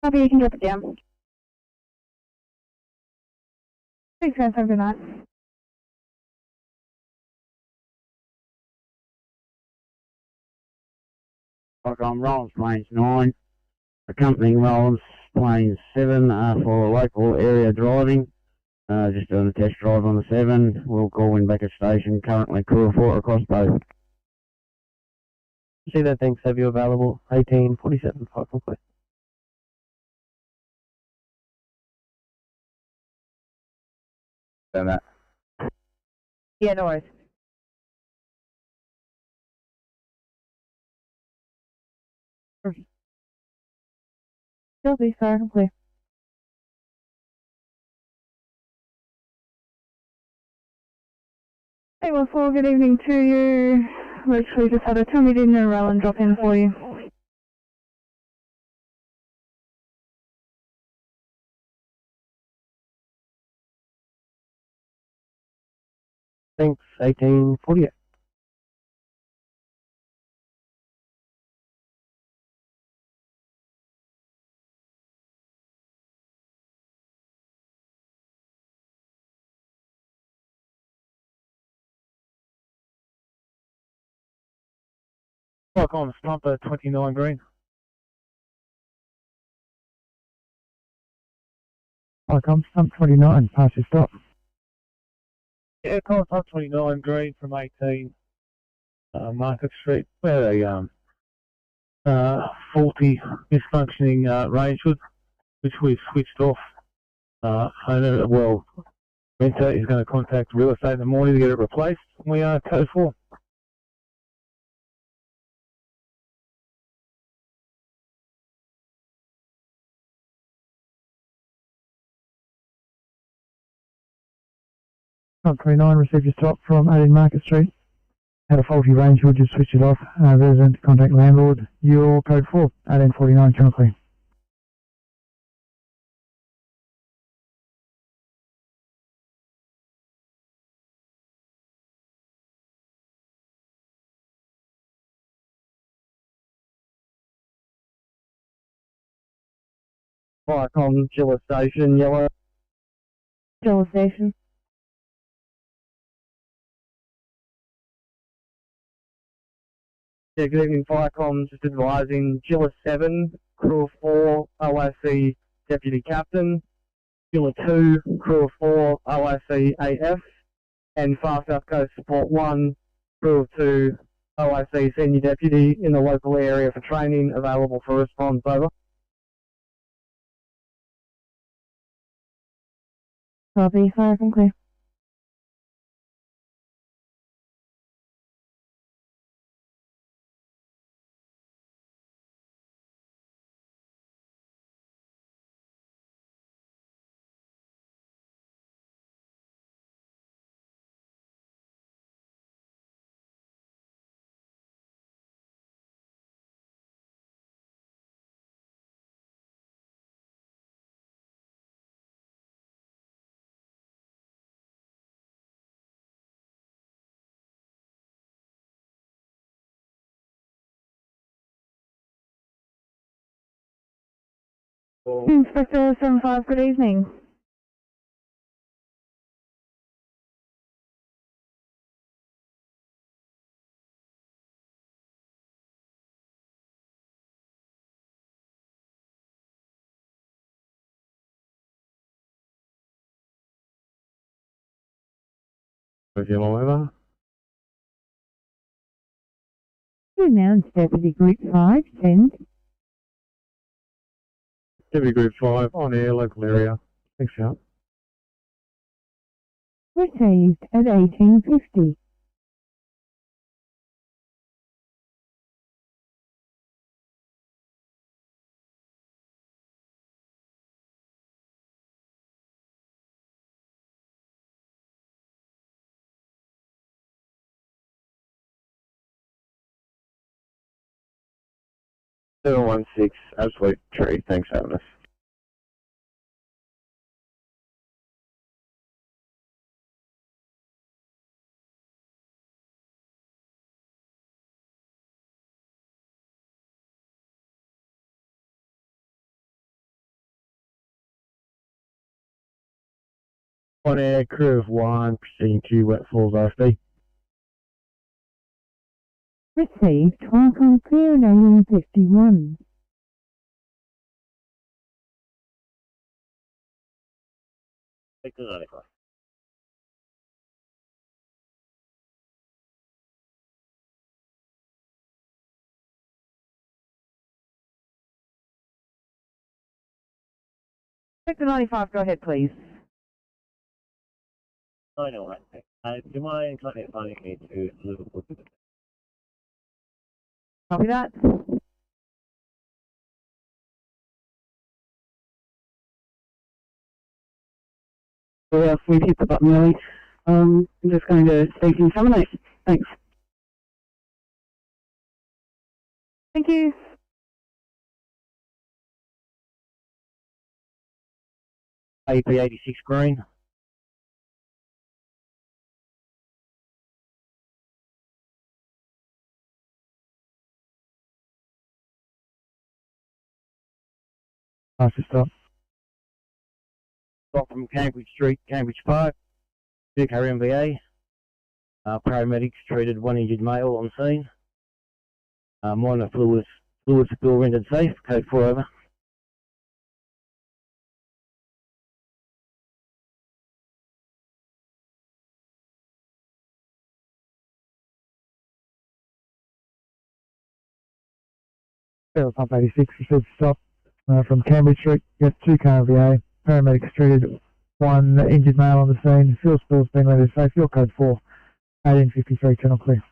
Copy, you can drop it down. Thanks guys, have a good night. I'm Rollins Plains 9, accompanying Rollins Plains 7 for local area driving. Just doing a test drive on the 7. We'll call in back at station. Currently crew of 4 across both. See that, thanks. Have you available? 1847, 5 complete. Done that. Yeah, no worries. Still be fair and clear. Hey, well, good evening to you. Literally just had a tummy in a rail and drop in for you. Thanks, 1848. Fuck on, Stumper 29 green. Fuck on, Stump 29, pass your stop. Yeah, call Stump 29 green from 18 Market Street. Where a faulty, misfunctioning range hood, which we've switched off. Owner, well, renter is going to contact real estate in the morning to get it replaced. We are code 4. Stump 29, received your stop from 18 Market Street. Had a faulty range hood, just switched it off. Resident contact landlord. You're code 4, 1849 currently. Viacom, Chiller Station, yellow. Chiller Station. Yeah, good evening, Viacom, just advising Chiller 7, crew of 4, OIC Deputy Captain. Chiller 2, crew of 4, OIC AF. And Far South Coast Support 1, crew of 2, OIC Senior Deputy in the local area for training, available for response, over. Copy, fire from clear. Inspector 75, good evening. Over. You announced Deputy Group 5, send. Deputy Group 5, on air, local area. Thanks, Sharp. Received at 1850. 716, absolute tree. Thanks for having us. On air, crew of 1, proceeding to Wet Falls RFB. Received, Hong clear and 1851. Victor 95. Sector 95, go ahead, please. I know, right. Do you mind contacting me to Liverpool? Copy that. Yeah, we've hit the button early. I'm just going to speak in terminate. Thanks. Thank you. AP86 green. Nice to stop. Stop from Cambridge Street, Cambridge Park. 2 carry MVA. Paramedics treated 1 injured male on scene. Minor fluid spill rendered safe. Code 4 over. Ferry Pump 86 received stop from Cambridge Street. Got 2 KVA. Paramedics treated 1 injured male on the scene. Fuel spill's been rendered safe. Fuel code 4, 1853, channel clear.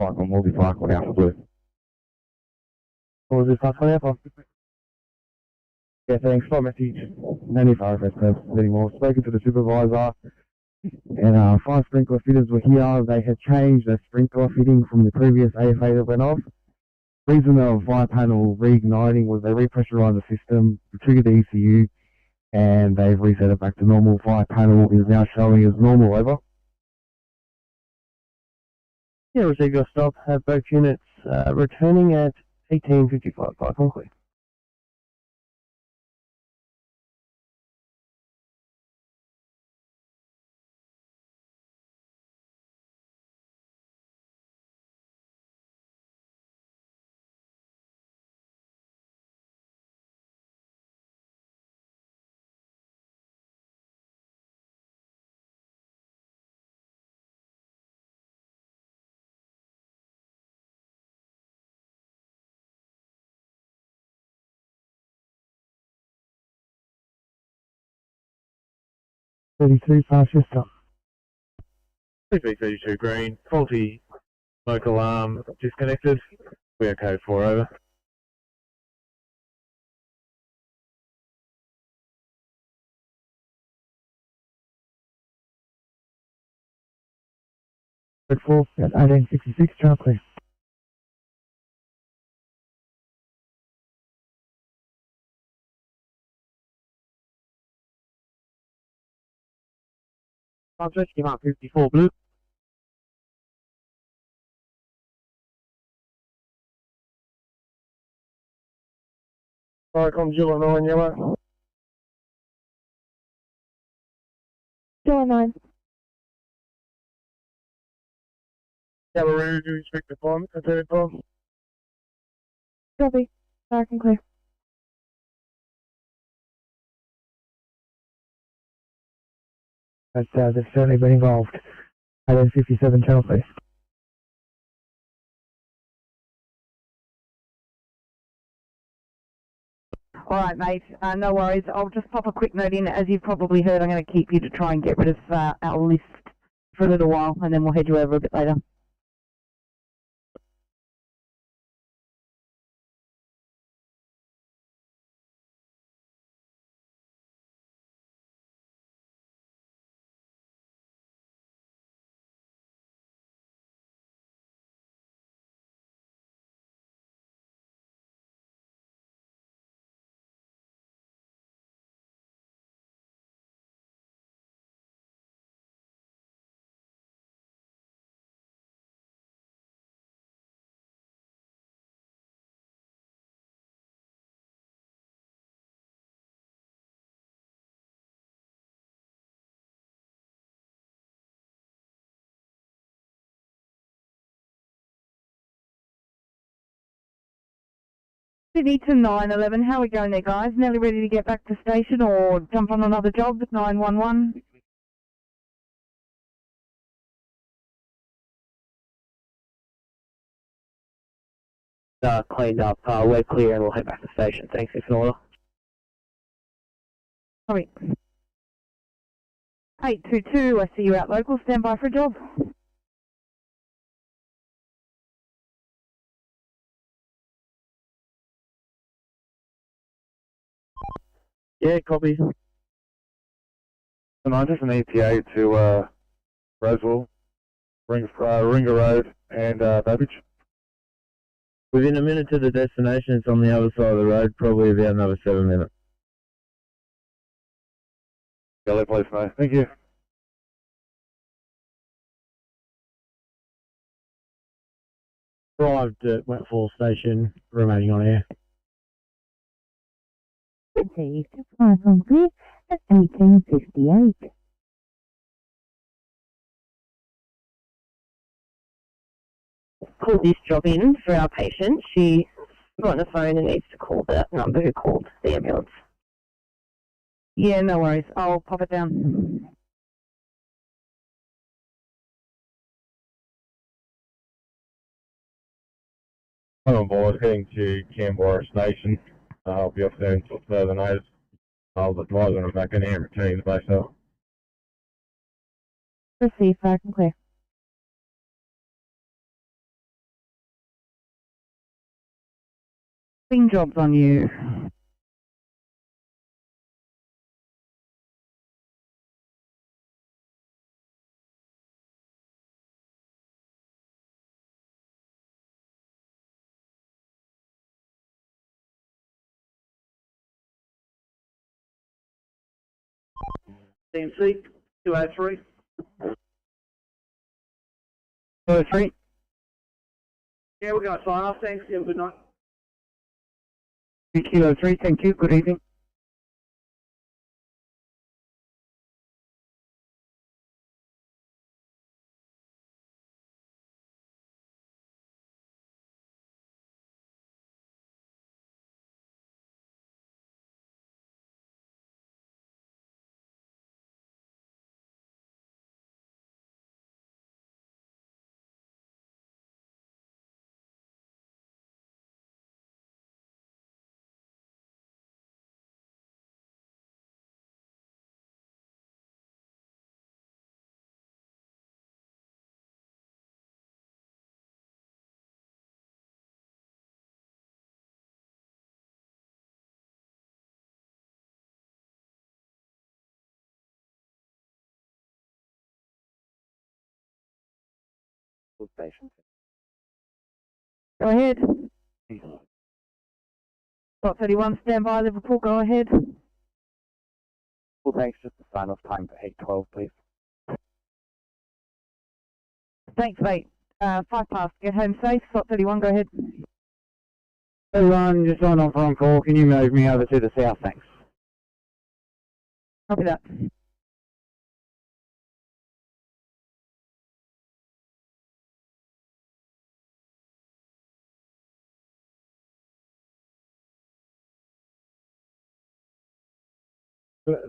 Park on Multi Park on Alpha Blue. What was this last one Alpha? Yeah, thanks. Stop message. No need for RFS purposes anymore. Spoken to the supervisor, and 5 sprinkler fitters were here. They had changed the sprinkler fitting from the previous AFA that went off. Reason of fire panel reigniting was they repressurized the system, triggered the ECU, and they've reset it back to normal. Fire panel is now showing as normal. Over. Yeah, receive your stop. Have both units returning at 1855 by concrete. Pass your stop. 32 green, faulty smoke alarm disconnected. We are code 4 over. Code 4 at 1866, channel clear. Parks Rescue Mark 54 Blue. Alright, I'm Zilla 9 Yellow. Zilla 9. Yellow ready to inspect the farm at 35. Copy. Dark and clear. That's, they've certainly been involved. 57 channel, please. Alright, mate, no worries. I'll just pop a quick note in. As you've probably heard, I'm going to keep you to try and get rid of our list for a little while, and then we'll head you over a bit later. Sydney to 911, how are we going there, guys? Nearly ready to get back to station or jump on another job at 911? Cleaned up, we're clear and we'll head back to station. Thanks, if in order. Sorry. 822, I see you out local, stand by for a job. Yeah, copy. And I'm just an ETA to Roswell, Ringer Road and Babbage. Within a minute to the destination, it's on the other side of the road, probably about another 7 minutes. Yellow place, mate. Thank you. Arrived at Wet Fall Station, remaining on air. Received 500 at 1858. Call this job in for our patient. She's on the phone and needs to call that number who called the ambulance. Yeah, no worries. I'll pop it down. I'm on board, heading to Canberra Station. I'll be off there until further notice. I'll advise when I'm back in here and returning the base up. Receive, dark and clear. Clean jobs on you. CMC 203. 203. Yeah, we're going to sign off. Thanks. Have a good night. Kilo 3, thank you. Good evening. Station. Go ahead. Spot 31, stand by, Liverpool, go ahead. Well, thanks. Just the sign-off time for 812, please. Thanks, mate. 5 past. Get home safe. Slot 31, go ahead. Everyone, just signed on for on call. Can you move me over to the south? Thanks. Copy that.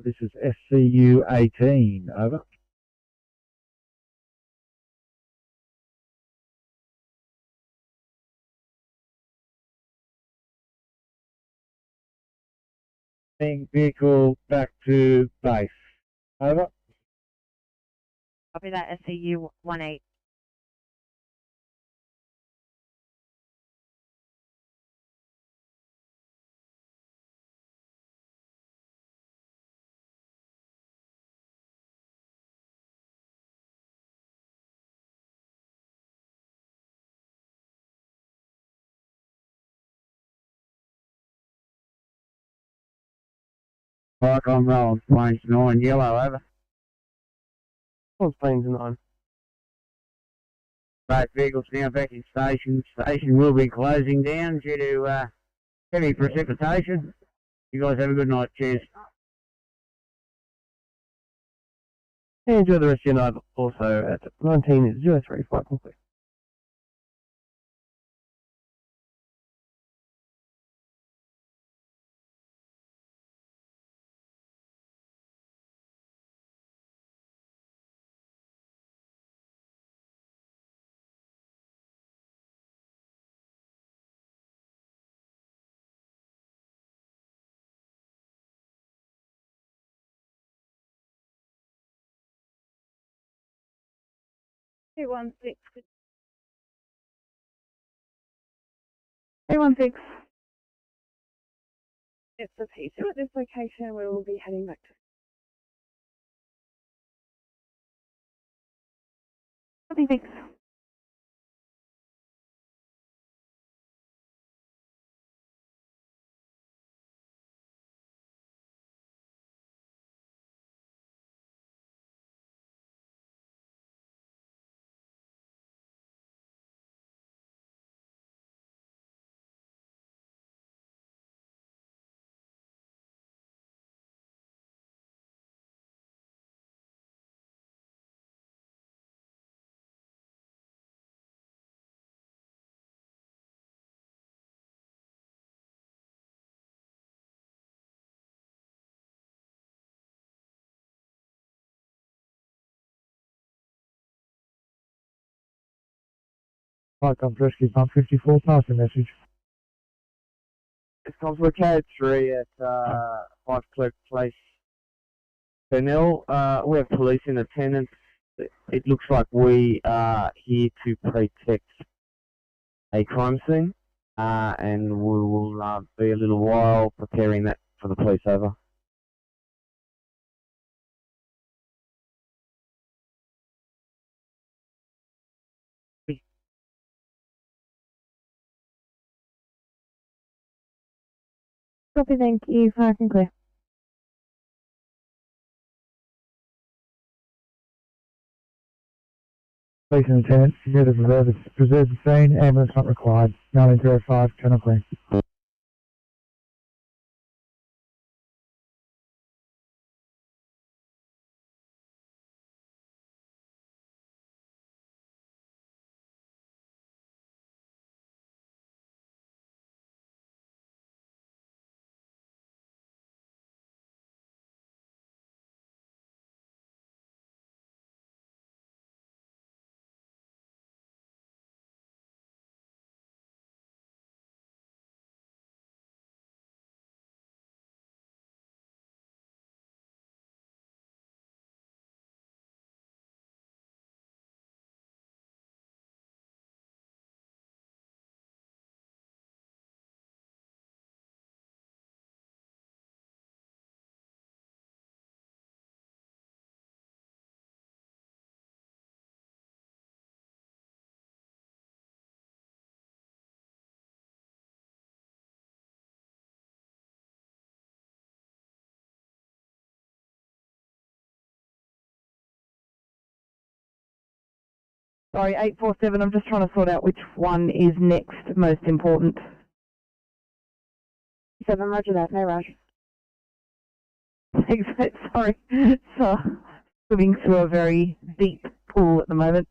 This is SCU 18, over. Vehicle back to base, over. Copy that, SCU 18. Park on roll, planes 9, yellow, over. Planes 9. Both vehicles now back in station. Station will be closing down due to heavy precipitation. You guys have a good night. Cheers. Enjoy the rest of your night also at 19.03 flight complete. Two one six. 316. It's the P2 at this location. We will be heading back to. Copy, thanks. Flight Comms Rescue Pump 54, passing message. It's complicated 3 at 5 Clerk Place, Pennell. We have police in attendance. It looks like we are here to protect a crime scene, and we will be a little while preparing that for the police, over. Copy, thank you. Park and clear. Police in attendance, here to preserve the scene, ambulance not required. 1905, Channel Clean. Sorry, 847, I'm just trying to sort out which one is next most important. 7, roger that, no rush. Thanks, mate, sorry. So, swimming through a very deep pool at the moment.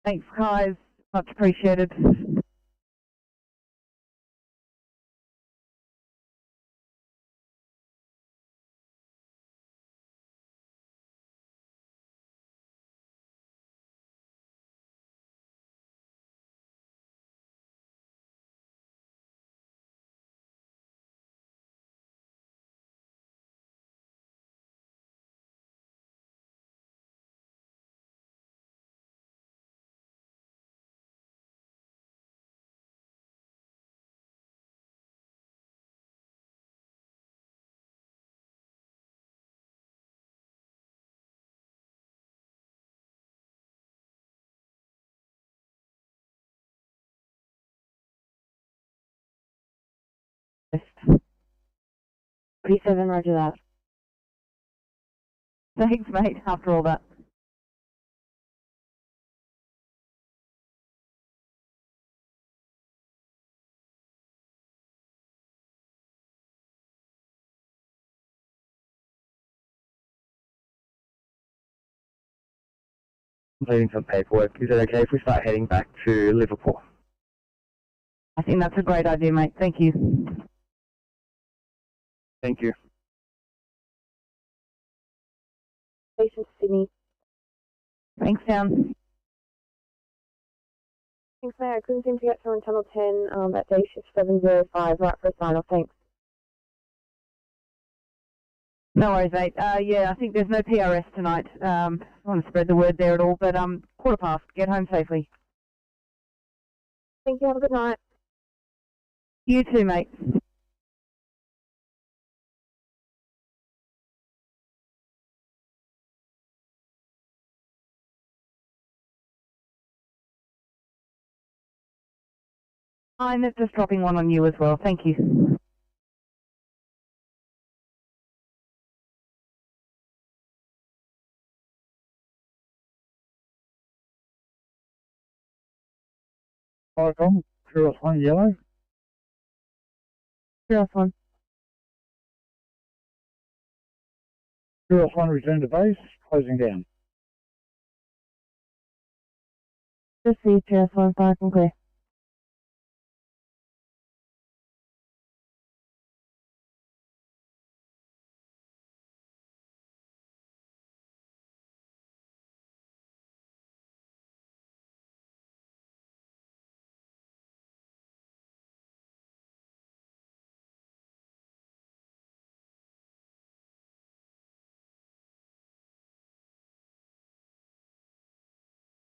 Thanks, guys. Much appreciated. P7, roger that. Thanks, mate, after all that. Completing some paperwork. Is it okay if we start heading back to Liverpool? I think that's a great idea, mate. Thank you. Thank you. Station Sydney. Thanks, Sam. Thanks, mate. I couldn't seem to get through on Tunnel 10 at day shift 705. Right for a sign-off, thanks. No worries, mate. Yeah, I think there's no PRS tonight. I don't want to spread the word there at all, but 1:15. Get home safely. Thank you. Have a good night. You too, mate. I'm just dropping one on you as well. Thank you. Icon, Curious 1 yellow. Curious 1. Curious 1 return to base, closing down. Just see Curious 1, fire and clear.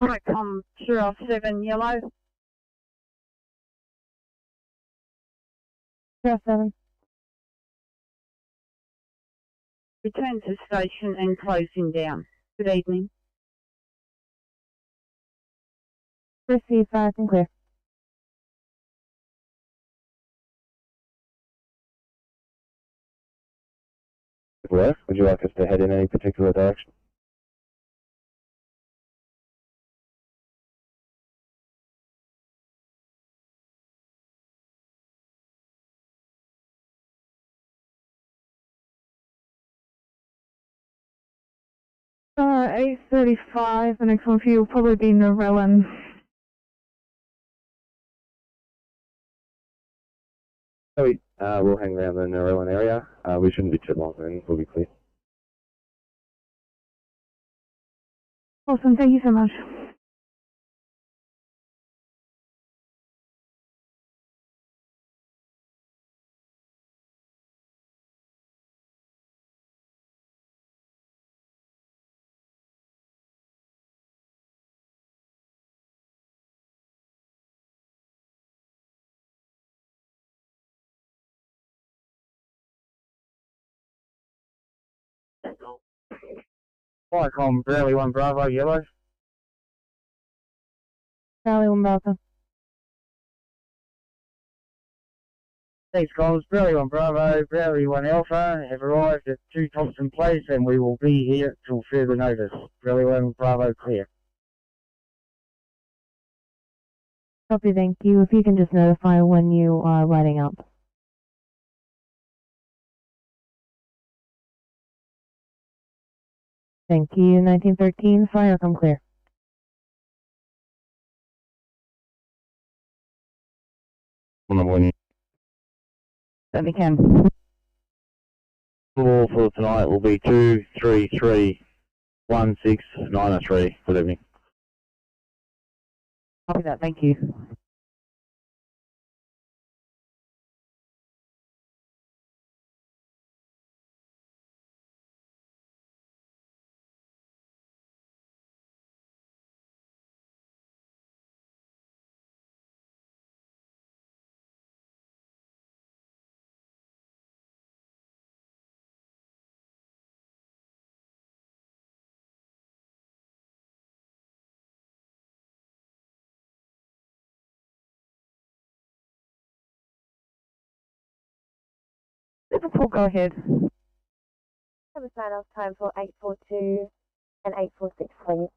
Right, Curious 7 yellow. Curious 7. Return to station and closing down. Good evening. Receive, fire and clear. Left. Would you like us to head in any particular direction? Uh, 8:35. The next one for you will probably be Narellan. We'll hang around the Narellan area. We shouldn't be too long then. We'll be clear. Awesome. Thank you so much. Viacom, Burley 1 Bravo, yellow. Charlie 1 Bravo. Thanks, Comms. Burley 1 Bravo, Burley 1 Alpha have arrived at 2 Thompson Place and we will be here till further notice. Burley 1 Bravo clear. Copy, thank you. If you can just notify when you are lighting up. Thank you. 1913, fire, come clear. Certainly can. Call for tonight will be 2331693. Good evening. Copy that, thank you. Liverpool, go ahead. Have a sign-off time for 842 and 846, please.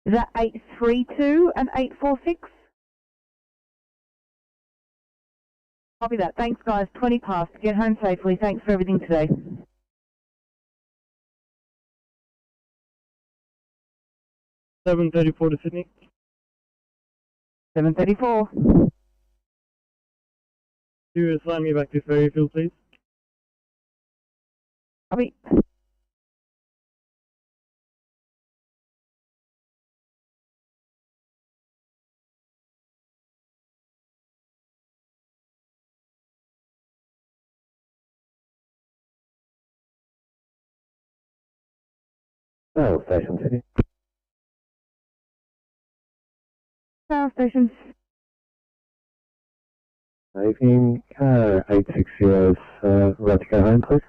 Is that 832 and 846? Copy that. Thanks, guys. 20 past. Get home safely. Thanks for everything today. $7.34 to Sydney. 7:34. Do you assign me back to Ferry field, please? Copy. Oh, station Sydney. Power station. Evening, 860's ready to go home, please.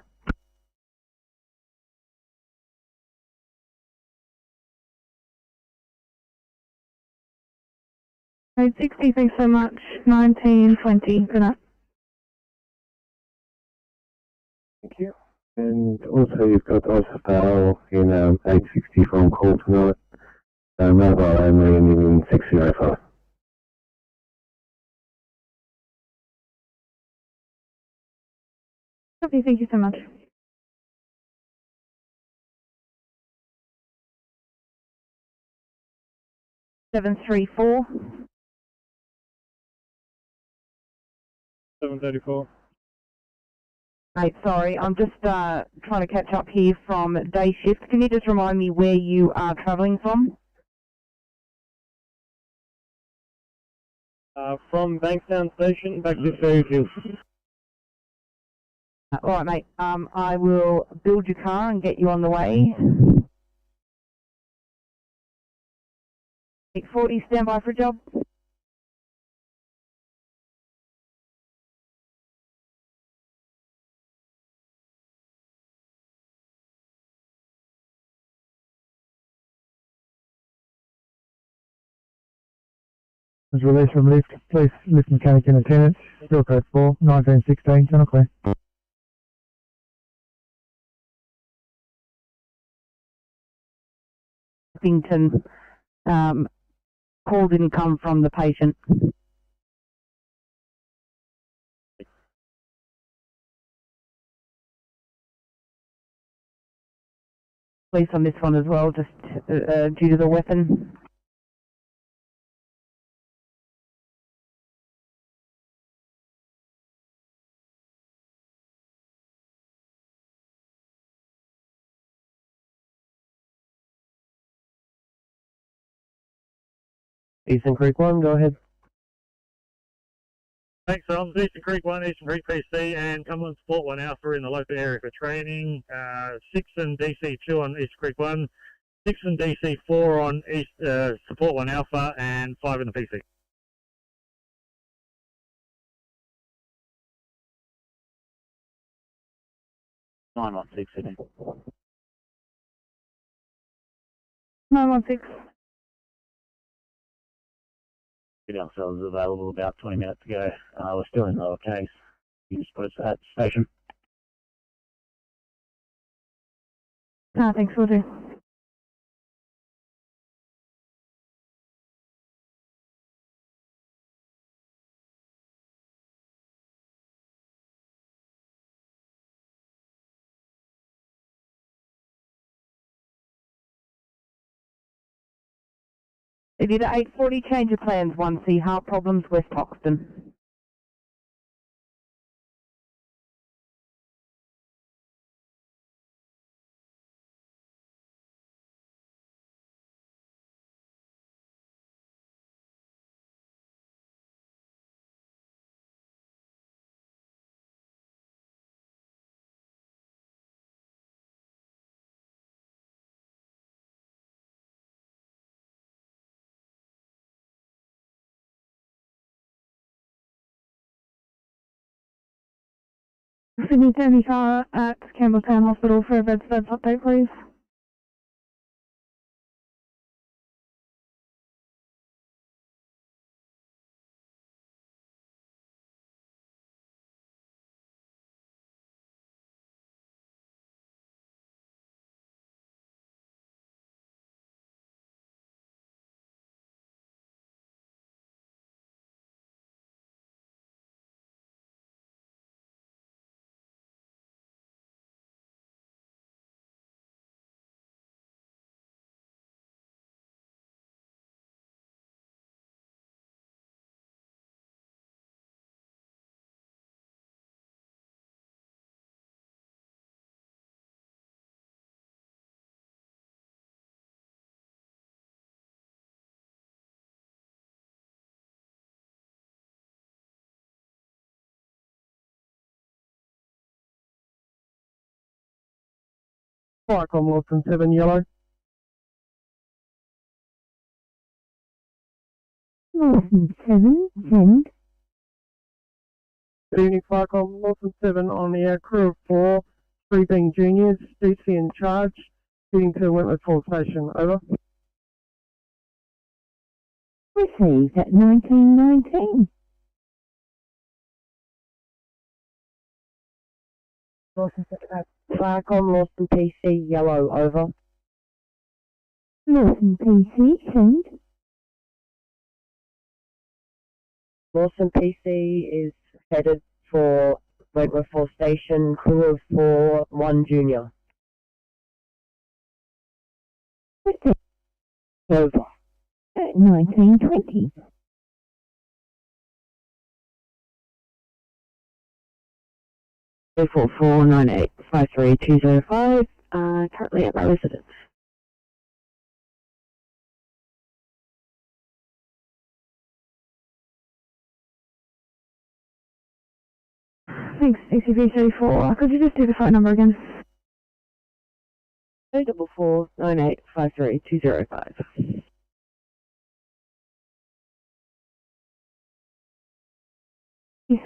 Code 60, thanks so much. 1920, good night. Thank you. And also you've got Osval in 860 from call tonight. Mobile only ending in 605. Copy, thank you so much. Seven three four. 7:34. Mate, sorry, I'm just trying to catch up here from day shift. Can you just remind me where you are travelling from? From Bankstown Station back to Ferry field. Alright, mate, I will build your car and get you on the way. 840, stand by for a job. Was released from lift, police lift mechanic in attendance, still code 4, 1916, channel clear. Orpington. Call didn't come from the patient. Police on this one as well, just due to the weapon. Eastern Creek 1, go ahead. Thanks, Tom. Eastern Creek 1, Eastern Creek PC, and Cumberland Support 1 Alpha in the local area for training. 6 and DC 2 on Eastern Creek 1, 6 and DC 4 on East Support 1 Alpha, and 5 in the PC. Nine one six, Sydney. 916. Get ourselves available about 20 minutes ago. We're still in lower case. You just put us at the station. Thanks, will do. They did at 8:40, change of plans, 1C, heart problems, West Hoxton. Sydney 75 at Campbelltown Hospital for a bedside update, please. Firecom Lawson 7 yellow. Lawson 7, send. Good evening, Firecom Lawson 7 on the crew of 4, 3 being juniors, DC in charge, heading to Wentworth Falls Station, over. Received at 1919. Firecom Lawson PC yellow, over. Lawson PC, send. Lawson PC is headed for Wentworth Falls Station, crew of 4, 1 junior. Received Over. at 1920. Three 449853205, currently at my residence. Thanks, ACV 34. Could you just do the phone number again? 34498532205. Yeah.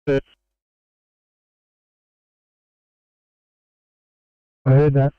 I heard that.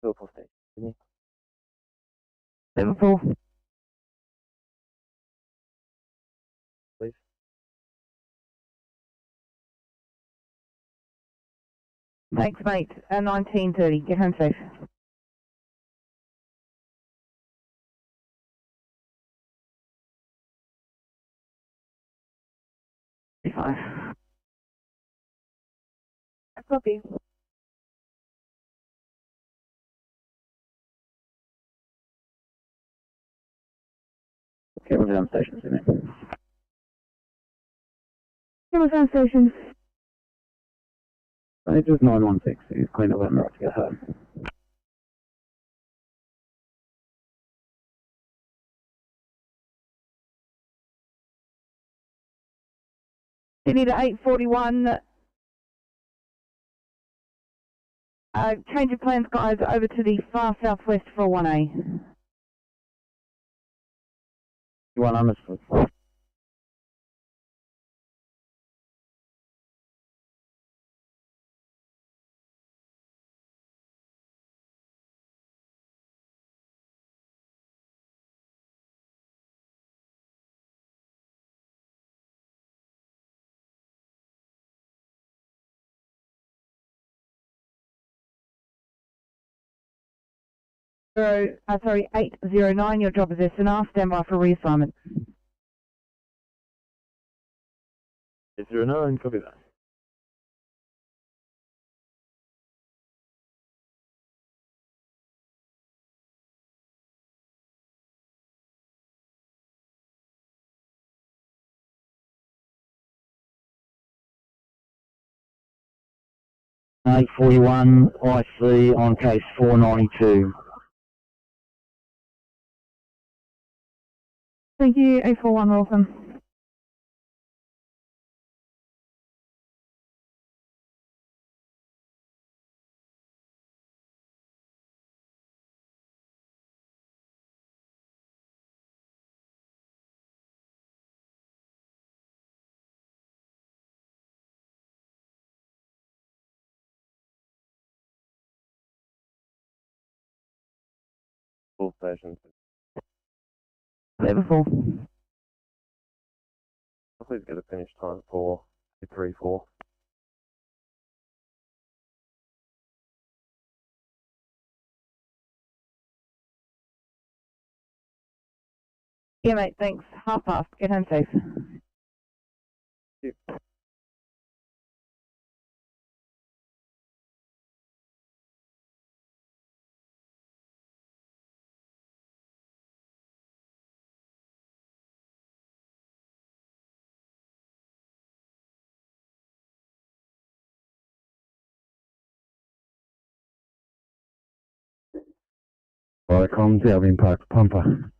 Liverpool Station, Sydney. Liverpool. Please. Thanks, mate. 19:30. Get home safe. Fine. Copy. Cameras down station, Sydney. Cameras down station. Just 916. He's cleaned up and right to get home. Sydney to 841. Change of plans, guys, over to the far southwest for 1A. 1 understood. Sorry, 809, your job is SNR, stand by for reassignment. 809, copy that. $841 IC on case 492. Thank you, 841 Wilson. Full station. Liverpool. Please get a finish time for 234. Yeah, mate, thanks. 1:30. Get home safe. Yep. Alright, comms, Albion Park Pumper.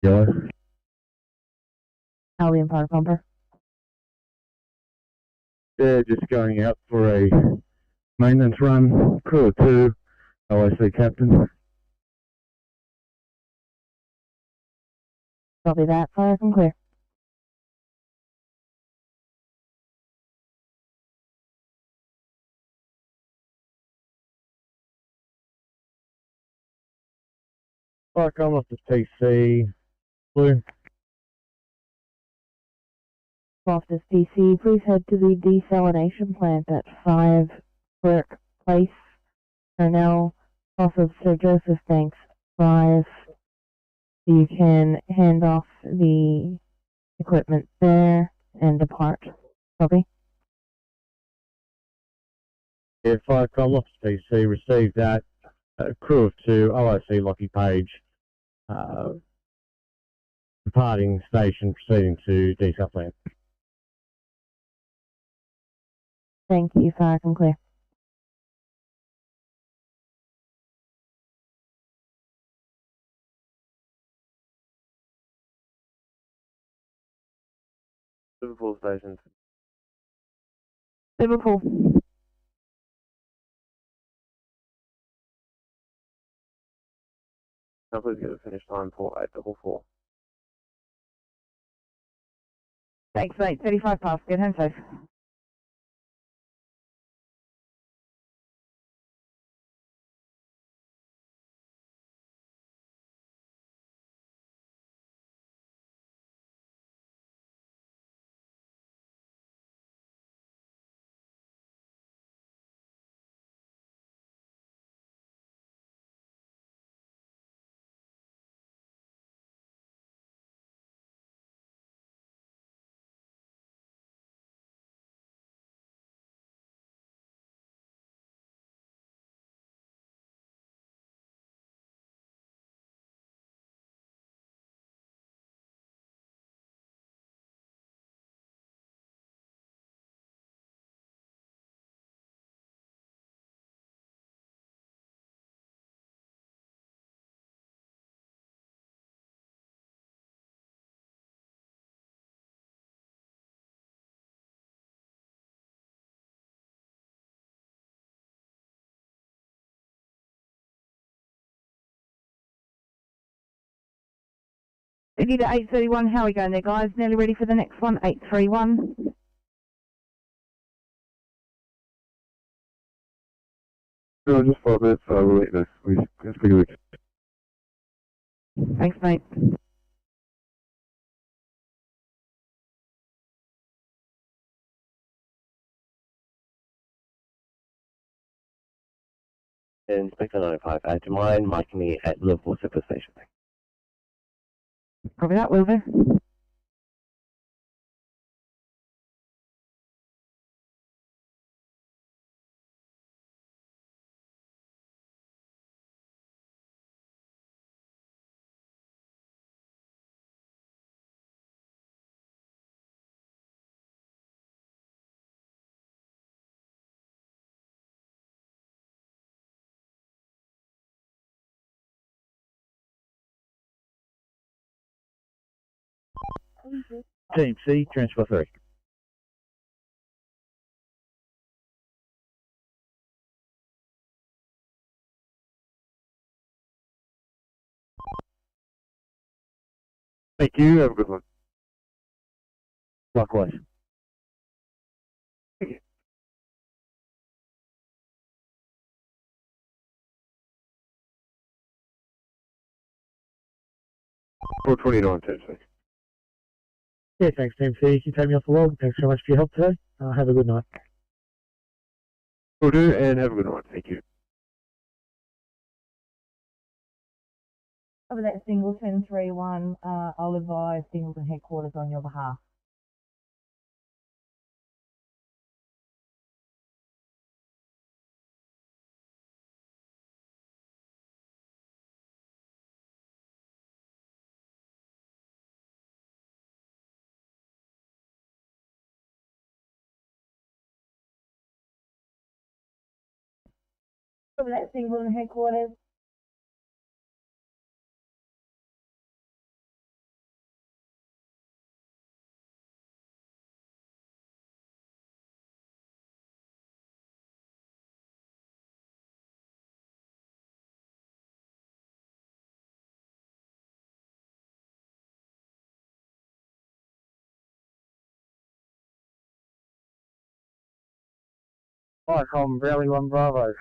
Yellow. Albion Park Pumper. They're just going out for a maintenance run. Crew of 2, OIC captain. Copy that. Fire and clear. Alright, come off the TC. Blue. Loftus DC, please head to the desalination plant at 5 Burke Place, Cornell, off of Sir Joseph Banks Drive. You can hand off the equipment there and depart. Copy. Yeah, 5 Loftus PC received that. Crew of 2, OIC Lockie Page, departing station, proceeding to desal plant. Thank you, fire and clear. Liverpool station. Liverpool. Now please get a finish time for 844. Thanks, mate. 35 past. Get home safe. Sydney to 831, how are we going there, guys? Nearly ready for the next one, 831. No, just 5 minutes, we'll let you know. It's pretty good. Thanks, mate. Inspector 95, do you mind marking me at Liverpool Super Station? Copy that, will do. Team C, transfer 3. Thank you, have a good one. Likewise. Or 29, Tuesday. Yeah, thanks, Team C. You can take me off the log. Thanks so much for your help today. Have a good night. Will do, and have a good night. Thank you. Over that Singleton 3-1, I'll advise Singleton headquarters on your behalf. Over that Singleton headquarters. Hi, I'm Rally 1 Bravo.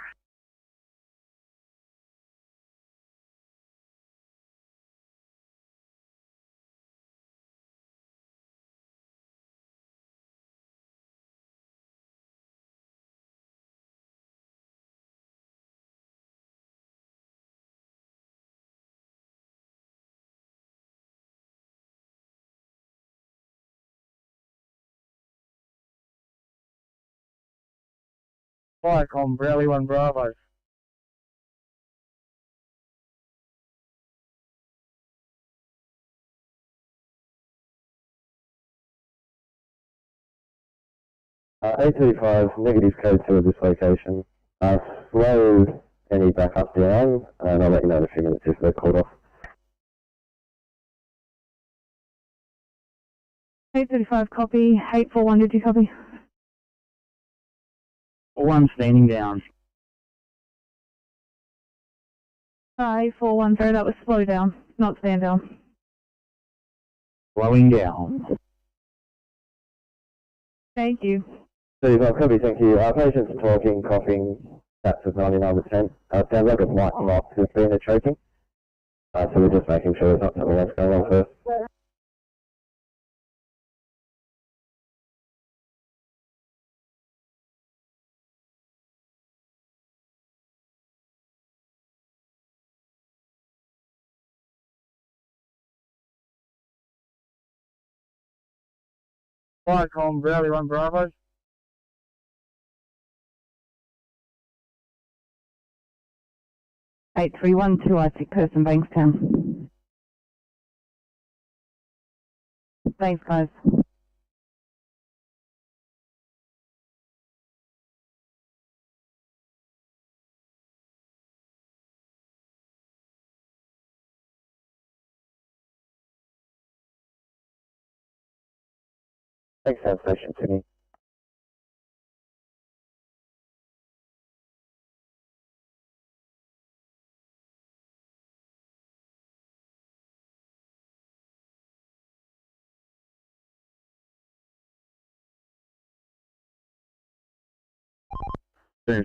Viacom, Browley 1 Bravo. A35, negative code 2 at this location. Slow any backup down, and I'll let you know in a few minutes if they're called off. 835 copy, 841 did you copy? 1 standing down. 841, sorry, that was slow down, not stand down. Slowing down. Thank you. 35 copy, thank you. Patients are talking, coughing, stats of 99%. Sounds like it might not have been a choking. So we're just making sure there's not something else going on first. Viacom, Browley 1 Bravo. Eight three one two, I see person Bankstown. Thanks, guys. Thanks, Station Sydney.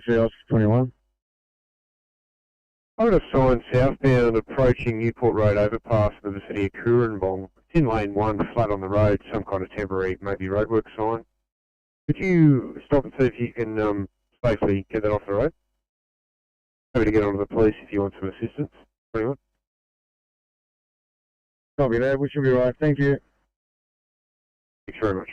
Sales 21. I've got a sign southbound approaching Newport Road overpass in the vicinity of Coorambong. It's in lane 1, flat on the road, some kind of temporary, maybe roadwork sign. Could you stop and see if you can safely get that off the road? Happy to get onto the police if you want some assistance. 21. Copy that, we should be right. Thank you. Thanks very much.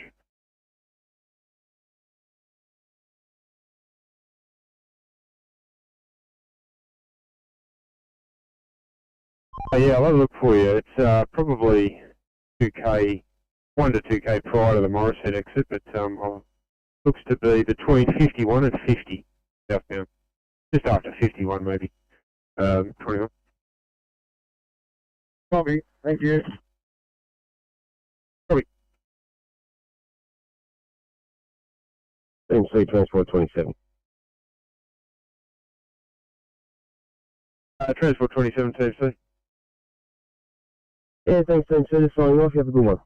Oh, yeah, I'll have a look for you. It's probably 2k, 1 to 2k prior to the Morrishead exit, but looks to be between 51 and 50 southbound. Just after 51 maybe. 21. Copy, thank you. Copy. NSW Transport 27. Transport 27 TFC. Yeah, thanks, thanks. Just signing off. You have a good one.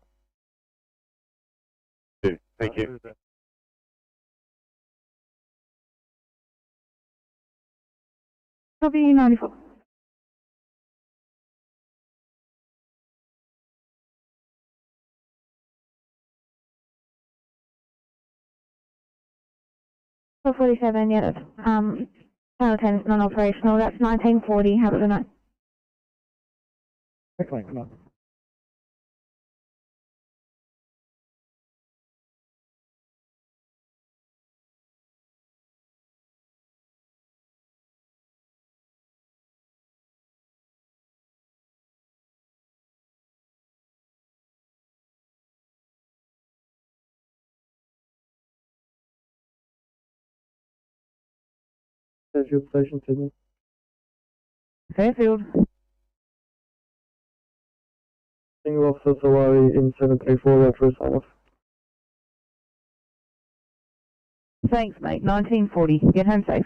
Thank you. Copy 94. For 47, yeah, that's, Channel 10 is non-operational, that's 1940, have a good night. Excellent, come on. Fairfield Station, Sydney. Fairfield. Single officer Sawari in 734, there for a sign-off. Thanks, mate. 1940. Get home safe.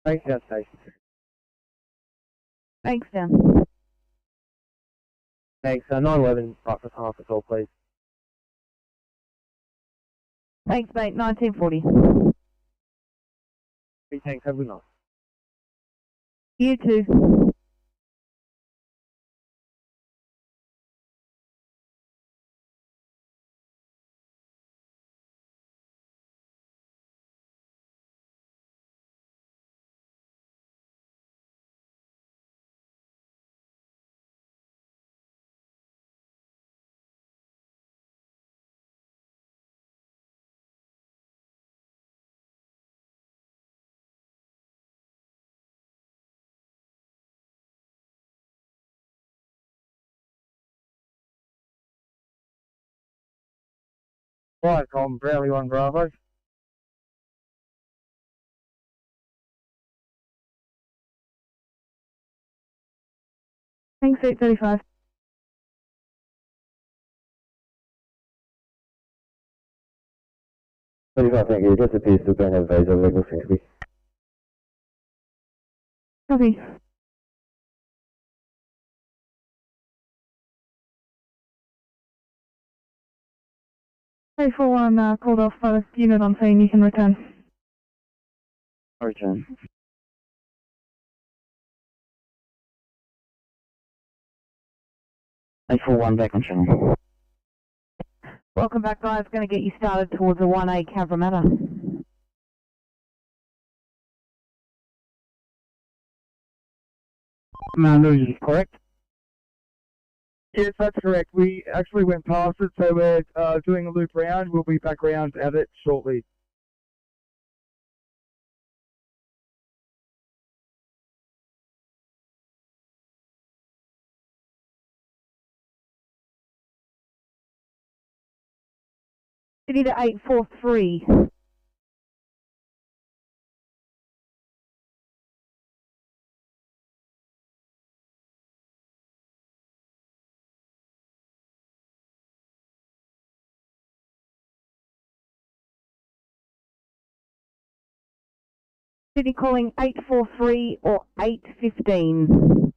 Thanks, South Station. Thanks, Dan. Thanks, 911, breakfast half as well, please. Thanks, mate. 1940. Thanks, have a good night. You too. Viacom, Bradley 1 Bravo. Thanks, 835. Thank you. Just appears to have been advised of legal safety. Copy. Hey, for one, called off unit on saying you can return. Return. I for one back on channel. Welcome back, guys. Going to get you started towards a 1A Cabramatta. Commander, is it correct? Yes, that's correct. We actually went past it, so we're doing a loop round. We'll be back around at it shortly. City to 843. City calling 843 or 815.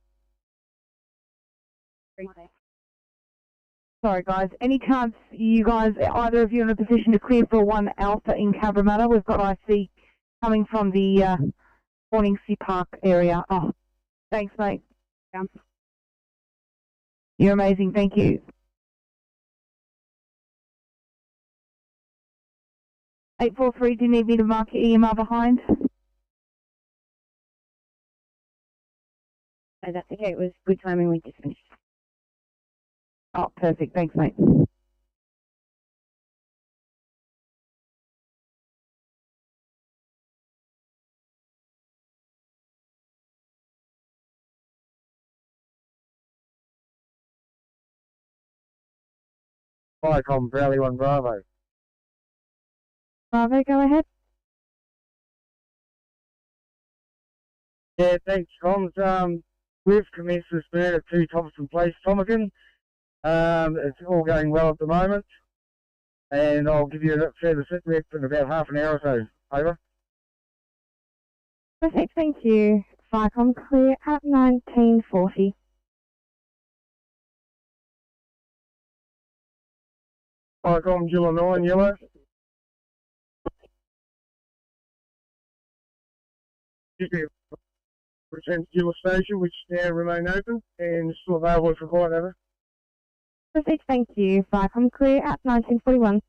Sorry guys, any chance you guys, either of you in a position to clear for 1 Alpha in Cabramatta? We've got IC coming from the Horningsea Park area. Oh, thanks mate. Yeah. You're amazing, thank you. 843, do you need me to mark your EMR behind? Oh, that's okay, it was good timing, we just finished. Oh, perfect, thanks mate. Viacom, Bradley 1 Bravo. Bravo, go ahead. Yeah, thanks, Comms. We've commenced this burn at 2 Thompson Place, Tomakin. It's all going well at the moment. And I'll give you a further sit rep in about half an hour or so. Over. Perfect, thank you. Viacom clear at 1940. Viacom, July 9, yellow. Return to Gila Station, which now remain open and still available for flight over. Perfect, thank you. Viacom clear at 1941.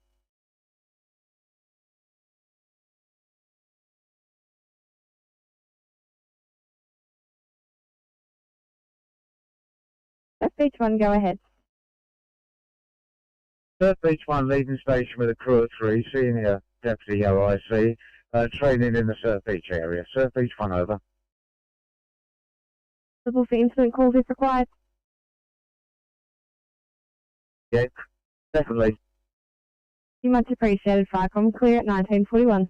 Beach 1, go ahead. Surf Beach 1 leaving station with a crew of 3, senior deputy OIC, training in the Surf Beach area. Surf Beach 1 over. Double for incident calls if required. Yeah, definitely. Much appreciated. Viacom clear at 1941.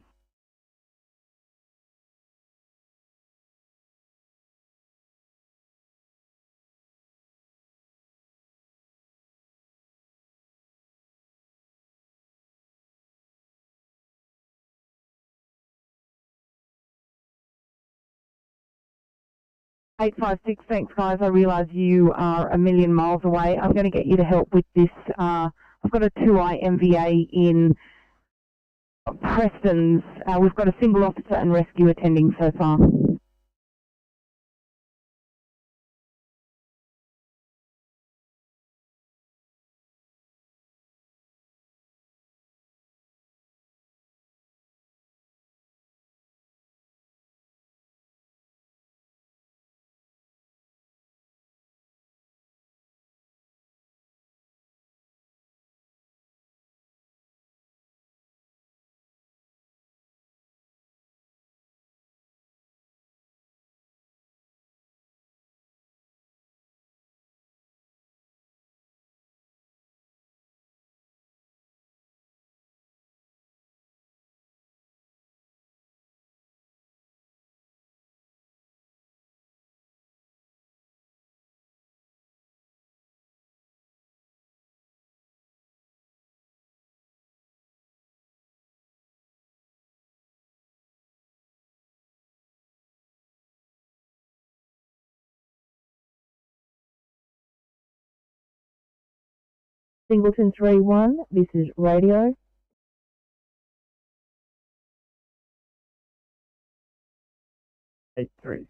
Eight five six, thanks guys. I realise you are a million miles away. I'm going to get you to help with this. I've got a 2I MVA in Preston's. We've got a single officer and rescue attending so far. Singleton 3-1, this is radio. Eight three.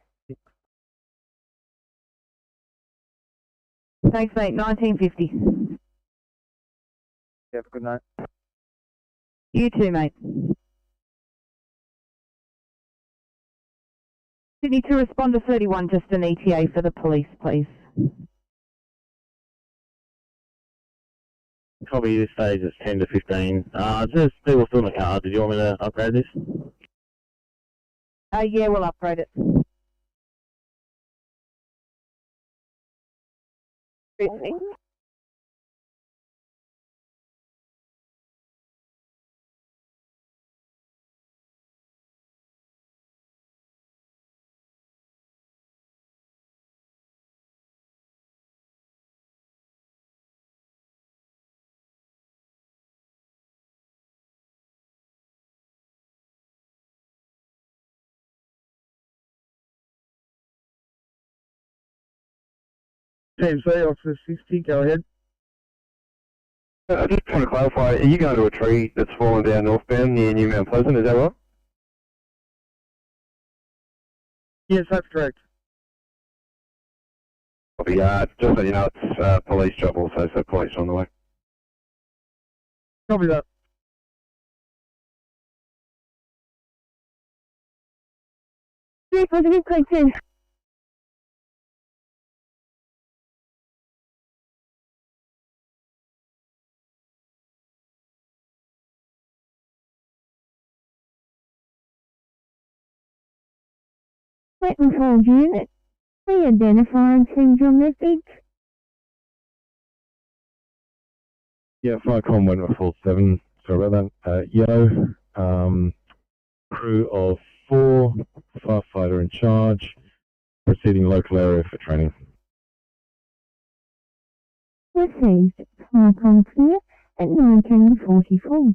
Thanks, mate. 1950. Have a good night. You too, mate. Sydney to respond to 31, just an ETA for the police, please. Copy, this stage is 10 to 15. Just people still in the car. Did you want me to upgrade this? Yeah, we'll upgrade it. TMC, Officer 60, go ahead. I just want to clarify, are you going to a tree that's fallen down northbound near New Mount Pleasant, is that right? Yes, that's correct. Copy, just so you know, it's police job also, so police on the way. Copy that. Positive question. Let me hold unit. Re-identify and send your message. Yeah, Firecom 147, sorry about that. Yellow, crew of 4, firefighter in charge, proceeding local area for training. Received. Firecom clear at 1944.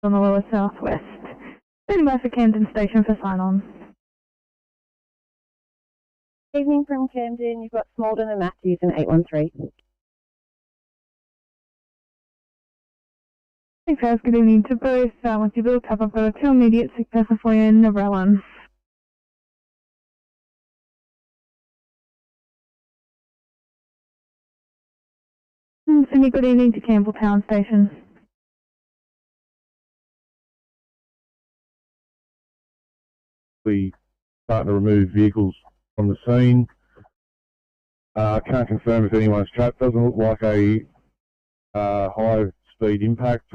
On the lower southwest. Standing by for Camden Station for sign-on. Evening from Camden, you've got Smolden and Matthews in 813. Thanks guys, good evening to both. Once you build up, I've got a 2 immediate sick person for you in Narellan. Sydney, good evening to Campbelltown Station. We start to remove vehicles from the scene. Can't confirm if anyone's trapped. Doesn't look like a high speed impact.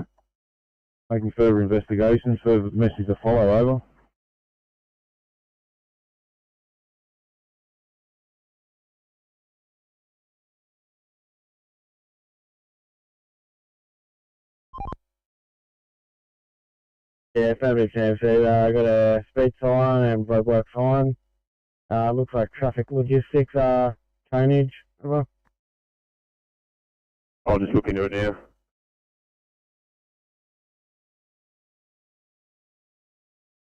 Making further investigations, further message to follow over. Yeah, family TMC, I got a speed sign and roadwork fine. Looks like traffic logistics tonnage. Over. I'll just look into it now.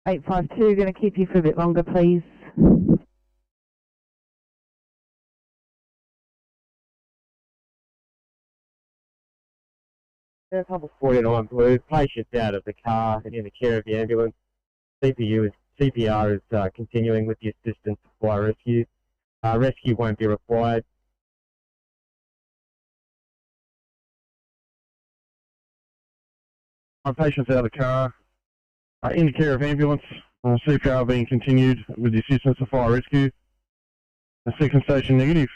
Eight 852, going to keep you for a bit longer, please. Public 49 Blue, patients out of the car and in the care of the ambulance. CPR is continuing with the assistance of fire rescue. Rescue won't be required. My patient's out of the car, in the care of ambulance. CPR being continued with the assistance of fire rescue. The second station negative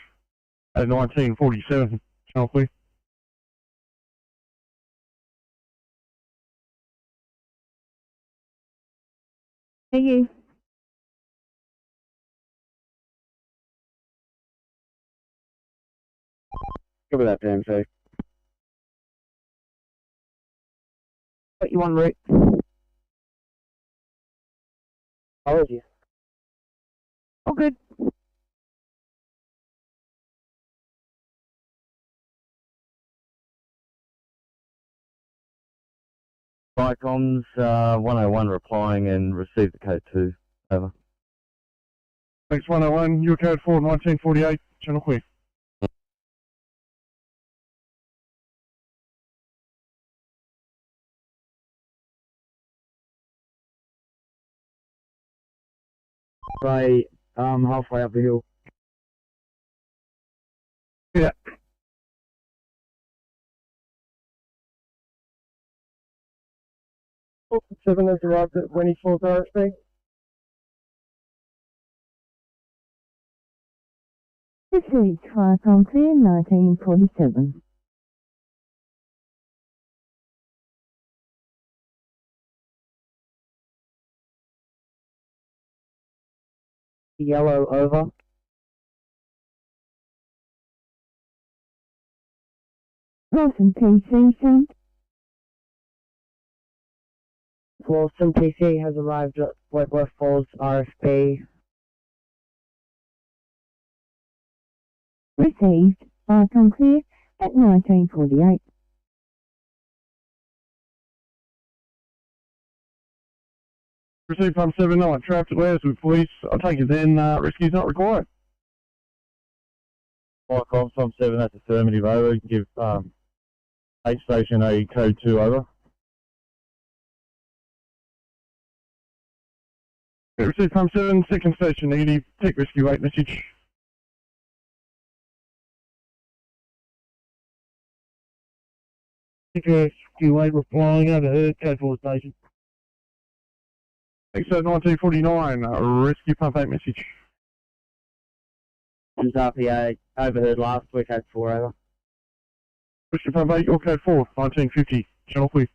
at 1947. Channel clear. Thank you. Cover that, TMC. Got you en route. How is you? All good. Firecoms 101 replying and received the code 2. Over. Thanks 101, your code 4, 1948, channel clear. Right, halfway up the hill. Yeah. Seven has arrived at 24 RSP. This is Fire and Rescue 1947. Yellow over. Lawson PC sent. Lawson PC has arrived at Wentworth Falls RSP. Received. Fire and Rescue at 1948. Received from 79, trapped at warehouse with police. I'll take it then, rescue's not required. From 7, that's affirmative over. Give 8 station a code 2 over. Received from 7, second station negative, take rescue 8 message. Take rescue 8 replying overheard, code 4 station. Thanks 1949, rescue pump 8 message. Comes RPA, overheard last week, code 4 over. Rescue pump 8, your code 4, 1950, channel clear.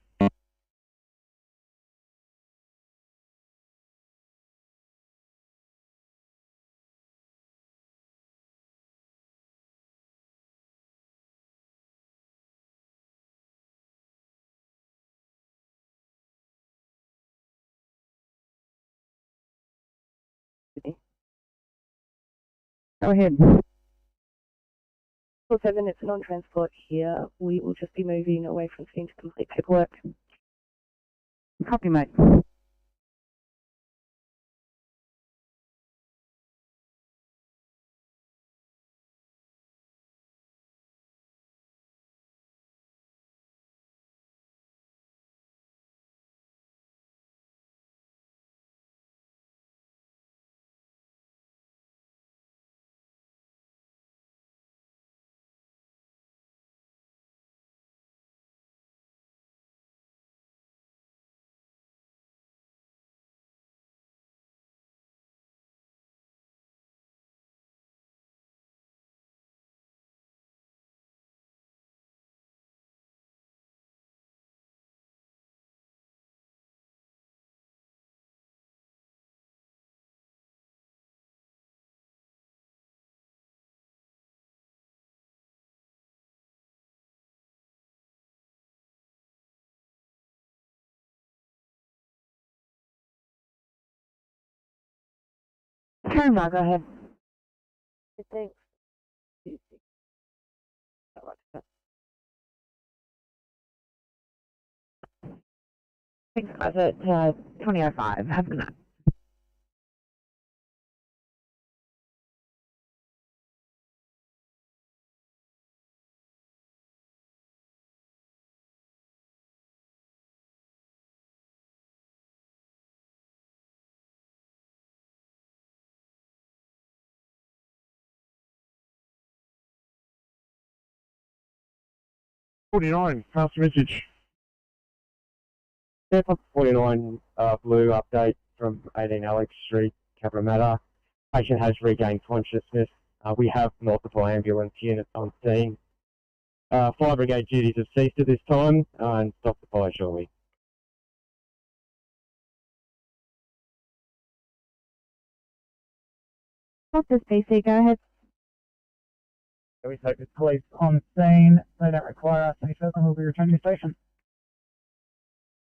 Go ahead. 7, it's non-transport here. We will just be moving away from scene to complete paperwork. Copy, mate. Turn, go ahead. Thanks. Thanks, guys, at 20:05. Have a good night. '49, pass the message. 49 blue update from 18 Alex Street, Cabramatta. Patient has regained consciousness. We have multiple ambulance units on scene. Fire brigade duties have ceased at this time and stop the fire shortly. Officer PC, go ahead. We take the police on scene. They don't require us any further. We'll be returning to station.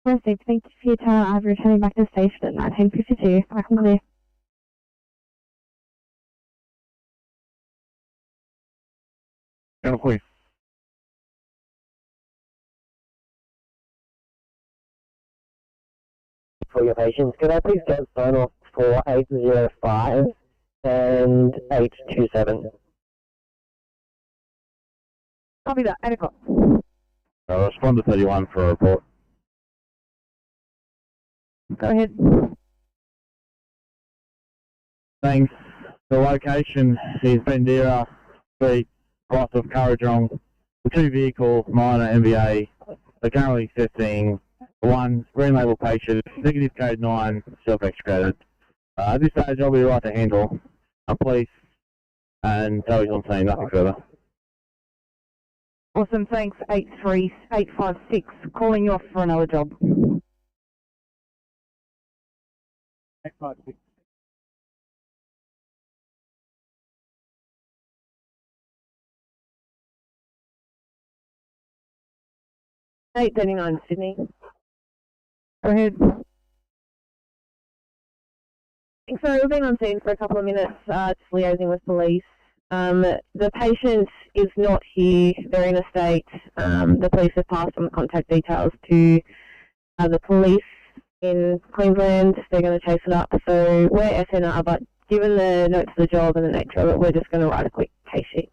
Received. Thank you for your time. I've returning back to the station at 1952. I can clear. Channel clear. For your patients, could I please get sign off for 805 and 827. Copy that, 8 o'clock. I'll respond to 31 for a report. Go ahead. Thanks. The location is Bendera Street, cross of Currajong. The two vehicles, minor MBA, are currently assessing one green label patient, negative code 9, self-extricated. At this stage, I'll be right to handle police and tell you on saying nothing further. Awesome, thanks. 83856, calling you off for another job. 856. Sydney. Go ahead. So we've been on scene for a couple of minutes, just liaising with police. The patient is not here. They're in a state. The police have passed on the contact details to the police in Queensland. They're going to chase it up. So we're SNR, but given the notes of the job and the nature of it, we're just going to write a quick case sheet.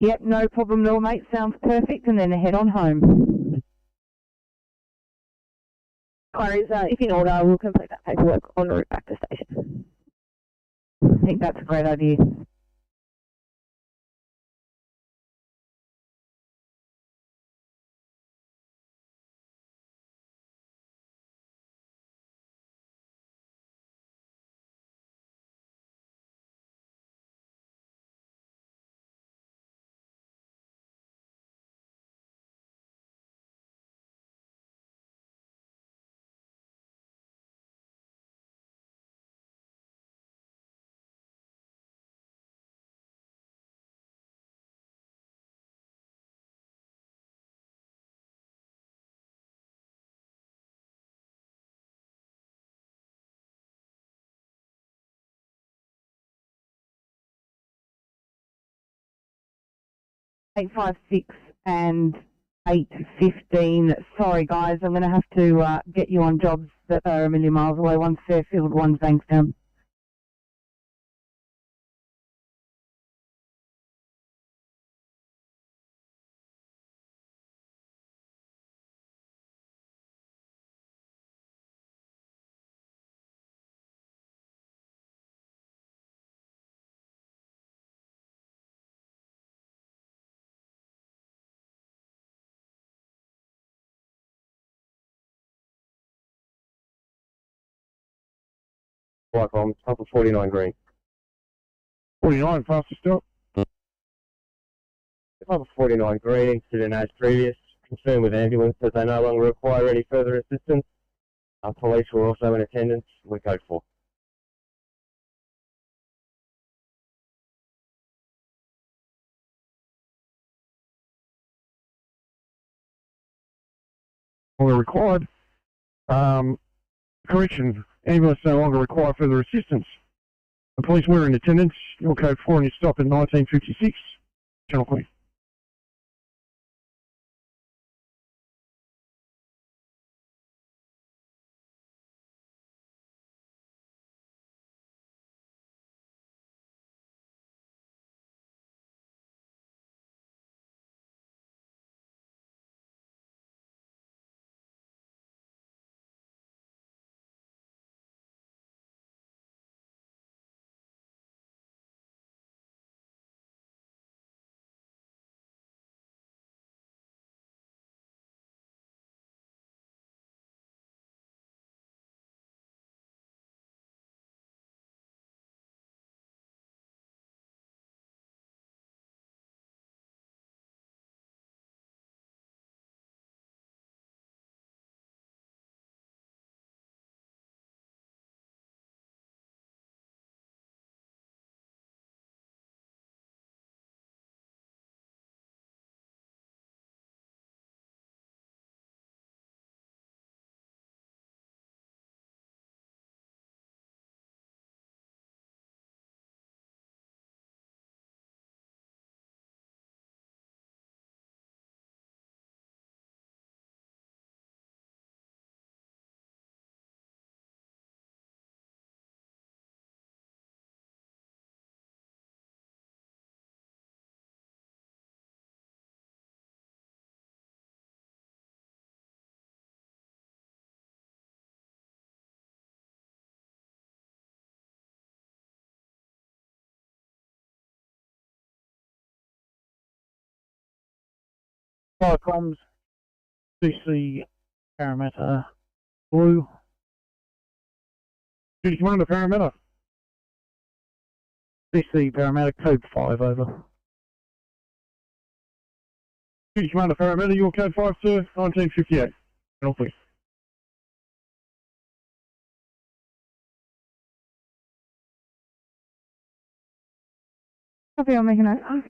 Yep, no problem at all, mate. Sounds perfect, and then head on home. Inquiries, if in order, we'll complete that paperwork en route back to station. I think that's a great idea. Eight 556 and 815. Sorry, guys, I'm going to have to get you on jobs that are a million miles away. One's Fairfield, one's Bankstown. White bomb, top of 49 green. 49, faster stop. Top of 49 green, incident as previous. Concern with ambulance that they no longer require any further assistance. Our police were also in attendance. We're code 4. Longer required. Correction, ambulance no longer require further assistance. The police were in attendance. Your code 4 and you stop in 1956. Channel Queen. Fire comms, DC Parramatta Blue. Duty Commander Parramatta. DC Parramatta code 5 over. Duty Commander Parramatta, your code 5 sir, 1958. Channel please. Copy, I'll make a note.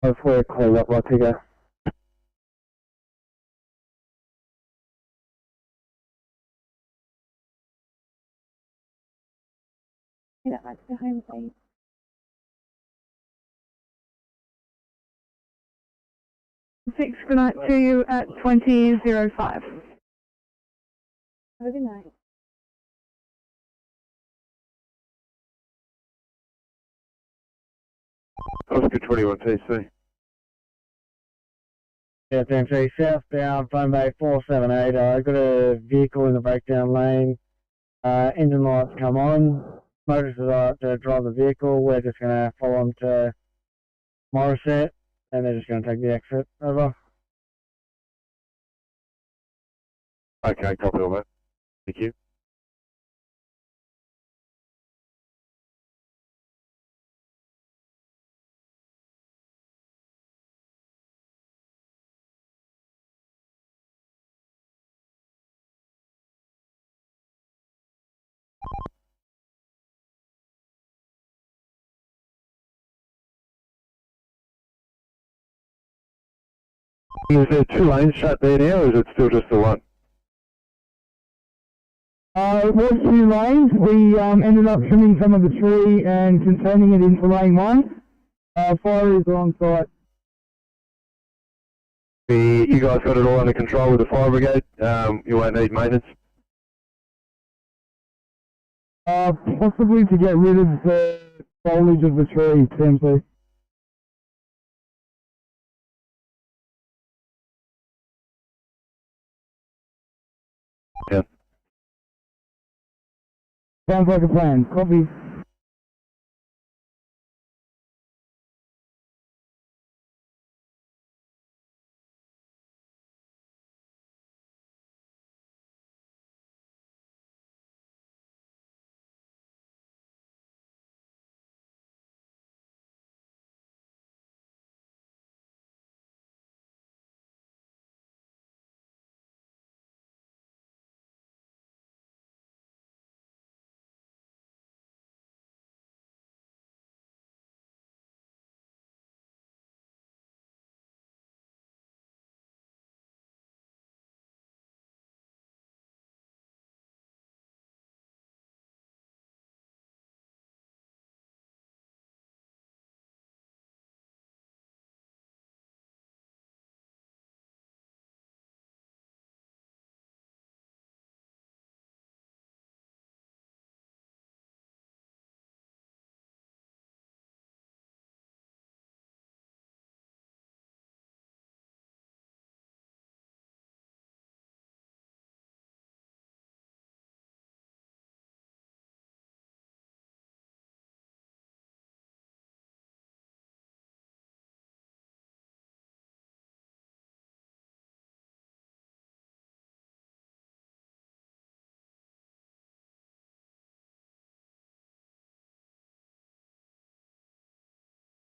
Hopefully clean up like we go. That's the home base. Six, good night to you at 20:05. Have a good night. Oscar 21 TC. Yeah, TMC, southbound, phone bay 478. I've got a vehicle in the breakdown lane. Engine lights come on. Motorists are to drive the vehicle. We're just going to follow them to Morisset, and they're just going to take the exit. Over. Okay, copy all that. Thank you. Is there two lanes shut there now, or is it still just the one? It was two lanes. We ended up trimming some of the tree and turning it into lane one. Fire is on site. You guys got it all under control with the fire brigade? You won't need maintenance? Possibly to get rid of the foliage of the tree, TMC. Yeah. Sounds like a plan. Copy.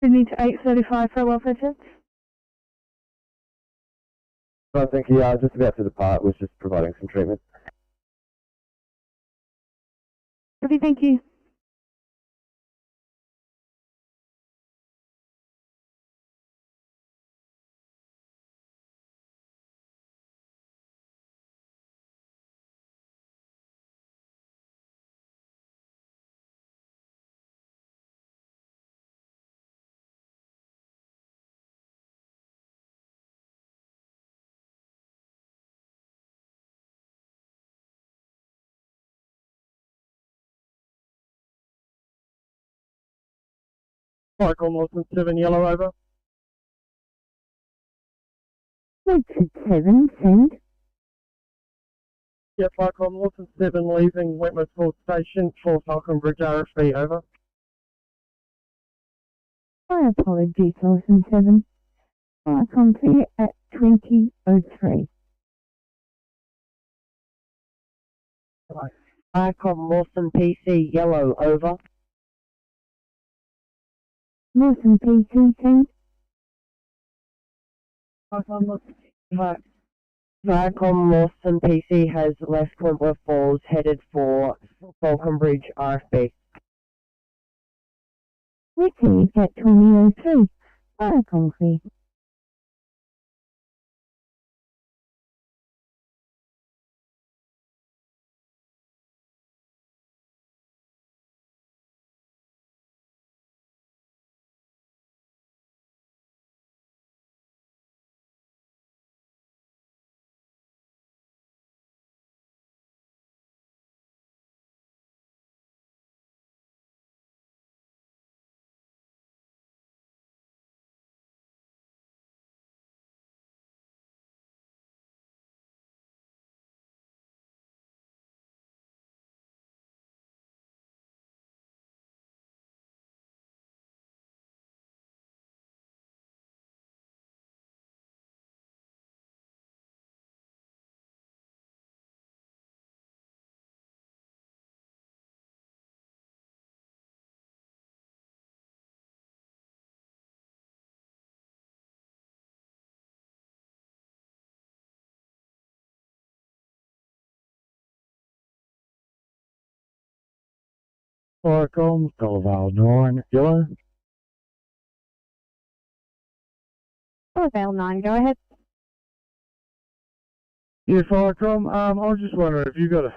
Sydney to 8:35 for a welfare check. I think he just about to depart, was just providing some treatment. Copy, thank you. Michael Lawson, 7 yellow over. 127, send. Yeah, Michael Lawson, 7 leaving Wentworth Ford Station for Falcon Bridge RFB over. My apologies, Lawson 7. Fire clear at 2003. Icon Lawson PC yellow over. Lawson PC, send. Viacom Lawson PC has left Wentworth Falls headed for Falcon Bridge RFB. Received at 2003. Fire clear. Firecom, Colorado 9, yellow. Colorado 9, go ahead. Yeah, Firecom, I was just wondering if you got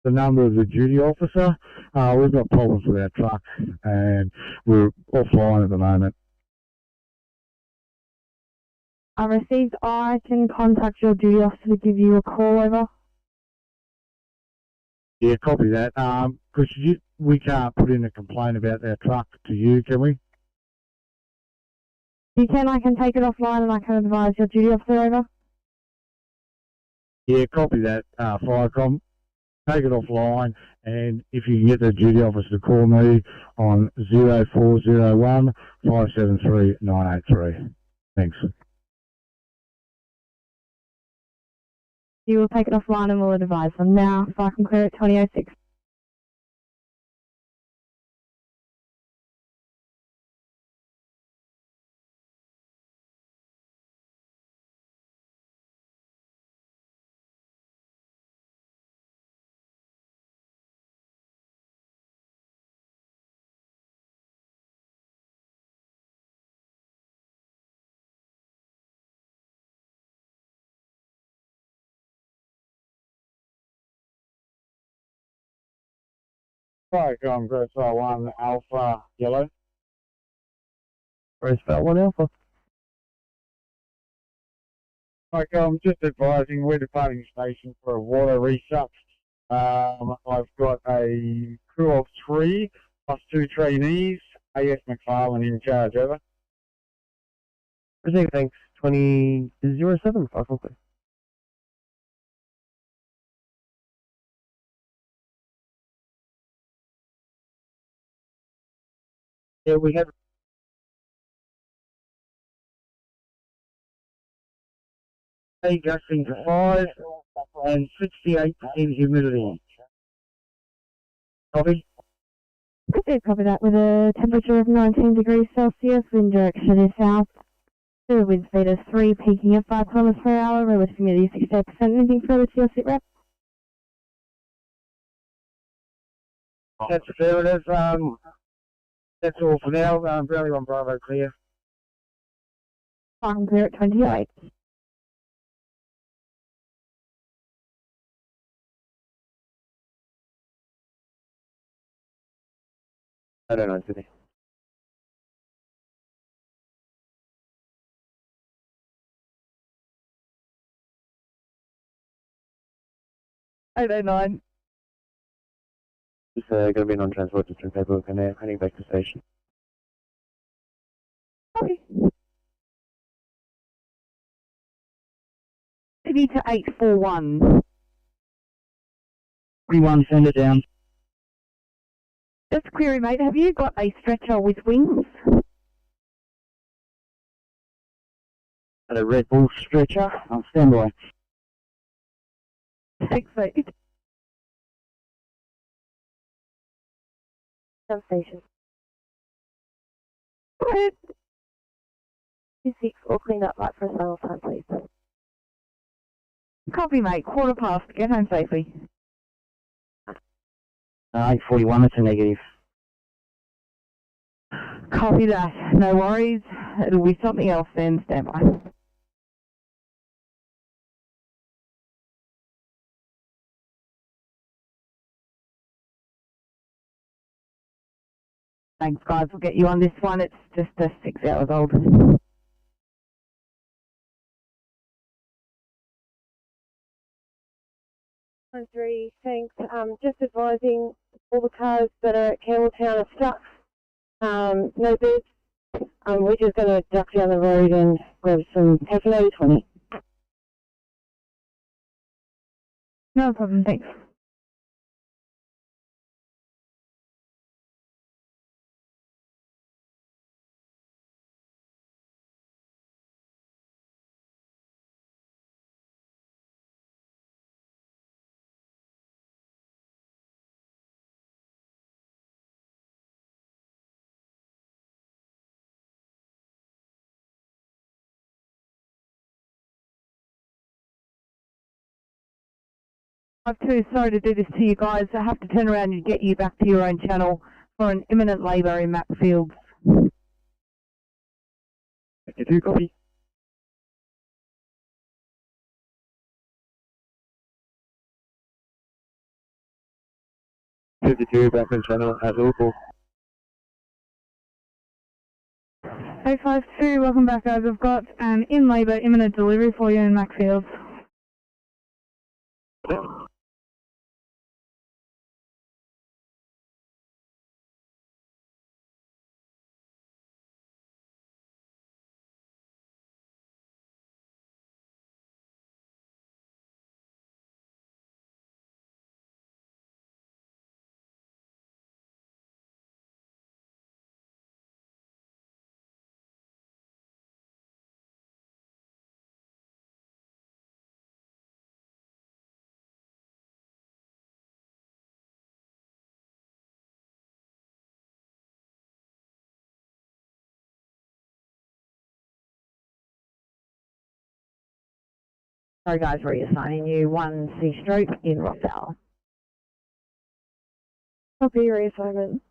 the number of the duty officer. We've got problems with our truck and we're offline at the moment. I received. I can contact your duty officer to give you a call over. Yeah, copy that. Because we can't put in a complaint about our truck to you, can we? You can. I can take it offline and I can advise your duty officer over. Yeah, copy that, Firecom. Take it offline, and if you can get the duty officer to call me on 0401 573 983. Thanks. You will take it offline and we'll advise them now. So I can clear at 2006. Firecom, Grosvenor 1 Alpha, yellow. Grosvenor 1 Alpha. Firecom, just advising we're departing station for a water resup. I've got a crew of 3 plus 2 trainees. AS McFarlane in charge, over. Received, thanks. 2007, Firecom clear. Yeah, we have. Gusting to 5 and 68% humidity. Copy? Okay, copy that with a temperature of 19 degrees Celsius, wind direction is south. The wind speed is 3, peaking at 5 km per hour, relative humidity 68%. Anything further to your sit rep? That's affirmative. That's all for now. Bradley 1 Bravo clear. I'm clear at 28. I don't know, Sydney. $809. Just going to be non-transport, just doing paperwork and heading back to station. Sydney to 841. 41, send it down. Just a query, mate. Have you got a stretcher with wings? At a Red Bull stretcher, on standby. 6 feet. Substation. 26, all cleaned up right for a final time, please. Copy, mate. 1:15. Get home safely. 841, that's a negative. Copy that. No worries. It'll be something else then. Stand by. Thanks, guys. We'll get you on this one. It's just 6 hours old. 13, thanks. Just advising all the cars that are at Campbelltown are stuck. No beds. We're just going to duck down the road and grab some takeaway 20. No problem, thanks. I'm too sorry to do this to you guys. I have to turn around and get you back to your own channel for an imminent labour in Macfields. You do copy. Back on channel as local. 852, welcome back, guys. I've got an in labour imminent delivery for you in Macfields. Sorry guys, reassigning you 1C stroke in Rossell. Copy reassignment.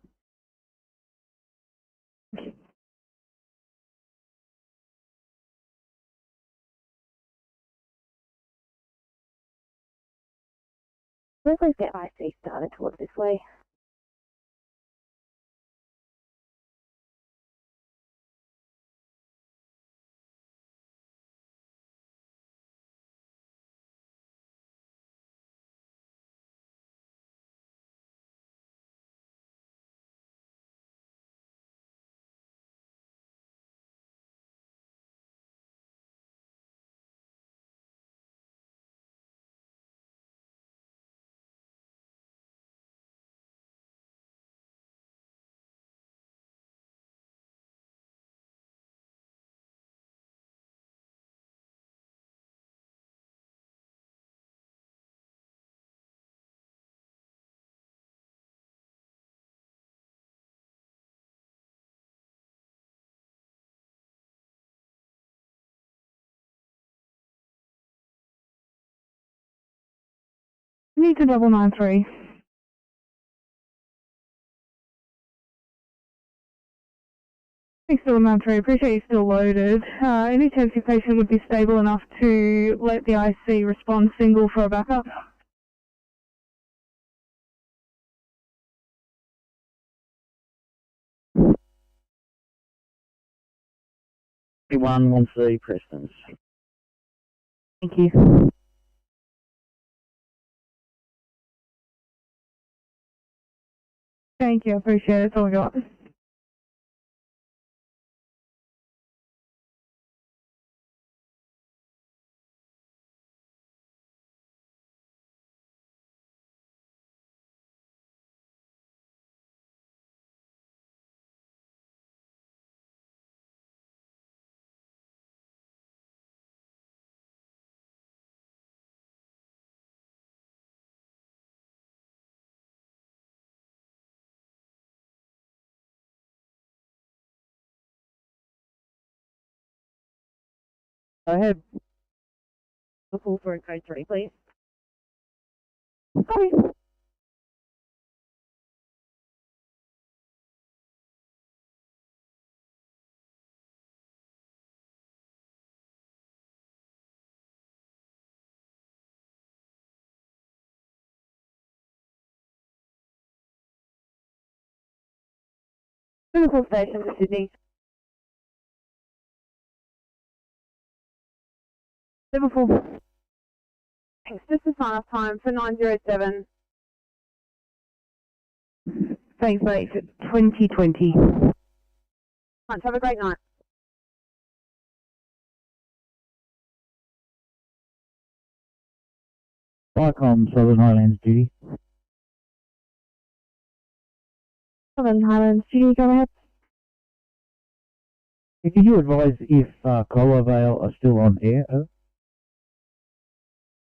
Let's get IC started towards this way. Need to 993. Thanks, 993. Appreciate you still loaded. Any chance your patient would be stable enough to let the IC respond single for a backup? One C Prestons. Thank you. Thank you, I appreciate it. That's all I got. Go ahead. Call for code 3, please. Copy. Clinical station to Sydney. Liverpool. Thanks. Just a sign-off time for 907. Thanks, mate. 2020. Thanks. Have a great night. Vicom, Southern Highlands duty. Southern Highlands duty, go ahead. Could you advise if Collar Vale are still on air?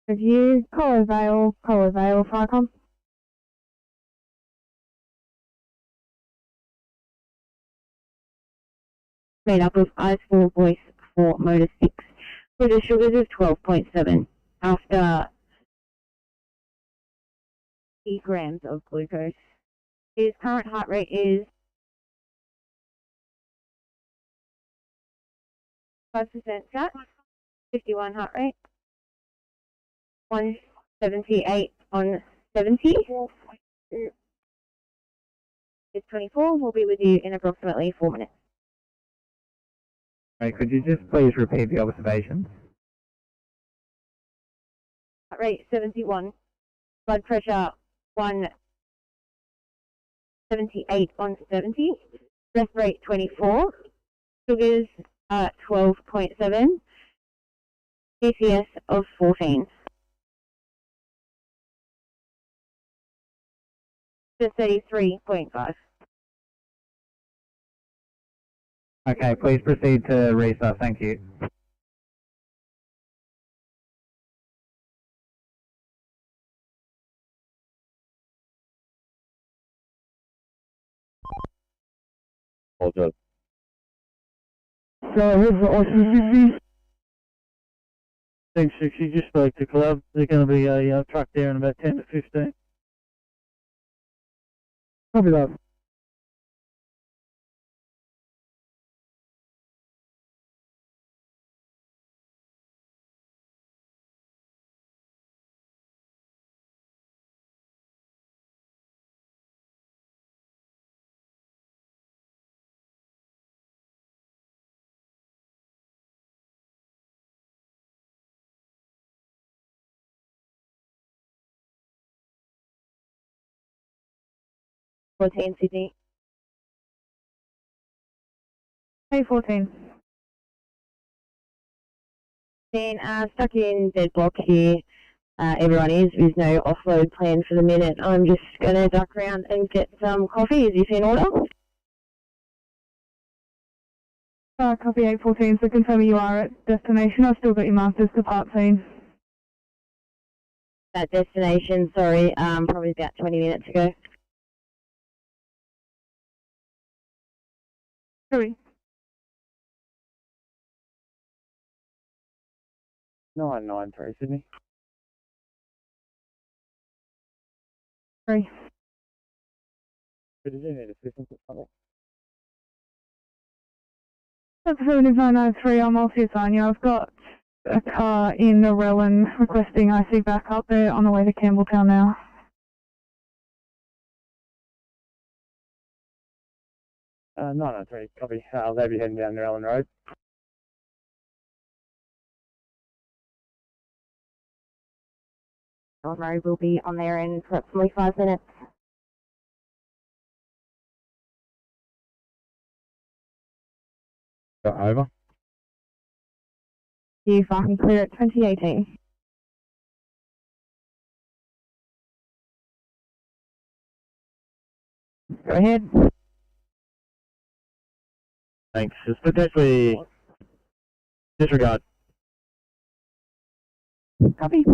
Review, Collar Vale, Vicom. Made up of Ice 4, Voice 4, Motor 6. With the sugars of 12.7 after 8 grams of glucose. His current heart rate is 5% fat, 51 heart rate, 178 on 70. It's 24. We'll be with you in approximately 4 minutes. Right, could you just please repeat the observations? Heart rate 71, blood pressure 178 on 70, breath rate 24, sugars 12.7, PCS of 14. To 33.5. Okay, please proceed to restart. Thank you. All good. So here's the ICCC. Thanks, 60. Just spoke to Club. There's going to be a truck there in about 10 to 15. Copy that. Sydney. Hey, 14. Then stuck in deadlock here. Everyone is. There's no offload plan for the minute. I'm just going to duck around and get some coffee. Is this in order? Copy 814, so confirm you are at destination. I've still got you marked as depart scene. That destination, sorry, probably about 20 minutes ago. Sorry. 993, Sydney. 3. Did you need assistance with something? 7593, I'm also assigning you. I've got a car in Narellan requesting IC backup. They're on the way to Campbelltown now. No, 993, copy. They'll be heading down Narellan Road. Road will be on there in approximately 5 minutes. Over. You fucking clear at 2018. Go ahead. Thanks. It's potentially disregard. Copy.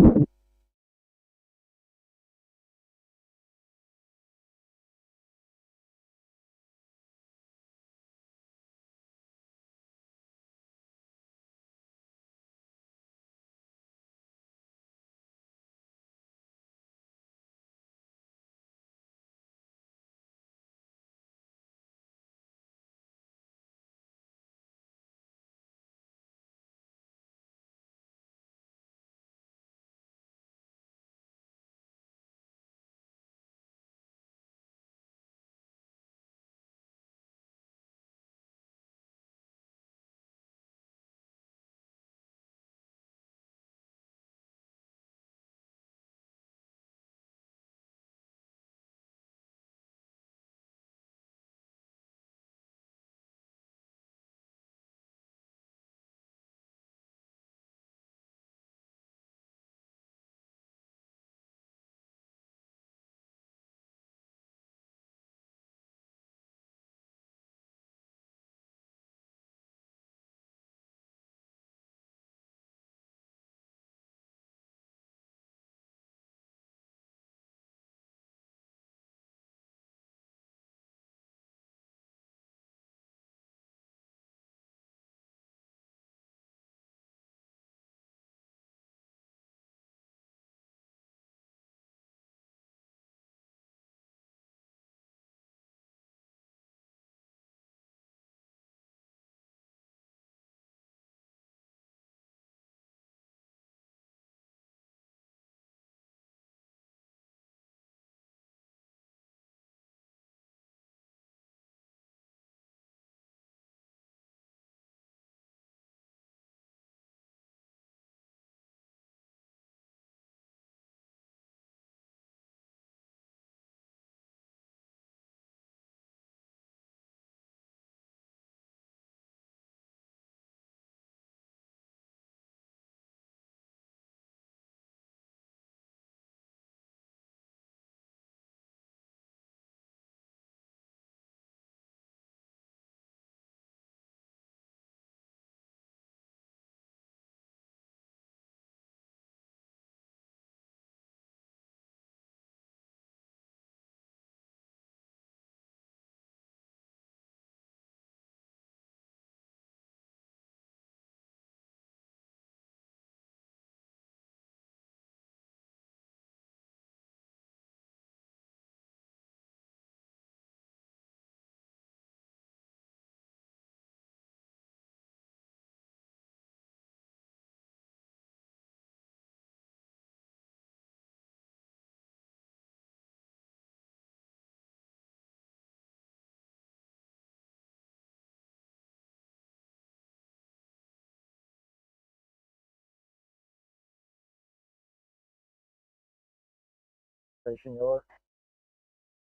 Station Yellow.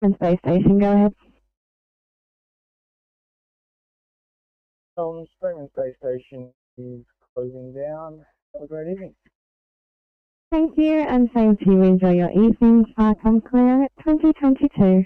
And Space Station, go ahead. Springman Space Station is closing down. Have a great evening. Thank you, and same to you. Enjoy your evening. Come clear at 2022.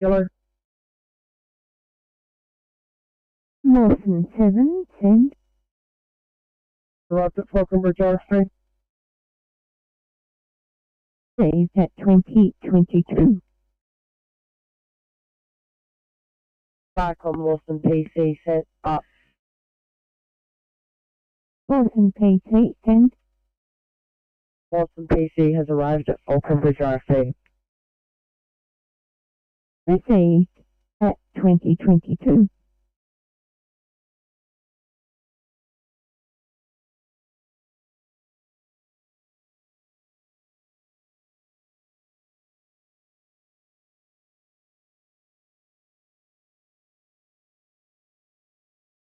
Yellow. Mawson 710. Arrived at Falconbridge RFP. Saved at 2022. Back on Lawson PC set up. Mawson PT 10. Lawson PC has arrived at Falconbridge RFP. Received at 2022.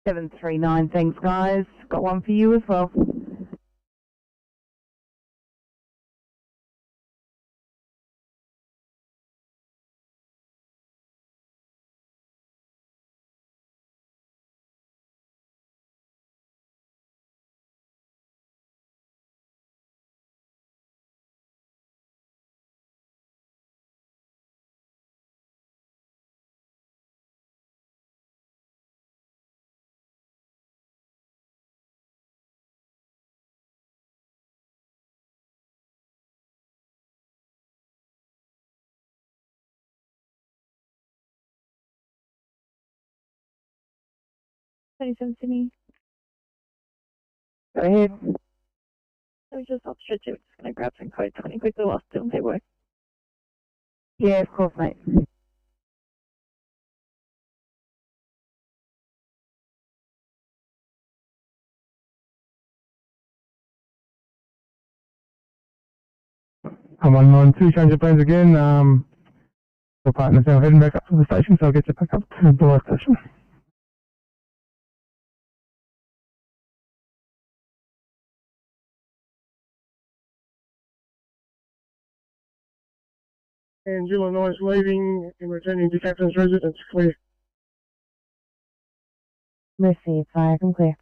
$739, thanks guys. Got one for you as well. Sydney. Go ahead. Let me just stretch it. Just going to grab some code 20 quickly while still paperwork. Yeah, of course, mate. I'm on 2, change of plans again. The partner's now heading back up to the station, so I'll get you back up to the live station. And Illinois is leaving and returning to Captain's residence. Clear. Received, fire, come clear.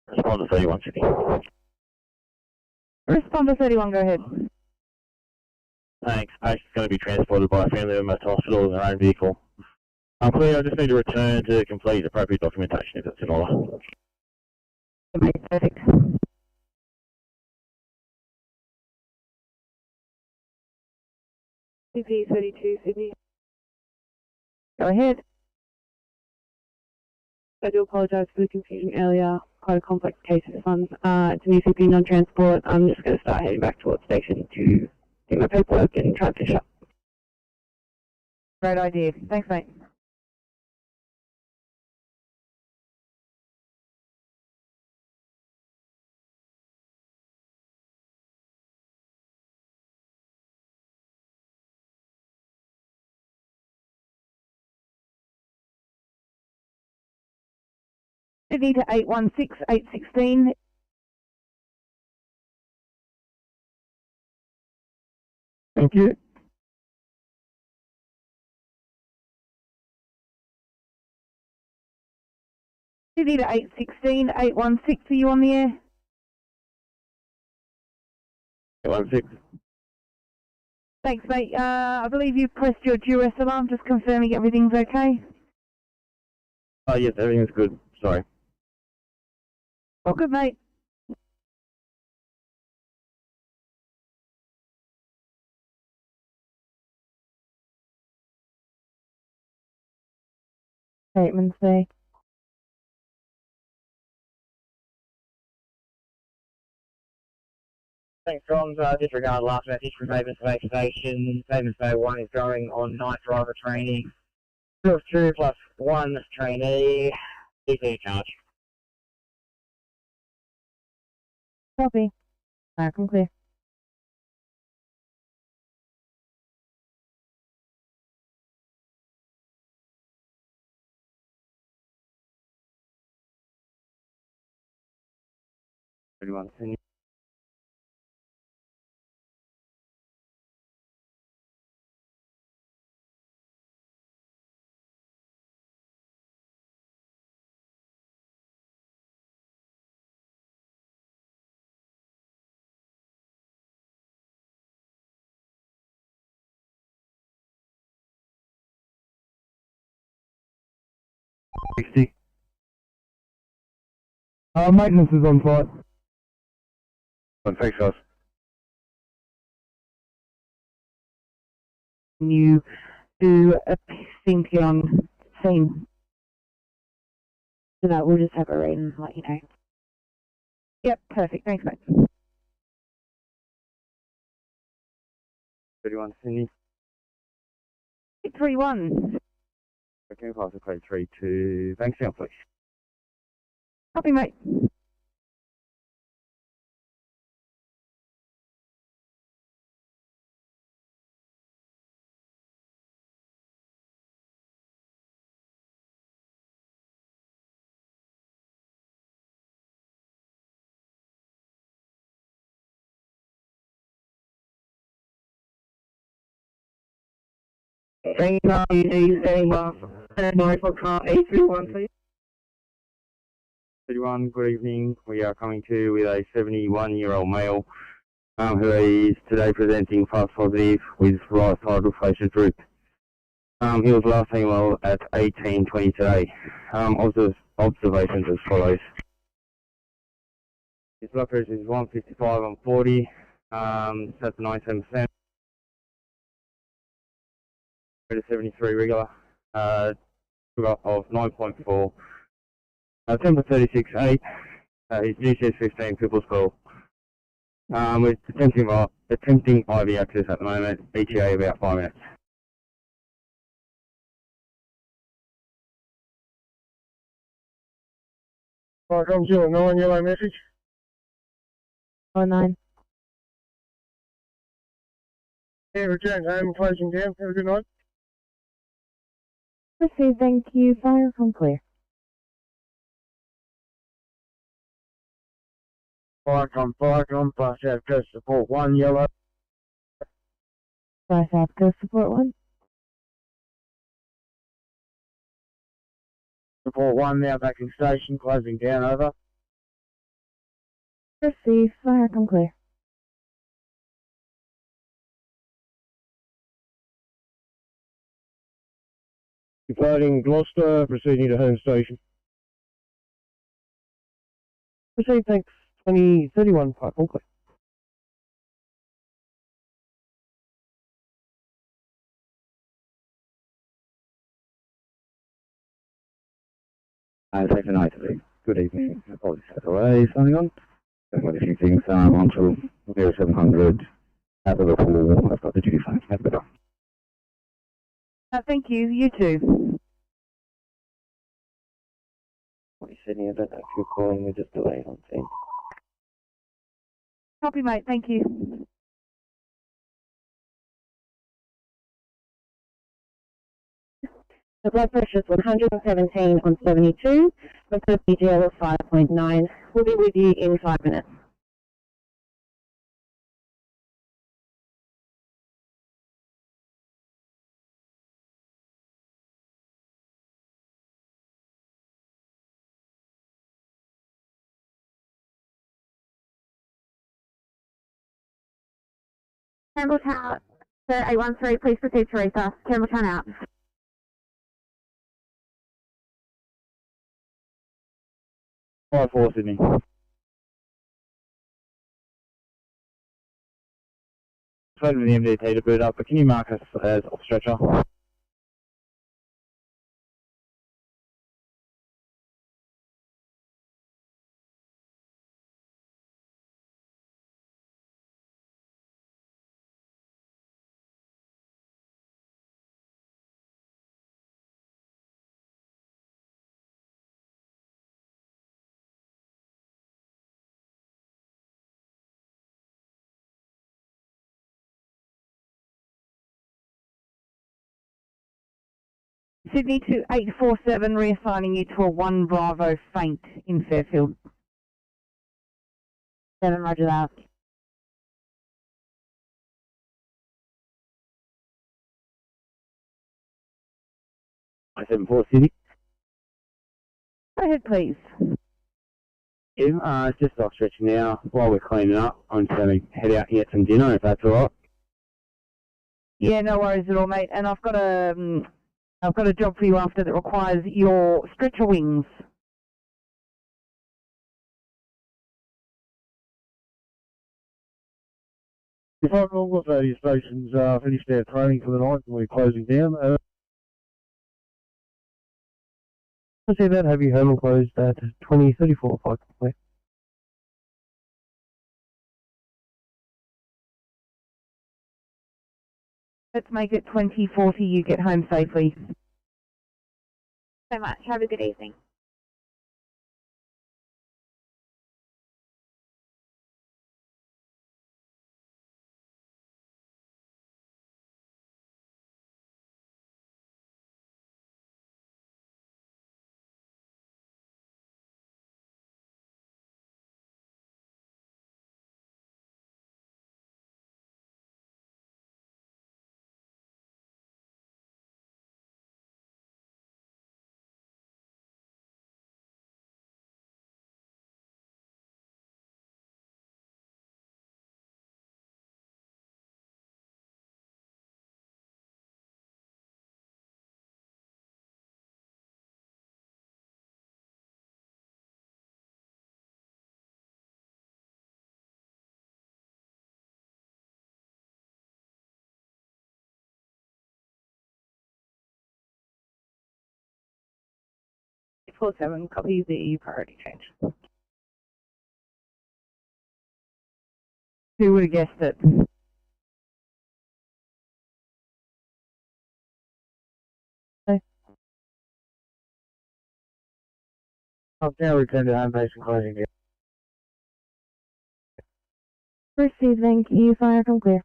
Respond to 31 City. Respond to 31, go ahead. Thanks. Patient's going to be transported by a family member to hospital in their own vehicle. I'm clear, I just need to return to complete appropriate documentation if that's in order. Perfect. CP 32 Sydney. Go ahead. I do apologise for the confusion earlier. Quite a complex case of funds. It's an ECP non-transport. I'm just going to start heading back towards station to do my paperwork and try and finish up. Great idea. Thanks, mate. Sydney to 816, 816. Thank you. Sydney to 816, 816, are you on the air? 816. Thanks, mate. I believe you pressed your duress alarm, just confirming everything's okay. Oh, yes, everything's good. Sorry. Oh, good, mate. Statements there. Thanks, Tom. Disregard last message from Maven Space Station. Statement Bay 1 is going on night driver training. 2 of 2 plus 1 trainee. DC charge. Copy. Back and clear. Everyone, Maintenance is on site. Thanks, guys. You do a sync on scene. So no, we'll just have a read and let you know. Yep, perfect. Thanks, mate. 31 Sydney. 831. Okay, parcel code 32. Bankstown, please. Copy, mate. Thank you, setting off. Norfolk car 831, please. 31, good evening. We are coming to you with a 71-year-old male who is today presenting false positive with right tidal facial droop. He was last seen well at 18:20 today. Observations as follows. His blood pressure is 155 on 40, set to 97%. 73 regular, sugar of 9.4, temperature 36.8, his GCS 15 pupil score. We're attempting IV access at the moment, ETA about 5 minutes. Alright, I'm 09, yellow message. 09. Yeah, return home, closing down. Have a good night. Received, thank you. Fire from clear. Fire com, Fire South Coast Support 1, yellow. Fire South Coast Support 1. Support 1 now back in station, closing down, over. Received, fire from clear. Departing Gloucester, proceeding to home station. Proceed, thanks. 2031, Park and clear. Second night, good evening. Apologies for the delay. Signing on. Got a few things onto 0700 out of the pool. I've got the duty phone. Have a good one. Thank you. You too. Sydney, I don't know if you're calling, we're just delayed on scene. Copy, mate. Thank you. The blood pressure is 117 on 72, with a PGL of 5.9. We'll be with you in 5 minutes. Campbelltown, sir, 813, please proceed, Teresa. Campbelltown out. 5-4 Sydney. Waiting for the MDT to boot up, but can you mark us as off stretcher? Sydney to 847, reassigning you to a 1 Bravo faint in Fairfield. 7, roger that. I 7-4 Sydney. Go ahead, please. Yeah, just off stretching now. While we're cleaning up, I'm just going to head out and get some dinner, if that's alright. Yeah, no worries at all, mate. And I've got a job for you after that requires your stretcher wings. If all of radio stations finished their training for the night and we're closing down, I see that. Have you home and closed at 2034 if I complete? Let's make it 2040, you get home safely. So much. Have a good evening. Full 7, copy the priority change. Who would have guessed it? I've now returned to home base and closing down. Receive, thank you. Fire from clear.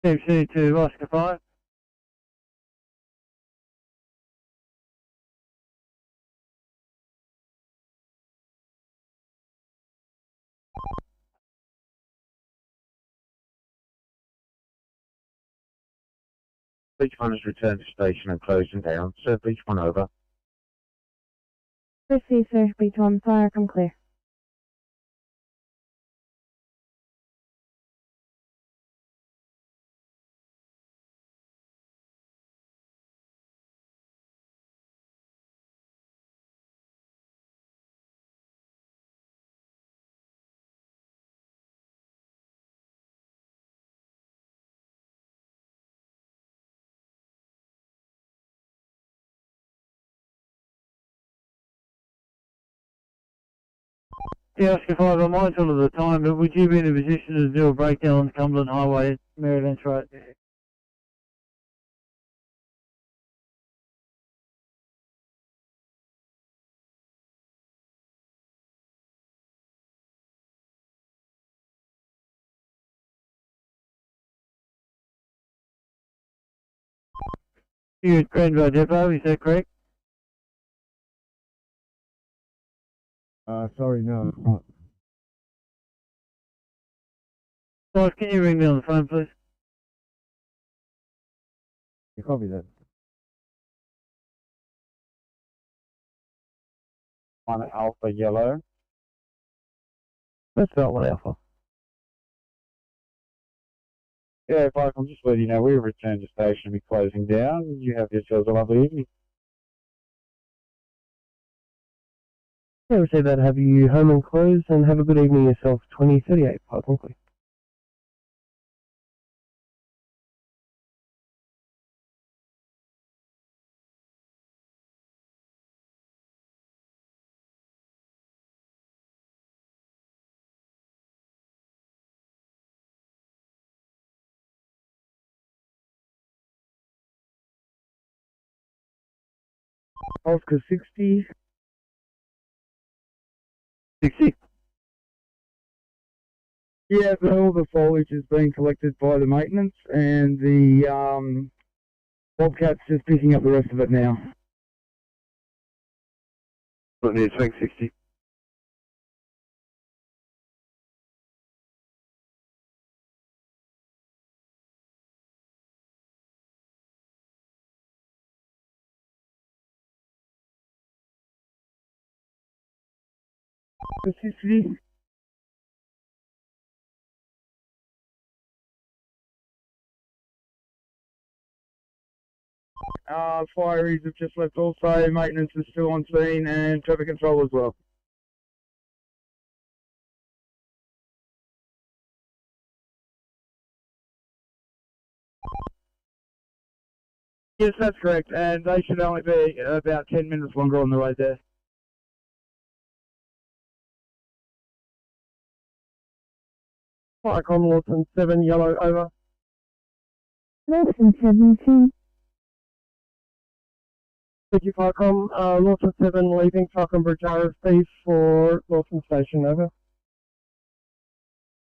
MC to Oscar 5. Each one has returned to station and closing down. Serve each one over. Receive, sir. Beach 1, fire from clear. Yeah, Oscar 5, I'm mindful of the time, but would you be in a position to do a breakdown on Cumberland Highway, Merritt Road? You at Granville Depot, is that correct? Sorry, no, it's not. Boss, can you ring me on the phone, please? You copy that. One Alpha Yellow. That's not what Alpha. Yeah, Mike, I'm just letting you know we've returned to station to be closing down. You have yourselves a lovely evening. Yeah, we say that. Have you home and close and have a good evening yourself. 2038 Park and Wildlife. Oscar 60. 60. Yeah, but all the foliage is being collected by the maintenance, and the Bobcat's just picking up the rest of it now. Not near tank 60. Specificity. Fireys have just left also, maintenance is still on scene, and traffic control as well. Yes, that's correct, and they should only be about 10 minutes longer on the road there. Park on Lawson 7, yellow over. Lawson 17. Thank you, Parcom. Lawson 7, leaving Falcon Bridge RFP for Lawson Station, over.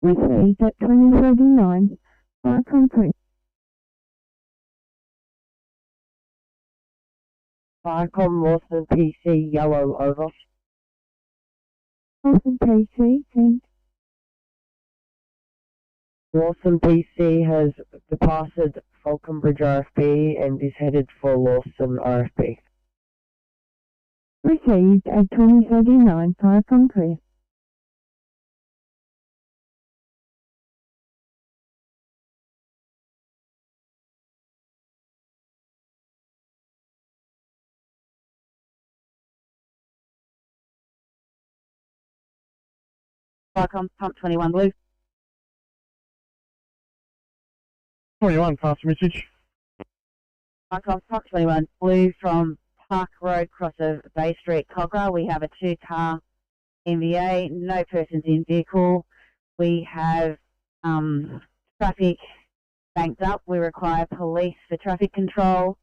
Received at 2039. Parcom 3. Parcom Lawson PC, yellow, over. Lawson PC 10. Lawson PC has departed Falcon Bridge RFB and is headed for Lawson RFB. Received at 2039. Parcom 3. Parcom Pump 21 Blue. 21, pass the message. Parcom Pump 21 Blue from Park Road, cross of Bay Street, Cogra. We have a 2-car MVA, no persons in vehicle. We have traffic banked up. We require police for traffic control.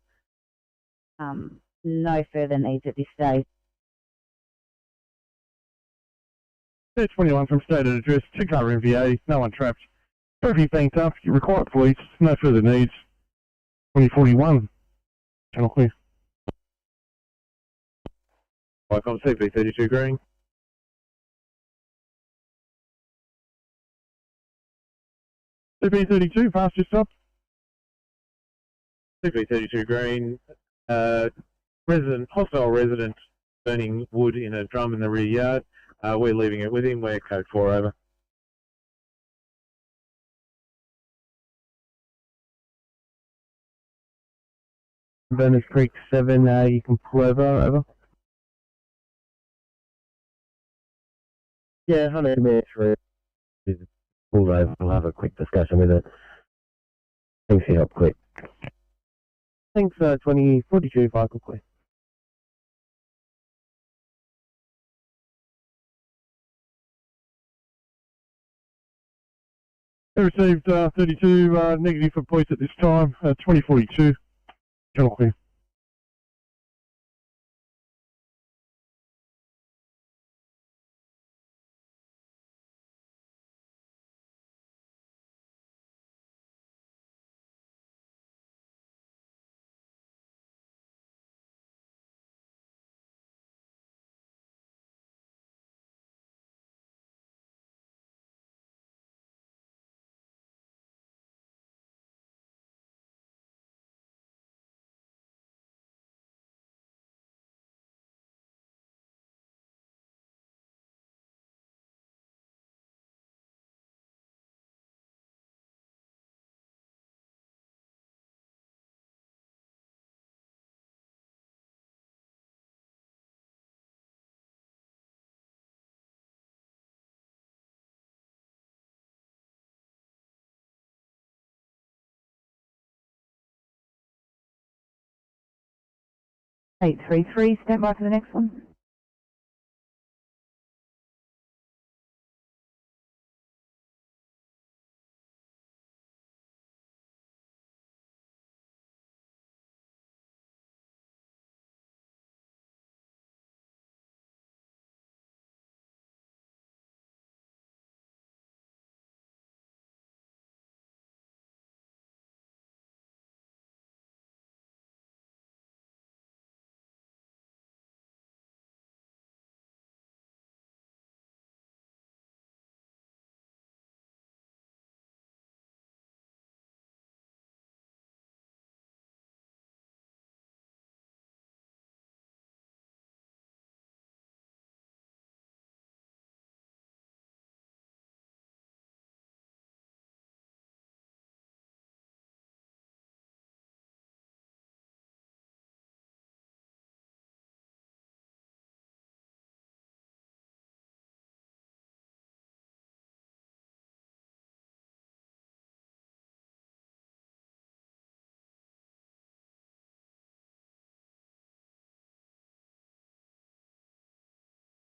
No further needs at this stage. 21 from stated address, 2-car MVA, no one trapped. Traffic banked up, you require police, no further needs. 2041, channel clear. Icon CP32 green. CP32, pass your stop. CP32 green, hostile resident burning wood in a drum in the rear yard. We're leaving it with him, we're code 4, over. Burners Creek 7, you can pull over. Yeah, 100 minutes for pull over. We'll have a quick discussion with it. Thanks for your help, quick. Thanks, 2042, Michael, quick. They received 32 negative for police at this time, 2042, channel clear. 833, stand by for the next one.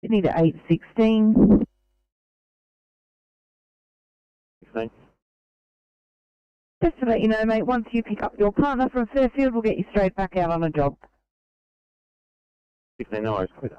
Sydney to 816. Just to let you know, mate, once you pick up your partner from Fairfield, we'll get you straight back out on a job. 16 hours, clear.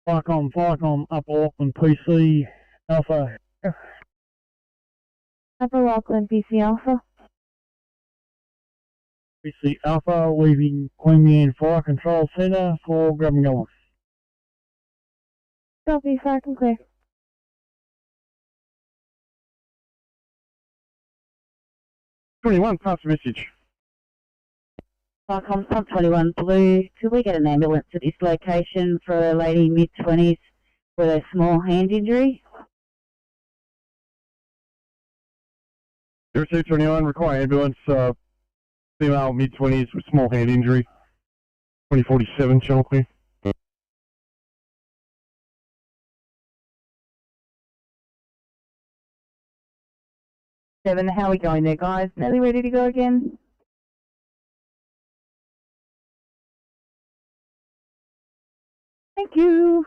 Flycom, Upper Auckland PC, Alpha. Upper Auckland PC Alpha. PC Alpha, leaving Queanbeyan Fire Control Centre for grab and go on. Copy, fire and clear. Pass message. Flycom, Pump 21 Blue, could we get an ambulance at this location for a lady mid-20s with a small hand injury? 0221, require ambulance, female mid-20s with small hand injury. 2047, channel clear. 7, how are we going there, guys? Nearly ready to go again? Thank you.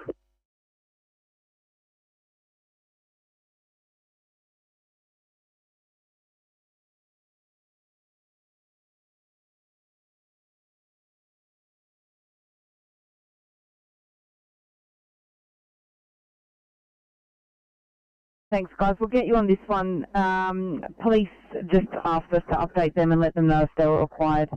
Thanks, guys. We'll get you on this one. Police just asked us to update them and let them know if they were required.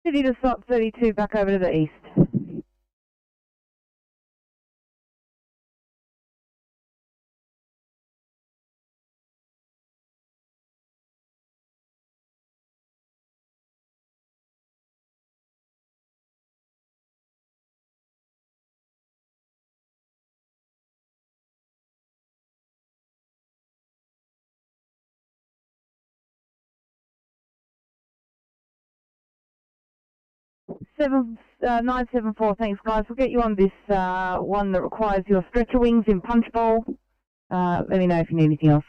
City to stop 32 back over to the east. Seven 974. Thanks, guys. We'll get you on this one that requires your stretcher wings in punch bowl. Let me know if you need anything else.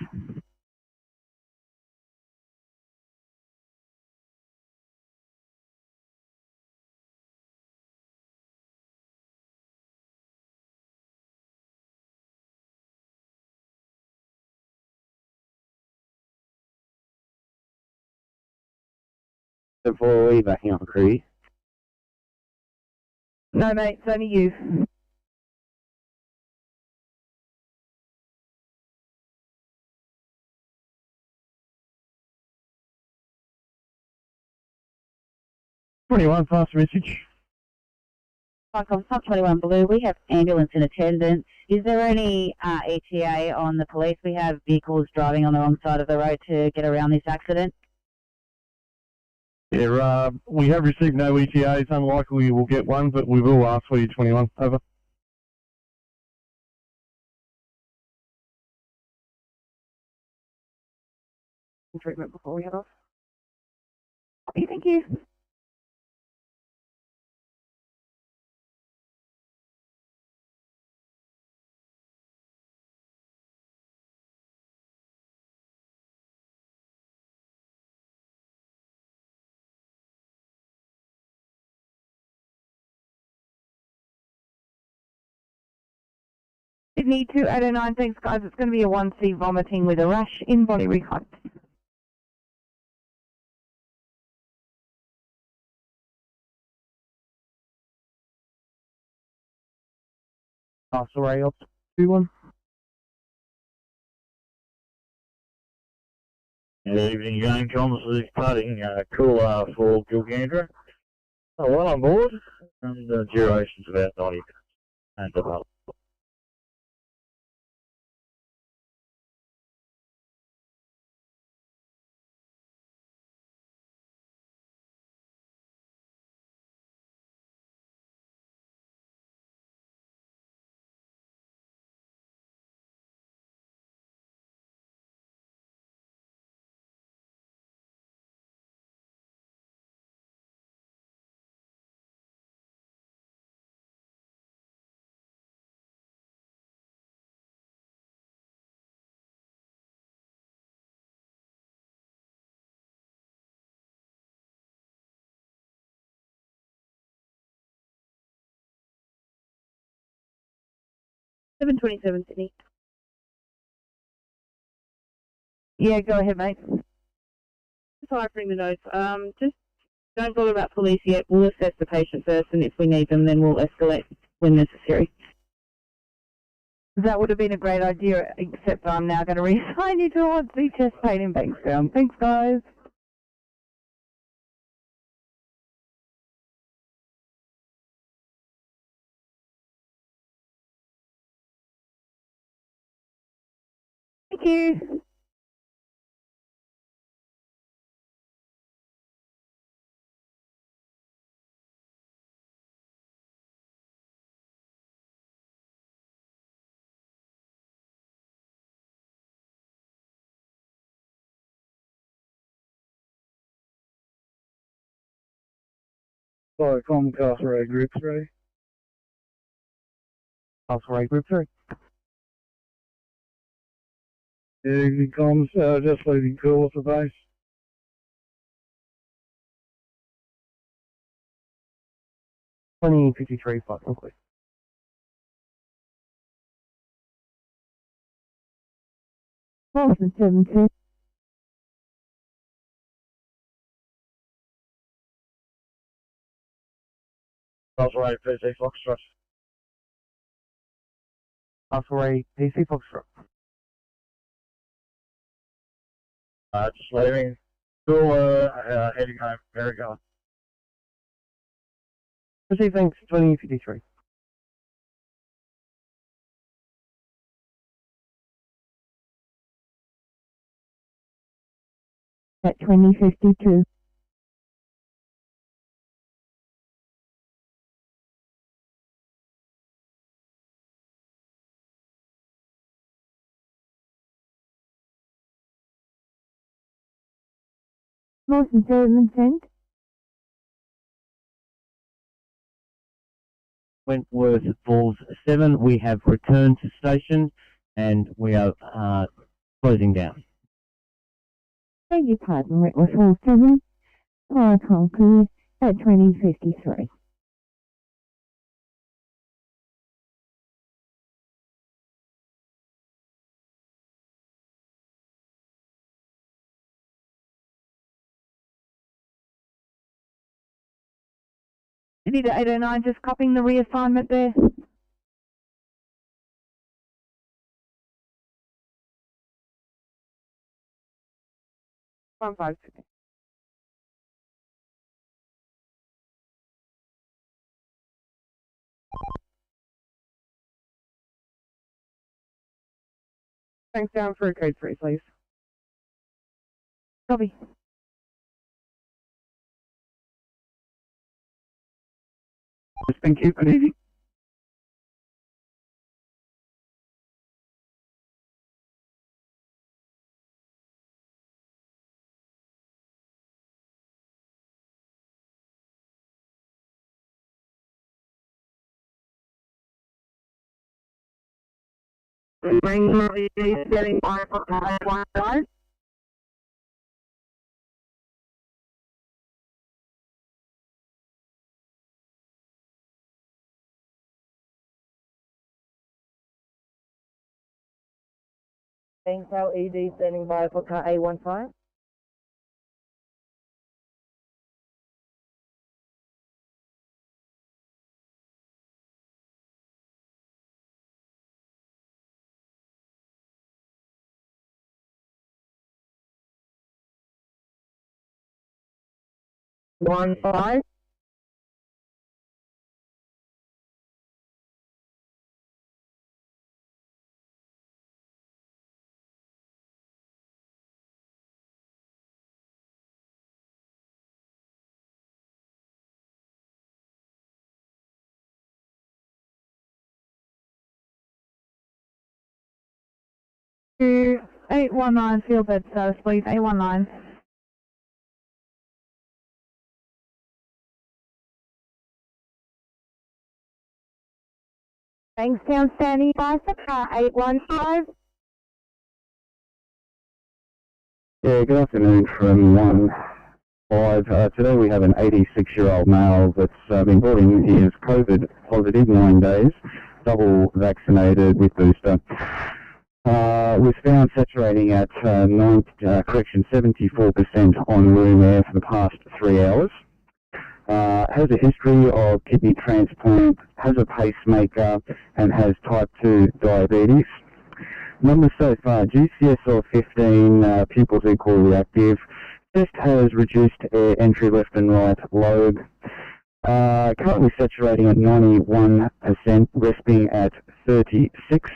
Before we backing up a crew. No, mate, it's only you. #21, pass the message. Michael, Pub 21 Blue, we have ambulance in attendance. Is there any ETA on the police? We have vehicles driving on the wrong side of the road to get around this accident. Yeah, we have received no ETAs. Unlikely we will get one, but we will ask for you, 21. Over. Treatment before we head off. Thank you. Sydney 2809, thanks guys. It's going to be a 1C vomiting with a rash in body recon. Sorry, up 21. Good evening, James. This is Pudding, cooler for Gilgandra. Oh, well on board, and the duration's about 90 minutes. And about. $727, Sydney. Yeah, go ahead, mate. Deciphering the notes. Just don't bother about police yet. We'll assess the patient first, and if we need them, then we'll escalate when necessary. That would have been a great idea, except I'm now going to reassign you to a 1C chest pain in Bankstown. Thanks, guys. Thank you. Sorry, Comcast Road Group 3. Sorry, Group 3. Yeah, evening comms, just leaving cooler for base. $20.53, fucking quick. $727. Osprey, PC Foxtrot. Osprey, PC Foxtrot. Just leaving. Cooler, heading home. Very good. Proceed, thanks, 2053. At 2052. Motion 710. Wentworth Falls 7, we have returned to station and we are closing down. Beg your pardon, Wentworth Falls 7. Fire conclude at 2053. Sydney to 809, just copying the reassignment there. One five. Thanks, down for a code 3, please. Copy. Thank you, good evening. Bring the setting by for 1 Intel ED standing by for car A15. One five. To 819 field bed status, please. 819. Bankstown standing by for car 815. Yeah, good afternoon from 1-5. Today we have an 86-year-old male that's been brought in here as COVID positive, 9 days, double vaccinated with booster. Was found saturating at 74% on room air for the past 3 hours. Has a history of kidney transplant, has a pacemaker, and has type 2 diabetes. Numbers so far: GCS of 15, pupils equally active. Chest has reduced air entry left and right lobe. Currently saturating at 91%, respiring at 36.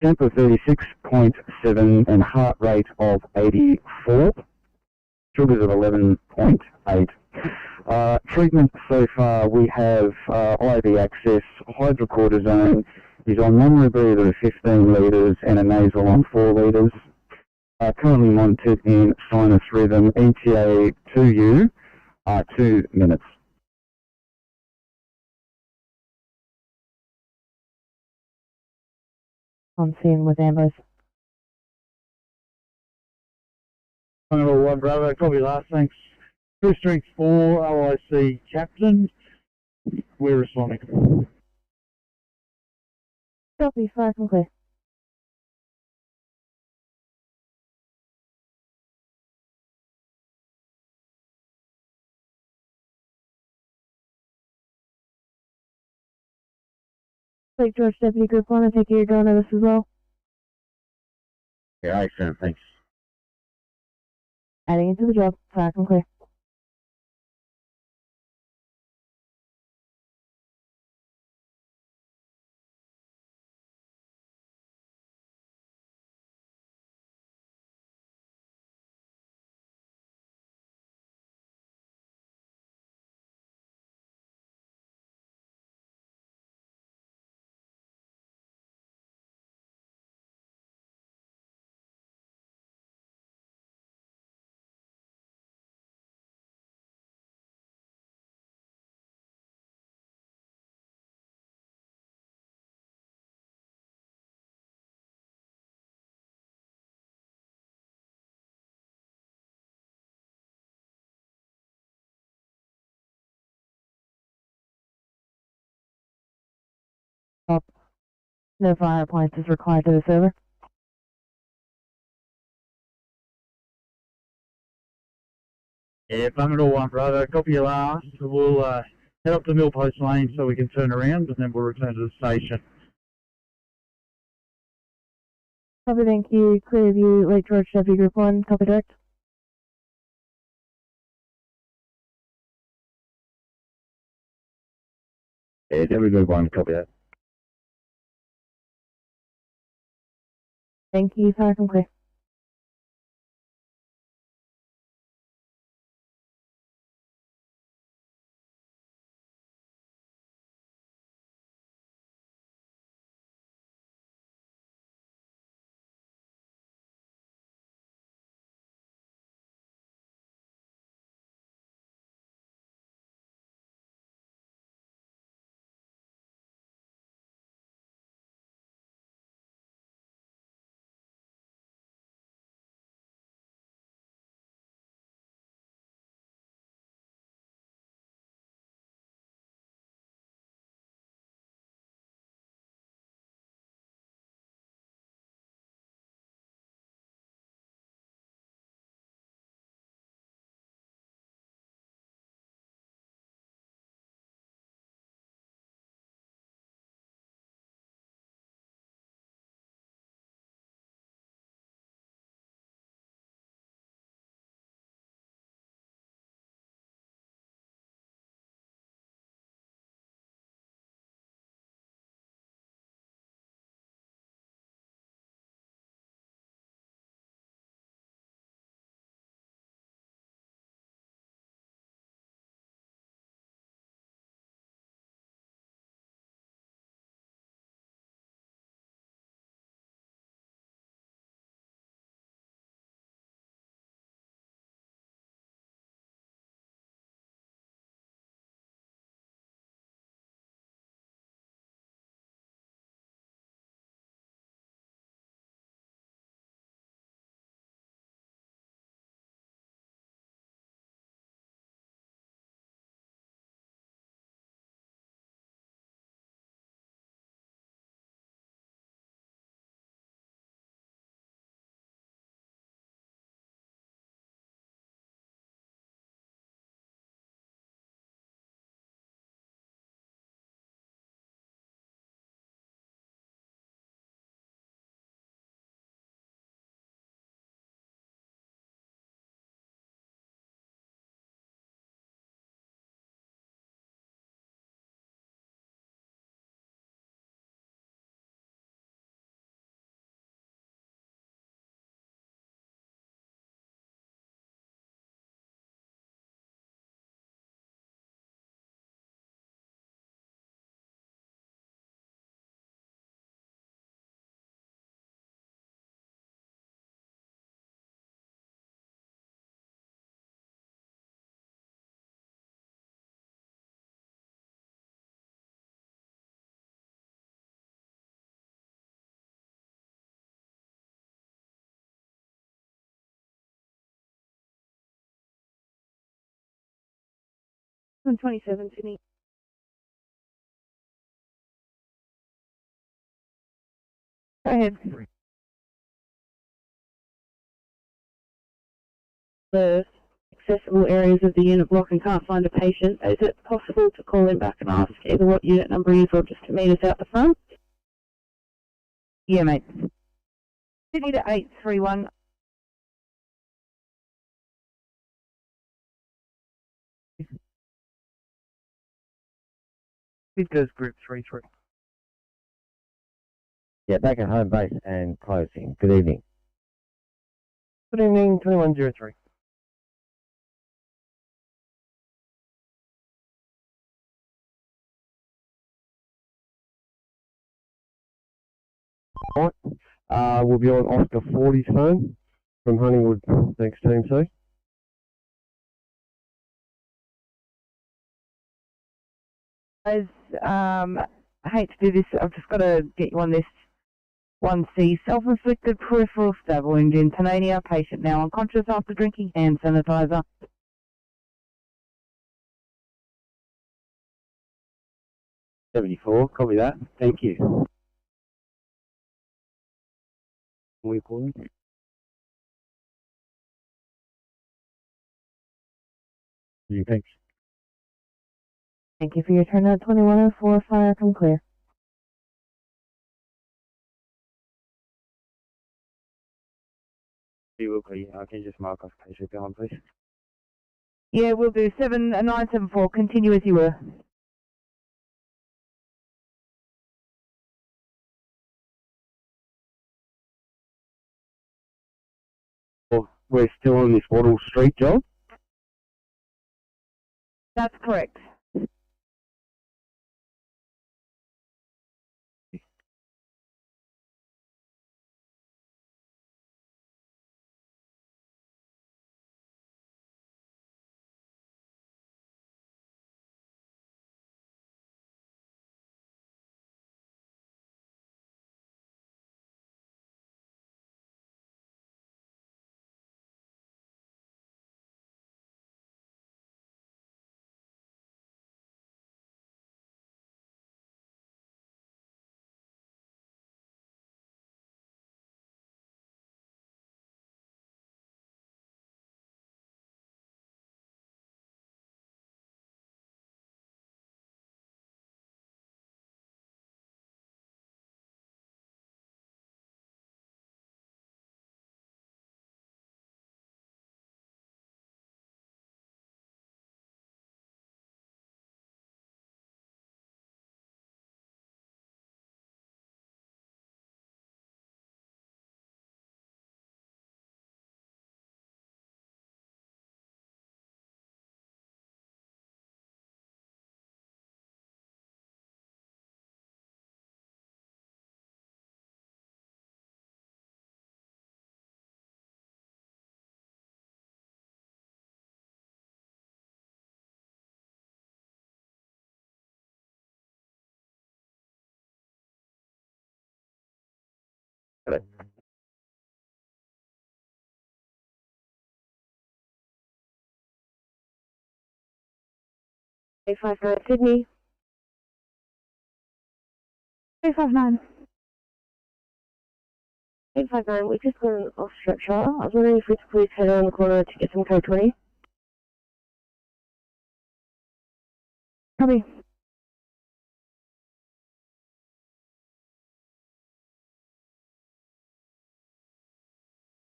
Temp of 36.7 and heart rate of 84. Sugars of 11.8. Treatment so far, we have IV access, hydrocortisone. He's on non-rebreather of 15 litres and a nasal on 4 litres. Currently monitored in sinus rhythm, ETA 2U, 2 minutes. On scene with ambulance. Number 1 Bravo, copy last, thanks. Crew Strength 4, OIC Captain. We're responding. Copy, fire from clear. Lake George Deputy Group 1, I take it you're going to this as well. Yeah, excellent, thanks. Adding into the job, fire from clear. No fire appliances required to the server. Yeah, Bungadore 1 Bravo, copy your last. We'll head up to Millpost Lane so we can turn around and then we'll return to the station. Copy, thank you. Clearview, Lake George, W Group 1, copy direct. Yeah, W Group 1, copy that. Thank you, fire from clear. On 27, Sydney. Go ahead. The accessible areas of the unit block and can't find a patient. Is it possible to call him back and ask either what unit number he is or just to meet us out the front? Yeah, mate. Sydney to 831. It goes group 3-3. Yeah, back at home base and closing. Good evening. Good evening, 2103. Right. We'll be on Oscar 40's phone from Honeywood. Thanks, Team C. Guys, I hate to do this. I've just got to get you on this 1C. Self-inflicted peripheral stab wound in Tanania. Patient now unconscious after drinking hand sanitizer. 74, copy that. Thank you. we call them. Thanks. Thank you for your turnout. 2104, fire, come clear. You will clear. Can you just mark off case you're going, please? Yeah, we'll do. 974, continue as you were. Well, we're still on this Wattle Street job. That's correct. Hello. Sydney. 859. 859, we just got an off structure. I was wondering if we could please head around the corner to get some code 20. Copy.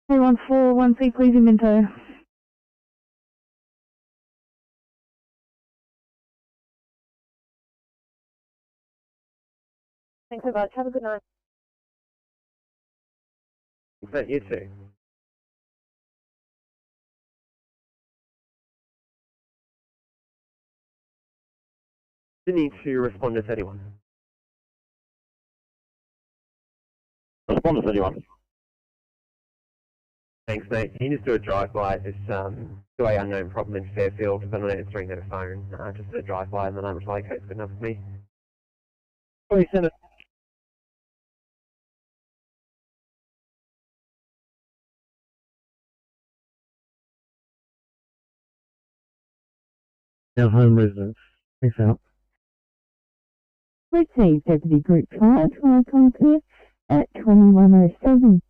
Hey, 1413, please, in Minto. Thanks so much. Have a good night. But you too. Sydney to respond to 31. Respond to 31. Thanks, mate. Can you just do a drive-by? It's still a unknown problem in Fairfield, but I'm not answering their phone. Just do a drive-by and the number play code's good enough for me. Please send it. Our home residents. Thanks out. Received Deputy Group 5, fire, come clear at 2107.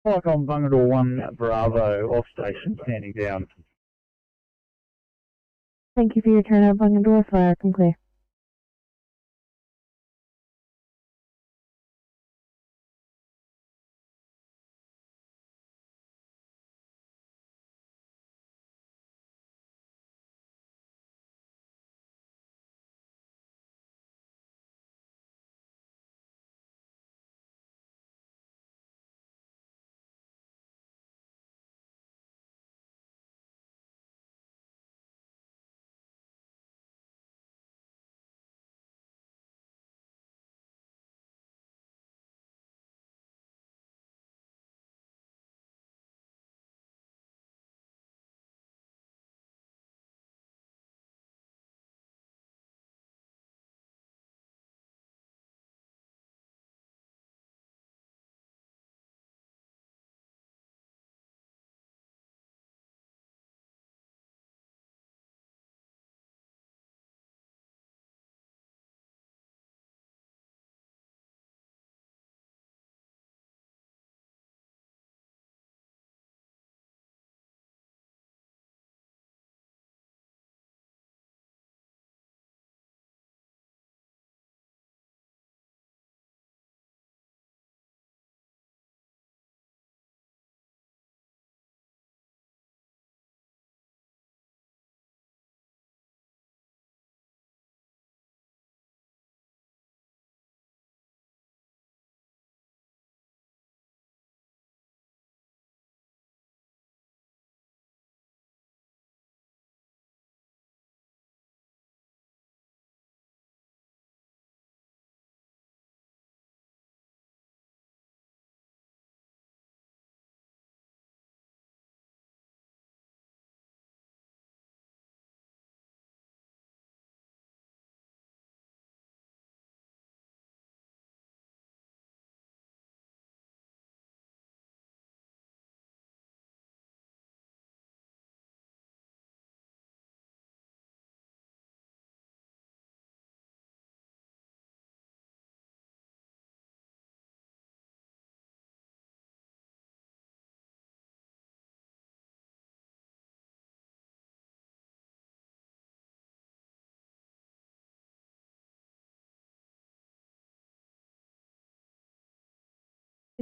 Like on Bungadore 1 Bravo, off station, standing down. Thank you for your turnout, Bungadore, fire, come clear.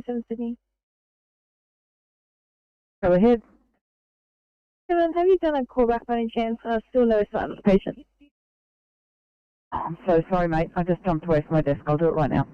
Sydney. Go ahead. Kevin, have you done a callback by any chance? Still no sign of the patient. Oh, I'm so sorry, mate. I just jumped away from my desk. I'll do it right now.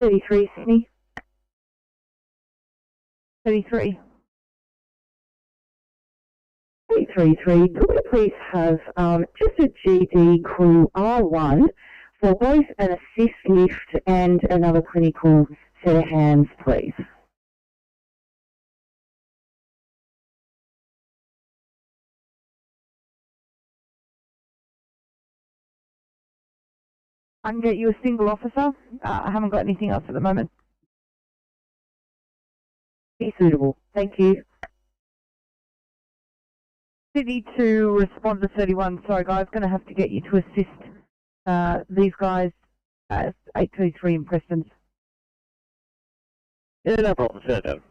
Sydney. 33. 833, could we please have just a GD crew R1 for both an assist lift and another clinical set of hands, please? I can get you a single officer. I haven't got anything else at the moment. Be suitable. Thank you. Sydney to respond to 31. Sorry, guys. Going to have to get you to assist these guys at 833 in Preston. Yeah, no problem. Send it down.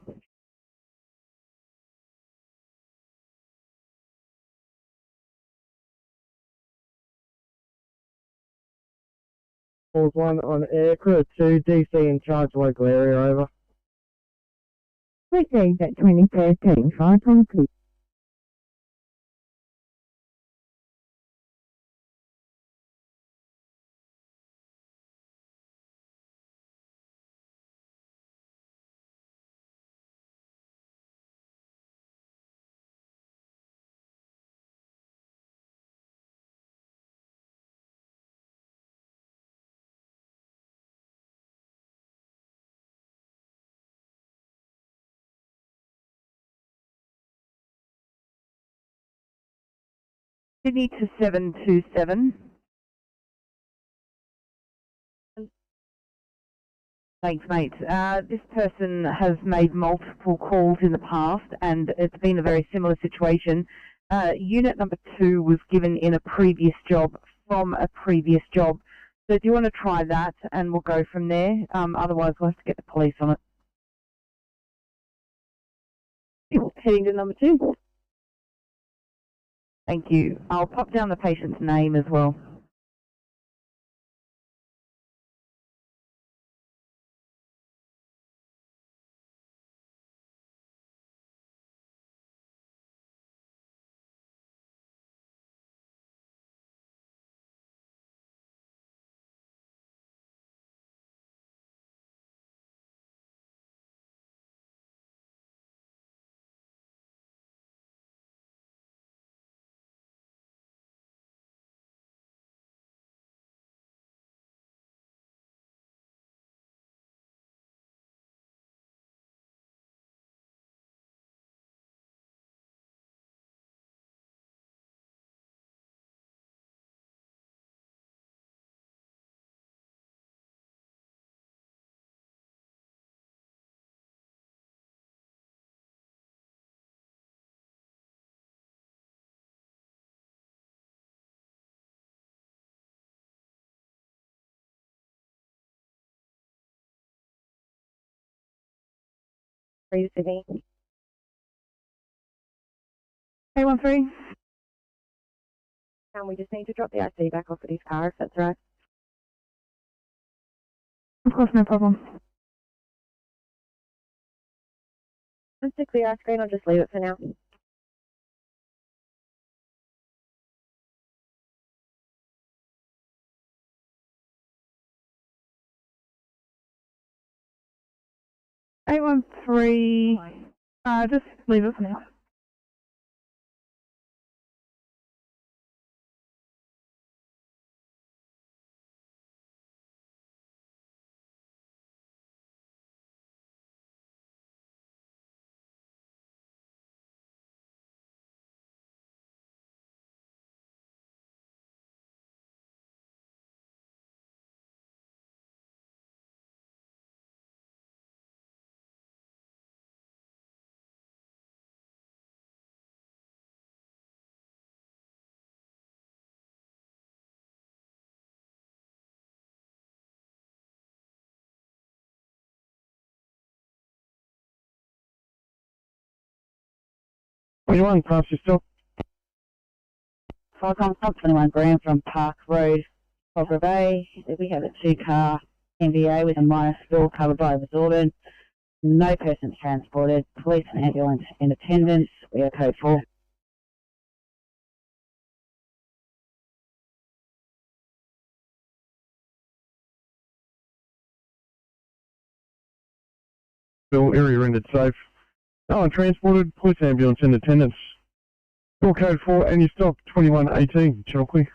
Calls 1 on air, crew 2, DC in charge, local area, over. Received at 2013, 5 on please. Sydney to 727. Thanks, mate. This person has made multiple calls in the past, and it's been a very similar situation. Unit number 2 was given in a previous job from a previous job. So do you want to try that, and we'll go from there? Otherwise, we'll have to get the police on it. Heading to number 2. Thank you. I'll pop down the patient's name as well. Sydney. 813. And we just need to drop the IC back off of his car, if that's right. Of course, no problem. Just to clear our screen, I'll just leave it for now. Just leave it for now. Anyone pass yourself? Falcon Pump 21 Graham from Park Road, Cobra Bay. We have a 2-car MVA with a minor spill covered by absorbent. No persons transported. Police and ambulance in attendance. We are code 4. Bill, area rendered safe. No one transported. Police ambulance in attendance. Bill code 4 and you stop 2118, Chalkley.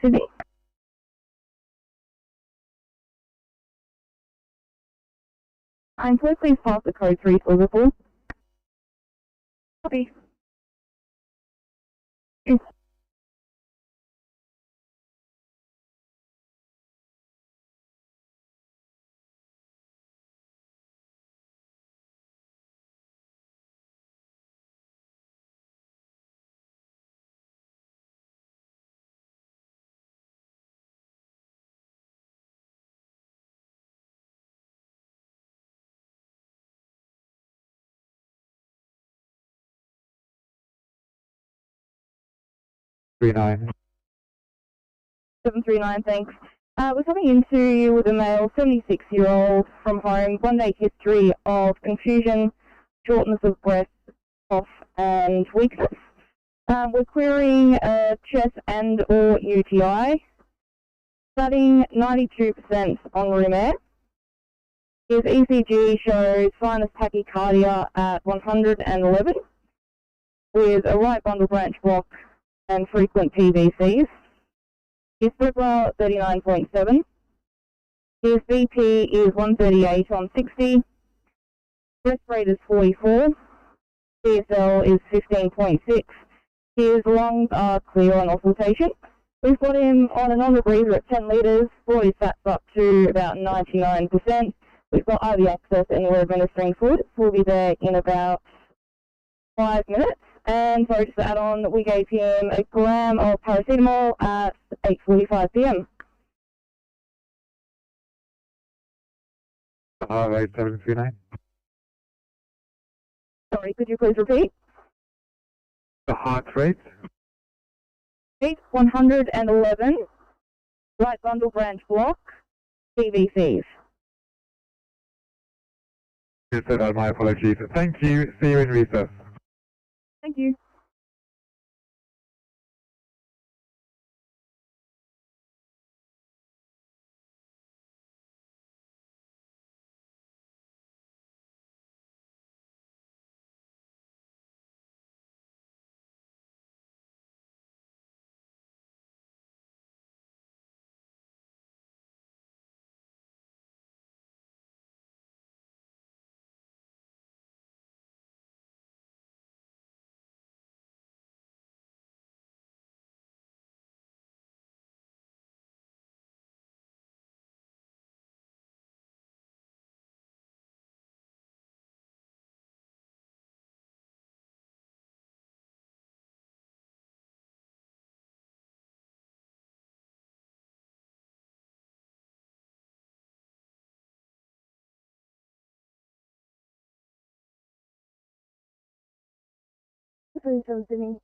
Sydney. Please pass the code 3 for report. Copy. Yes. Nine. 739, thanks. We're coming into you with a male 76-year-old from home, 1-day history of confusion, shortness of breath, cough and weakness. We're querying chest and or UTI, studying 92% on room air. His ECG shows sinus tachycardia at 111 with a right bundle branch block and frequent PVCs. His Doppler 39.7. His BP is 138 on 60. Breath rate is 44. CSL is 15.6. His lungs are clear on auscultation. We've got him on a non-rebreather at 10 litres. Body fat's up to about 99%. We've got IV access and we're administering fluids. We'll be there in about 5 minutes. And so just to add on, we gave him a gram of paracetamol at 8:45 p.m. 8739. Sorry, could you please repeat? The heart rate? 111, right bundle branch block, PVCs. Yes, sir, my apologies. Thank you. See you in recess. Thank you. 527 Sydney.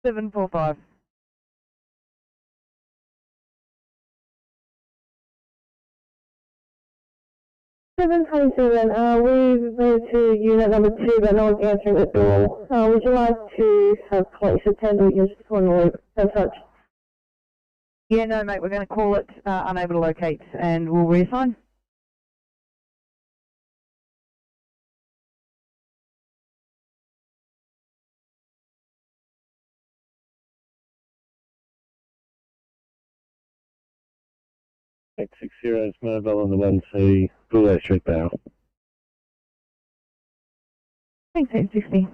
745. Seven 27, we've moved to unit number 2, but no one's answering the door. Would you like to have police attend, or you just want to leave it as such? Yeah, no, mate, we're going to call it unable to locate, and we'll reassign. Eight 60 is mobile on the 1C, Blue Street Bow. Thanks, 860.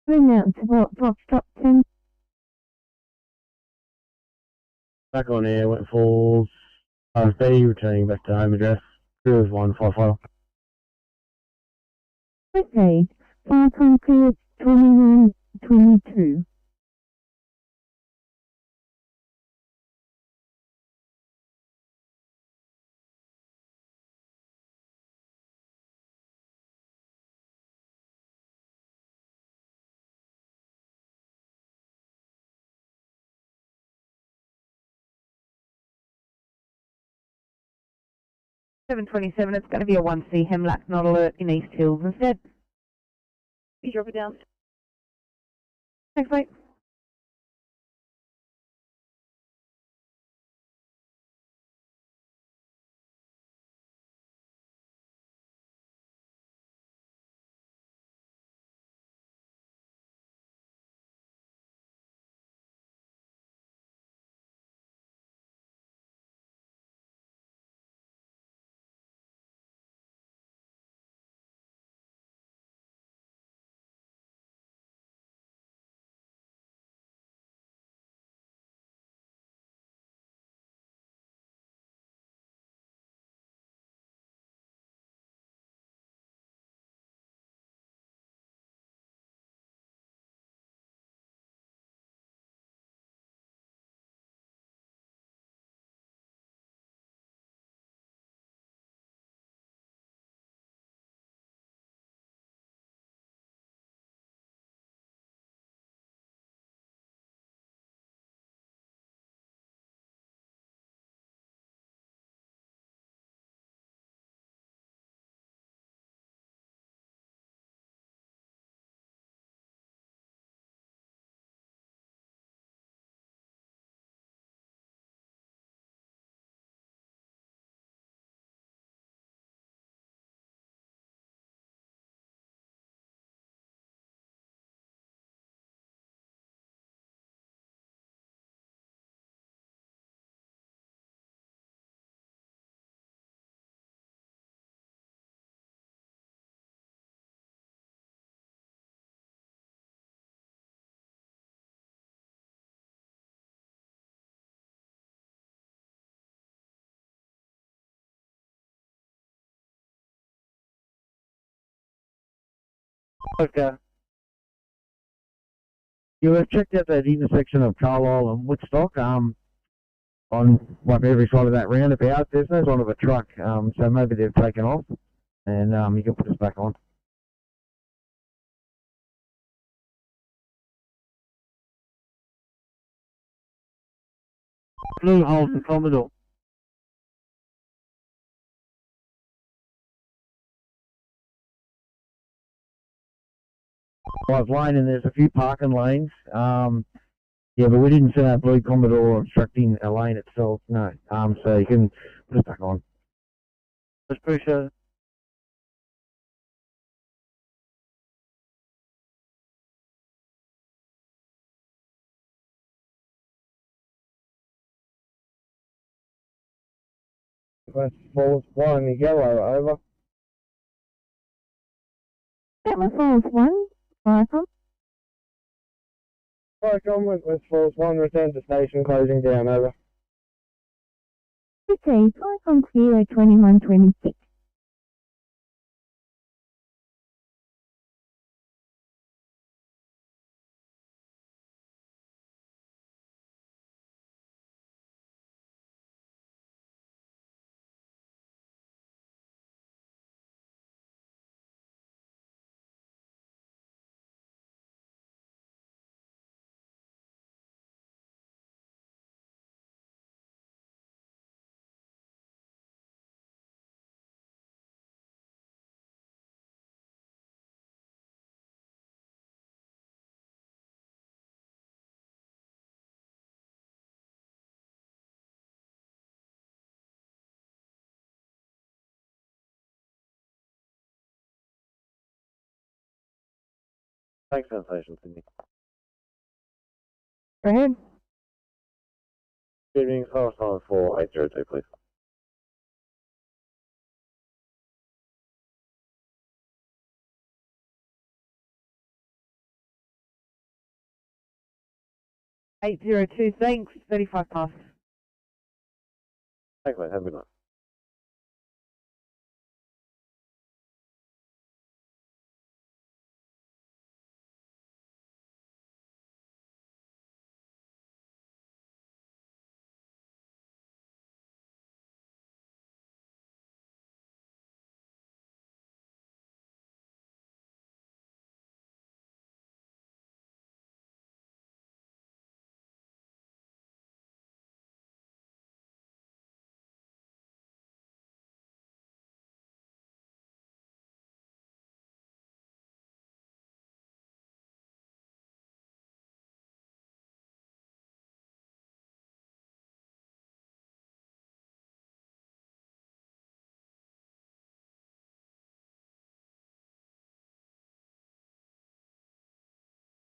Now to drop stop 10. Back on air, went Falls, RSB, returning back to home address, Cruise 155. Okay, fire concrete 2122. $727, it's going to be a 1C Hemlock, not alert in East Hills instead. You drop it down. Thanks, mate. Okay. You have checked out that intersection of Carlisle and Woodstock, on like every side of that roundabout. There's no sign of a truck, so maybe they've taken off, and you can put us back on. Blue Holden Commodore. Five lane, and there's a few parking lanes. Yeah, but we didn't see that blue Commodore obstructing a lane itself. No. So you can put us back on. Appreciate it. West Falls 1, yellow, over. West Falls 1, Viacom. Viacom, West Falls 1, return to station, closing down, over. Okay, Viacom clear 2126. Thanks, Sensation Sydney. Go ahead. Good evening, Power Silent 4802, please. $802, thanks, 35 past. Thanks, mate. Have a good night.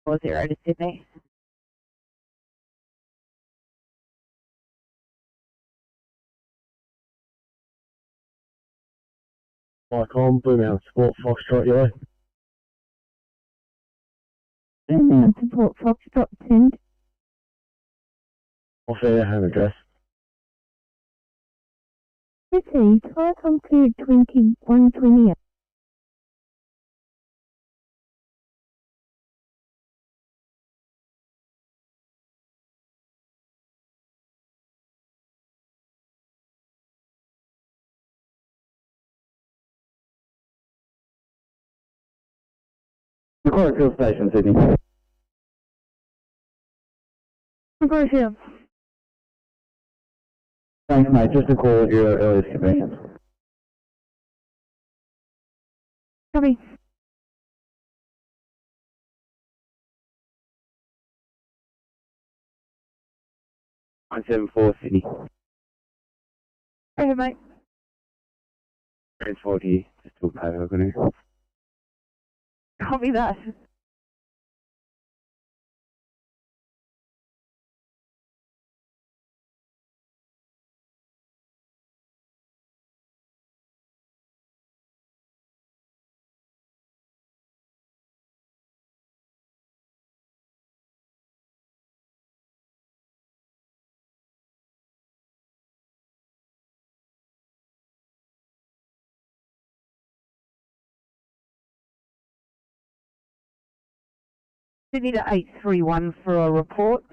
Was it right to Sydney? Viacom, Blue Mountain Sport, Foxtrot, yellow. Blue Mountain Support, Foxtrot, send. Off air, home address. Received, Viacom cleared 2128. Corrective Station, Sydney. Corrective. Thanks, mate. Just a call at your earliest convenience. Copy. Nine 74 Sydney. Go ahead, mate. Transport here, just to pay over now. Copy that. Sydney to 831 for a report.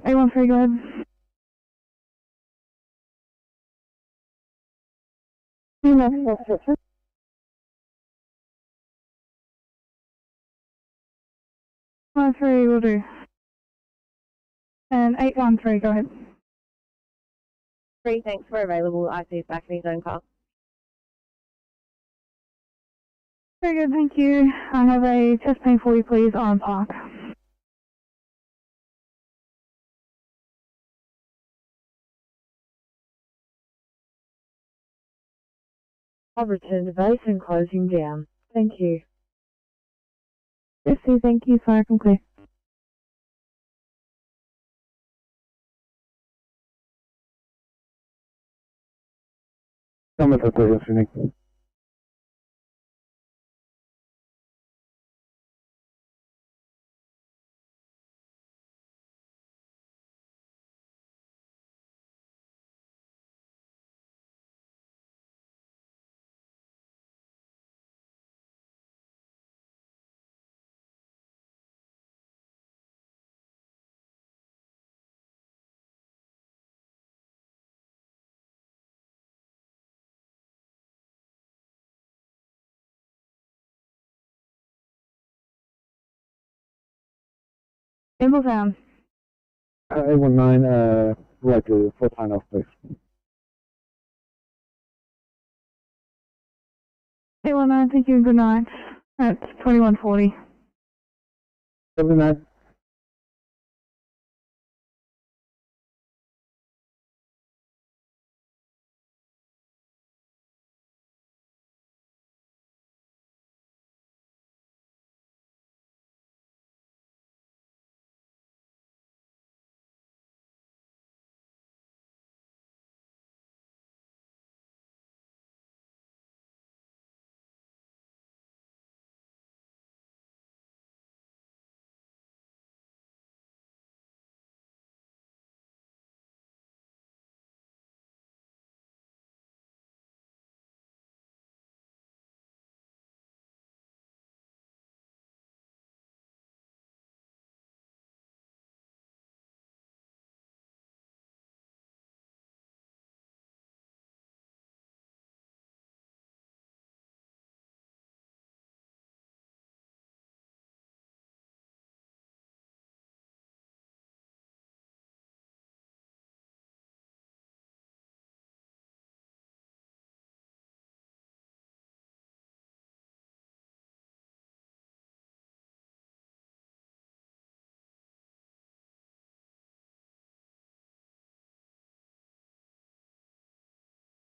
A13, go ahead. 13 will do. And 813, go ahead. 3, thanks for available. I see back in his own car. Very good, thank you. I have a chest pain for you, please, on Park. I've returned to base and closing down. Thank you. Yes, thank you. Fire from clear. Comment for please, Sydney. Table down. 819, like to full sign off, please. 819, thank you and good night. That's 2140. 79.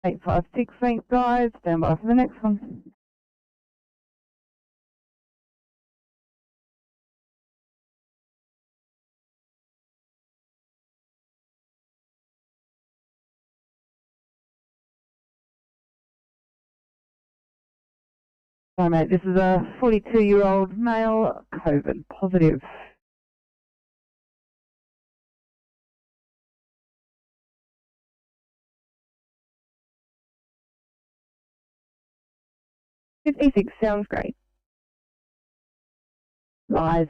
Eight, 5, 6, thanks guys. Stand by for the next one. Hi mate, this is a 42-year-old male, COVID positive. E6 sounds great. Lies.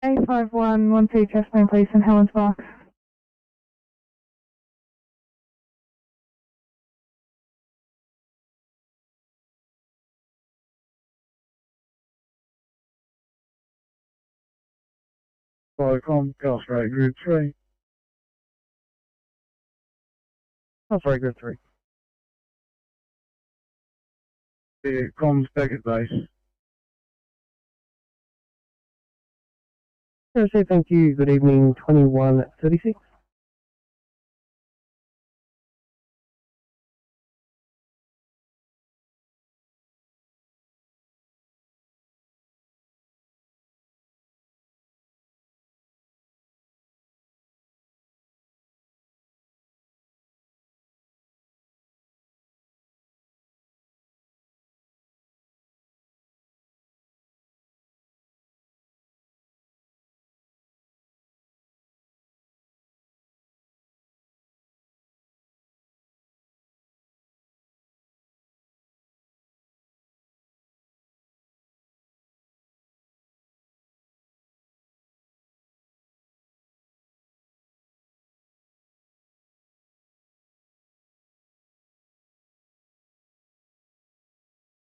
A5112 chest plane police in Helens Park. Viacom, Castro, Group 3. Oh, sorry, Group 3. The comms back at base. Thursday, thank you. Good evening, 2136.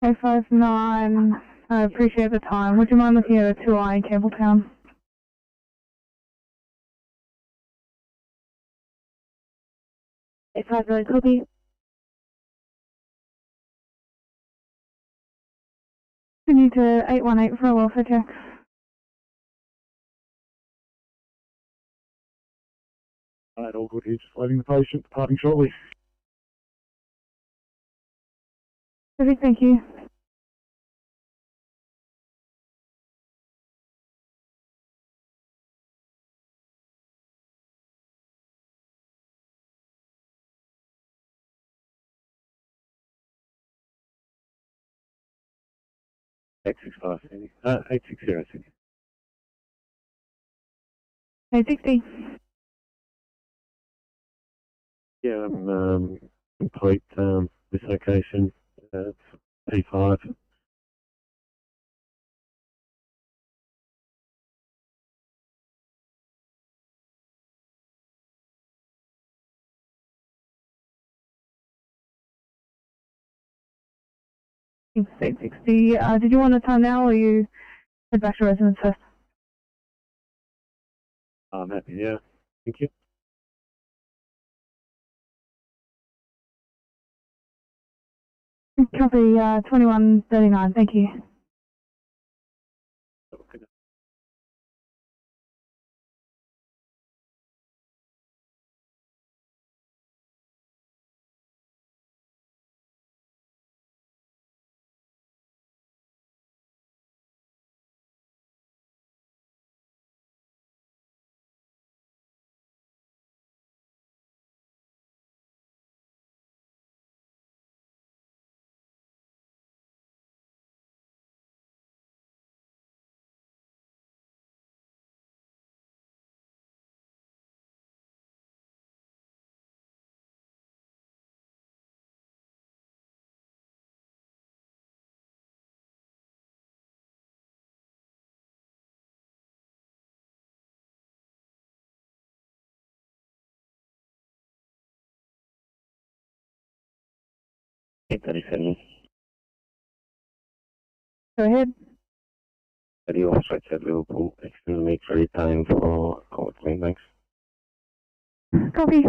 859, I appreciate the time. Would you mind looking at a 2I in Campbelltown? If I really copy. Continue to 818 for a welfare check. Alright, all good here, just waiting the patient, departing shortly. Perfect, thank you. Eight 860. 860. Yeah, complete this location, P5. It's 860. Did you want a time now or you head back to residence first? I'm happy, yeah. Thank you. Copy, 2139, thank you. Go ahead. But you also said Liverpool, extend me free time for court claim, thanks. Copy.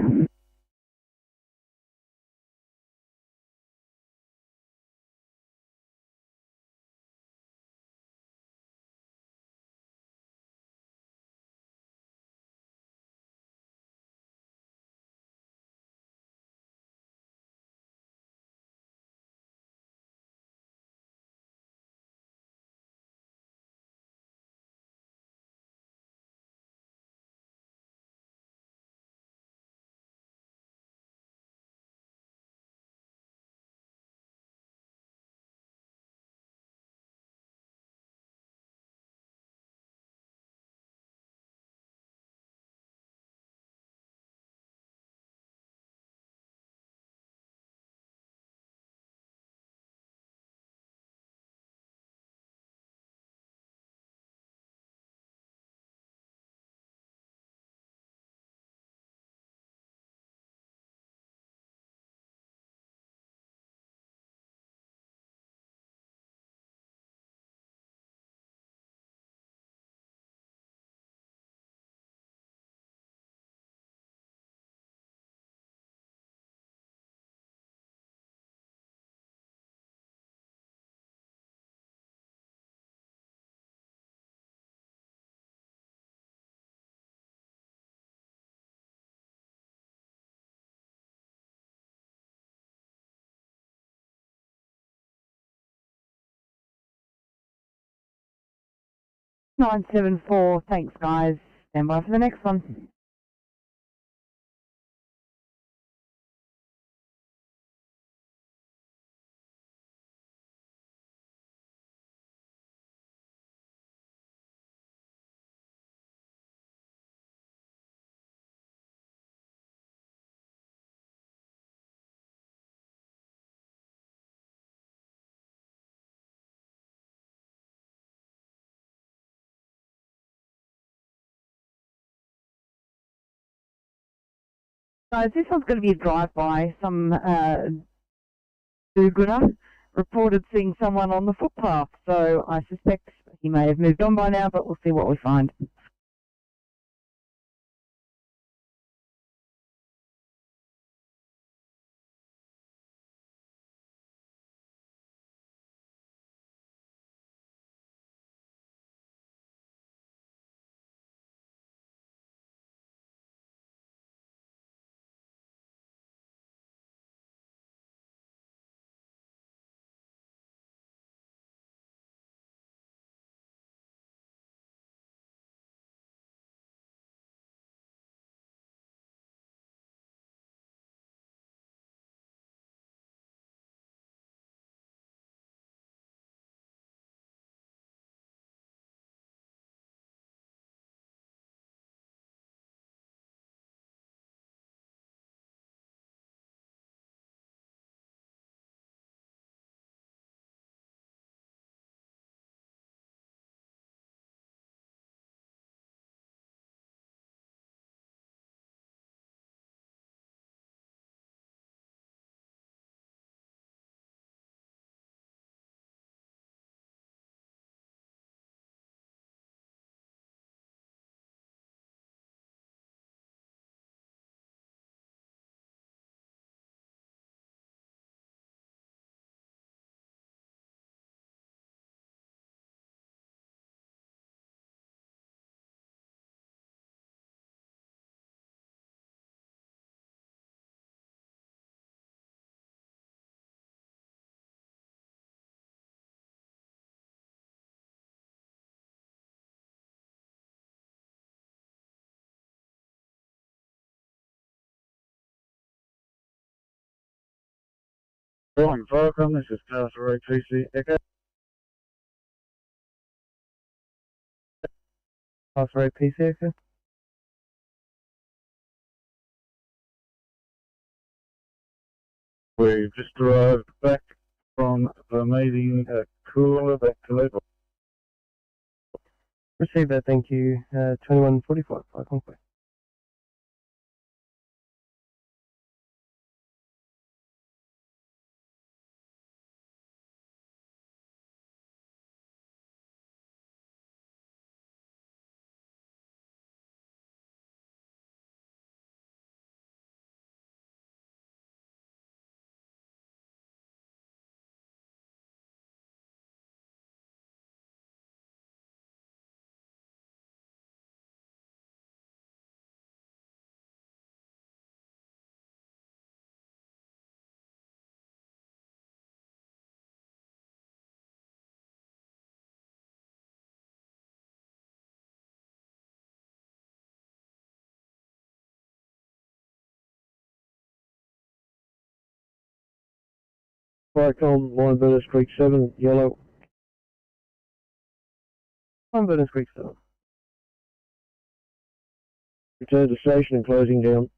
Nine 974, thanks guys. Stand by for the next one. Guys, this one's going to be a drive-by, some do-gooder. reported seeing someone on the footpath, so I suspect he may have moved on by now, but we'll see what we find. Brian Falcon, this is Ferry PC Echo. Ferry PC Echo. We've just arrived back from the meeting at Cooler, back to level. Receive that, thank you. 2145, I conclude. Vicom, Line Burners Creek 7, yellow. Line Burners Creek 7. Return to station and closing down.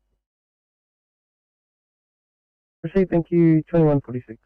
Receive, thank you. 2146.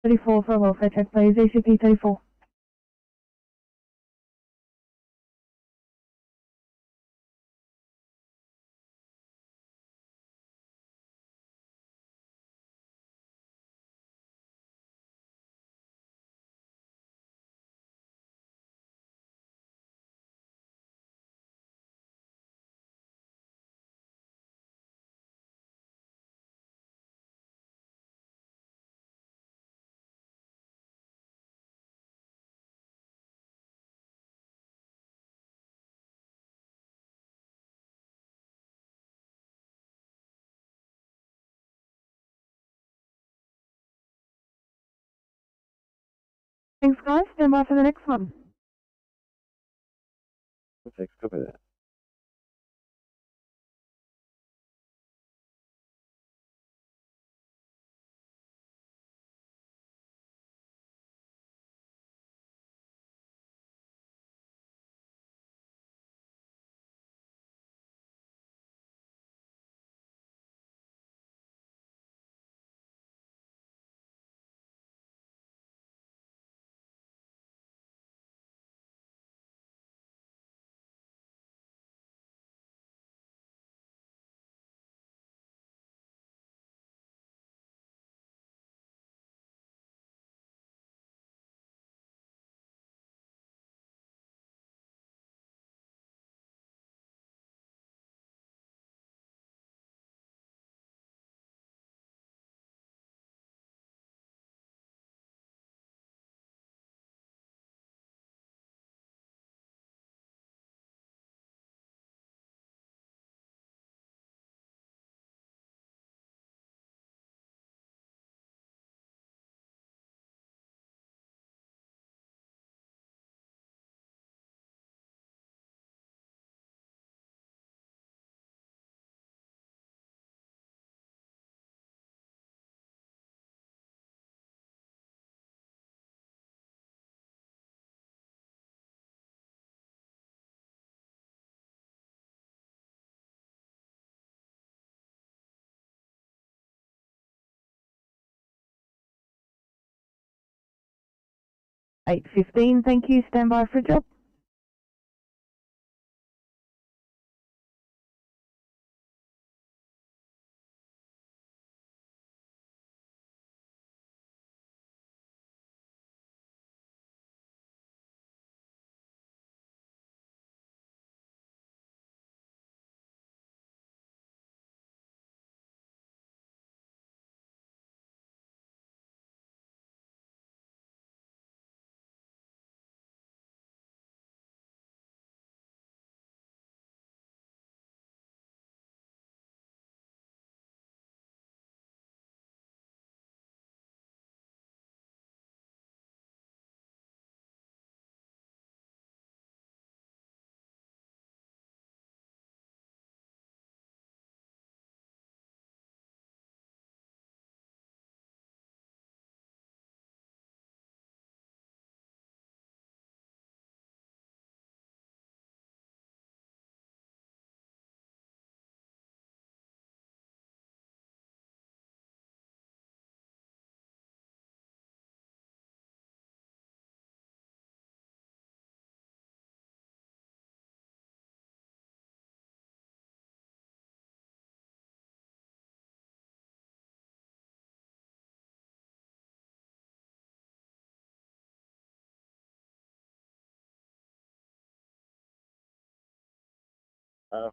34 for a welfare check, please. ECP 34. Thanks, guys. Stand by for the next one. Thanks, copy that. $8.15, thank you. Stand by for a job.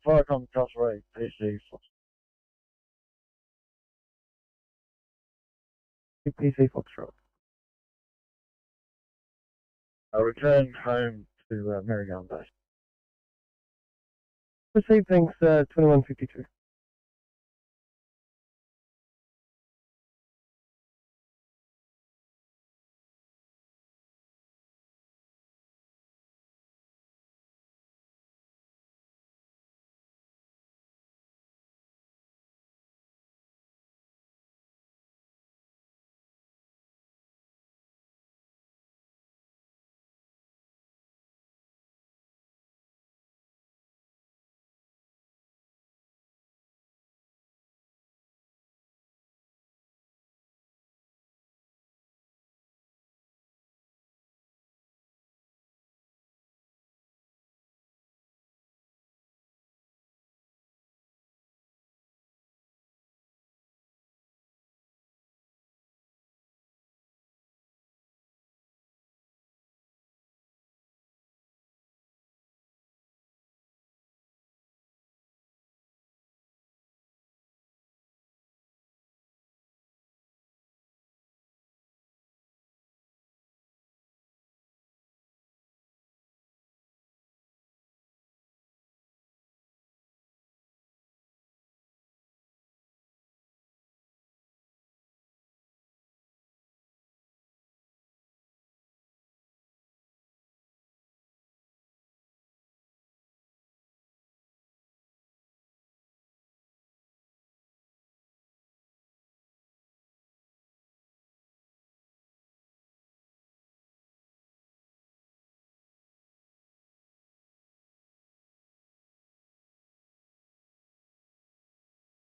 Fire from Crossway, PC. PC Foxtrot. I returned home to Merrigan Base. Received, thanks, 2152.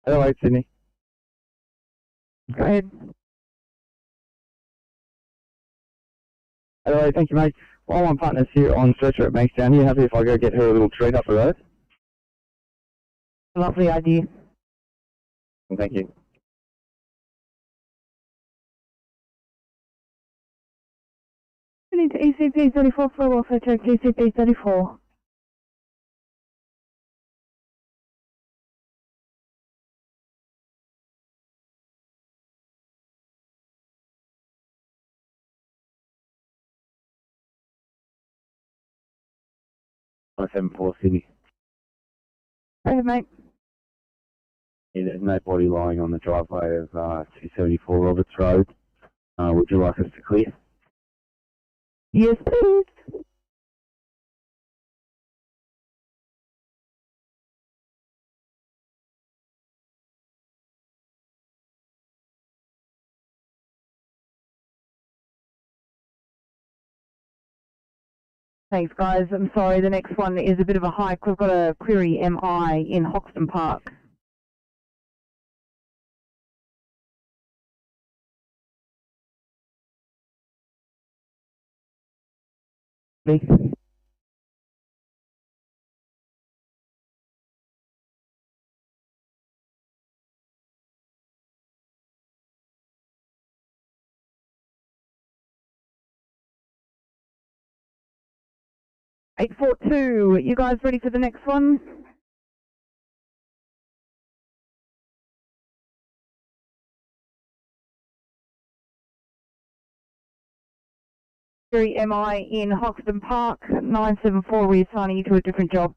Adelaide, Sydney. Go ahead. Adelaide, thank you, mate. While my partner's here on stretcher at Bankstown, are you happy if I go get her a little treat up the road? Lovely idea. Thank you. Need to ECP 34 for welfare check, ECP 34. I 74 Sydney. Go ahead, mate. Yeah, there's no body lying on the driveway of 274 Roberts Road. Would you like us to clear? Yes, please. Thanks, guys. I'm sorry, the next one is a bit of a hike. We've got a query MI in Hoxton Park. Me? Eight 842, you guys ready for the next one? Query MI in Hoxton Park, 974, we're assigning you to a different job.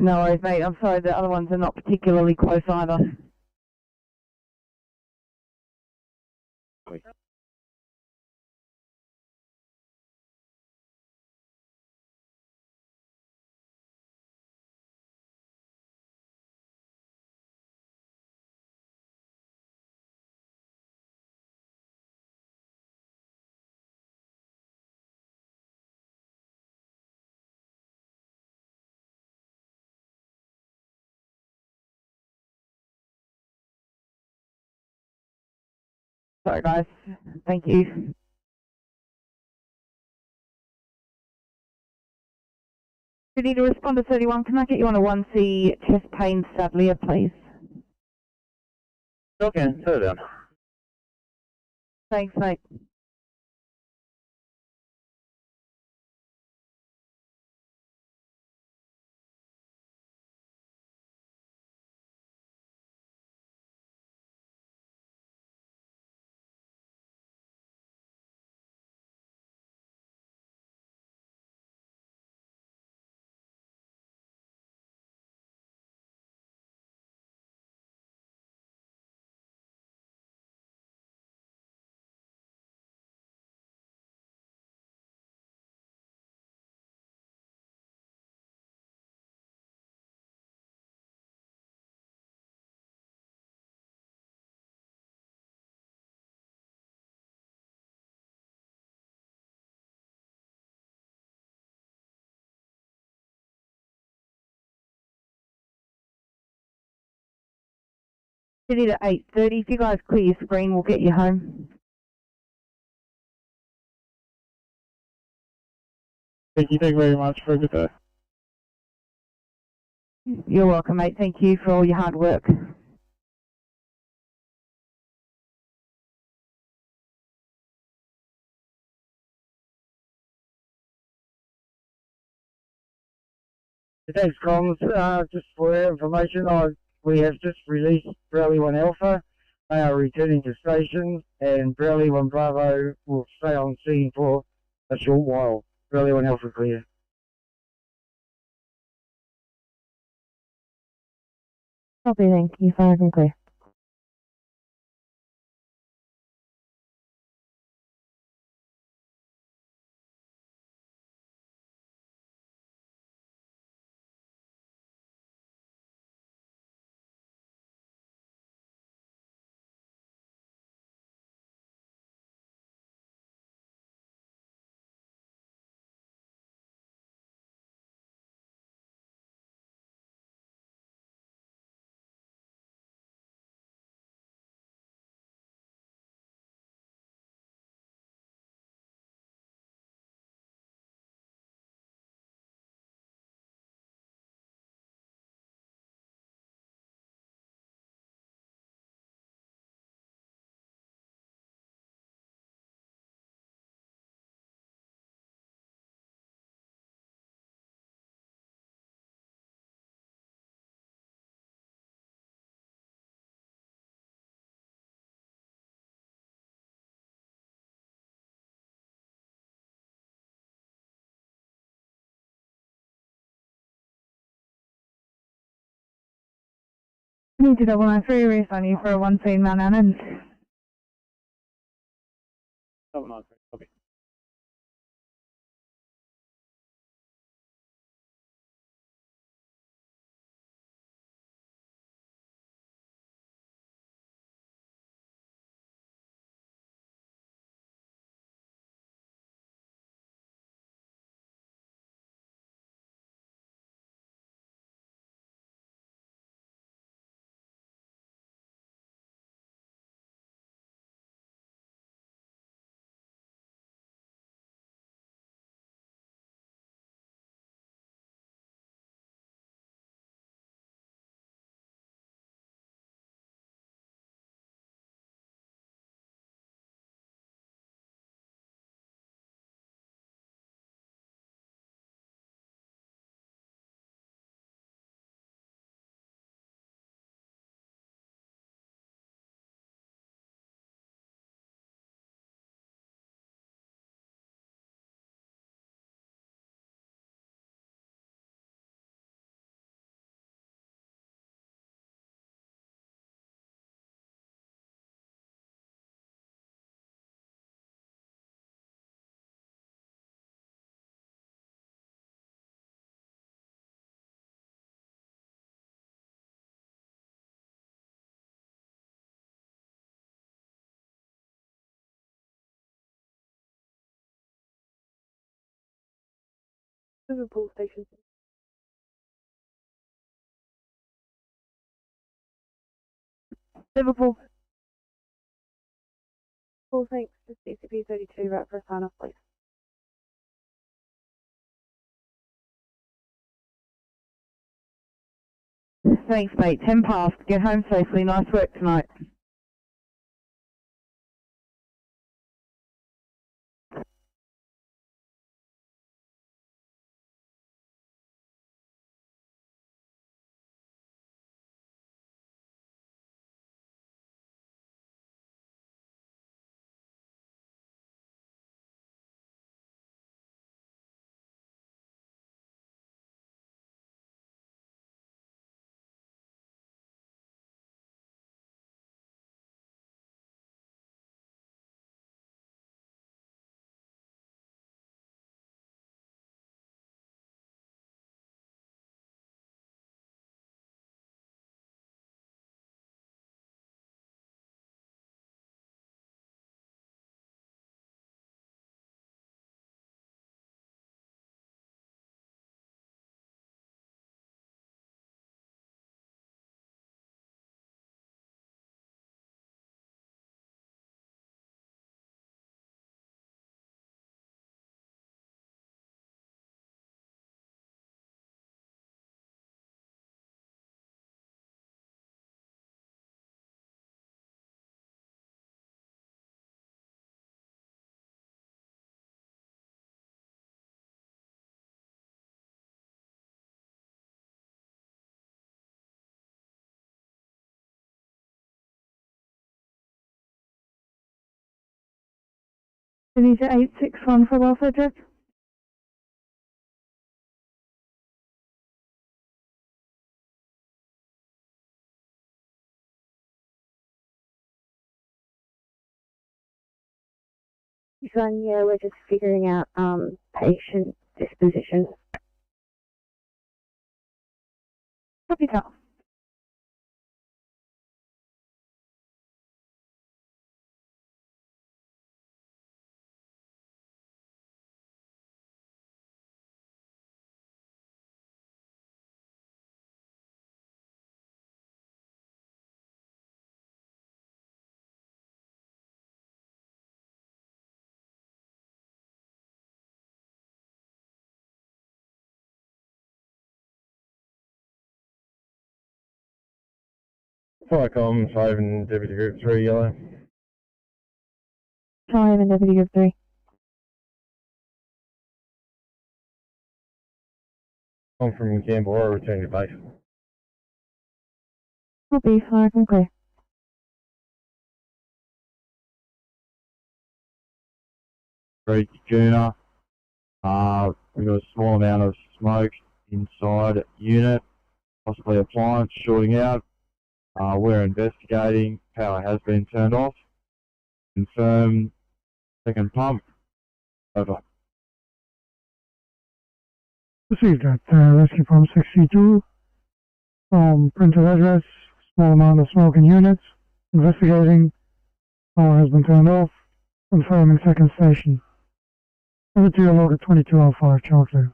No worries, mate. I'm sorry, the other ones are not particularly close either. Sorry, guys. Thank you. Ready to respond to 31. Can I get you on a 1C chest pain Sadlier, please? Okay, slow down. Thanks, mate. Ready to 8:30. If you guys clear your screen, we'll get you home. Thank you very much for a good day. You're welcome, mate. Thank you for all your hard work. Thanks, comms. Just for your information, we have just released Browley 1 Alpha. They are returning to station, and Browley 1 Bravo will stay on scene for a short while. Browley 1 Alpha clear. Copy, thank you. Fire and clear. Need to double my Ferry race on you for a 1 scene Mount Annan. Double 9, copy. Liverpool station. Liverpool. Cool, thanks. Just CCP 32 right for a sign off, please. Thanks, mate. 10 past. Get home safely. Nice work tonight. Tunisia 861 for welfare check. Son, yeah, we're just figuring out patient disposition. Copy that. Fire comms, Haven, Deputy Group 3, yellow. Time and Deputy Group 3. I'm from Canberra, returning to base. Copy, fire from clear. Great Juna. We've got a small amount of smoke inside unit, possibly appliance shorting out. We're investigating. Power has been turned off. Confirm second pump. Over. Received at rescue pump 62 from printed address, small amount of smoke in units, investigating, power has been turned off, confirming second station. Over to your log at 2205, Charlie.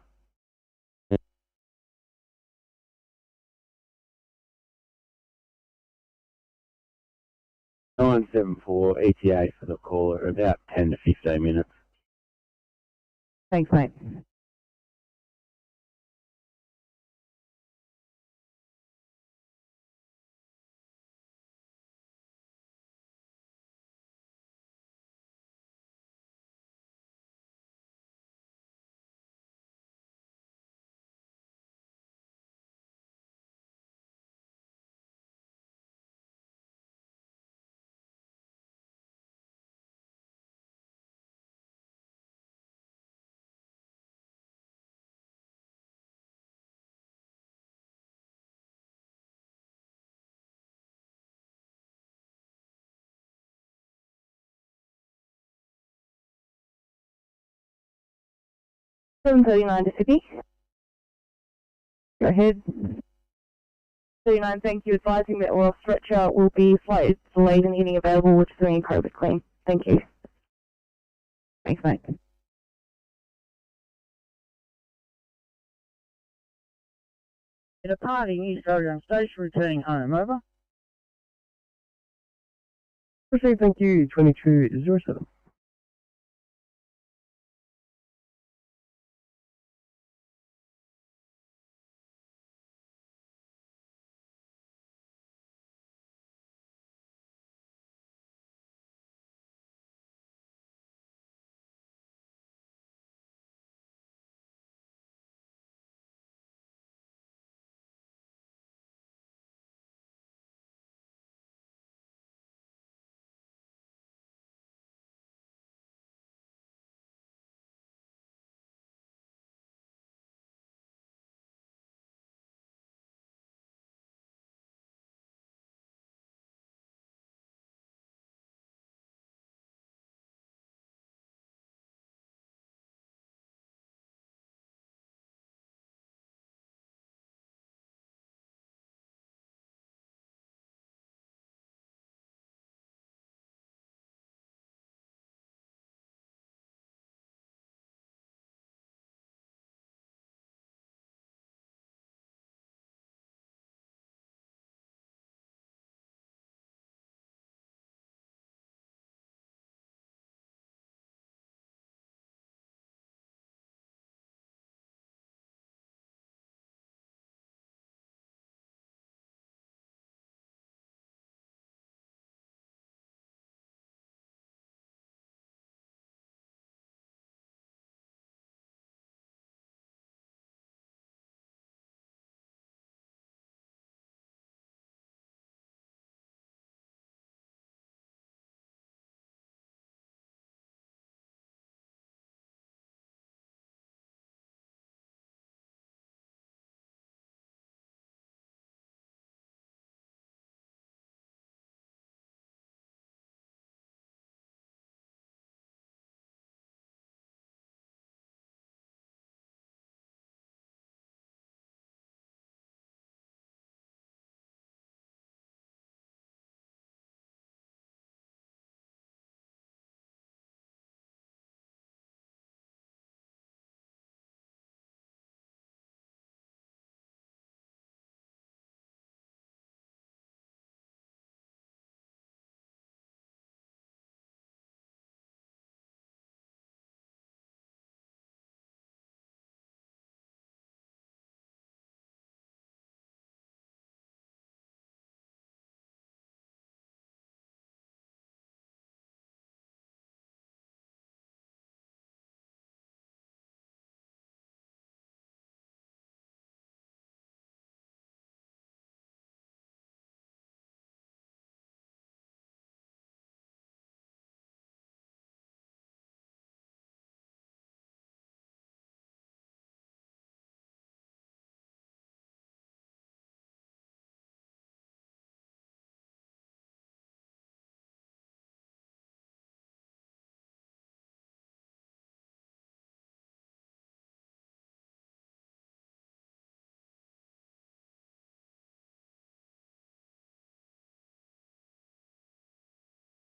Nine 7-4 ETA for the caller, about 10 to 15 minutes. Thanks, mate. $7:39 to Sydney. Go ahead. 39, thank you. Advising that oil stretcher will be slightly delayed in getting available, which is doing COVID clean. Thank you. Thanks, mate. Departing East Oregon Station, returning home, over. Proceed, thank you, 2207.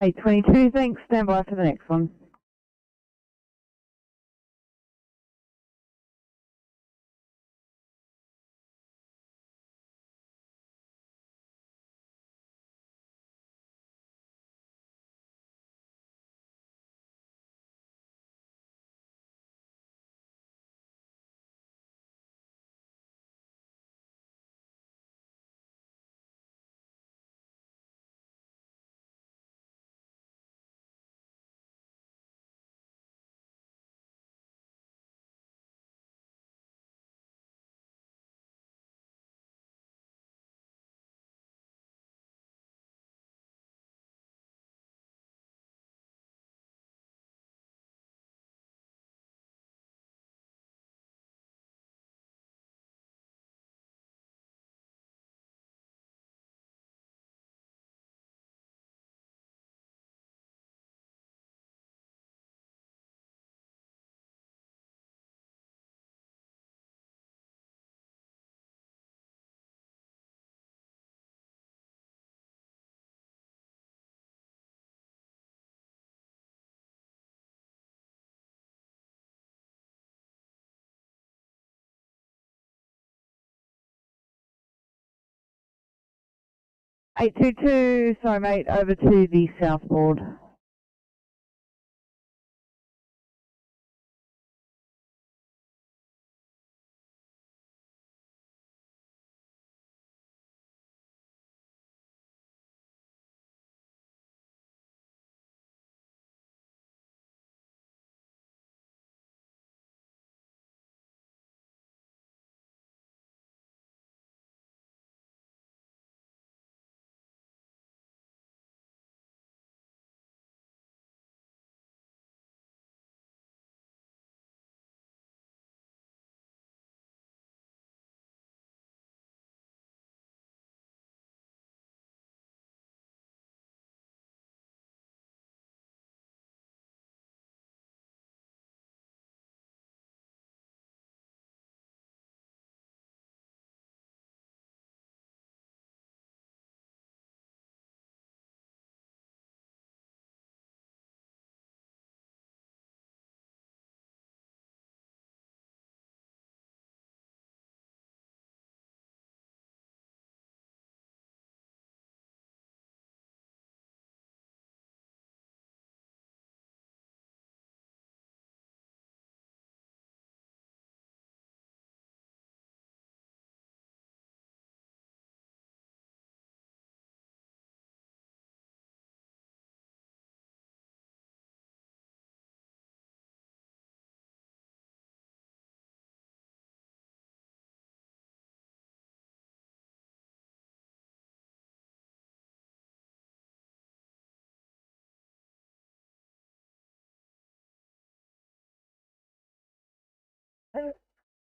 822, thanks. Stand by for the next one. Eight two two, sorry mate, over to the south board.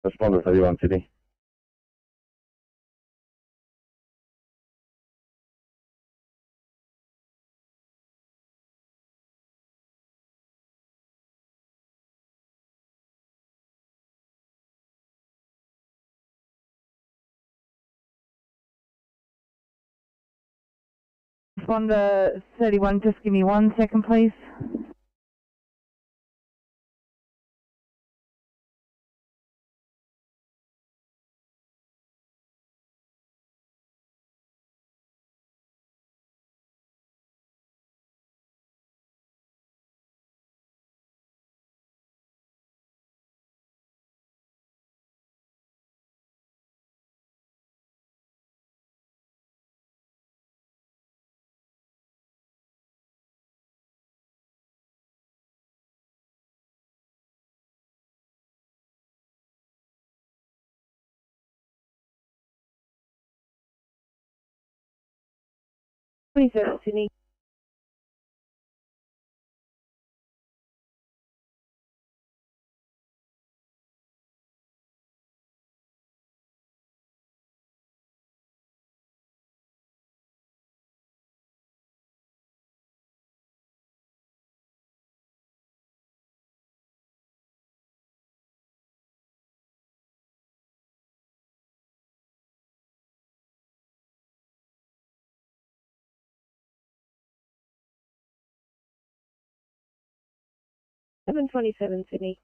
Responders 31 Sydney. Responder 31, just give me 1 second please. Sydney. 727 Sydney.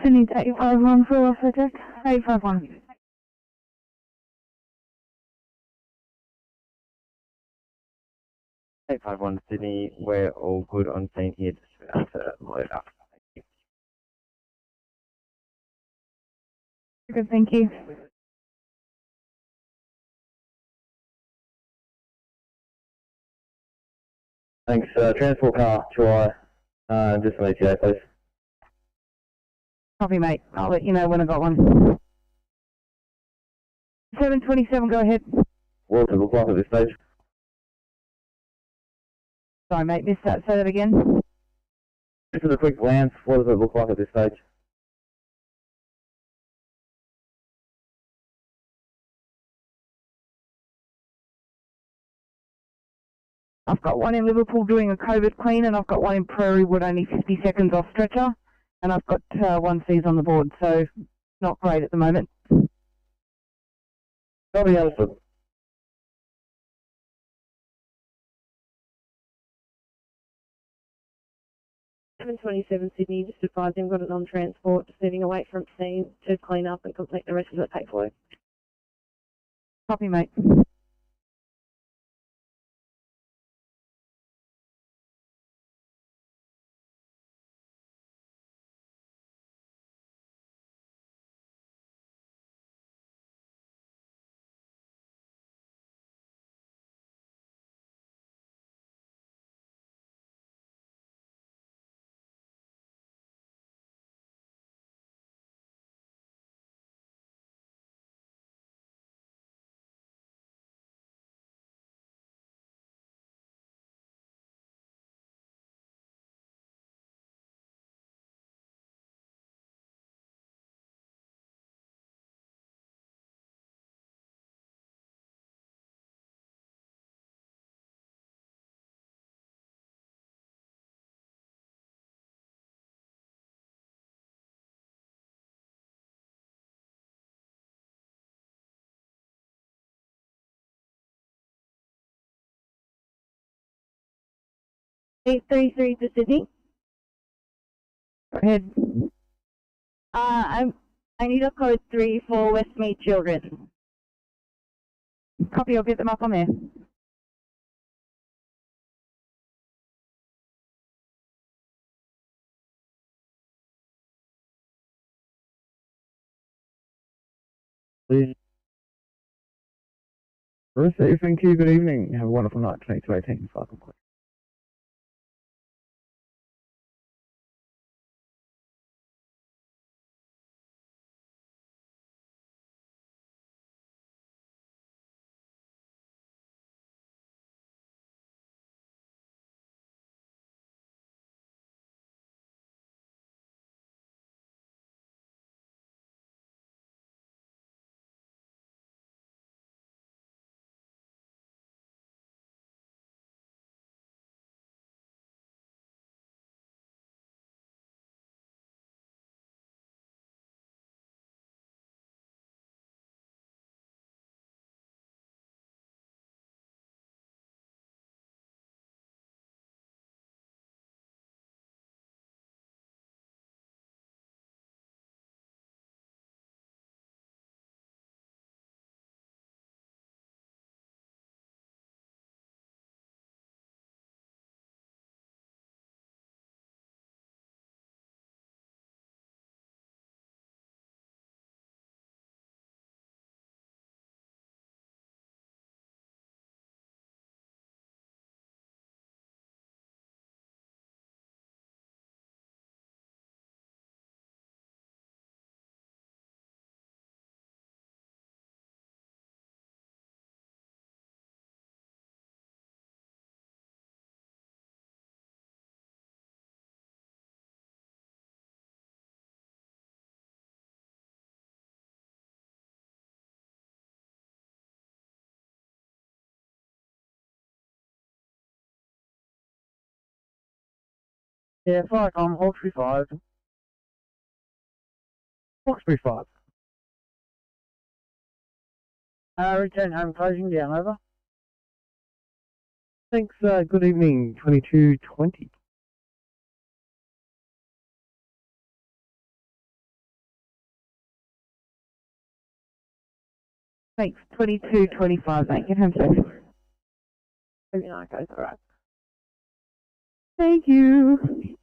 Sydney to 851 for officer check. 851. Eight five one Sydney, we're all good on scene here, just about to load up. Good, thank you. Thanks, transport car to just an ETA, please. Copy, mate. I'll let you know when I got one. 727, go ahead. What does it look like at this stage? Sorry, mate, missed that. Say that again. Just as a quick glance, what does it look like at this stage? I've got one in Liverpool doing a COVID clean, and I've got one in Prairie Wood only 50 seconds off stretcher, and I've got one C's on the board, so not great at the moment. Copy, understood. Seven 27 Sydney, just advising I've got it on transport, just moving away from scene to clean up and complete the rest of the paperwork. Copy, mate. Eight 33 to Sydney. Go ahead. I need a code 3 for Westmead children. Copy, I'll get them up on there. Please. Receive, thank you, good evening. Have a wonderful night, 20 to 18, 5. Yeah, Firecom, Hawkesbury 5. Hawkesbury 5. Return home closing down, over. Thanks, good evening, 2220. Thanks, 2225, mate. Get home safe. Maybe not, guys, alright. Thank you.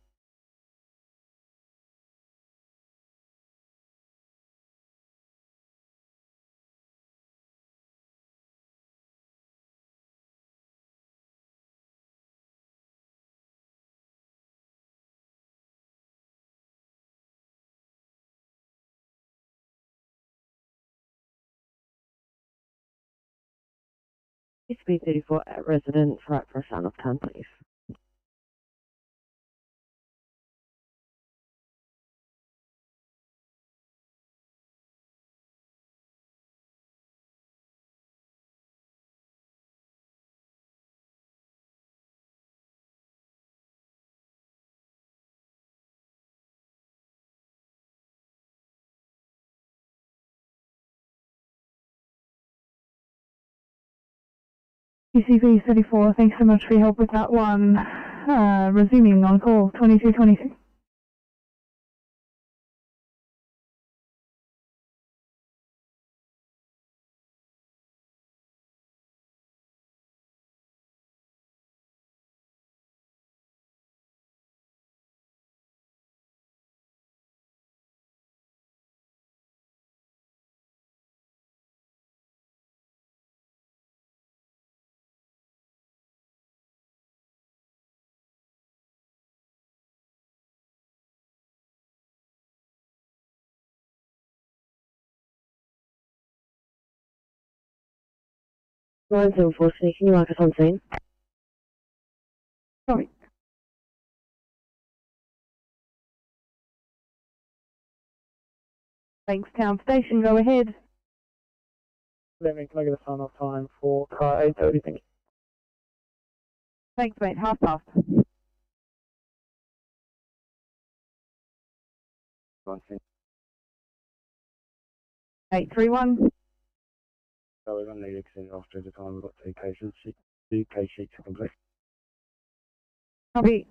SB34 at resident, right for a sound of time, please. UCV 34, thanks so much for your help with that one. Resuming on call, 2226. Line 74, can you mark us on scene? Sorry. Thanks, Town Station, go ahead. Let me, can I get a sign off time for car 830, thank you. Thanks, mate. Half past. 831. So we're going to need extended after the time. We've got two case sheets to complete. Copy.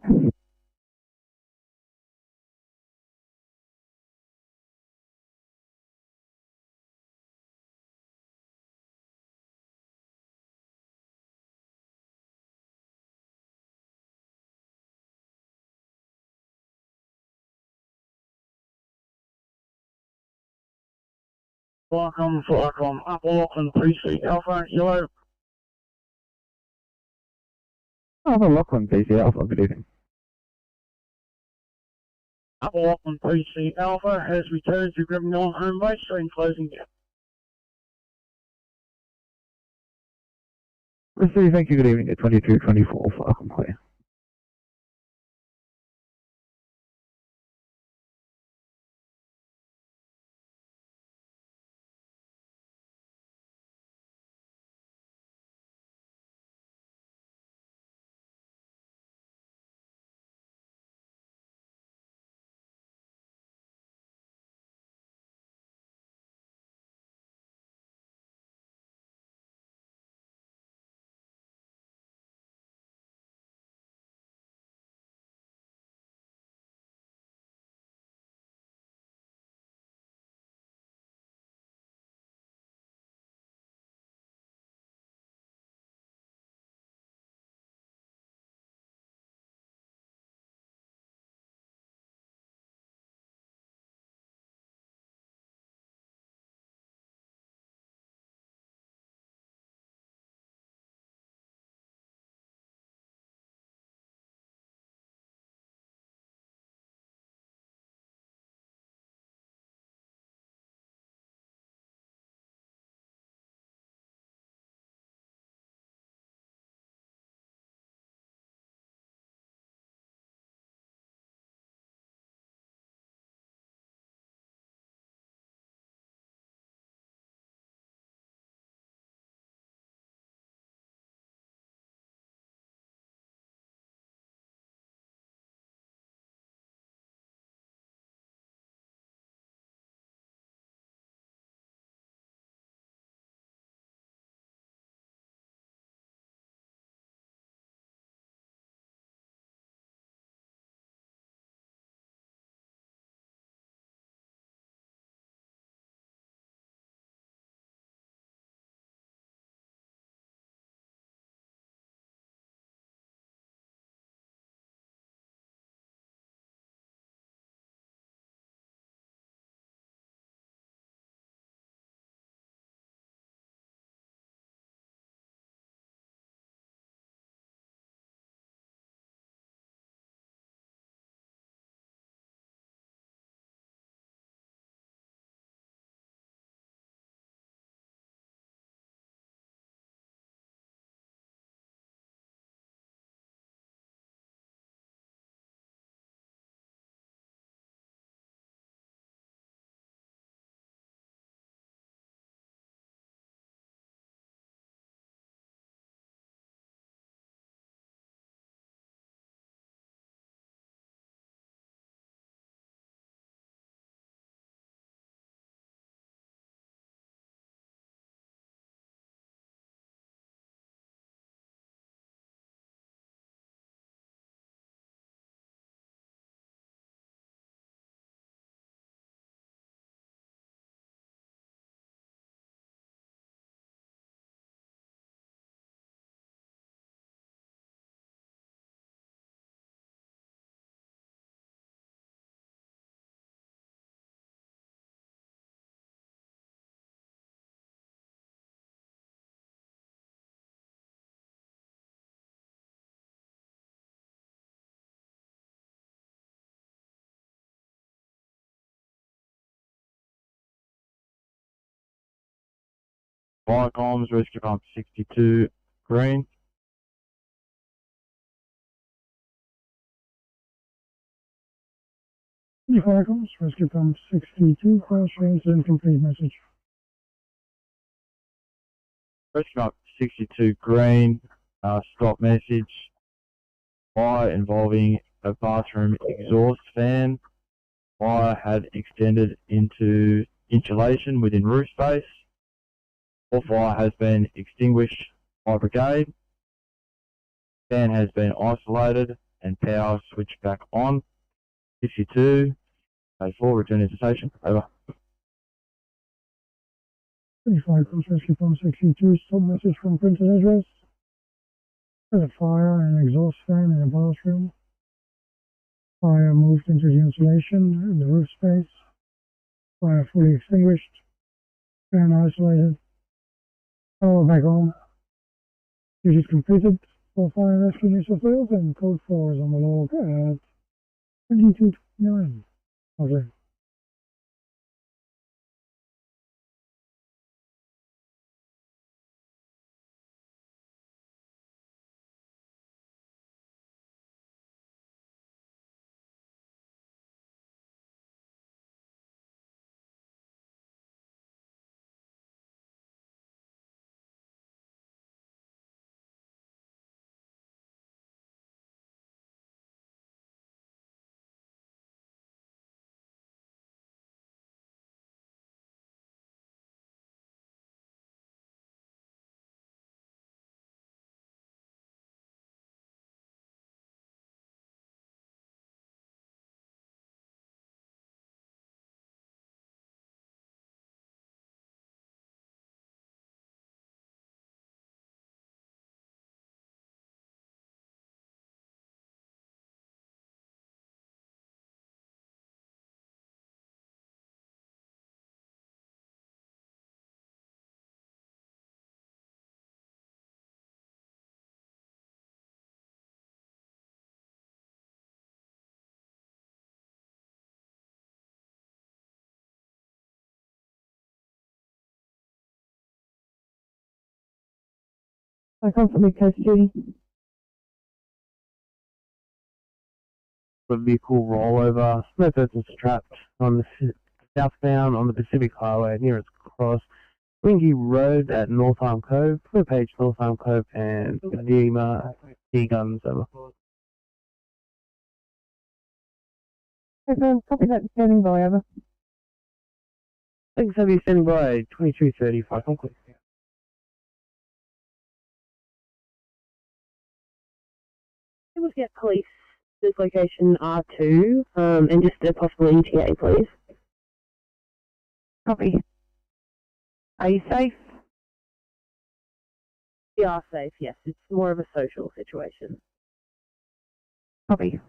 Welcome, Upper Auckland Precinct Alpha, yellow. Upper Lachlan, PC Alpha, good evening. Upper Auckland Precinct Alpha has returned to Grimmington home base, screen closing down. Receive, thank you, good evening at 2224 for Auckland Clear. Fire comms, rescue pump 62 green. Fire comms, rescue pump 62, crossroads, incomplete message. Rescue pump 62 green, stop message. Fire involving a bathroom exhaust fan. Fire had extended into insulation within roof space. All fire has been extinguished by brigade. Fan has been isolated and power switched back on. 62, phase 4, return to station. Over. 35 cross rescue pump 62, stop message from printed address. There's a fire and an exhaust fan in a bathroom. Fire moved into the insulation in the roof space. Fire fully extinguished. Fan isolated. Power back on. Duties completed for fire and rescue New South Wales, and code 4 is on the log at 2229. Okay. I come from the coast duty. The vehicle rollover, no persons trapped on the southbound on the Pacific Highway near its cross. Wingy Road at Northarm Cove, Blue Page, Northarm Cove, and Lima T-Guns over. Copy that, standing by, over. Thanks, have you standing by 2235, I'm quick. Let's get police this location R2 and just a possible ETA, please. Copy. Are you safe? We are safe, yes. It's more of a social situation. Copy.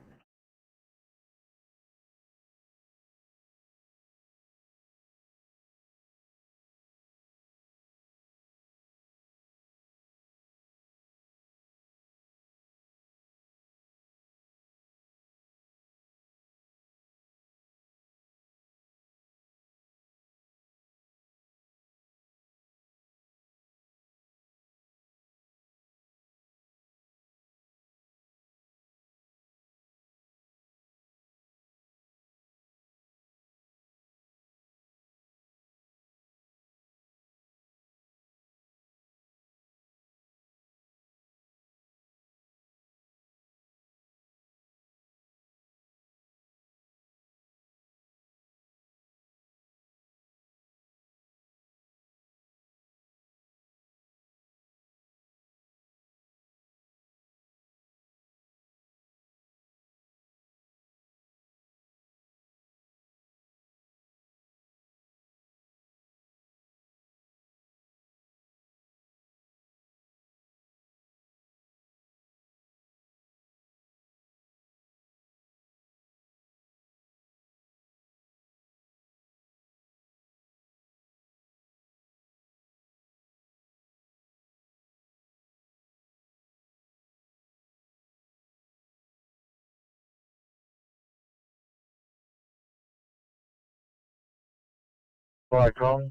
Fire com,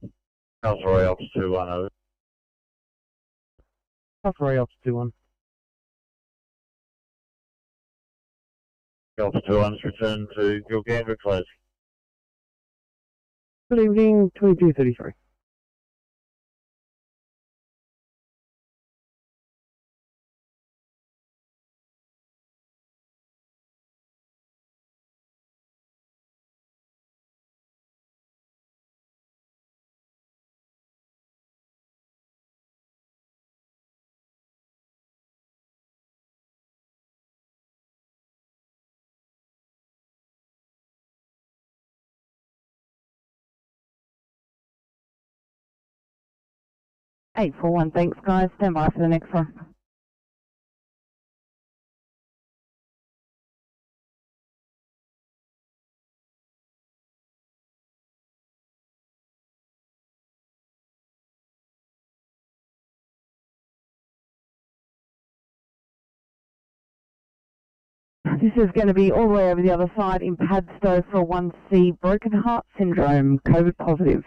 Council Royals 210. Ray Ops 2-1. Ops 2-1's return to Gilgandra, please. Good evening, 2233. Eight four one, thanks guys. Stand by for the next one. This is going to be all the way over the other side in Padstow for a 1C broken heart syndrome, COVID positive.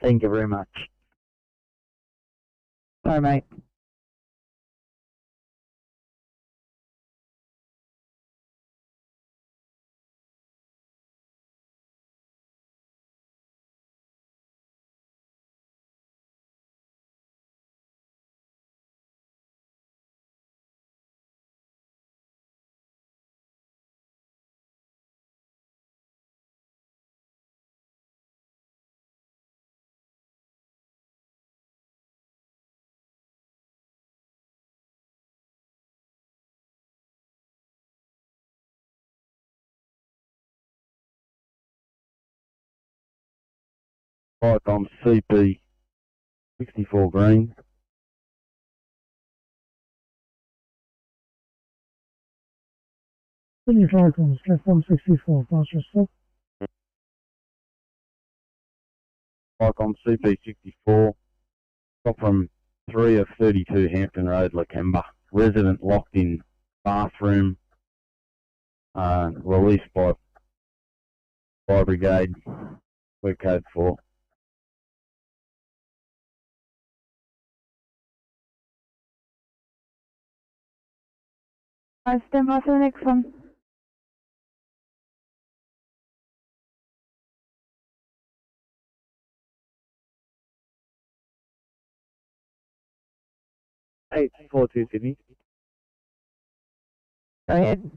Thank you very much. Sorry, mate. Right on CP 64 green. Sydney Falcons, left 164, Barchester. Right on CP 64. Got from 3 of 32 Hampton Road, Lakemba. Resident locked in bathroom. Released by fire brigade. We're code 4. Guys, stand by for the next one. Eight four two Sydney. Go ahead.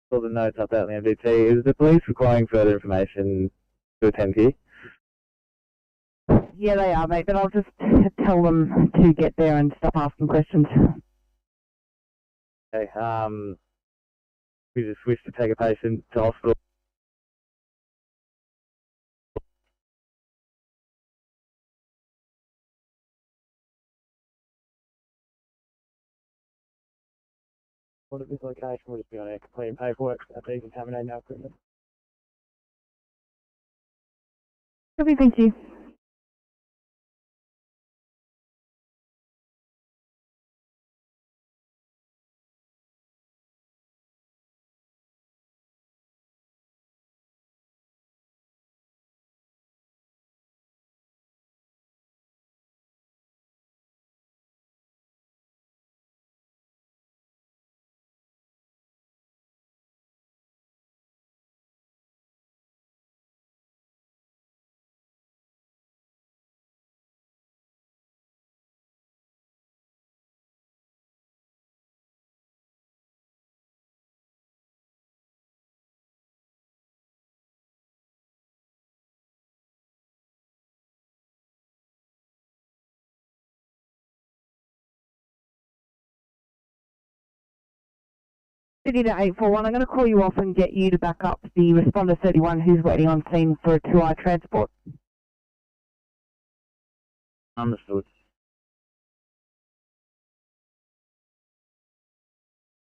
Saw the notes up out in the MDT. Is the police requiring further information to attend here? Yeah, they are, mate, but I'll just tell them to get there and stop asking questions. Okay, we just wish to take a patient to hospital. What at this location will just be on air completing paperwork at decontaminating our equipment. Copy, thank you. Sydney to 841, I'm going to call you off and get you to back up the responder 31 who's waiting on scene for a 2i transport. Understood.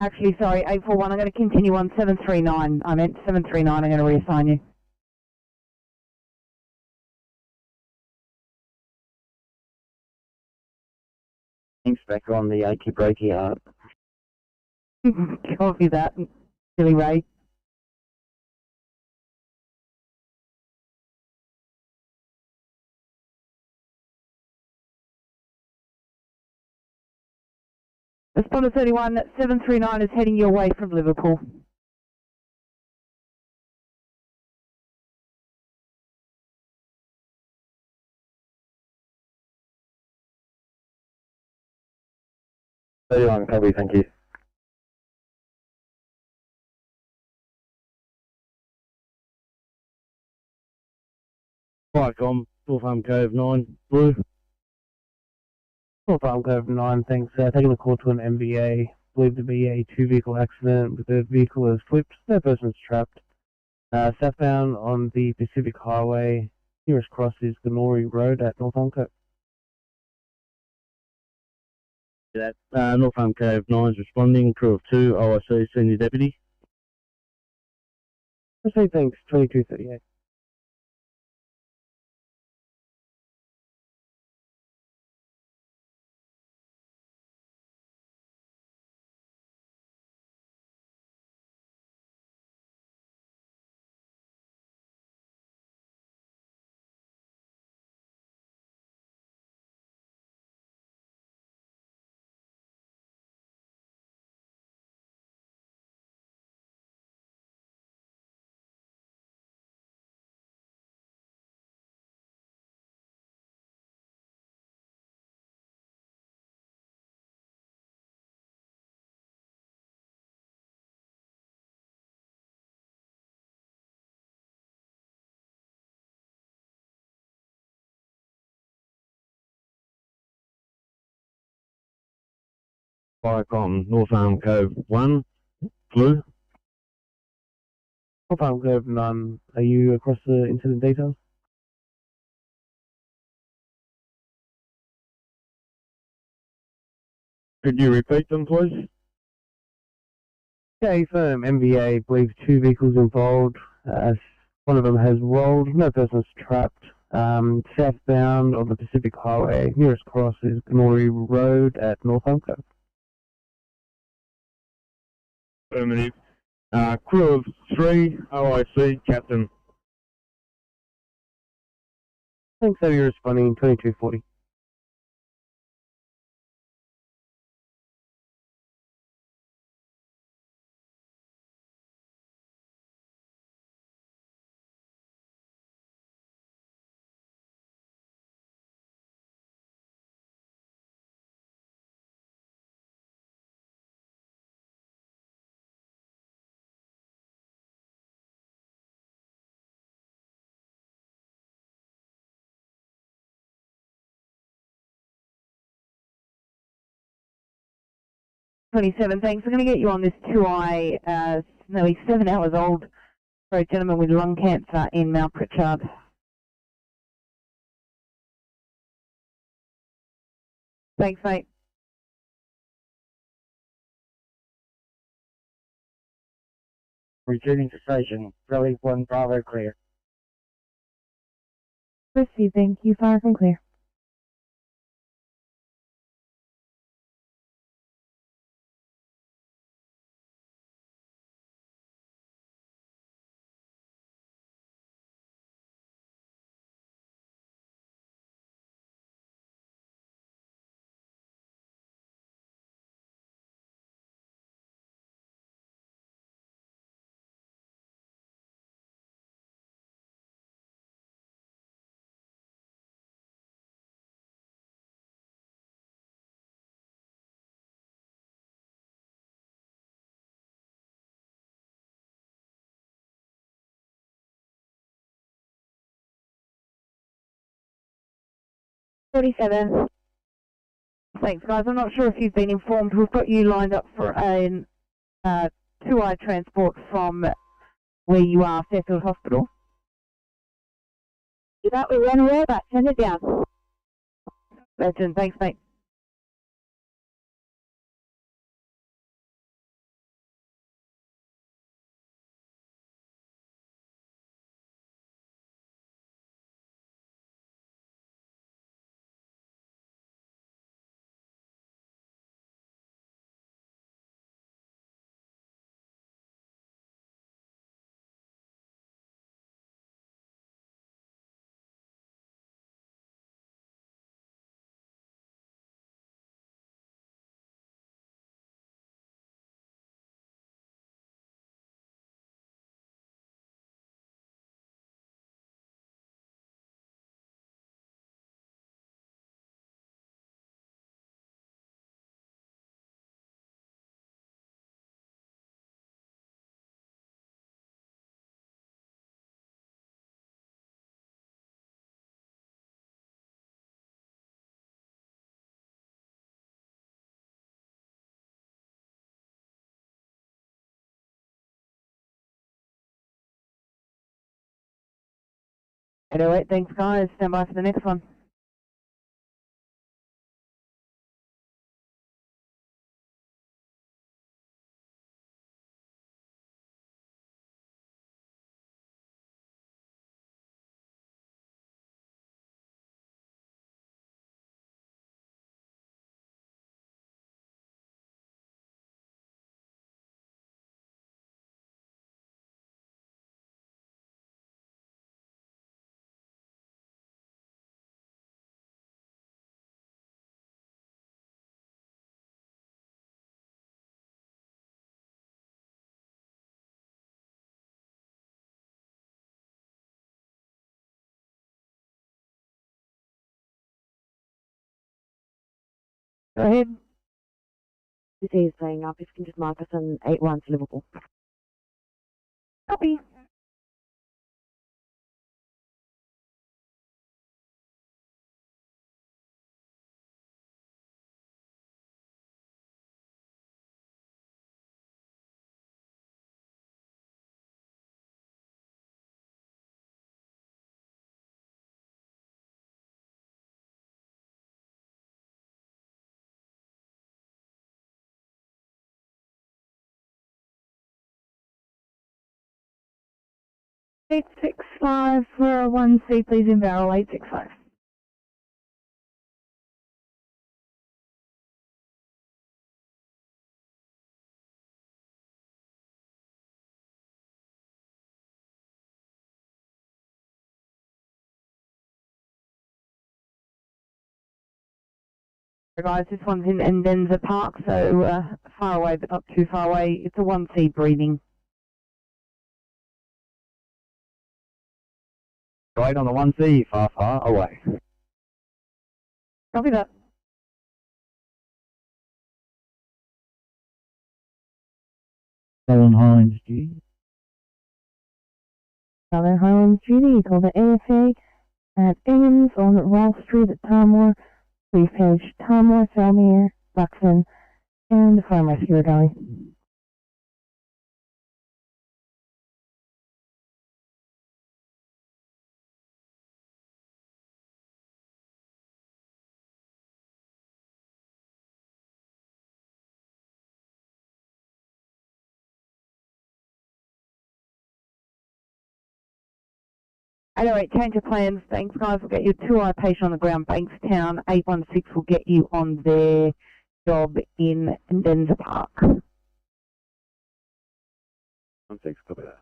Actually, sorry, 841, I'm going to continue on 739. I meant 739, I'm going to reassign you. Thanks, back on the achy breaky art. Copy that, silly Ray. Responder 31, 739 is heading your way from Liverpool. Copy, thank you. Firecom, North Arm Cove 9, Blue. North Arm Cove 9, thanks. Taking a call to an MVA. Believed to be a two-vehicle accident with the vehicle has flipped. No person's trapped. Southbound on the Pacific Highway. Nearest cross is Ganori Road at North Arm Cove. That North Arm Cove 9 is responding. Crew of 2, OIC Senior Deputy. Proceed, thanks. 2238. Firecom, North Arm Cove 1, Blue. North Arm Cove 9, are you across the incident details? Could you repeat them, please? Okay, firm. MVA believes two vehicles involved. One of them has rolled. No person's trapped. Southbound on the Pacific Highway. Nearest cross is Ganori Road at North Arm Cove. Affirmative. Crew of 3, OIC, Captain. Thanks, so you're responding 2240. Thanks. I'm going to get you on this 2I, nearly 7 hours old, for a gentleman with lung cancer in Mount Pritchard. Thanks, mate. Returning to station, Ferry 1 Bravo clear. Proceed, thank you. Fire from clear. Thanks, guys. I'm not sure if you've been informed. We've got you lined up for a 2I transport from where you are, Fairfield Hospital. You got, we ran away, but send it down. Legend. Thanks, mate. 808, thanks guys. Stand by for the next one. Go ahead. This is playing up. If you can just mark us on 8-1 to Liverpool. Copy. Eight 865 for 1C, please, in barrel 865. Guys, this one's in NSW Park, so far away but not too far away. It's a 1C breathing. Right on the 1C, far away. Copy that. Southern Highlands duty. Southern Highlands duty, call the AFA at Inghams on Rolfe Street at Tamworth. Please page Tamworth, Elmere, Buxton, and the Fire and Rescue Galley. Anyway, change of plans. Thanks, guys. We'll get you a 2-eye patient on the ground, Bankstown. 816 will get you on their job in NSW Park. 16, copy that.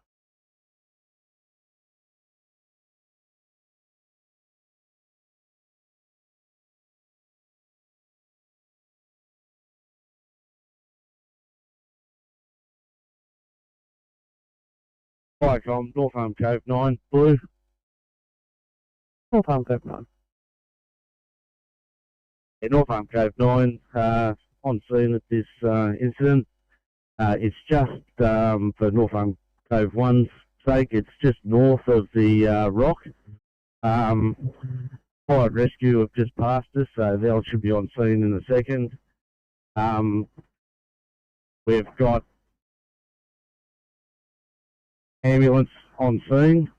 Hi, Tom. North Arm Cove 9, blue. North Arm Cove 9. Yeah, North Arm Cove 9, on scene at this incident. It's just, for North Arm Cove 1's sake, it's just north of the rock. Fire and Rescue have just passed us, so they should be on scene in a second. We've got ambulance on scene.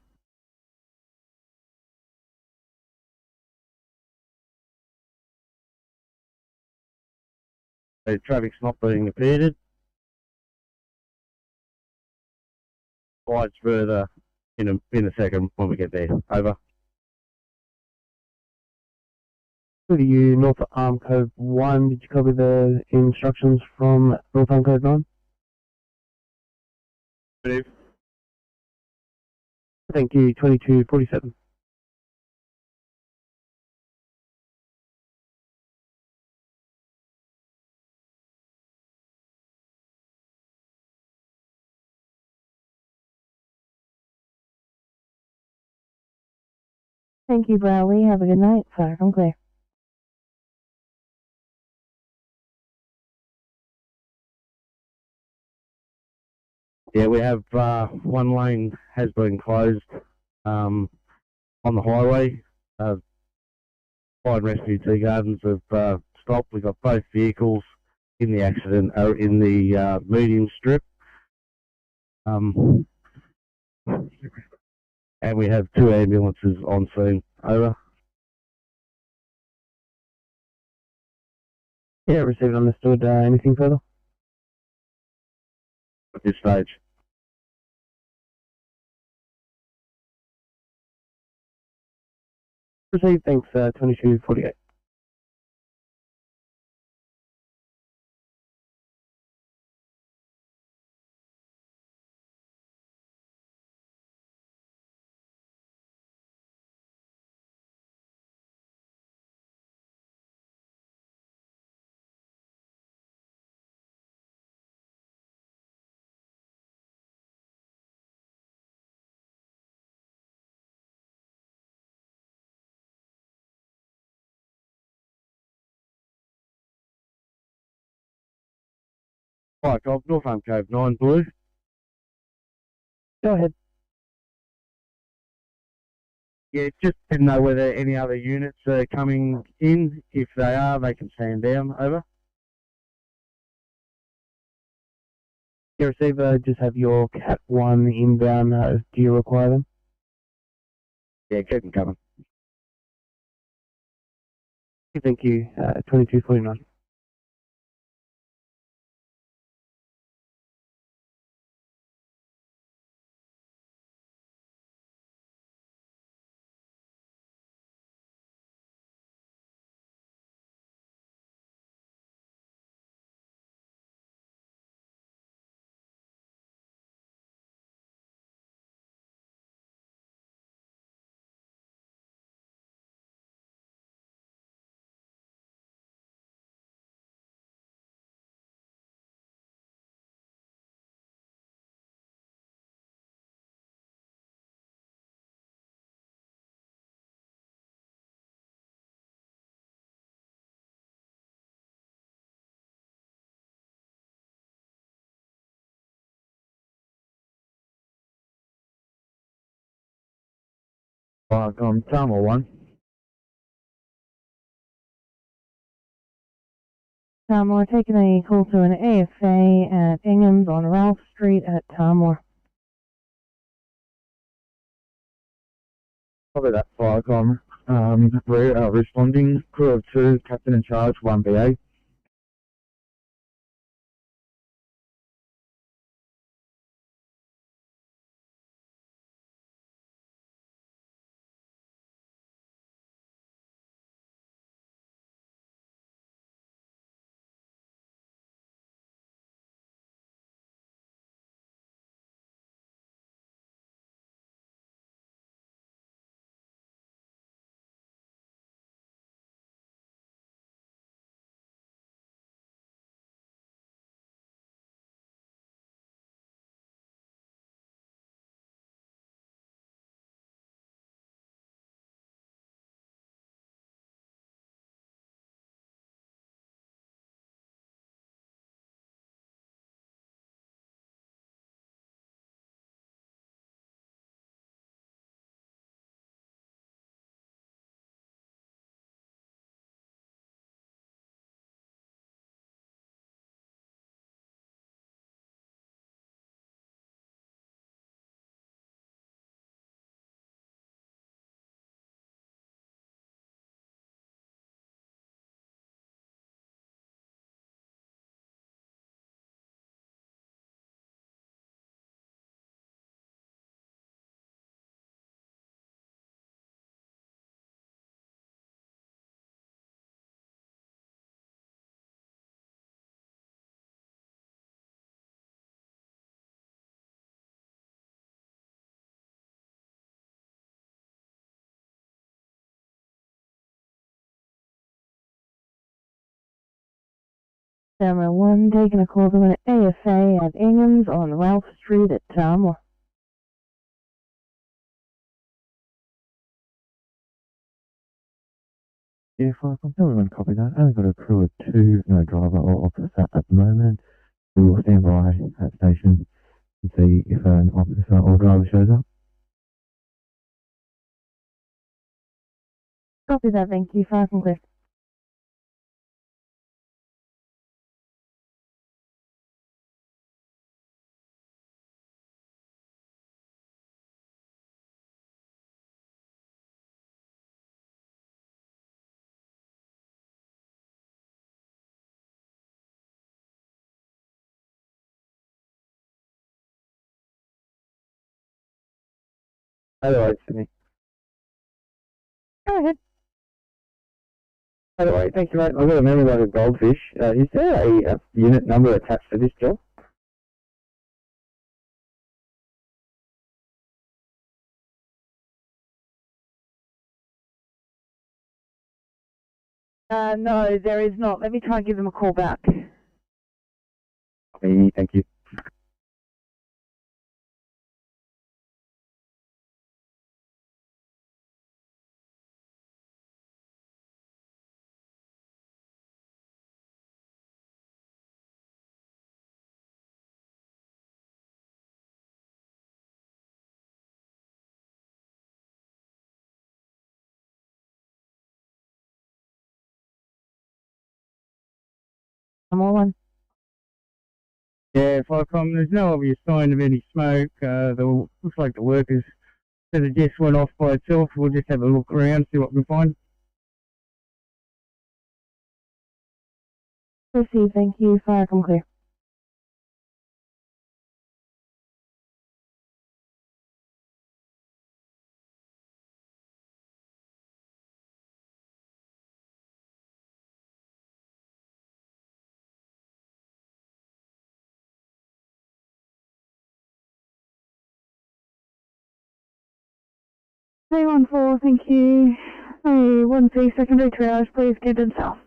The traffic's not being impeded. Slides further in a second when we get there. Over. Good to you, North Arm Cove 1. Did you copy the instructions from North Arm Cove 9? Steve. Thank you, 2247. Thank you, Bradley. Have a good night. Fire, I'm clear. Yeah, we have one lane has been closed on the highway. Fire and Rescue Tea Gardens have stopped. We've got both vehicles in the accident, in the medium strip. And we have 2 ambulances on scene. Over. Yeah, received, understood. Anything further? At this stage. Received, thanks, 2248. Right, Cobb, North Cove 9 Blue. Go ahead. Yeah, just didn't know whether any other units are coming in. If they are, they can stand down. Over. Yeah, receiver, just have your Cat 1 inbound. Do you require them? Yeah, keep them coming. Thank you, 2249. Right, Tamil 1. We're taking a call to an AFA at Ingham's on Ralph Street at Tamworth. Probably that Firecom. We're responding. Crew of 2, Captain in Charge, 1 BA. Camera 1 taking a call to an AFA at Ingham's on Ralph Street at Tamworth. Yeah, Firecom, everyone copy that. Only got a crew of 2, no driver or officer at the moment. We will stand by at station and see if an officer or driver shows up. Copy that, thank you. Far from clear. Otherwise, Sydney. Go ahead. By the way, thank you, mate. I've got a memory like a goldfish. Is there a unit number attached to this job? No, there is not. Let me try and give them a call back. Okay, thank you. I'm all on. Yeah, Firecom, there's no obvious sign of any smoke. Looks like the workers said it just went off by itself. We'll just have a look around, see what we can find. Proceed, thank you. Firecom clear. Hey, 1-4, thank you. Hey, 1-3, secondary triage, please, Camden South.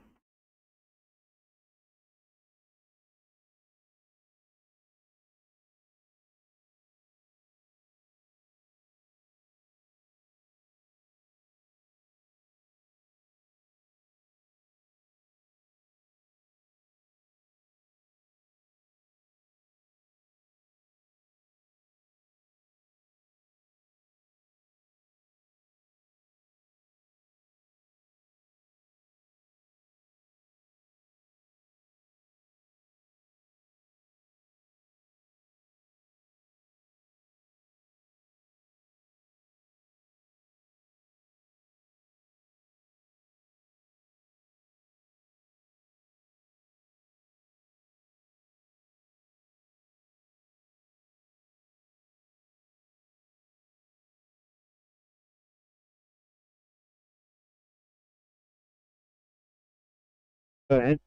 Go ahead.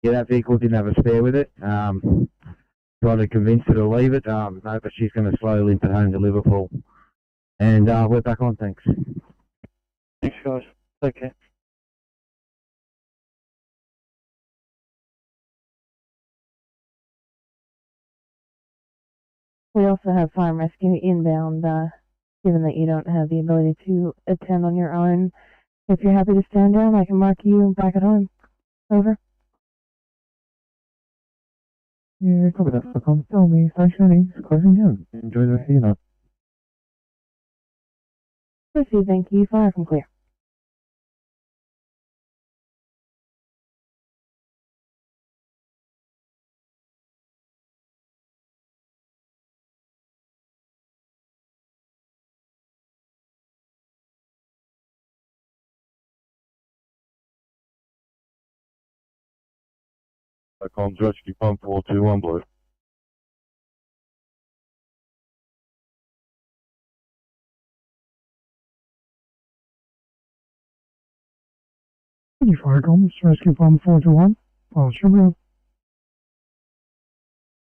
Yeah, that vehicle didn't have a spare with it. Tried to convince her to leave it. No, but she's going to slow limp it home to Liverpool. And we're back on, thanks. Thanks, guys. Take care. We also have fire and rescue inbound, given that you don't have the ability to attend on your own. If you're happy to stand down, I can mark you back at home. Over. Yeah, copy that. Firecom. Tell me, station is closing down. Enjoy the rest of your night. Proceed, thank you. Firecom clear. Comms Rescue Pump 421 Blue. Any Firecom, Rescue Pump 421, Paul Sugar.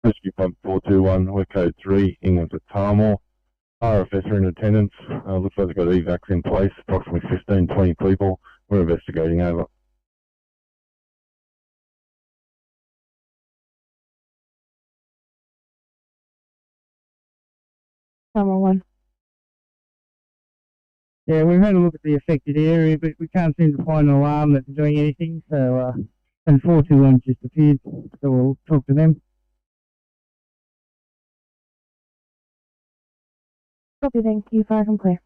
Rescue Pump 421, we're code 3, England to Tarmore. RFS are in attendance. Looks like they've got evacs in place, approximately 15-20 people. We're investigating over. Summer 1. Yeah, we've had a look at the affected area, but we can't seem to find an alarm that's doing anything, so, and 421 just appeared, so we'll talk to them. Copy, thank you. Firecom clear.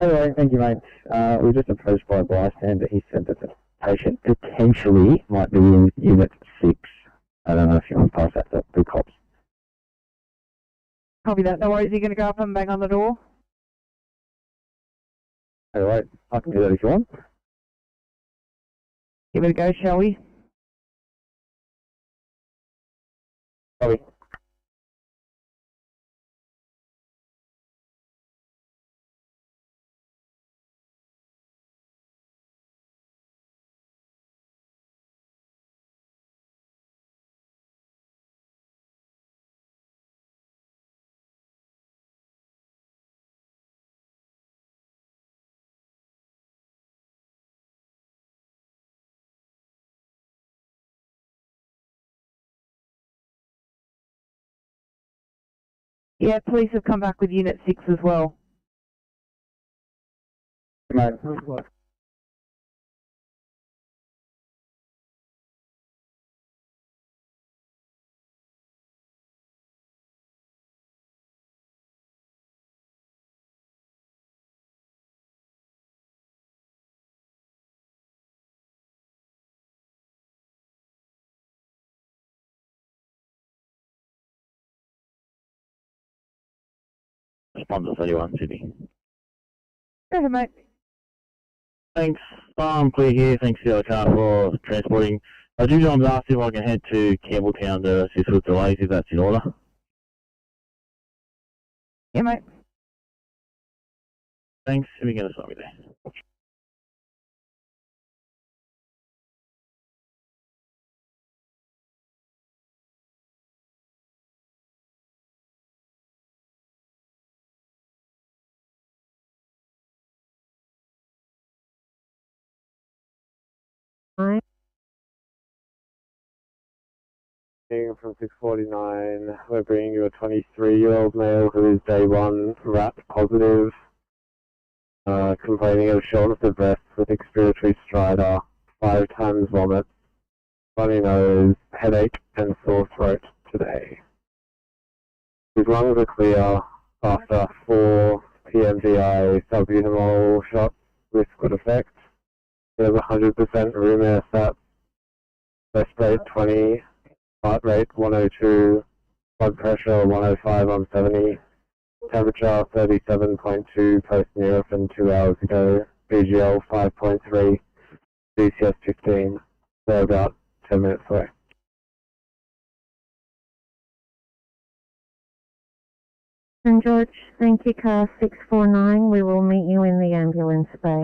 Anyway, thank you, mate. We were just approached by a bystander. He said that the patient potentially might be in Unit 6. I don't know if you want to pass that to the cops. Copy that. No worries. Are you going to go up and bang on the door? Anyway, I can do that if you want. Give it a go, shall we? Copy. Yeah, police have come back with Unit 6 as well. Mate. Respond to 31, Sydney. Go ahead, mate. Thanks. I'm clear here. Thanks to the other car for transporting. I do want to ask if I can head to Campbelltown to assist with delays, if that's in order. Yeah, mate. Thanks. Who are you going to start me there? Hi. From 649, we're bringing you a 23-year-old male who is day one RAT positive, complaining of shortness of breath with expiratory stridor, 5 times vomit, runny nose, headache and sore throat today. His lungs are clear after 4 PMDI salbutamol shots with good effect. He has 100% room air sat, chest rate 20, heart rate 102, blood pressure 105 on 70, temperature 37.2 post-Nurofen 2 hours ago, BGL 5.3, BCS 15. They're about 10 minutes away. St. George, thank you, car 649. We will meet you in the ambulance bay.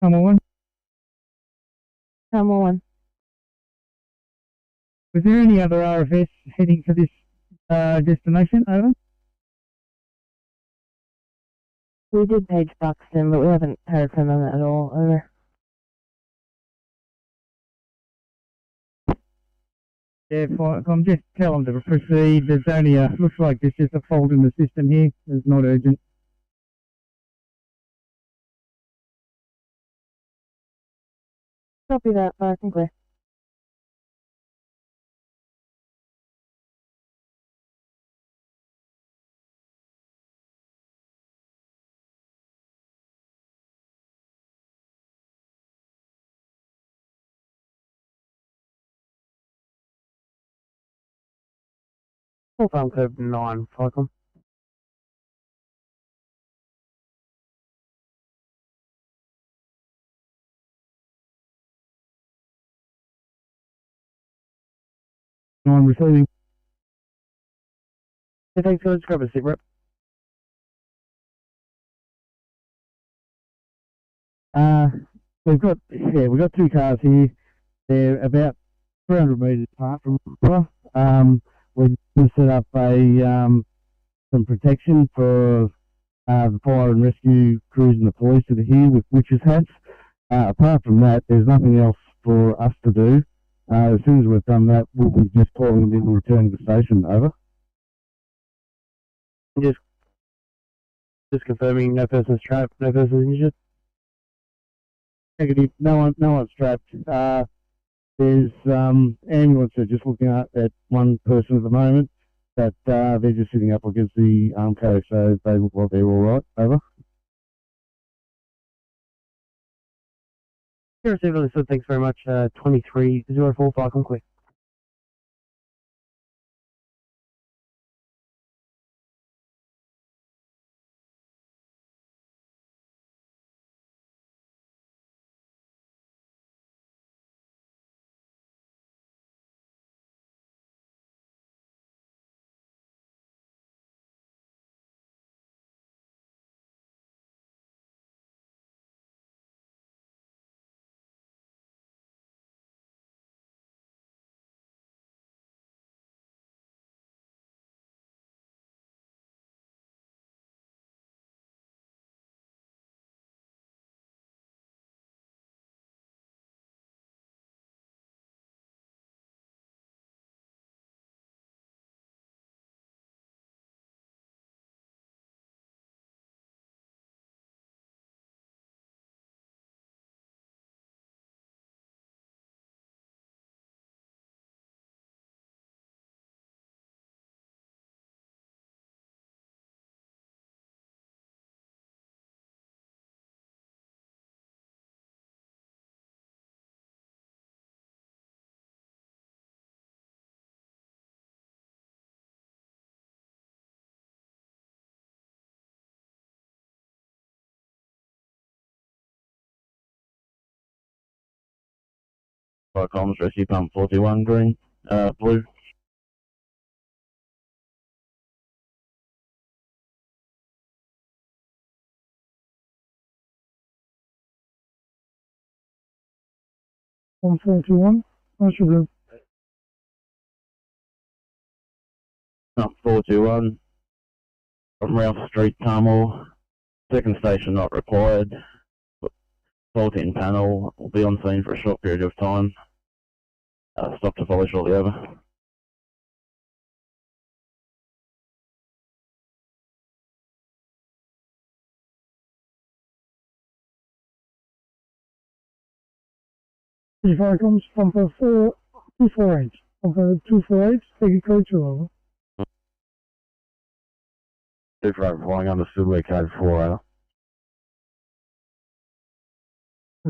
Come on. Come on. Was there any other RFS heading for this destination? Over. We did page Buxton, but we haven't heard from them at all. Over. Yeah, fine. I'm just telling them to proceed. There's only a, looks like there's just a fault in the system here. It's not urgent. Copy that, Park and clear. Full farm code 9, Falcon. I'm receiving. Yeah, thanks, guys. Grab a seat, rep. We've got 2 cars here. They're about 300 metres apart from each other. We're going to set up some protection for the fire and rescue crews and the police that are here with witches' hats. Apart from that, there's nothing else for us to do. As soon as we've done that, we'll be just calling them in and returning to the station. Over. Just Just confirming no person's trapped, no person's injured. Negative. No one's trapped. There's ambulance are just looking at one person at the moment, but they're just sitting up against the armco, so they look like they're all right. Over. Here received understood. Thanks very much. 2304 Falcon Quick. Comms Rescue Pump 41 green, blue. One 421. That's your blue. 421 from Ralph Street, Carmel. Second station not required. Faulty panel will be on scene for a short period of time. Stop to follow shortly over. Fire comes pumper 248. Pumper 248, taking code 2 over. 248 flying understood, we're code 4 over.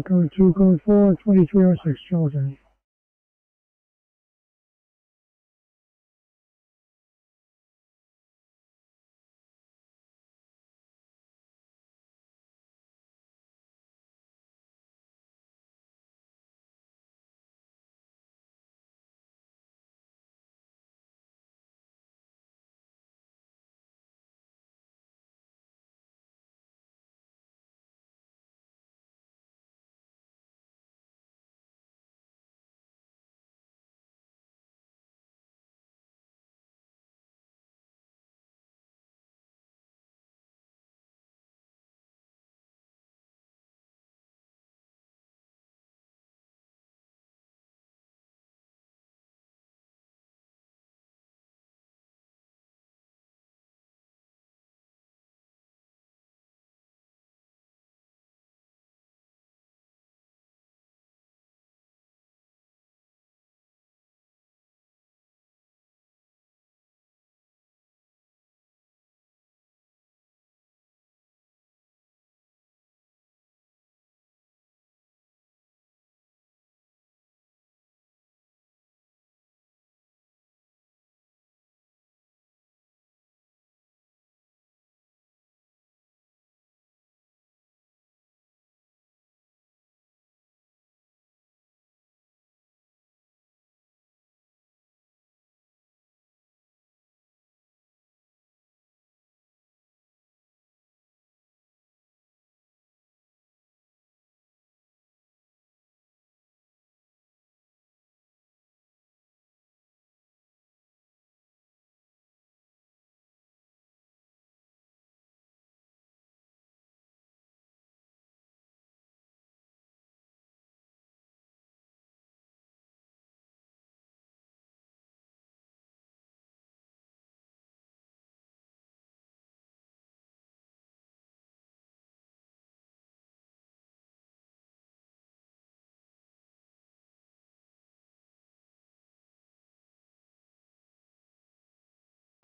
Code 2, code 4, 2306, Charlie.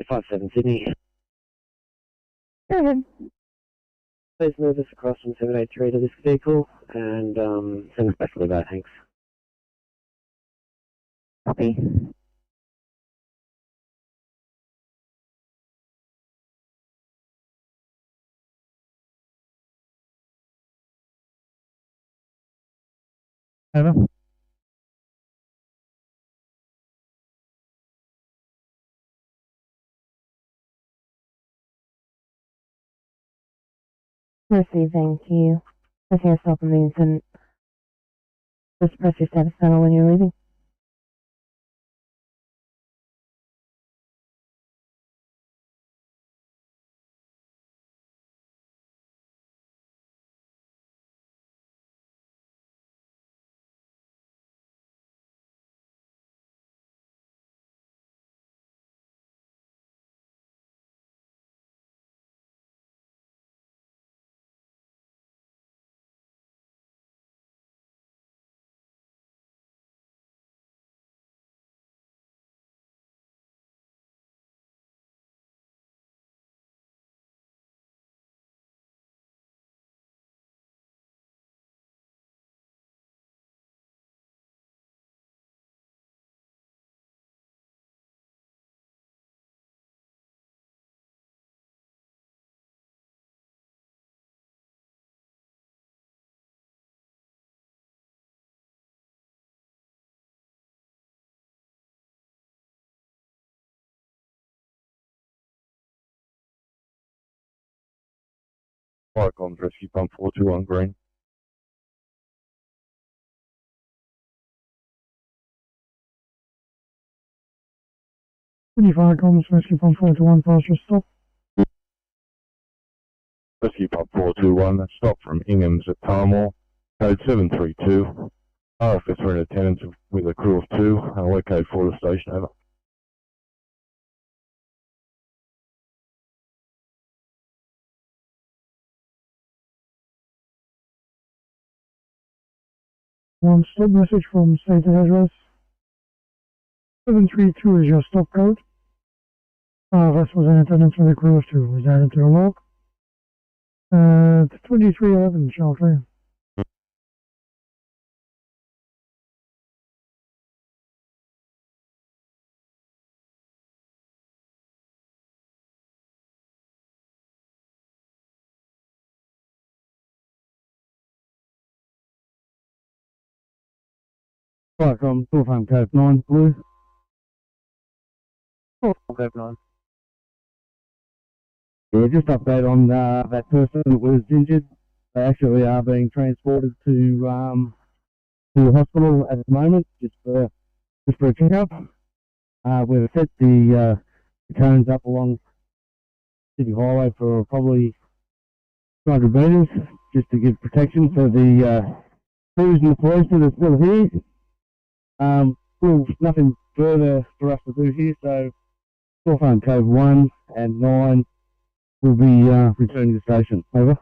57 Sydney. Go ahead. Please move us across from 783 to this vehicle and send us back to the boat, thanks. Copy. Over. Mercy, thank you. Pressing your stop on the incident. Just press your status panel when you're leaving. Fire comms rescue pump 421 green. Fire comms rescue pump 421, partial stop. Rescue pump 421, stop from Ingham's at Tarmore, code 732. RFS are in attendance with a crew of 2, locate for the station, over. One stop message from stated address. 732 is your stop code. RFS was in attendance with a crew of 2. Was added to your log. 2311 shelter. Fire from Hawthorne Cove 9, blue. Cove 9. Yeah, just update on that person that was injured. They actually are being transported to the hospital at the moment, just for a checkup. We've set the cones up along City Highway for probably 200 metres, just to give protection for the crews and the police that are still here. Well, nothing further for us to do here, so Hawthorne Cove 1 and 9 will be returning to the station. Over.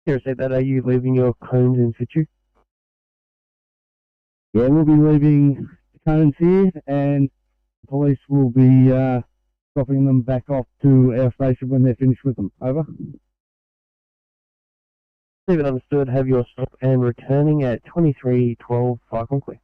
Here, say that, are you leaving your cones in situ? Yeah, we'll be leaving the cones here, and the police will be dropping them back off to our station when they're finished with them. Over. Leave it understood, have your stop and returning at 2312 Fire Conquest.